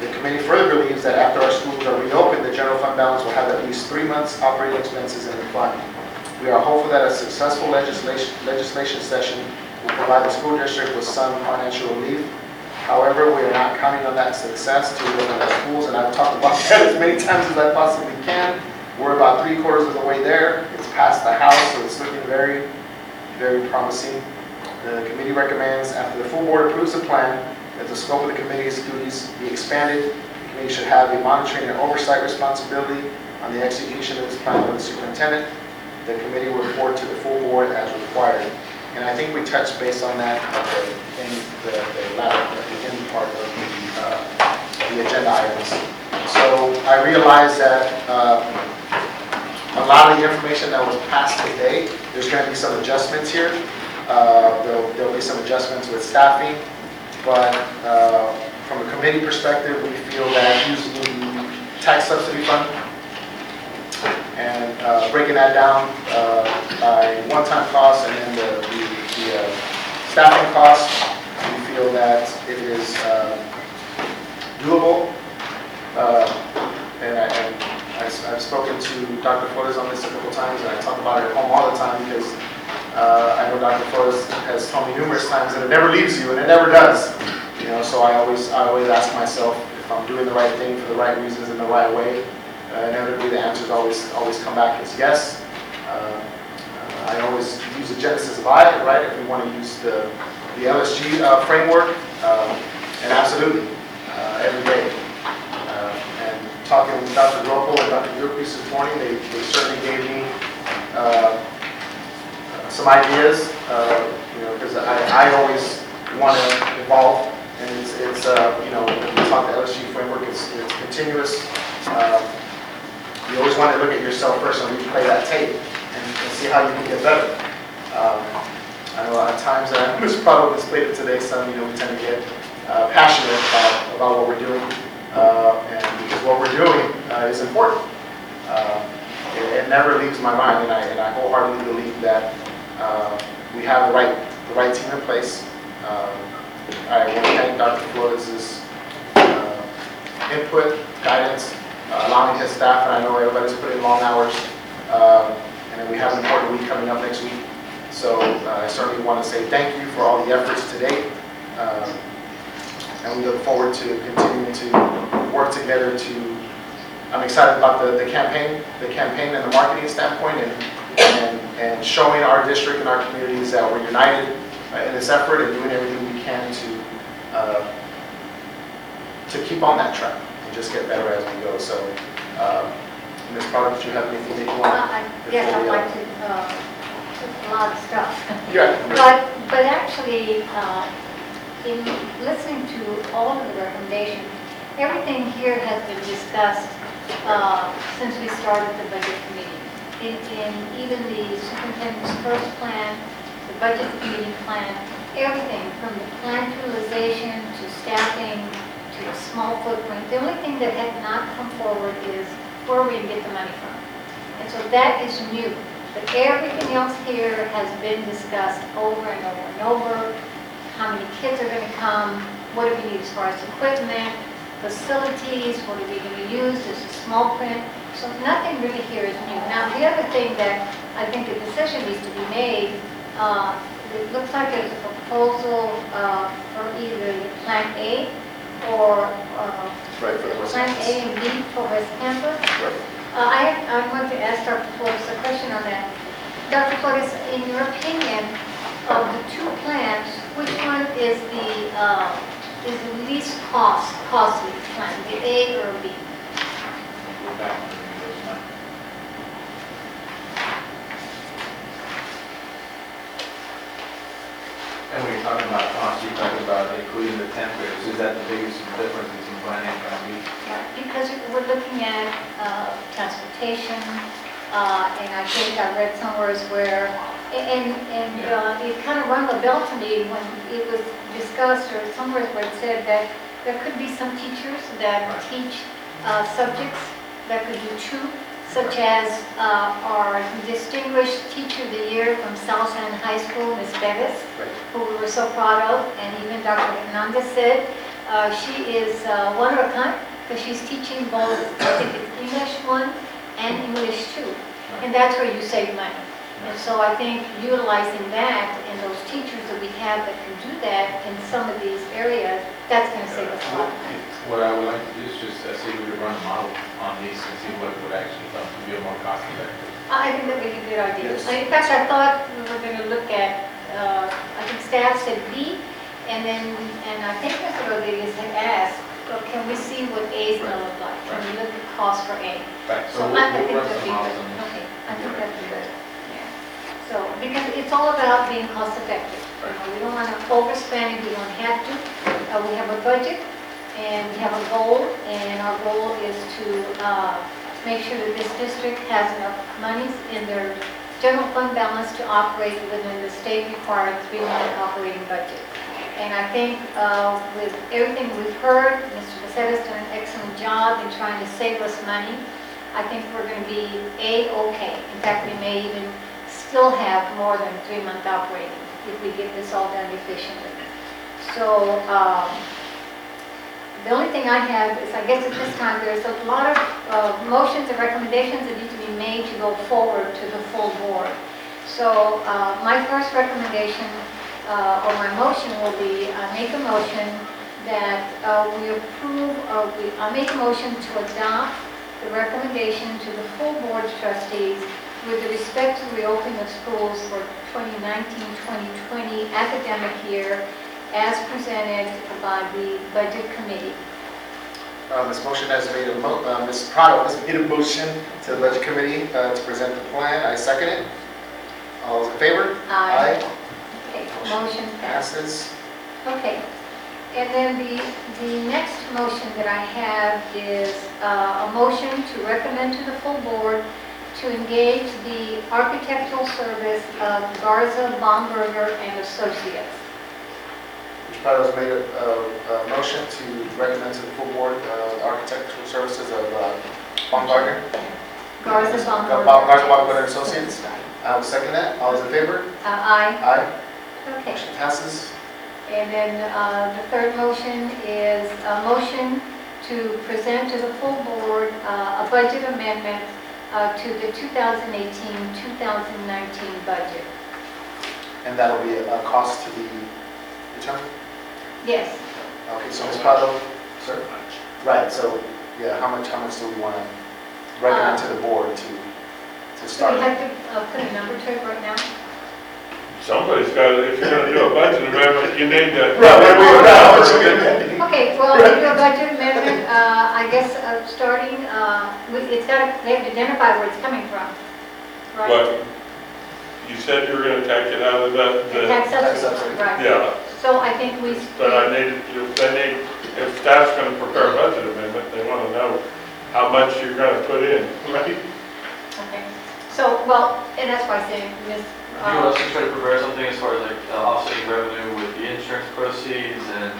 The committee further believes that after our schools are reopened, the general fund balance will have at least 3 months operating expenses in the fund. We are hopeful that a successful legislation session will provide the school district with some financial relief. However, we are not counting on that success to reopen our schools, and I've talked about that as many times as I possibly can. We're about 3/4 of the way there. It's past the House, so it's looking very, very promising. The committee recommends, after the full board approves the plan, that the scope of the committee's duties be expanded. The committee should have a monitoring and oversight responsibility on the execution of this plan with the superintendent. The committee will report to the full board as required. And I think we touched base on that at the end part of the agenda items. So I realized that a lot of the information that was passed today, there's going to be some adjustments here. There'll be some adjustments with staffing, but from a committee perspective, we feel that using the tax subsidy fund and breaking that down by one-time costs and then the staffing costs, we feel that it is doable. And I've spoken to Dr. Flores on this a couple times, and I talk about it at home all the time because I know Dr. Flores has told me numerous times that it never leaves you, and it never does. You know, so I always ask myself if I'm doing the right thing for the right reasons in the right way. Inevitably, the answers always come back as yes. I always use the genesis of I, right? If we want to use the LSG framework, and absolutely, every day. And talking with Dr. Groko and Dr. Gilchrist this morning, they certainly gave me some ideas, because I always want to evolve, and it's you know, when we talk the LSG framework, it's continuous. You always want to look at yourself first and replay that tape and see how you can get better. I know a lot of times, and I was probably displayed it today, some, we tend to get passionate about what we're doing, and because what we're doing is important. It never leaves my mind, and I wholeheartedly believe that we have the right team in place. All right, I want to thank Dr. Flores' input, guidance, allowing his staff, and I know everybody's put in long hours, and then we have an important week coming up next week. So I certainly want to say thank you for all the efforts to date, and we look forward to continuing to work together to, I'm excited about the campaign and the marketing standpoint, and showing our district and our communities that we're united in this effort and doing everything we can to keep on that track and just get better as we go. So, Ms. Prado, did you have anything that you want? Yes, I'd like to, a lot of stuff. Yeah. But actually, in listening to all of the recommendations, everything here has been discussed since we started the budget committee. In even the superintendent's first plan, the budget committee plan, everything from the plant utilization to staffing to a small footprint. The only thing that had not come forward is where we can get the money from. And so that is new. But everything else here has been discussed over and over and over. How many kids are going to come? What do we need as far as equipment, facilities? What are we going to use? There's a small print. So nothing really here is new. Now, the other thing that I think a decision needs to be made, it looks like there's a proposal for either the Plan A or Right, for the West Plan Campus. A and B for West Campus. Right. I want to ask Dr. Flores a question on that. Dr. Flores, in your opinion, of the two plans, which one is the least costly plan, the A or B? And when you're talking about cost, you're talking about including the temp graders. Is that the biggest difference between Plan A and Plan B? Because we're looking at transportation, and I think I read somewhere where, it kind of rung a bell to me when it was discussed, or somewhere where it said that there could be some teachers that teach subjects that could do two, such as our distinguished teacher of the year from South San High School, Ms. Bettis, who we were so proud of, and even Dr. Hernandez said she is one of a kind, because she's teaching both, I think it's English 1 and English 2, and that's where you save money. And so I think utilizing that and those teachers that we have that can do that in some of these areas, that's going to save us a lot of money. What I would like to do is just see if we could run a model on these and see what would actually help to be more cost effective. I think that would be a good idea. Yes. In fact, I thought we were going to look at, I think staff said B, and I think Mr. Rodriguez had asked, well, can we see what A is going to look like? Can we look at cost for A? Right, So so I we'll think run that'd some be models good. on this. Okay, I think that'd be good. Yeah. So, because it's all about being cost effective. You know, we don't want to overspend if we don't have to. We have a budget and we have a goal, and our goal is to make sure that this district has enough monies in their general fund balance to operate within the state required 3-month operating budget. And I think with everything we've heard, Mr. Becerra's done an excellent job in trying to save us money. I think we're going to be A-okay. In fact, we may even still have more than 3-month operating if we get this all done efficiently. So the only thing I have is, I guess at this time, there's a lot of motions and recommendations that need to be made to go forward to the full board. So my first recommendation, or my motion will be, I make a motion that we approve, or I make a motion to adopt the recommendation to the full board of trustees with respect to reopening of schools for 2019-2020 academic year as presented by the budget committee. Ms. Motion has made Ms. Prado has made a motion to the budget committee to present the plan. I second it. All those in favor? Aye. Okay, motion passes. Passes. Okay, and then the next motion that I have is a motion to recommend to the full board to engage the architectural service of Garza, Baumberger, and Associates. Ms. Prado has made a motion to recommend to the full board architectural services of Baumgartner. Garza, Baumberger. Garza, Baumgartner and Associates. I will second that. All those in favor? Aye. Aye. Okay. Motion passes. And then the third motion is a motion to present to the full board a budget amendment to the 2018-2019 budget. And that'll be a cost to the attorney? Yes. Okay, so Ms. Prado? Sir? Right, so, yeah, how much do we want to recommend to the board to Do we start? have to put a number to it right now? Somebody's got, if you're gonna do a budget amendment, you need to. Okay, well, we do a budget amendment, I guess, starting, it's got to, they have to identify where it's coming from, right? But you said you were gonna take it out of The tax tax subsidy, subsidy. right. yeah, So I think we. but if staff's gonna prepare a budget amendment, they wanna know how much you're gonna put in, right? Okay, so, well, and that's why I say, Ms. Do you want us to try to prepare something as far as like offsetting revenue with the insurance proceeds and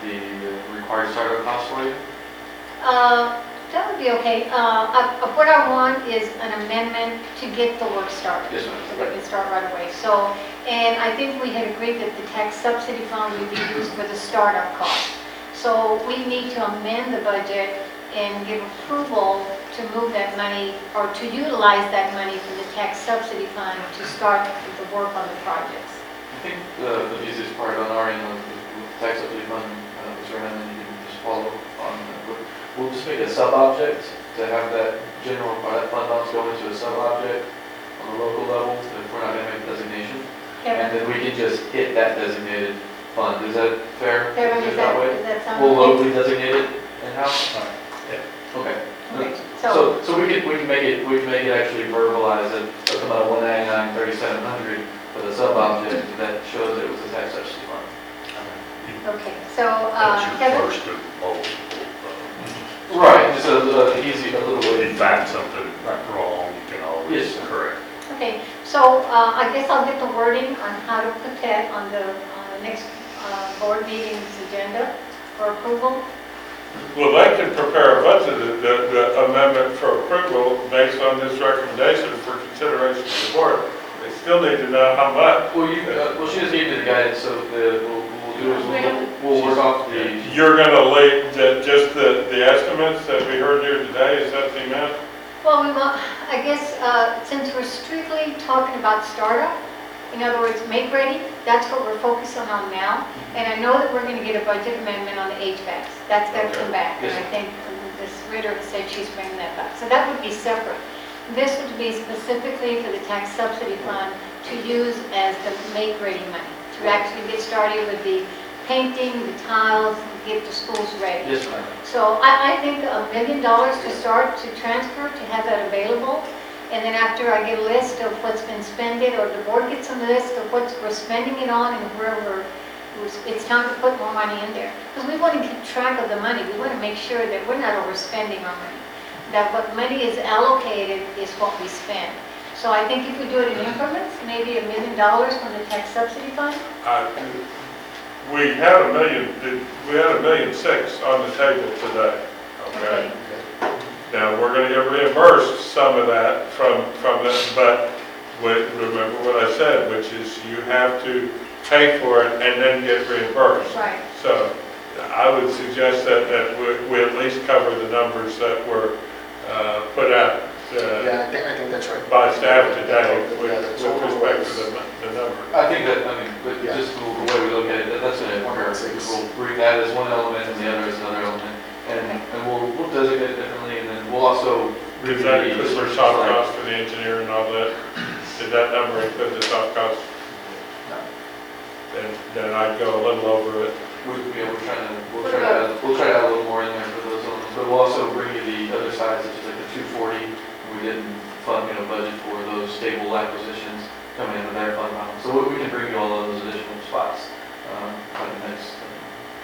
the required startup costs for you? That would be okay. What I want is an amendment to get the work started. Yes, ma'am. So we can start right away. So, and I think we had agreed that the tax subsidy fund would be used for the startup cost. So we need to amend the budget and give approval to move that money or to utilize that money from the tax subsidy fund to start the work on the projects. I think the easiest part on our end with the tax subsidy fund, Mr. Hammond, you can just follow on. We'll just make a sub-object to have that general, or that fund balance go into a sub-object on the local level if we're not going to make a designation. And then we can just hit that designated fund. Is that fair? Kevin, Do it does that sound We'll okay? locally designate it in-house? Okay. Okay, So we can make it actually verbalize it, about 199,3700 for the sub-object that shows that it was a tax subsidy fund. okay, so, That's your Kevin? first of multiple. Right, just a easy, a little If way. you find something wrong, you can always Yes. correct. Okay, so I guess I'll get the wording on how to put that on the next board meeting's agenda for approval. Well, they can prepare a budget, the amendment for approval based on this recommendation for consideration of the board. They still need to know how much. Well, she just gave me the guidance, so we'll do is we'll work off the. You're gonna lay just the estimates that we heard here today, is that the amount? Well, we want, I guess, since we're strictly talking about startup, in other words, make ready, that's what we're focusing on now. And I know that we're going to get a budget amendment on the HVACs. That's got to come back. And I think Ms. Ritter said she's bringing that back. So that would be separate. This would be specifically for the tax subsidy fund to use as the make ready money. To actually get started with the painting, the tiles, get the schools ready. Yes, ma'am. So I think $1 million to start, to transfer, to have that available. And then after I get a list of what's been spent, or the board gets a list of what we're spending it on and where it's time to put more money in there. Because we want to keep track of the money. We want to make sure that we're not overspending our money. That what money is allocated is what we spend. So I think if we do it in increments, maybe $1 million from the tax subsidy fund. We had $1.6 million on the table today, okay? Now, we're gonna get reimbursed some of that from this, but remember what I said, which is you have to pay for it and then get reimbursed. Right. So I would suggest that we at least cover the numbers that were put out Yeah, I think that's right. by staff today with so respect to the number. I think that, but just the way we look at it, that's an occur. We'll bring that as one element and the other as another element. And we'll designate it differently, and then we'll also Is that because there's soft costs for the engineer and all that? Did that number include the soft costs? No. Then I'd go a little over it. We'll try to add a little more in there for those elements, but we'll also bring you the other side, such as like the 240. We didn't fund, budget for those stable acquisitions coming into their fund balance. So we can bring you all those additional spots by the next.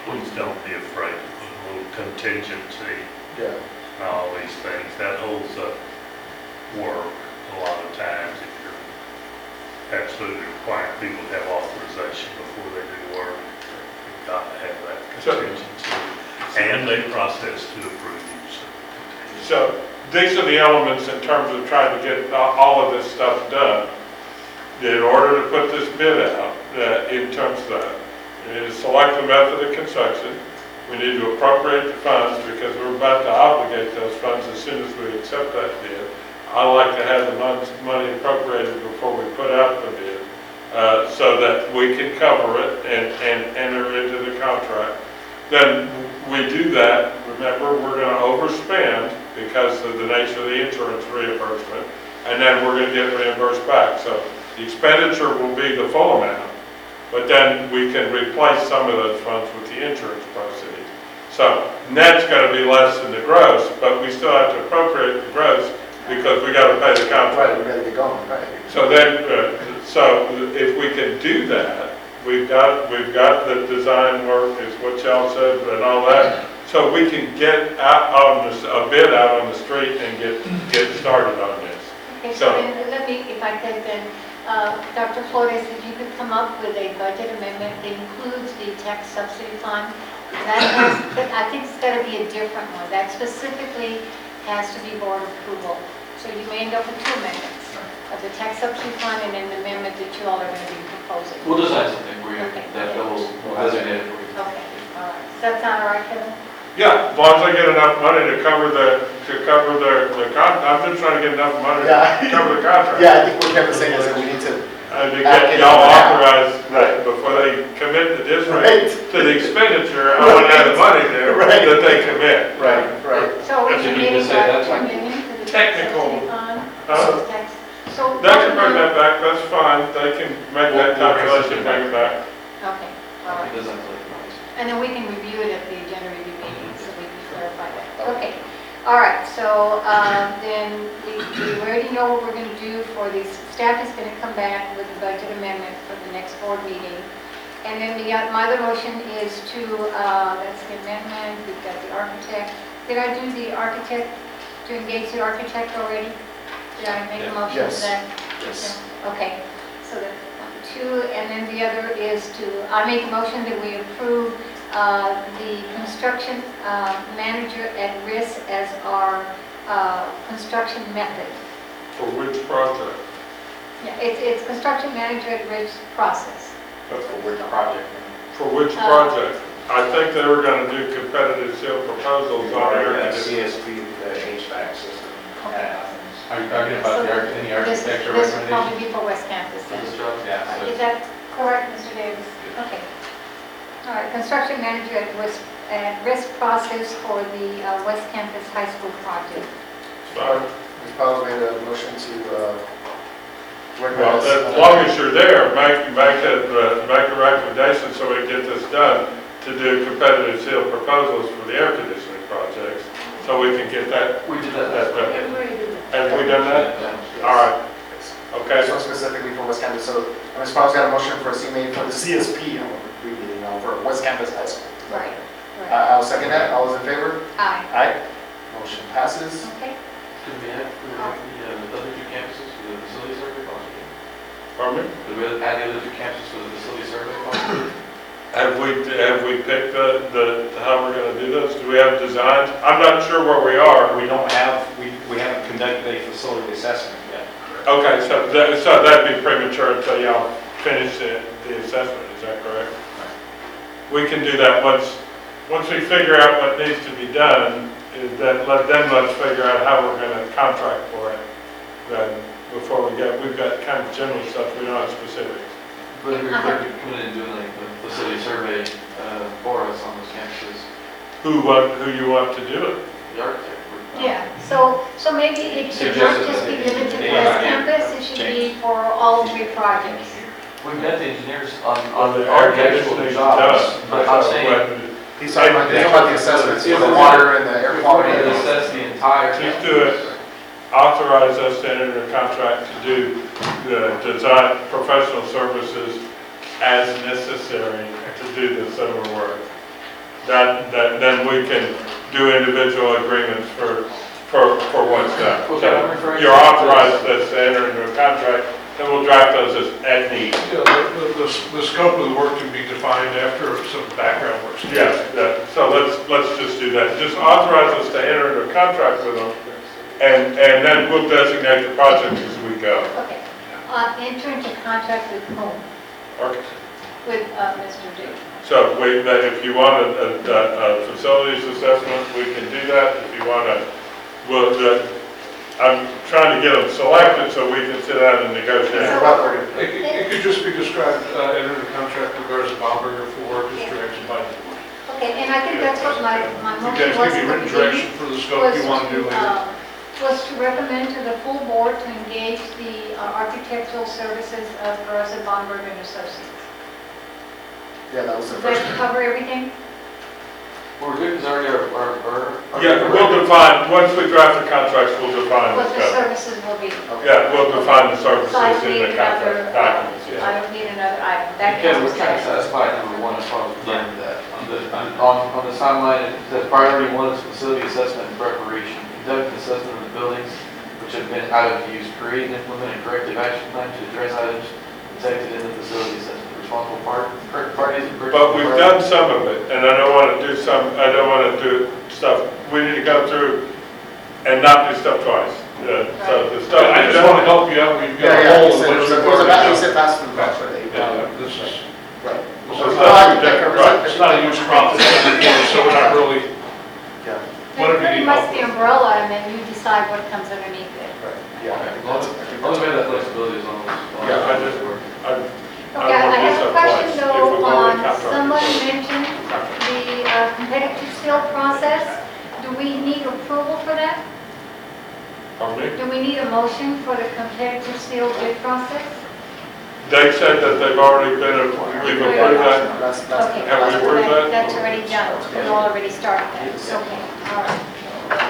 Please don't be afraid to put a little contingency Yeah. on all these things. That holds up work a lot of times if you're absolutely requiring people to have authorization before they do work. You've got to have that contingency. And they process to approve you. So these are the elements in terms of trying to get all of this stuff done. In order to put this bid out, in terms of that, We need to select the method of construction. We need to appropriate the funds because we're about to obligate those funds as soon as we accept that bid. I like to have the money appropriated before we put out the bid, so that we can cover it and enter into the contract. Then we do that, remember, we're gonna overspend because of the nature of the insurance reimbursement, and then we're gonna get reimbursed back. So the expenditure will be the full amount, but then we can replace some of those funds with the insurance proceeds. So net's gonna be less than the gross, but we still have to appropriate the gross because we gotta pay the contract. Right, we gotta get going, right? So then, so if we can do that, we've got the design work, is what y'all said, and all that. So we can get out on this, a bid out on the street and get started on this. Okay, So- so then let me, if I could then, Dr. Flores, if you could come up with a budget amendment that includes the tax subsidy fund. That has, I think it's got to be a different one. That specifically has to be board approval. So you may end up with two amendments of the tax subsidy fund and an amendment that you all are going to be proposing. We'll design something for you Okay. that will designate it for you. Okay, all right. Does that sound all right, Kevin? Yeah, as long as I get enough money to cover the contract. I'm just trying to get enough money Yeah. to cover the contract. Yeah, I think what Kevin's saying is that we need to, And to get y'all authorized, before they commit the district Right. to the expenditure, I want to have the money there Right. that they commit. right, right. So we But you can need to maybe say start that's like amending to the tax technical. subsidy fund. Huh? So. They can bring that back, that's fine, they can make that calculation, bring it back. Okay, all right. It doesn't look nice. And then we can review it at the agenda review meeting, so we can clarify that. Okay, all right, so then we already know what we're going to do for the, staff is going to come back with a budget amendment for the next board meeting. And then my other motion is to, that's the amendment, we've got the architect. Did I do the architect, to engage the architect already? Did I make a motion to Yes. that? Yes. Okay, so that's two, and then the other is to, I make a motion that we approve the construction manager at risk as our construction method. For which project? Yeah, it's construction manager at risk process. That's For which project? For which project? I think they were gonna do competitive seal proposals on air conditioning. CSP, the HVAC system. Are you talking about any architecture This will recommendations probably be for West Campus for then. this job? Yeah. Is that correct, Mr. Davis? Okay. All right, construction manager at risk process for the West Campus High School project. Ms. Powell's made a motion to Well, recognize. as long as you're there, make a recommendation so we can get this done to do competitive seal proposals for the air conditioning projects, so we can get that. We did that. done. Everybody did it. Have we done that? All right, okay. This one specifically for West Campus, so Ms. Powell's got a motion for a CMA for the CSP, I'm reading it now, for West Campus High School. Right. I'll second that, all those in favor? Aye. Aye. Motion passes. Okay. Did we add for the other two campuses for the facility survey cost? Pardon me? Did we add the other two campuses for the facility survey cost? Have we picked how we're gonna do this? Do we have designs? I'm not sure where we are. We don't have, we haven't conducted a facility assessment yet. Okay, so that'd be premature until y'all finish the assessment, is that correct? We can do that once we figure out what needs to be done, then let's figure out how we're gonna contract for it. Then, before we've got kind of general stuff, we don't have specifics. But we're coming in and doing like the facility survey for us on those campuses, Who you want to do it? the architect. Yeah, so maybe it should not just be limited to West Campus, it should be for all three projects. We've got the engineers on The our air actual conditioning jobs, done. but I'm saying, He's talking about the assessments for the water and the air we're quality. going to assess the entire. Just do it. Authorize us to enter a contract to do the design professional services as necessary to do the summer work. Then we can do individual agreements for what's done. Okay, I'm referring You're to- authorized us to enter into a contract, and we'll draft those at need. Yeah, the scope of the work can be defined after some background work. Yes, so let's just do that. Just authorize us to enter into a contract with them, and then we'll designate the project as we go. Okay. Enter into contract with whom? with Mr. Duke. So if you want a facilities assessment, we can do that. If you want I'm trying to get them selected so we can sit down and negotiate. It could just be described, enter the contract with regards to Baumberger for work as directed by the board. Okay, and I think that's what my You motion guys was. give me written direction for the scope you want to do later. Was to recommend to the full board to engage the architectural services of Barossa Baumberger and Associates. Yeah, that was the Does first. that cover everything? We're good, because already our. Yeah, we'll define, once we draft the contracts, we'll define What the the scope. services will be? Yeah, we'll define the services So I don't in need the another, contract documents, I yeah. don't need another item. That Again, covers we're trying to that. satisfy number one as far as we're done with that. On the timeline, it says priority one is facility assessment and preparation. Conduct an assessment of the buildings which have been out of use. Create and implement a corrective action plan to address items detected in the facility assessment. Responsible parties. But we've done some of it, and I don't want to do stuff, we need to go through and not do stuff twice. So the stuff. I just want to help you out, we've got a Yeah, hole he in said, which it we've was about, already he done. said pass through the budget. This is, Right. this So is it's not, that covers it. it's not a huge profit, so we're not really, Yeah, whatever Pretty you need much help the with. umbrella, and then you decide what comes underneath it. right, yeah. I think that's- I think Let's that's- make that flexibility as long as. Yeah, Okay, I don't want to do have a stuff question twice. If though we've already on, contracted. someone mentioned the competitive seal process. Do we need approval for that? Pardon me? Do we need a motion for the competitive seal bid process? They said that they've already been, we've approved that. That's, Okay, Have we approved that? that's already done. We already started that. Okay, all right.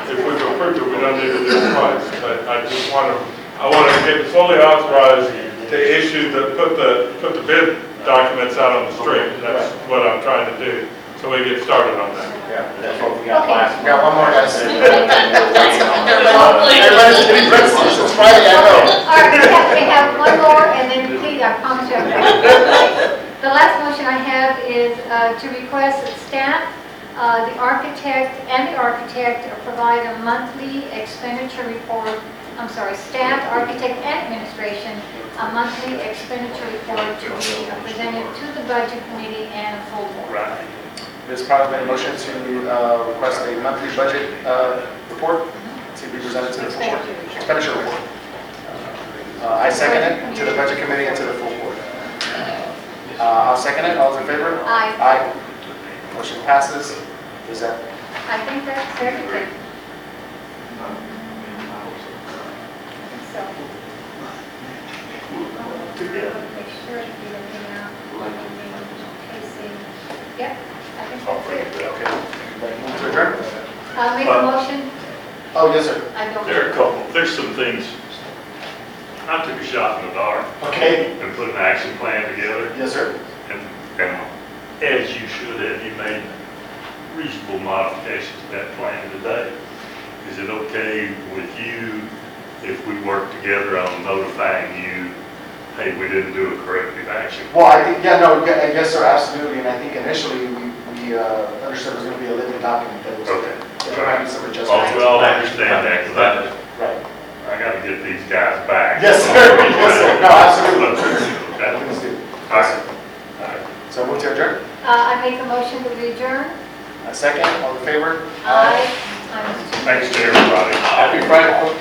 If we've approved it, we don't need to do it twice. But I just want to, I want to get fully authorized to issue put the bid documents out on the street. That's what I'm trying to do, so we get started on that. yeah. That's what we got Okay. last. We got one more, guys. Hopefully. Everybody's getting breakfast, it's Friday, I know. All right, we have one more, and then please, I promise you. The last motion I have is to request that staff, the architect provide a monthly expenditure report. I'm sorry, staff, architect, and administration, a monthly expenditure report to be presented to the budget committee and full board. Ms. Pryor made a motion to request a monthly budget report to be presented to the full board. Expenditure report. I second it to the budget committee and to the full board. I'll second it. All those in favor? Aye. Aye. Motion passes. Is that? I think that's everything. So. Make sure to get everything out. Casey. Yep, I think that's it. Okay. Move to adjourn? Make a motion. Oh, yes, sir. I don't. There's some things, I took a shot in the dark Okay. and put an action plan together. Yes, sir. And as you should have, you made reasonable modifications to that plan today. Is it okay with you if we work together on notifying you, hey, we didn't do a corrective action? Well, I think, yeah, no, yes, sir, absolutely. And I think initially we understood it was going to be a living document that was. Okay. There might be some Oh, adjustments. we all understand that, because Right. I got to get these guys back. Yes, sir. Yes, sir. No, absolutely. Okay. Please do. All right. So move to adjourn. I make a motion to adjourn. A second, all in favor? Aye. Thanks to everybody. Happy Friday, folks.